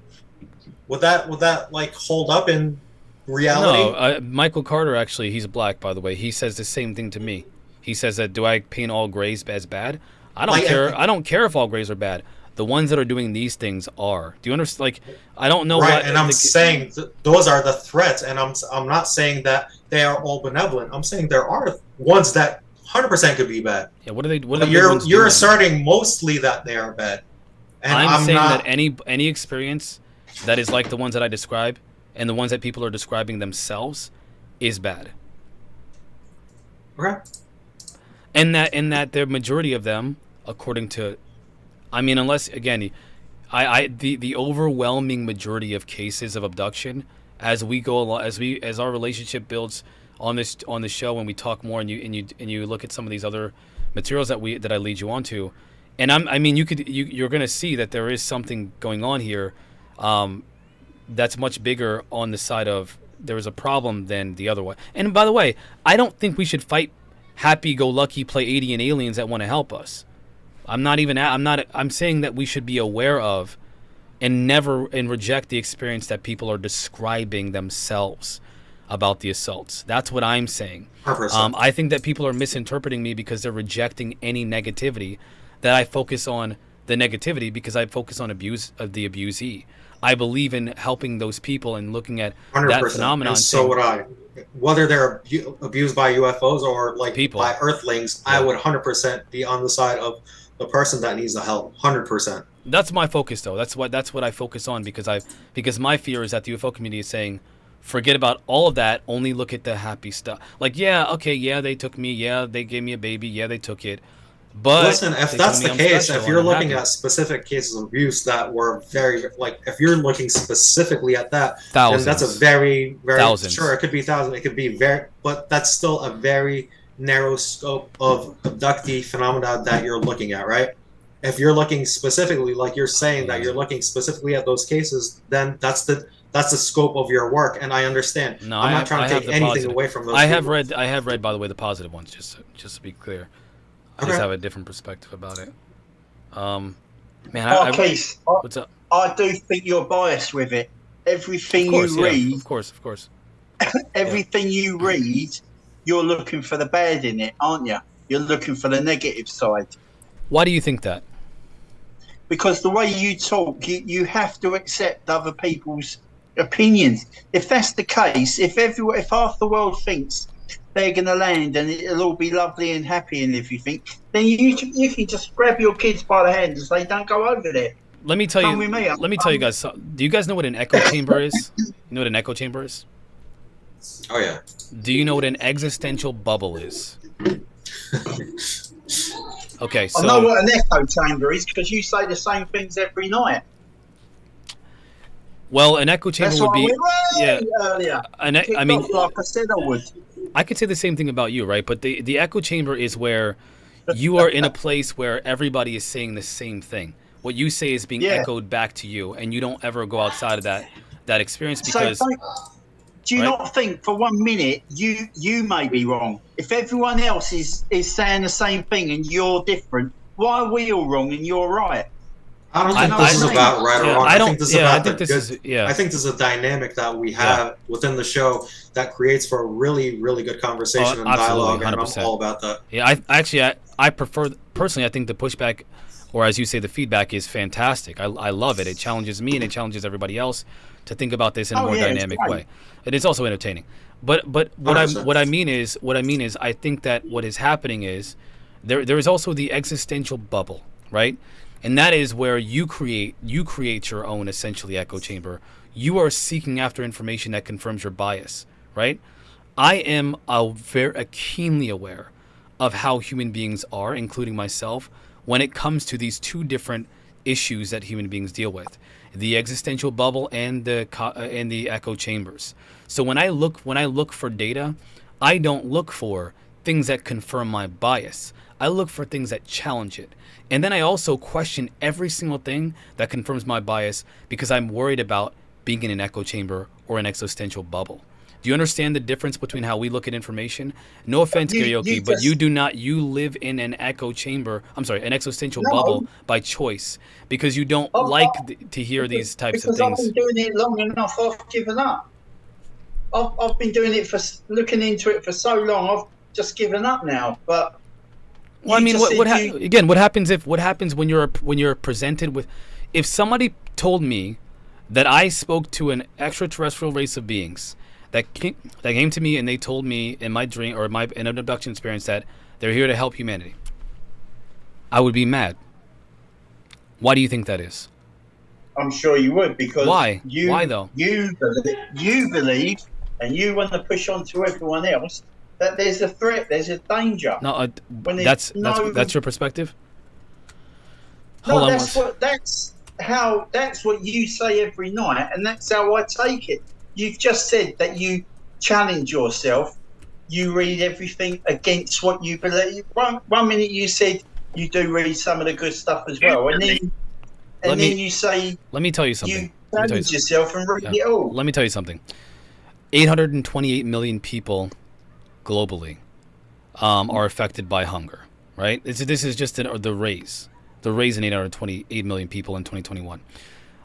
would that like hold up in reality?
No, Michael Carter, actually, he's black, by the way. He says the same thing to me. He says that, do I paint all grays as bad? I don't care. I don't care if all grays are bad. The ones that are doing these things are. Do you understand? Like, I don't know.
Right, and I'm saying those are the threats, and I'm not saying that they are all benevolent. I'm saying there are ones that 100% could be bad.
Yeah, what are they? What
But
are the ones
you're
doing?
asserting mostly that they are bad. And
I'm saying
not,
that any experience that is like the ones that I describe and the ones that people are describing themselves is bad.
Okay.
And that the majority of them, according to, I mean, unless again, the overwhelming majority of cases of abduction, as we go along, as our relationship builds on this show, and we talk more, and you look at some of these other materials that I lead you on to, and you're gonna see that there is something going on here, that's much bigger on the side of there is a problem than the other one. And by the way, I don't think we should fight happy-go-lucky Pleiadian aliens that want to help us. I'm saying that we should be aware of and reject the experience that people are describing themselves about the assaults. That's what I'm saying. I think that people are misinterpreting me because they're rejecting any negativity, that I focus on the negativity because I focus on abuse of the abusee. I believe in helping those people and looking at
100%.
that phenomenon.
And so would I. Whether they're abused by UFOs or like
people,
by Earthlings, yeah. I would 100% be on the side of the person that needs the help. 100%.
That's my focus, though. That's what I focus on because my fear is that the UFO community is saying, forget about all of that. Only look at the happy stuff. Like, yeah, okay, yeah, they took me. Yeah, they gave me a baby. Yeah, they took it. But
listen, if
they
that's
told
the
me I'm
case,
special
if you're
and I'm
looking
happy.
at specific cases of abuse that were very, like, if you're looking specifically at that,
Thousands.
then that's a very, very,
Thousands.
sure, it could be thousands, it could be very, but that's still a very narrow scope of abductee phenomena that you're looking at, right? If you're looking specifically, like you're saying, that you're looking specifically at those cases, then that's the scope of your work, and I understand.
No,
I'm not trying to take anything away from those.
I have read, by the way, the positive ones. Just to be clear, I just have a different perspective about it. Man,
Keith,
what's up?
I do think you're biased with it. Everything you read,
of course.
everything you read, you're looking for the bad in it, aren't you? You're looking for the negative side.
Why do you think that?
Because the way you talk, you have to accept other people's opinions. If that's the case, if half the world thinks they're going to land and it'll all be lovely and happy and everything, then you can just grab your kids by the hand and say, "Don't go over there."
Let me tell
Come
you.
with me.
Let me tell you guys. Do you guys know what an echo chamber is? You know what an echo chamber is?
Oh yeah.
Do you know what an existential bubble is? Okay, so
I know what an echo chamber is because you say the same things every night.
well, an echo chamber
That's
would
what
be
I went earlier.
I mean,
Like I said, I would.
I could say the same thing about you, right? But the echo chamber is where you are in a place where everybody is saying the same thing. What you say is being echoed back to you, and you don't ever go outside of that experience because.
So, do you not think for 1 minute you may be wrong? If everyone else is saying the same thing and you're different, why are we all wrong and you're right?
I don't think this is about right or wrong.
I
think this is about I think this is a dynamic that we have within the show that creates for a really, really good conversation and dialogue, and I'm all about that.
Yeah, I prefer, personally, I think the pushback, or as you say, the feedback is fantastic. I love it. It challenges me and it challenges everybody else to think about this in a more dynamic way. It is also entertaining. But what I mean is I think that what is happening is there is also the existential bubble, right? And that is where you create your own essentially echo chamber. You are seeking after information that confirms your bias, right? I am very keenly aware of how human beings are, including myself, when it comes to these two different issues that human beings deal with: the existential bubble and the echo chambers. So when I look for data, I don't look for things that confirm my bias. I look for things that challenge it. And then I also question every single thing that confirms my bias because I'm worried about being in an echo chamber or an existential bubble. Do you understand the difference between how we look at information? No offense, Karaoke, but you do not. You live in an echo chamber. I'm sorry, an existential bubble by choice because you don't to hear these types of things.
Because I've been doing it long enough, I've given up. I've been doing it looking into it for so long. I've just given up now. But
well, I mean, what happens when you're presented with? If somebody told me that I spoke to an extraterrestrial race of beings that came to me and they told me in my dream or in an abduction experience that they're here to help humanity, I would be mad. Why do you think that is?
I'm sure you would, because
why though?
You believe and you want to push on to everyone else that there's a threat, there's a danger.
No, that's your perspective.
No, that's what you say every night, and that's how I take it. You've just said that you challenge yourself. You read everything against what you believe. One minute you said you do read some of the good stuff as well, and then you say.
Let me tell you something.
You challenge yourself and read it all.
Let me tell you something. 828 million people globally are affected by hunger. Right. This is just the raise. The raise in 828 million people in 2021.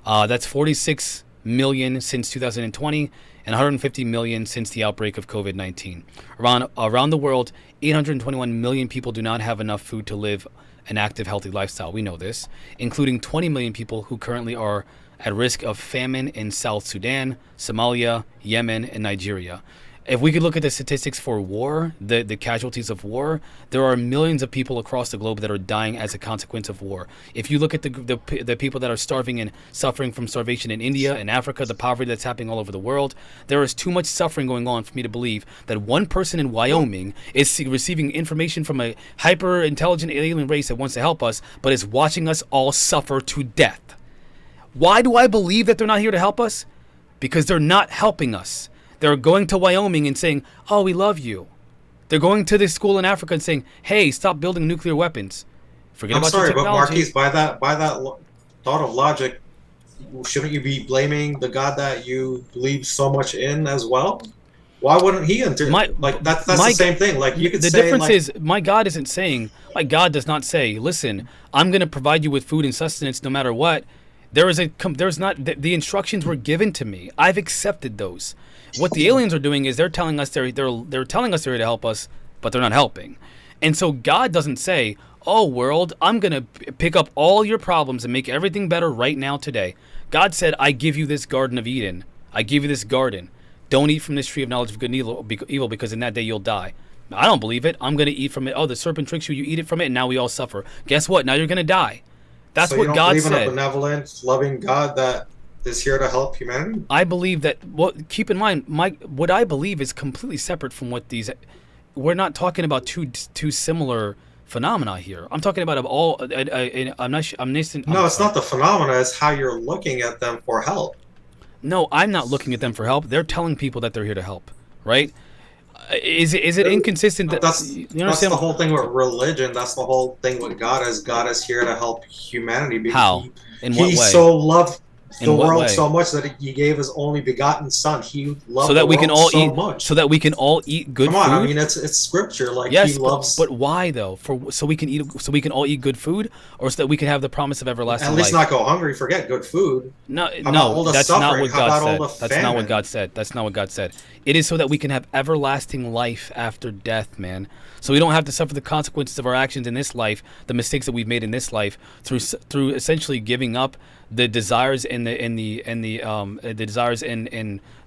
That's 46 million since 2020 and 150 million since the outbreak of COVID-19. Around the world, 821 million people do not have enough food to live an active, healthy lifestyle. We know this, including 20 million people who currently are at risk of famine in South Sudan, Somalia, Yemen, and Nigeria. If we could look at the statistics for war, the casualties of war, there are millions of people across the globe that are dying as a consequence of war. If you look at the people that are starving and suffering from starvation in India and Africa, the poverty that's happening all over the world, there is too much suffering going on for me to believe that one person in Wyoming is receiving information from a hyper-intelligent alien race that wants to help us, but is watching us all suffer to death. Why do I believe that they're not here to help us? Because they're not helping us. They're going to Wyoming and saying, oh, we love you. They're going to this school in Africa and saying, hey, stop building nuclear weapons. Forget about your technology.
But Marquise, by that thought of logic, shouldn't you be blaming the God that you believe so much in as well? Why wouldn't he enter? That's the same thing. Like you could say,
the difference is, my God isn't saying, my God does not say, listen, I'm going to provide you with food and sustenance no matter what. The instructions were given to me. I've accepted those. What the aliens are doing is they're telling us they're telling us they're here to help us, but they're not helping. And so God doesn't say, oh world, I'm going to pick up all your problems and make everything better right now today. God said, I give you this Garden of Eden. I give you this garden. Don't eat from this tree of knowledge of good and evil, because in that day you'll die. I don't believe it. I'm going to eat from it. Oh, the serpent tricks you. You eat it from it, and now we all suffer. Guess what? Now you're going to die. That's what God said. So you don't believe in a benevolent,
loving God that is here to help humanity?
I believe that. Well, keep in mind, what I believe is completely separate from what these. We're not talking about two similar phenomena here. I'm talking about all. I'm not.
No, it's not the phenomena. It's how you're looking at them for help.
No, I'm not looking at them for help. They're telling people that they're here to help, right? Is it inconsistent?
That's the whole thing with religion. That's the whole thing with God is. God is here to help humanity. Because
how? In what way?
He so loved the world so much that he gave his only begotten son. He loved
so that we can all
so
eat
much.
So that we can all eat good food.
Come on, I mean it's scripture. Like
yes,
he loves.
But why though? So we can all eat good food, or so that we can have the promise of everlasting life.
At least not go hungry. Forget good food.
No, that's not what God said. That's not what God said. That's not what God said. It is so that we can have everlasting life after death, man. So we don't have to suffer the consequences of our actions in this life, the mistakes that we've made in this life, through essentially giving up the desires and the desires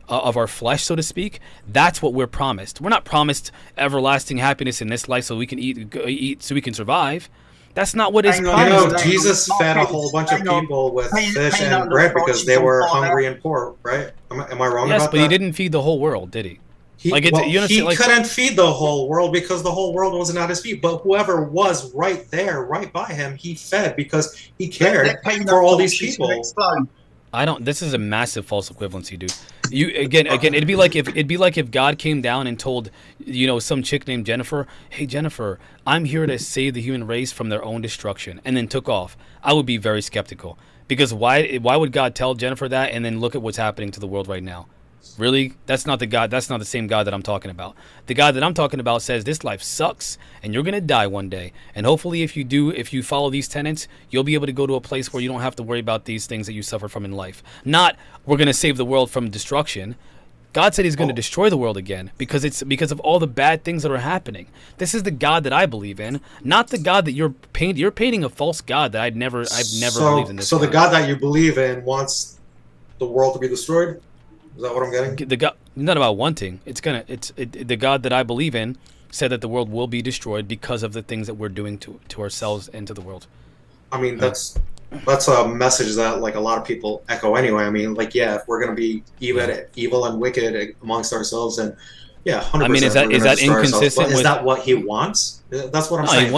of our flesh, so to speak. That's what we're promised. We're not promised everlasting happiness in this life so we can eat so we can survive. That's not what is promised.
You know, Jesus fed a whole bunch of people with fish and bread because they were hungry and poor, right? Am I wrong about that?
Yes, but he didn't feed the whole world, did he?
He couldn't feed the whole world because the whole world wasn't at his feet. But whoever was right there, right by him, he fed because he cared for all these people.
This is a massive false equivalency, dude. It'd be like if God came down and told, some chick named Jennifer, hey Jennifer, I'm here to save the human race from their own destruction, and then took off. I would be very skeptical, because why would God tell Jennifer that and then look at what's happening to the world right now? Really? That's not the God. That's not the same God that I'm talking about. The God that I'm talking about says this life sucks and you're going to die one day. And hopefully if you follow these tenets, you'll be able to go to a place where you don't have to worry about these things that you suffer from in life. Not we're going to save the world from destruction. God said he's going to destroy the world again because of all the bad things that are happening. This is the God that I believe in, not the God that you're painting. You're painting a false God that I've never believed in this.
So the God that you believe in wants the world to be destroyed? Is that what I'm getting?
The God, not about wanting. The God that I believe in said that the world will be destroyed because of the things that we're doing to ourselves and to the world.
I mean, that's a message that like a lot of people echo anyway. I mean, like, yeah, if we're gonna be evil and wicked amongst ourselves, and 100%.
I mean, is that inconsistent?
Is that what he wants? That's what I'm saying.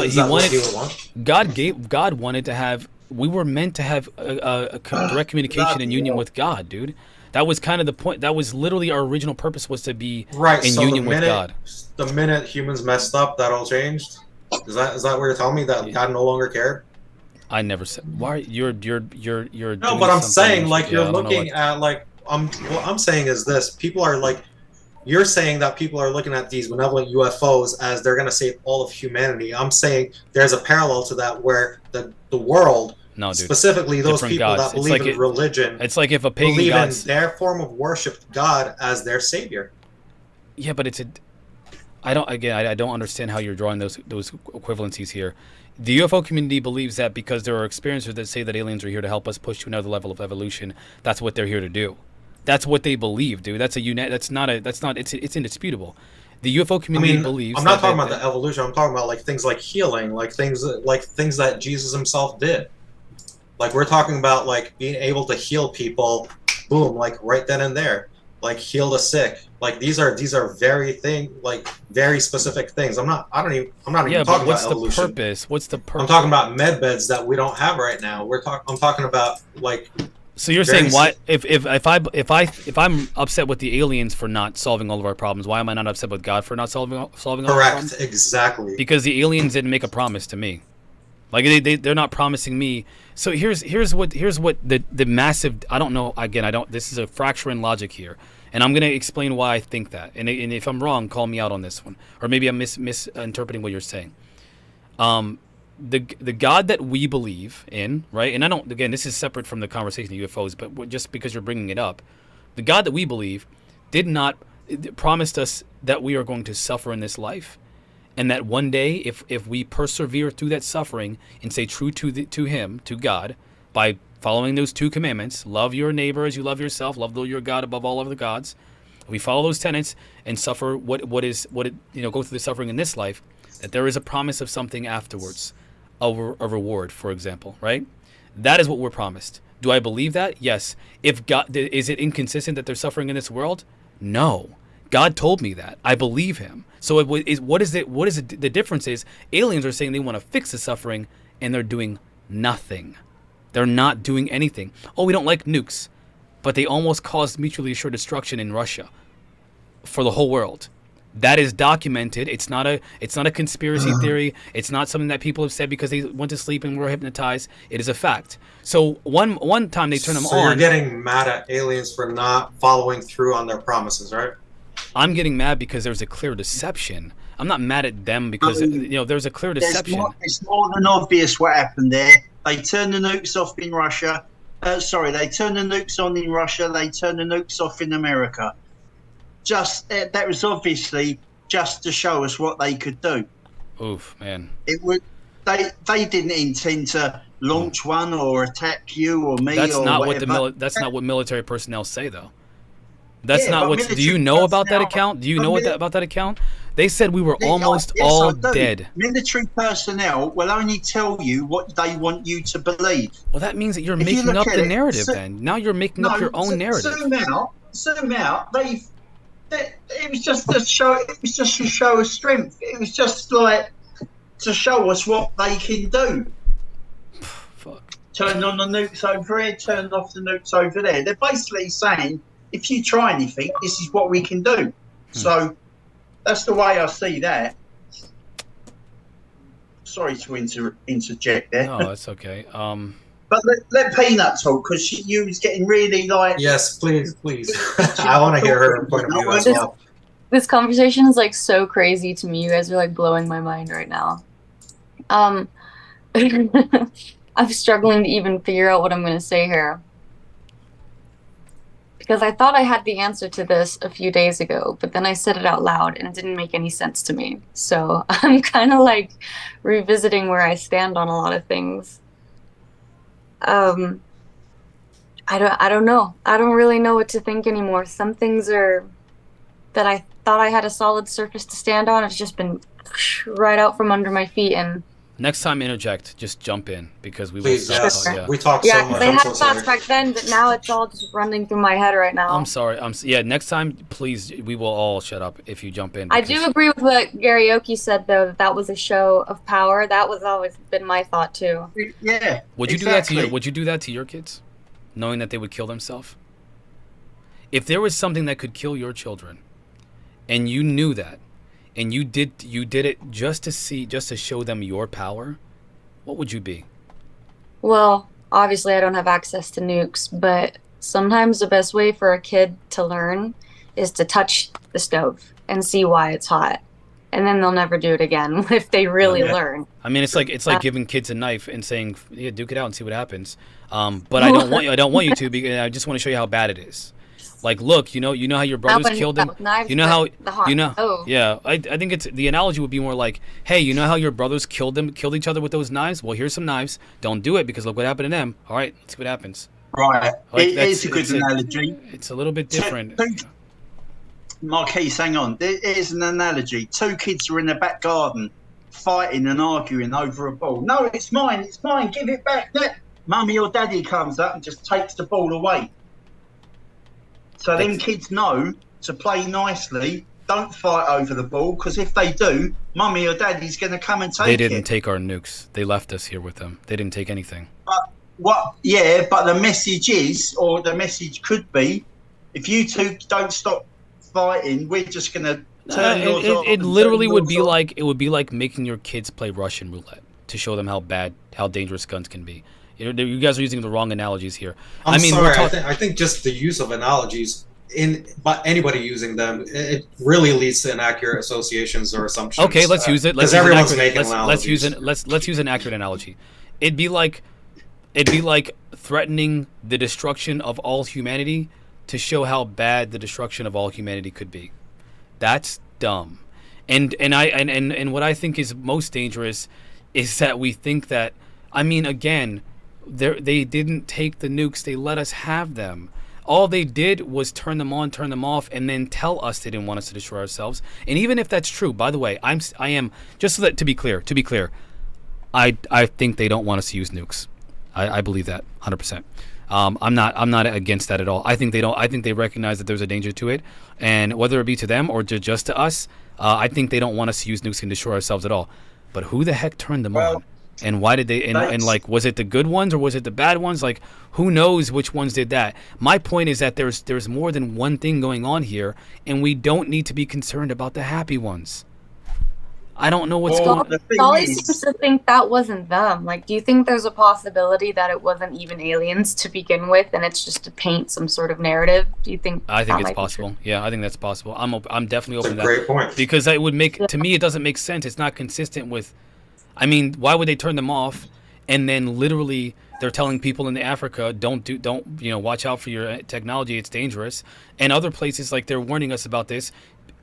God wanted to have. We were meant to have a direct communication and union with God, dude. That was kind of the point. That was literally our original purpose, was to be in union with God.
The minute humans messed up, that all changed. Is that what you're telling me, that God no longer cared?
I never said. Why you're
no, but I'm saying like you're looking at like what I'm saying is this: people are like, you're saying that people are looking at these benevolent UFOs as they're going to save all of humanity. I'm saying there's a parallel to that where the world.
No, dude.
Specifically, those
Different
people
gods.
that believe in religion.
It's like if a pagan
believe in their form of worship God as their savior.
Yeah, but I don't understand how you're drawing those equivalencies here. The UFO community believes that because there are experiencers that say that aliens are here to help us push to another level of evolution, that's what they're here to do. That's what they believe, dude. That's it's indisputable. The UFO community believes.
I'm not talking about the evolution. I'm talking about like things like healing, like things that Jesus himself did. Like we're talking about like being able to heal people, boom, like right then and there, like heal the sick. Like these are very specific things. I'm not even talking about evolution.
What's the purpose? What's the purpose?
I'm talking about med beds that we don't have right now. I'm talking about like.
So you're saying why if I'm upset with the aliens for not solving all of our problems, why am I not upset with God for not solving all of our problems?
Correct, exactly.
Because the aliens didn't make a promise to me. Like they're not promising me. So here's what the massive, I don't know, again, this is a fracture in logic here. And I'm going to explain why I think that. And if I'm wrong, call me out on this one. Or maybe I'm misinterpreting what you're saying. The God that we believe in, right? And again, this is separate from the conversation of UFOs, but just because you're bringing it up, the God that we believe promised us that we are going to suffer in this life, and that one day, if we persevere through that suffering and stay true to Him, to God, by following those 2 commandments, love your neighbor as you love yourself, love your God above all other gods. If we follow those tenets and suffer go through the suffering in this life, that there is a promise of something afterwards. A reward, for example, right? That is what we're promised. Do I believe that? Yes. If God, is it inconsistent that they're suffering in this world? No. God told me that. I believe Him. So the difference is aliens are saying they want to fix the suffering, and they're doing nothing. They're not doing anything. Oh, we don't like nukes, but they almost caused mutually assured destruction in Russia for the whole world. That is documented. It's not a conspiracy theory. It's not something that people have said because they went to sleep and were hypnotized. It is a fact. So one time they turn them on.
So you're getting mad at aliens for not following through on their promises, right?
I'm getting mad because there's a clear deception. I'm not mad at them because there's a clear deception.
It's more than obvious what happened there. They turned the nukes off in Russia. They turned the nukes on in Russia. They turned the nukes off in America. That was obviously just to show us what they could do.
Oof, man.
They didn't intend to launch one or attack you or me.
That's
or
not
whatever.
That's not what military personnel say, though. That's not what. Do you know about that account? Do you know about that account? They said we were almost all dead.
Military personnel will only tell you what they want you to believe.
Well, that means that you're making up the narrative. Then now you're making up your own narrative.
Zoom out. It was just to show. It was just to show a strength. It was just like to show us what they can do.
Fuck.
Turned on the nukes over here. Turned off the nukes over there. They're basically saying, if you try anything, this is what we can do. So that's the way I see that. Sorry to interject there.
No, that's okay.
But let Peanut talk, because you was getting really like...
Yes, please. I want to hear her point of view as well.
This conversation is like so crazy to me. You guys are like blowing my mind right now. I'm struggling to even figure out what I'm going to say here. Because I thought I had the answer to this a few days ago, but then I said it out loud and it didn't make any sense to me. So I'm kind of like revisiting where I stand on a lot of things. I don't know. I don't really know what to think anymore. Some things are that I thought I had a solid surface to stand on. It's just been right out from under my feet. And
next time, interject. Just jump in because we
please.
Will
yes.
talk, yeah.
We talked
so
much.
They had thoughts back then, but now it's all just running through my head right now.
I'm sorry. Next time, please. We will all shut up if you jump in.
I do agree with what Garioki said, though. That was a show of power. That was always been my thought too.
Yeah.
Would you do that to your kids, knowing that they would kill themselves? If there was something that could kill your children, and you knew that, and you did it just to show them your power, what would you be?
Well, obviously I don't have access to nukes, but sometimes the best way for a kid to learn is to touch the stove and see why it's hot. And then they'll never do it again if they really learn.
I mean, it's like giving kids a knife and saying, "Yeah, duke it out and see what happens." But I don't want you to, because I just want to show you how bad it is. Like, look, you know how your brothers killed them. Yeah. I think it's the analogy would be more like, hey, you know how your brothers killed each other with those knives? Well, here's some knives. Don't do it because look what happened to them. All right, let's see what happens.
Right.
Like,
It is a good analogy.
It's a little bit different.
Marquise, hang on. There is an analogy. Two kids are in the back garden fighting and arguing over a ball. No, it's mine, give it back. Mummy or daddy comes up and just takes the ball away. So them kids know to play nicely, don't fight over the ball, because if they do, mummy or daddy's going to come and take it.
They didn't take our nukes. They left us here with them. They didn't take anything.
But the message is, or the message could be, if you two don't stop fighting, we're just going to turn yours off.
It literally would be like, it would be like making your kids play Russian roulette to show them how dangerous guns can be. You guys are using the wrong analogies here.
I'm sorry. I think just the use of analogies but anybody using them, it really leads to inaccurate associations or assumptions.
Okay, let's use it.
Because everyone's making analogies.
Let's use an accurate analogy. It'd be like threatening the destruction of all humanity to show how bad the destruction of all humanity could be. That's dumb. And what I think is most dangerous is that we think that, I mean, again, they didn't take the nukes, they let us have them. All they did was turn them on, turn them off, and then tell us they didn't want us to destroy ourselves. And even if that's true, by the way, I am just so that to be clear, I think they don't want us to use nukes. I believe that 100%. I'm not against that at all. I think they don't. I think they recognize that there's a danger to it, and whether it be to them or just to us, I think they don't want us to use nukes and destroy ourselves at all. But who the heck turned them on? And why did they? And like, was it the good ones or was it the bad ones? Like, who knows which ones did that? My point is that there's more than one thing going on here, and we don't need to be concerned about the happy ones. I don't know what's going on.
Dolly seems to think that wasn't them. Like, do you think there's a possibility that it wasn't even aliens to begin with, and it's just to paint some sort of narrative? Do you think?
I think it's possible. Yeah, I think that's possible. I'm definitely open to that.
Great point.
Because it would make, to me, it doesn't make sense. It's not consistent with. I mean, why would they turn them off, and then literally they're telling people in Africa, don't watch out for your technology, it's dangerous, and other places like they're warning us about this.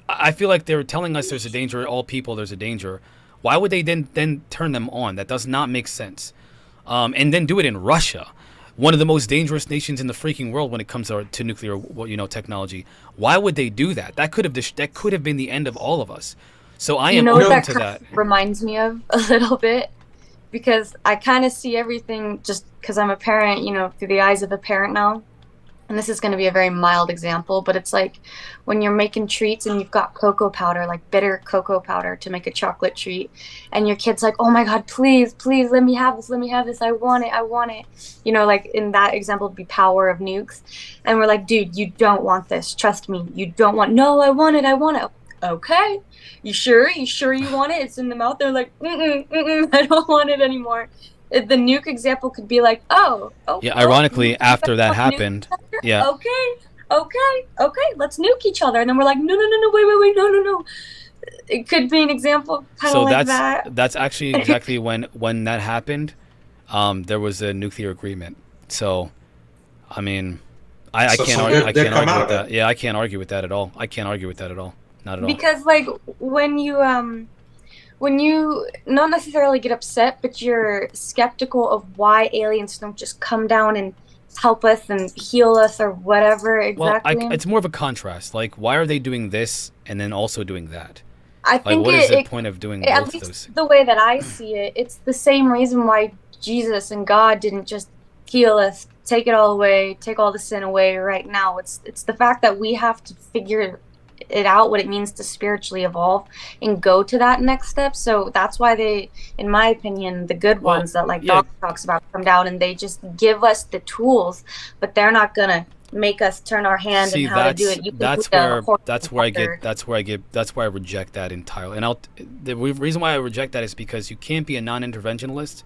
I feel like they're telling us there's a danger, all people, there's a danger. Why would they then turn them on? That does not make sense. And then do it in Russia, one of the most dangerous nations in the freaking world when it comes to nuclear, technology. Why would they do that? That could have been the end of all of us. So I am open to that.
Reminds me of a little bit, because I kind of see everything just because I'm a parent, through the eyes of a parent now. And this is going to be a very mild example, but it's like when you're making treats and you've got cocoa powder, like bitter cocoa powder to make a chocolate treat, and your kid's like, oh my God, please, let me have this, I want it. Like in that example would be power of nukes. And we're like, dude, you don't want this. Trust me, you don't want, no, I want it. Okay. You sure you want it? It's in the mouth. They're like, I don't want it anymore. The nuke example could be like,
yeah. Ironically, after that happened, yeah.
Okay, let's nuke each other, and then we're like, no, wait, no. It could be an example kind of like that.
That's actually exactly when that happened. There was a nuclear agreement. So, I mean, I can't argue with that. Yeah, I can't argue with that at all. Not at all.
Because like when you not necessarily get upset, but you're skeptical of why aliens don't just come down and help us and heal us or whatever exactly.
Well, it's more of a contrast. Like, why are they doing this and then also doing that?
I think
what is the point of doing both of those?
The way that I see it, it's the same reason why Jesus and God didn't just heal us, take it all away, take all the sin away right now. It's the fact that we have to figure it out, what it means to spiritually evolve and go to that next step. So that's why they, in my opinion, the good ones that Doc talks about, come down and they just give us the tools, but they're not gonna make us turn our hand and how to do it.
That's where I reject that entirely. And the reason why I reject that is because you can't be a non-interventionalist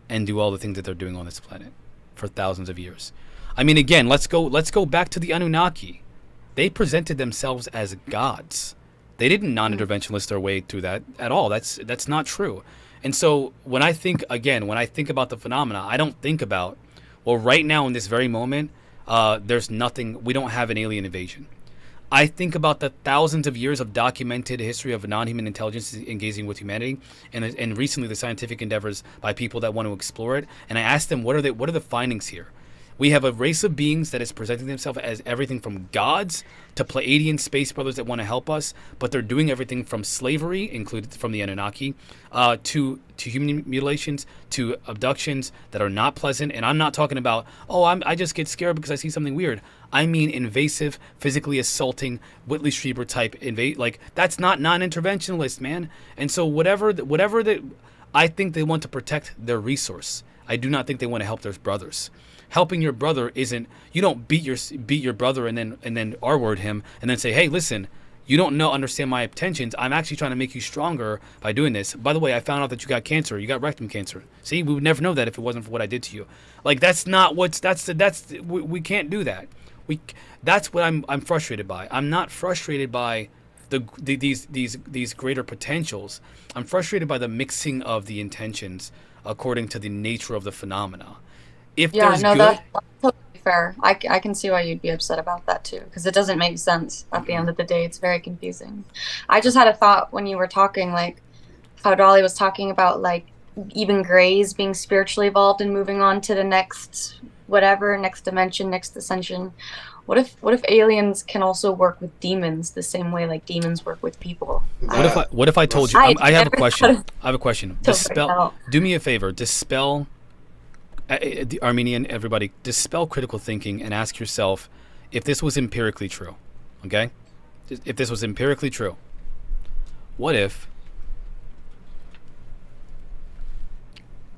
and do all the things that they're doing on this planet for thousands of years. I mean, again, let's go back to the Anunnaki. They presented themselves as gods. They didn't non-interventionalist their way through that at all. That's not true. And so when I think about the phenomena, I don't think about, well, right now in this very moment, there's nothing, we don't have an alien invasion. I think about the thousands of years of documented history of non-human intelligence engaging with humanity, and recently the scientific endeavors by people that want to explore it. And I asked them, what are the findings here? We have a race of beings that is presenting themselves as everything from gods to Pleiadian space brothers that want to help us, but they're doing everything from slavery, included from the Anunnaki, to human mutilations, to abductions that are not pleasant. And I'm not talking about, I just get scared because I see something weird. I mean invasive, physically assaulting, Whitley Strieber type like that's not non-interventionalist, man. And so whatever that, I think they want to protect their resource. I do not think they want to help their brothers. Helping your brother isn't, you don't beat your brother and then R-word him and then say, hey, listen, you don't understand my intentions. I'm actually trying to make you stronger by doing this. By the way, I found out that you got cancer. You got rectum cancer. See, we would never know that if it wasn't for what I did to you. Like that's not we can't do that. That's what I'm frustrated by. I'm not frustrated by these greater potentials. I'm frustrated by the mixing of the intentions according to the nature of the phenomena. If
that's totally fair. I can see why you'd be upset about that too, because it doesn't make sense at the end of the day. It's very confusing. I just had a thought when you were talking, like how Dolly was talking about like even grays being spiritually evolved and moving on to the next dimension, next ascension. What if aliens can also work with demons the same way like demons work with people?
What if I told you? I have a question. I have a question. Do me a favor. Dispel the Armenian, everybody. Dispel critical thinking and ask yourself if this was empirically true. Okay, if this was empirically true, what if?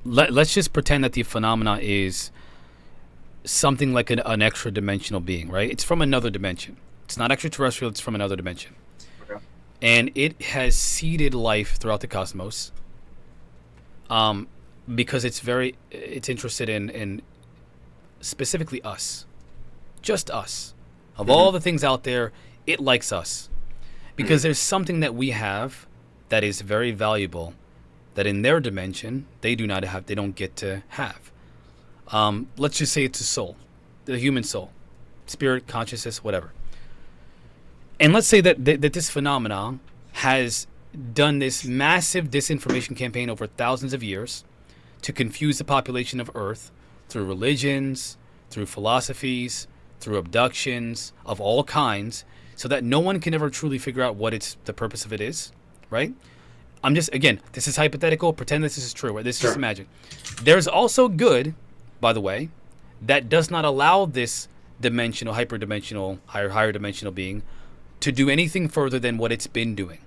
Let's just pretend that the phenomena is something like an extra dimensional being, right? It's from another dimension. It's not extraterrestrial, it's from another dimension. Okay. And it has seeded life throughout the cosmos because it's interested in specifically us. Just us. Of all the things out there, it likes us. Because there's something that we have that is very valuable that in their dimension, they don't get to have. Let's just say it's a soul, the human soul, spirit, consciousness, whatever. And let's say that this phenomenon has done this massive disinformation campaign over thousands of years to confuse the population of Earth through religions, through philosophies, through abductions of all kinds, so that no one can ever truly figure out what the purpose of it is, right? This is hypothetical. Pretend this is true. Right? This is just imagine. There's also good, by the way, that does not allow this dimensional, hyperdimensional, higher dimensional being to do anything further than what it's been doing.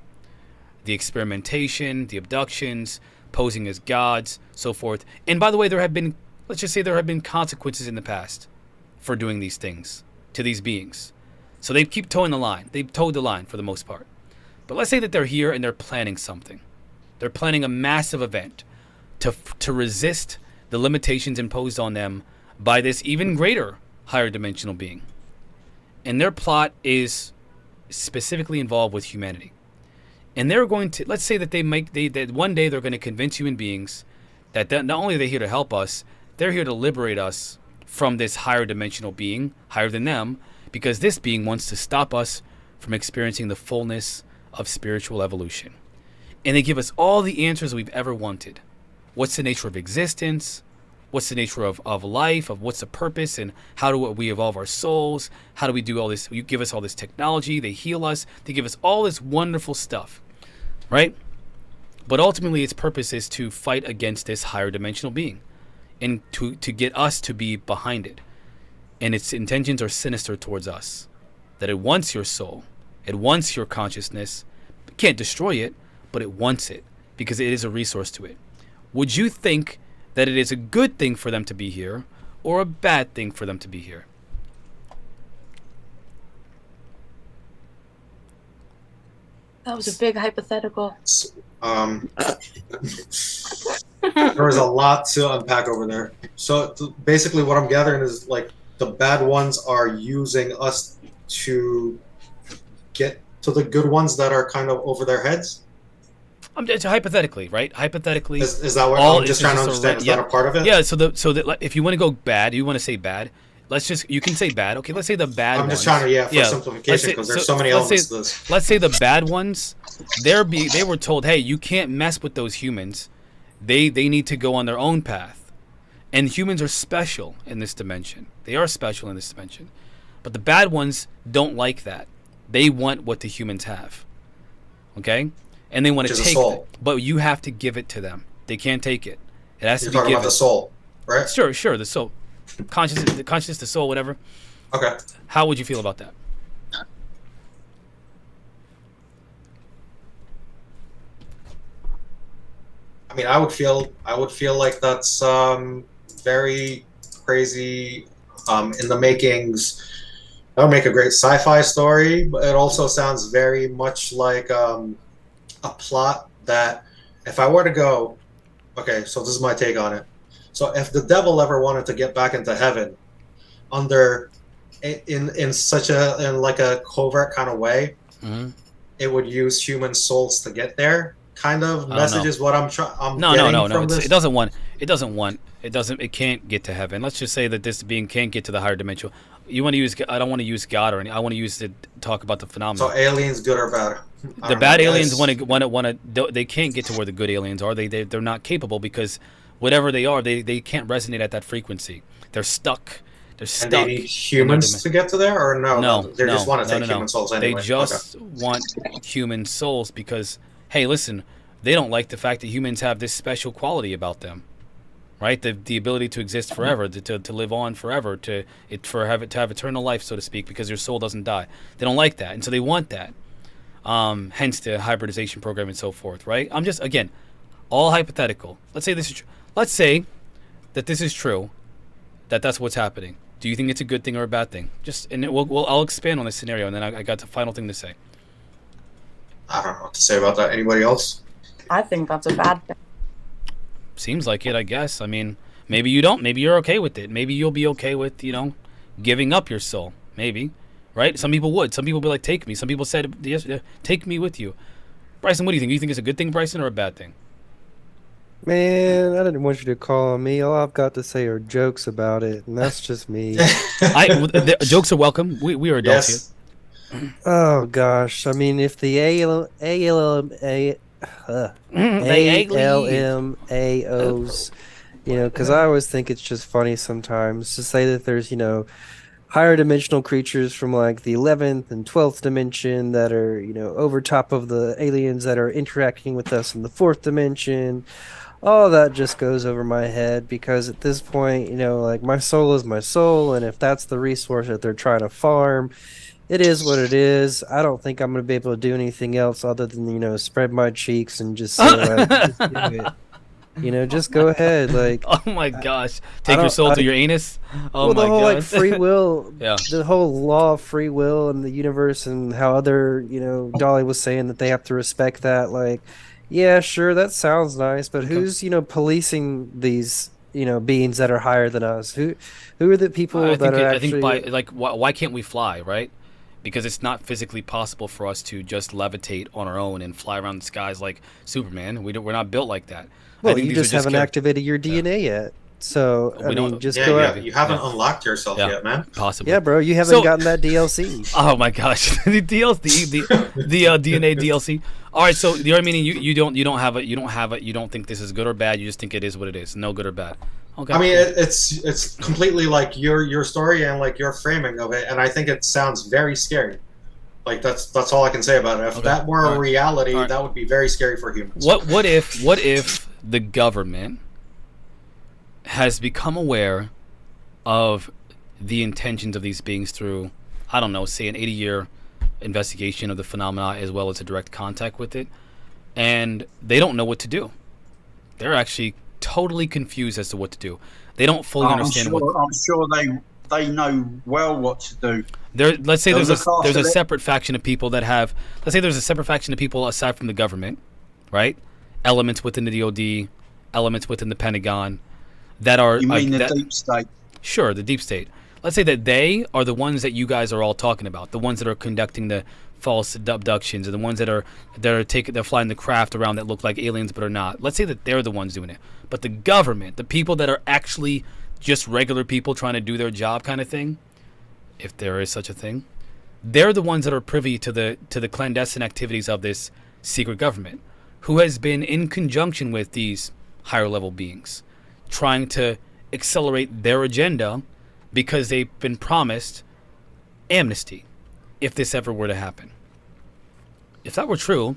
The experimentation, the abductions, posing as gods, so forth. And by the way, let's just say there have been consequences in the past for doing these things to these beings. So they keep towing the line. They've towed the line for the most part. But let's say that they're here and they're planning something. They're planning a massive event to resist the limitations imposed on them by this even greater higher dimensional being. And their plot is specifically involved with humanity. And they're going to, let's say that that one day they're going to convince human beings that not only are they here to help us, they're here to liberate us from this higher dimensional being, higher than them, because this being wants to stop us from experiencing the fullness of spiritual evolution. And they give us all the answers we've ever wanted. What's the nature of existence? What's the nature of life? Of what's the purpose? And how do we evolve our souls? How do we do all this? You give us all this technology. They heal us. They give us all this wonderful stuff, right? But ultimately, its purpose is to fight against this higher dimensional being and to get us to be behind it. And its intentions are sinister towards us. That it wants your soul. It wants your consciousness. It can't destroy it, but it wants it because it is a resource to it. Would you think that it is a good thing for them to be here or a bad thing for them to be here?
That was a big hypothetical.
There was a lot to unpack over there. So basically what I'm gathering is like the bad ones are using us to get to the good ones that are kind of over their heads.
It's hypothetically, right? Hypothetically,
is that what I'm just trying to understand? Is that a part of it?
Yeah. So if you want to go bad, you want to say bad. You can say bad. Okay, let's say the bad ones.
I'm just trying to, for simplification, because there's so many elements to this.
Let's say the bad ones, they were told, hey, you can't mess with those humans. They need to go on their own path. And humans are special in this dimension. They are special in this dimension. But the bad ones don't like that. They want what the humans have. Okay? And they want to take it. But you have to give it to them. They can't take it. It has to be given.
You're talking about the soul, right?
Sure, the soul. Consciousness, the soul, whatever.
Okay.
How would you feel about that?
I mean, I would feel like that's very crazy in the makings. That would make a great sci-fi story, but it also sounds very much like a plot that if I were to go, okay, so this is my take on it. So if the devil ever wanted to get back into heaven in such a covert kind of way, it would use human souls to get there. Kind of message is what I'm trying.
No. It can't get to heaven. Let's just say that this being can't get to the higher dimension. You want to use? I don't want to use God or anything. I want to use to talk about the phenomenon.
So aliens, good or bad?
The bad aliens want to. They can't get to where the good aliens are. They're not capable because whatever they are, they can't resonate at that frequency. They're stuck. They're stuck.
And they need humans to get to there, or no? They just want to take human souls anyway.
They just want human souls because, hey, listen, they don't like the fact that humans have this special quality about them, right? The ability to exist forever, to live on forever, to have eternal life, so to speak, because your soul doesn't die. They don't like that, and so they want that. Hence the hybridization program and so forth, right? I'm just, again, all hypothetical. Let's say this is let's say that this is true, that's what's happening. Do you think it's a good thing or a bad thing? I'll expand on this scenario, and then I got the final thing to say.
I don't know what to say about that. Anybody else?
I think that's a bad thing.
Seems like it, I guess. I mean, maybe you don't. Maybe you're okay with it. Maybe you'll be okay with, giving up your soul. Maybe, right? Some people would. Some people would be like, take me. Some people said, yes, take me with you. Bryson, what do you think? Do you think it's a good thing, Bryson, or a bad thing?
Man, I didn't want you to call on me. All I've got to say are jokes about it, and that's just me.
Jokes are welcome. We are adults
here.
Oh gosh, I mean, if the ALMAOs, because I always think it's just funny sometimes to say that there's, higher dimensional creatures from like the 11th and 12th dimension that are, over top of the aliens that are interacting with us in the 4th dimension. All that just goes over my head because at this point, like my soul is my soul, and if that's the resource that they're trying to farm, it is what it is. I don't think I'm going to be able to do anything else other than, spread my cheeks and just say, just do it. Just go ahead. Like,
oh my gosh, take your soul to your anus. Oh
well,
my
the whole
god,
like free will,
yeah,
the whole law of free will in the universe, and how other, Dolly was saying that they have to respect that. Like, yeah, sure, that sounds nice, but who's policing these beings that are higher than us? Who are the people that are actually?
I think why can't we fly, right? Because it's not physically possible for us to just levitate on our own and fly around the skies like Superman. We're not built like that.
Well, you just haven't activated your DNA yet. So, I mean, just go out.
You haven't unlocked yourself yet, man.
Possibly.
Yeah, bro, you haven't gotten that DLC.
Oh my gosh, the DLC, the DNA DLC. All right, so you're meaning you don't think this is good or bad. You just think it is what it is, no good or bad. Okay.
I mean, it's completely like your story and like your framing of it, and I think it sounds very scary. Like that's all I can say about it. If that were a reality, that would be very scary for humans.
What if the government has become aware of the intentions of these beings through, I don't know, say an 80-year investigation of the phenomena as well as a direct contact with it, and they don't know what to do. They're actually totally confused as to what to do. They don't fully understand.
I'm sure they know well what to do.
Let's say there's a separate faction of people that have. Let's say there's a separate faction of people aside from the government, right? Elements within the DoD, elements within the Pentagon, that are.
You mean the deep state?
Sure, the deep state. Let's say that they are the ones that you guys are all talking about, the ones that are conducting the false abductions, and the ones that are they're flying the craft around that look like aliens but are not. Let's say that they're the ones doing it, but the government, the people that are actually just regular people trying to do their job, kind of thing, if there is such a thing, they're the ones that are privy to the clandestine activities of this secret government, who has been in conjunction with these higher level beings, trying to accelerate their agenda because they've been promised amnesty if this ever were to happen. If that were true,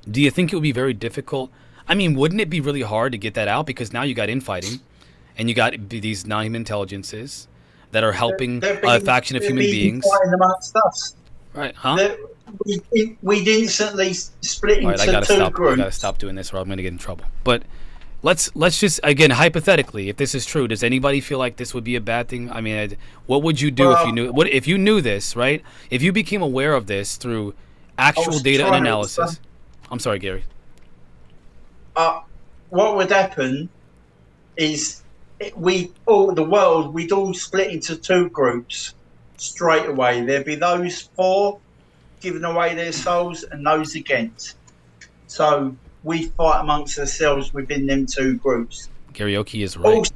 do you think it would be very difficult? I mean, wouldn't it be really hard to get that out? Because now you got infighting, and you got these non-human intelligences that are helping a faction of human beings.
Amongst us.
Right, huh?
We'd instantly split into
I gotta
two
stop.
groups.
I gotta stop doing this, or I'm gonna get in trouble. But let's just, again, hypothetically, if this is true, does anybody feel like this would be a bad thing? I mean, what would you do if you knew? What if you knew this, right? If you became aware of this through actual data and analysis. I'm sorry, Gary.
What would happen is we'd all split into two groups straight away. There'd be those for giving away their souls and those against. So we fight amongst ourselves within them two groups.
Karaoke is right.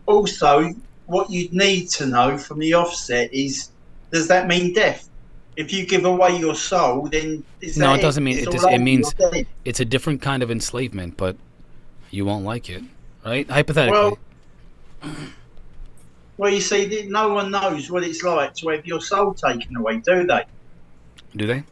Also, what you'd need to know from the offset is, does that mean death? If you give away your soul, then
no, it doesn't mean it. It means it's a different kind of enslavement, but you won't like it, right? Hypothetically.
Well, you see, no one knows what it's like to have your soul taken away, do they?
Do they?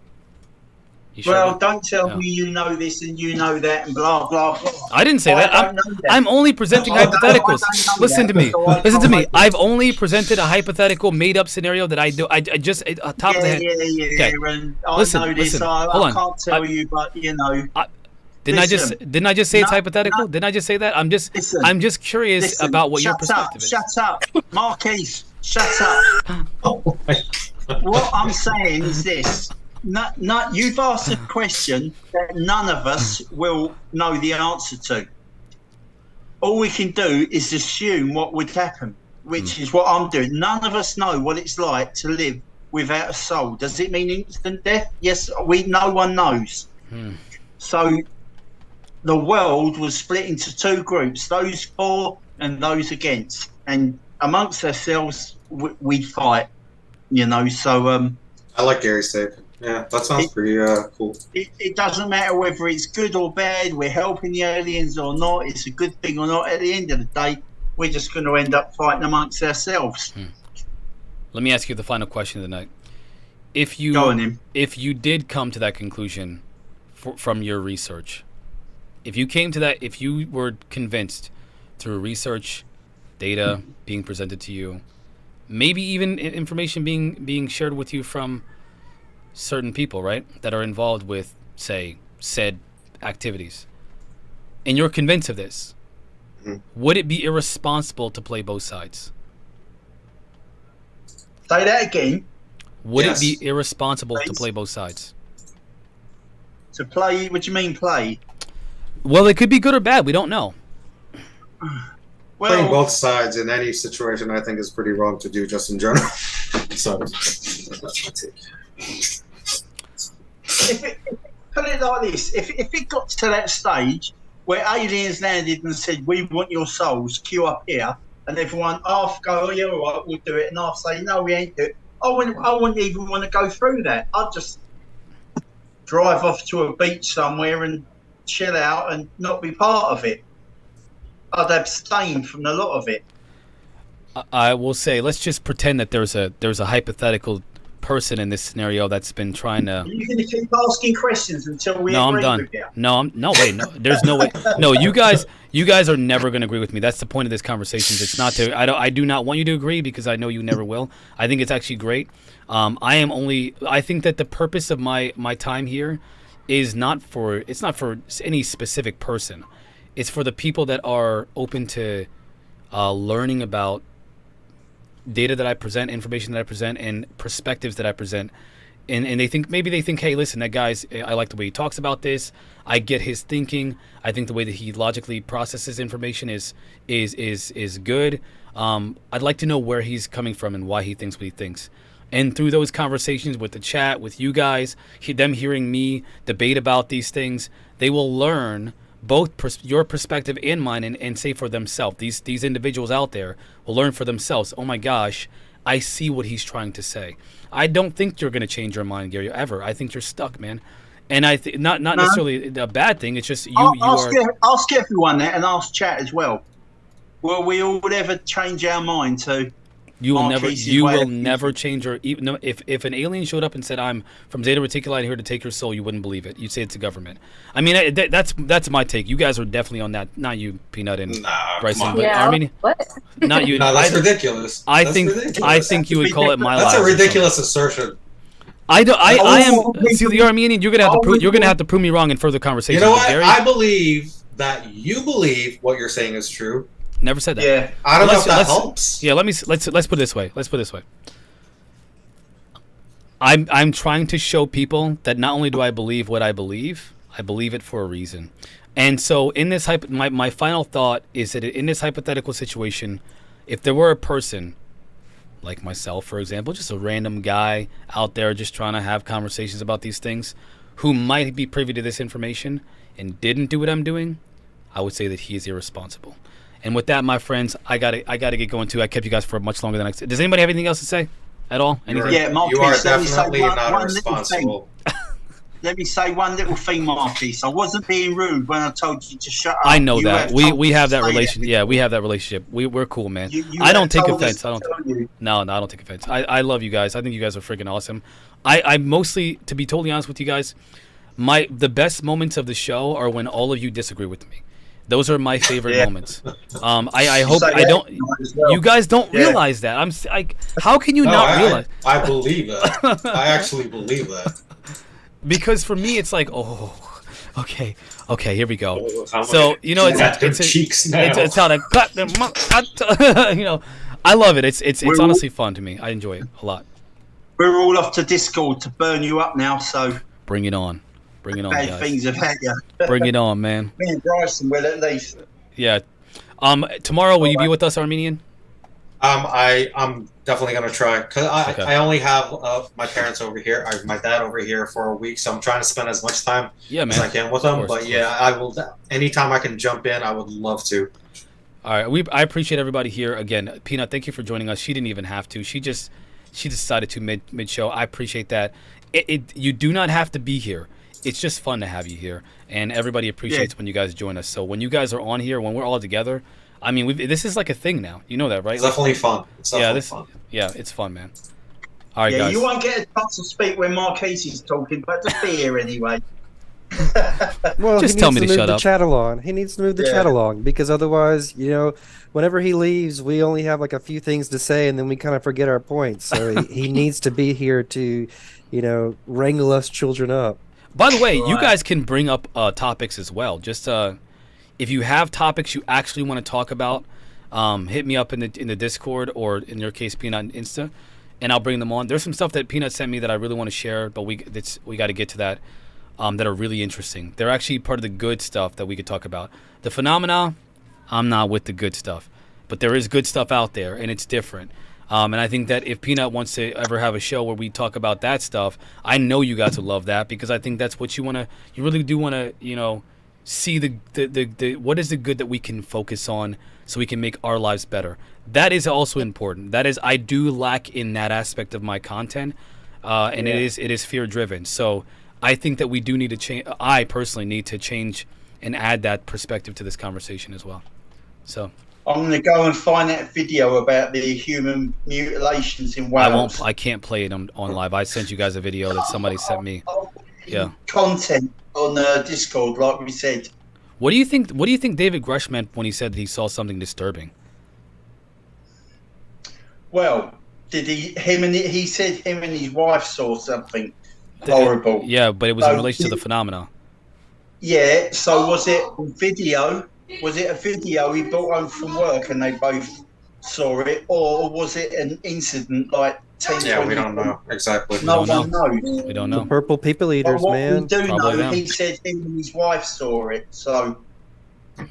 Well, don't tell me you know this and you know that and blah, blah, blah.
I didn't say that. I'm only presenting hypotheticals. Listen to me. Listen to me. I've only presented a hypothetical made-up scenario that I do. I just, top of the head.
Yeah. And I know this. I can't tell you, but, you know.
Didn't I just say it's hypothetical? Didn't I just say that? I'm just curious about what your perspective is.
Shut up. Marquise, shut up. What I'm saying is this. You've asked a question that none of us will know the answer to. All we can do is assume what would happen, which is what I'm doing. None of us know what it's like to live without a soul. Does it mean instant death? Yes, no one knows. So the world was split into two groups, those for and those against. And amongst ourselves, we'd fight, you know, so...
I like Gary's take. Yeah, that sounds pretty cool.
It doesn't matter whether it's good or bad, we're helping the aliens or not, it's a good thing or not. At the end of the day, we're just going to end up fighting amongst ourselves.
Let me ask you the final question of the night. If you did come to that conclusion from your research, if you were convinced through research, data being presented to you, maybe even information being shared with you from certain people, right, that are involved with, say, said activities, and you're convinced of this, would it be irresponsible to play both sides?
Say that again.
Would it be irresponsible to play both sides?
To play? What do you mean play?
Well, it could be good or bad. We don't know.
Playing both sides in any situation, I think, is pretty wrong to do, just in general. So that's my take.
Put it like this: if it got to that stage where aliens landed and said, "We want your souls, queue up here," and everyone half go, "Oh yeah, all right, we'll do it," and half say, "No, we ain't do it," I wouldn't even want to go through that. I'd just drive off to a beach somewhere and chill out and not be part of it. I'd abstain from a lot of it.
I will say, let's just pretend that there's a hypothetical person in this scenario that's been trying to...
You're going to keep asking questions until we agree
I'm done.
with you.
No, there's no way. No, you guys are never going to agree with me. That's the point of this conversation. It's not to... I do not want you to agree because I know you never will. I think it's actually great. I think that the purpose of my time here is not for any specific person. It's for the people that are open to learning about data that I present, information that I present, and perspectives that I present. And they think, hey, listen, that guy's, I like the way he talks about this. I get his thinking. I think the way that he logically processes information is good. I'd like to know where he's coming from and why he thinks what he thinks. And through those conversations with the chat, with you guys, them hearing me debate about these things, they will learn both your perspective and mine, and say for themselves. These individuals out there will learn for themselves. Oh my gosh, I see what he's trying to say. I don't think you're going to change your mind, Gary, ever. I think you're stuck, man. And I think not necessarily a bad thing. It's just ask
everyone that, and ask chat as well. will we all ever change our mind to?
You will
Marquise's
you
way
will
of
never change your. Even no, if an alien showed up and said, "I'm from Zeta Reticuli here to take your soul," you wouldn't believe it. You'd say it's a government. I mean, that's my take. You guys are definitely on that. Not you, Peanut and Bryson, but Armenian.
What?
Not you.
No, that's ridiculous. That's ridiculous.
I think you would call it my
That's
lives
a
or
ridiculous assertion.
I am. See, the Armenian. You're gonna have to prove me wrong in further conversation.
You know what?
Gary,
I believe that you believe what you're saying is true.
never said that.
Yeah.
I don't know if that helps.
Yeah, let's put it this way. Let's put it this way. I'm trying to show people that not only do I believe what I believe it for a reason. And so in this my final thought is that in this hypothetical situation, if there were a person like myself, for example, just a random guy out there just trying to have conversations about these things who might be privy to this information and didn't do what I'm doing, I would say that he is irresponsible. And with that, my friends, I gotta get going too. I kept you guys for much longer than I expected. Does anybody have anything else to say at all? Anything?
Yeah, Marquis,
You are
let me say
definitely
one
not
little
responsible.
Let me say one little thing, Marquis. I wasn't being rude when I told you to shut up.
I know that. We have that
told me to say
relation.
that.
Yeah, we have that relationship. We're cool, man.
You
I don't
have
take
told us
offense.
to
I don't.
tell you.
No, I don't take offense. I love you guys. I think you guys are freaking awesome. I mostly, to be totally honest with you guys, the best moments of the show are when all of you disagree with me. Those are my favorite moments. I hope
say
I
that
don't.
as well.
You guys don't
Yeah.
realize that. How can you not realize?
I believe that. I actually believe that.
Because for me, it's like, oh, okay, here we go.
I'm
So
like,
you know,
at their cheeks now.
it's how to cut them. You know, I love it. It's
We're all-
honestly fun to me. I enjoy it a lot.
We're all off to Discord to burn you up now, so
Bring it on,
bad
guys.
things have had you.
Bring it on, man.
Me and Bryson will at least.
Yeah. Tomorrow, will you be with us, Armenian?
I'm definitely gonna try because
Okay.
I only have my parents over here, my dad over here for a week, so I'm trying to spend as much time
Yeah,
as
man.
I can with
Of
them.
course,
But
of
yeah, I will. Anytime I can jump in, I would love to.
All right. I appreciate everybody here again. Peanut, thank you for joining us. She didn't even have to. She decided to mid show. I appreciate that. You do not have to be here. It's just fun to have you here, and everybody appreciates when you guys join us. So when you guys are on here, when we're all together, I mean, this is like a thing now. You know that, right?
It's definitely fun. It's definitely fun.
Yeah, it's fun, man. All right,
Yeah,
guys.
you won't get a chance to speak when Marquis is talking, but just be here anyway.
Well,
Just
he
tell
needs
me to
move
shut
the
up.
chat along. He needs to move the
Yeah.
chat along because otherwise, whenever he leaves, we only have like a few things to say, and then we kind of forget our points. So he needs to be here to, wrangle us children up.
By the way, you
Right.
guys can bring up topics as well. Just if you have topics you actually want to talk about, hit me up in the Discord or in your case Peanut and Insta, and I'll bring them on. There's some stuff that Peanut sent me that I really want to share, but we got to get to that. That are really interesting. They're actually part of the good stuff that we could talk about. The phenomena, I'm not with the good stuff, but there is good stuff out there, and it's different. And I think that if Peanut wants to ever have a show where we talk about that stuff, I know you guys would love that because I think that's what you really do want to, see the what is the good that we can focus on so we can make our lives better. That is also important. That is, I do lack in that aspect of my content, and it is fear driven. So I think that we do need to change. I personally need to change and add that perspective to this conversation as well. So
I'm going to go and find that video about the human mutilations in Wales.
I can't play it on live. I sent you guys a video that somebody sent me. Yeah.
Content on Discord, like we said.
What do you think David Grush meant when he said that he saw something disturbing?
Well, he said him and his wife saw something horrible.
Yeah, but it was in relation to the phenomena.
Yeah, so was it a video? Was it a video he brought home from work and they both saw it? Or was it an incident like 10,
Yeah,
20
we don't know exactly.
No
don't
one knows.
We don't
The
know.
purple people eaters,
But what
man.
we do
Probably
know,
them.
he said him and his wife saw it. So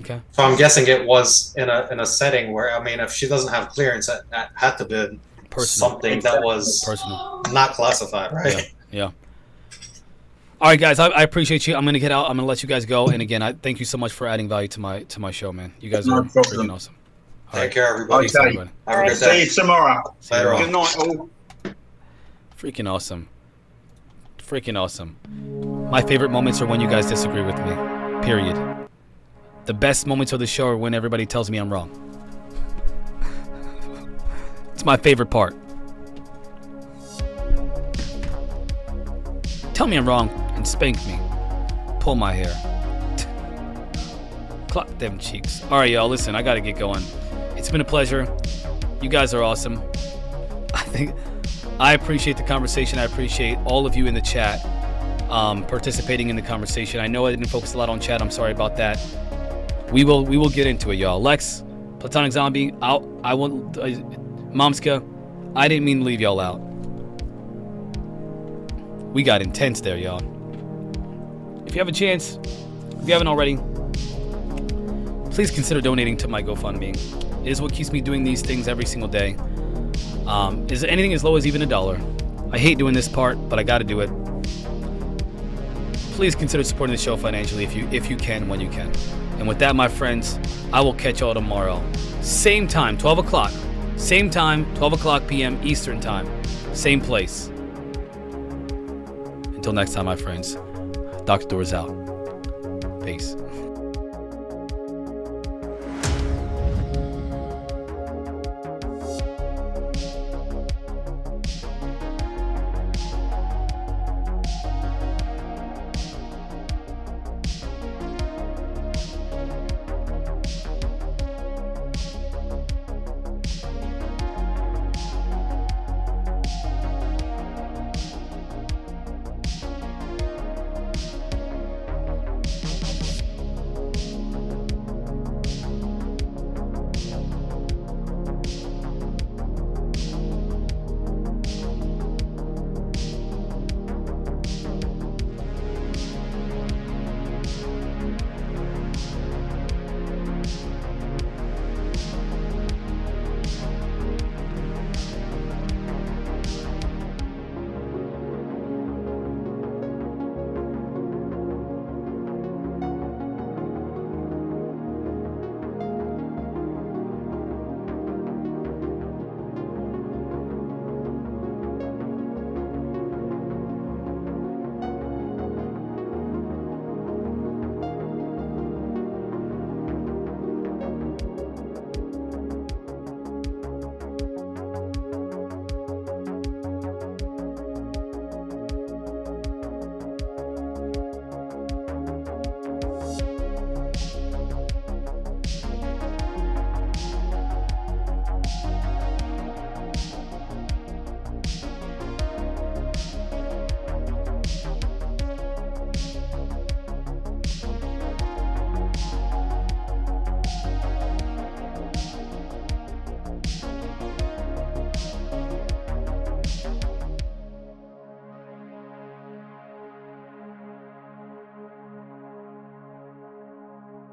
Okay.
So I'm guessing it was in a setting where if she doesn't have clearance, that had to be
Personal.
something that was
Personal.
not classified, right?
Yeah. All right, guys. I appreciate you. I'm gonna get out. I'm gonna let you guys go. And again, I thank you so much for adding value to my show, man. You guys
No
are
problem.
freaking awesome. All
Take
right.
care, everybody.
Peace,
Okay.
everybody.
Have a good
see
day.
you tomorrow.
Later on.
Good night, all.
Freaking awesome. Freaking awesome. My favorite moments are when you guys disagree with me. Period. The best moments of the show are when everybody tells me I'm wrong. my favorite part. Tell me I'm wrong and spank me. Pull my hair. Clock them cheeks. All right, y'all. Listen, I gotta get going. It's been a pleasure. You guys are awesome. I appreciate the conversation. I appreciate all of you in the chat participating in the conversation. I know I didn't focus a lot on chat. I'm sorry about that. We will get into it, y'all. Lex, Platonic Zombie, I won't. Momska, I didn't mean to leave y'all out. We got intense there, y'all. If you have a chance, if you haven't already, please consider donating to my GoFundMe. It is what keeps me doing these things every single day. Is anything as low as even $1? I hate doing this part, but I got to do it. Please consider supporting the show financially if you can, when you can. And with that, my friends, I will catch y'all tomorrow. Same time, 12 o'clock. Same time, 12 o'clock p.m. Eastern Time. Same place. Until next time, my friends, Dr. Doors out. Peace.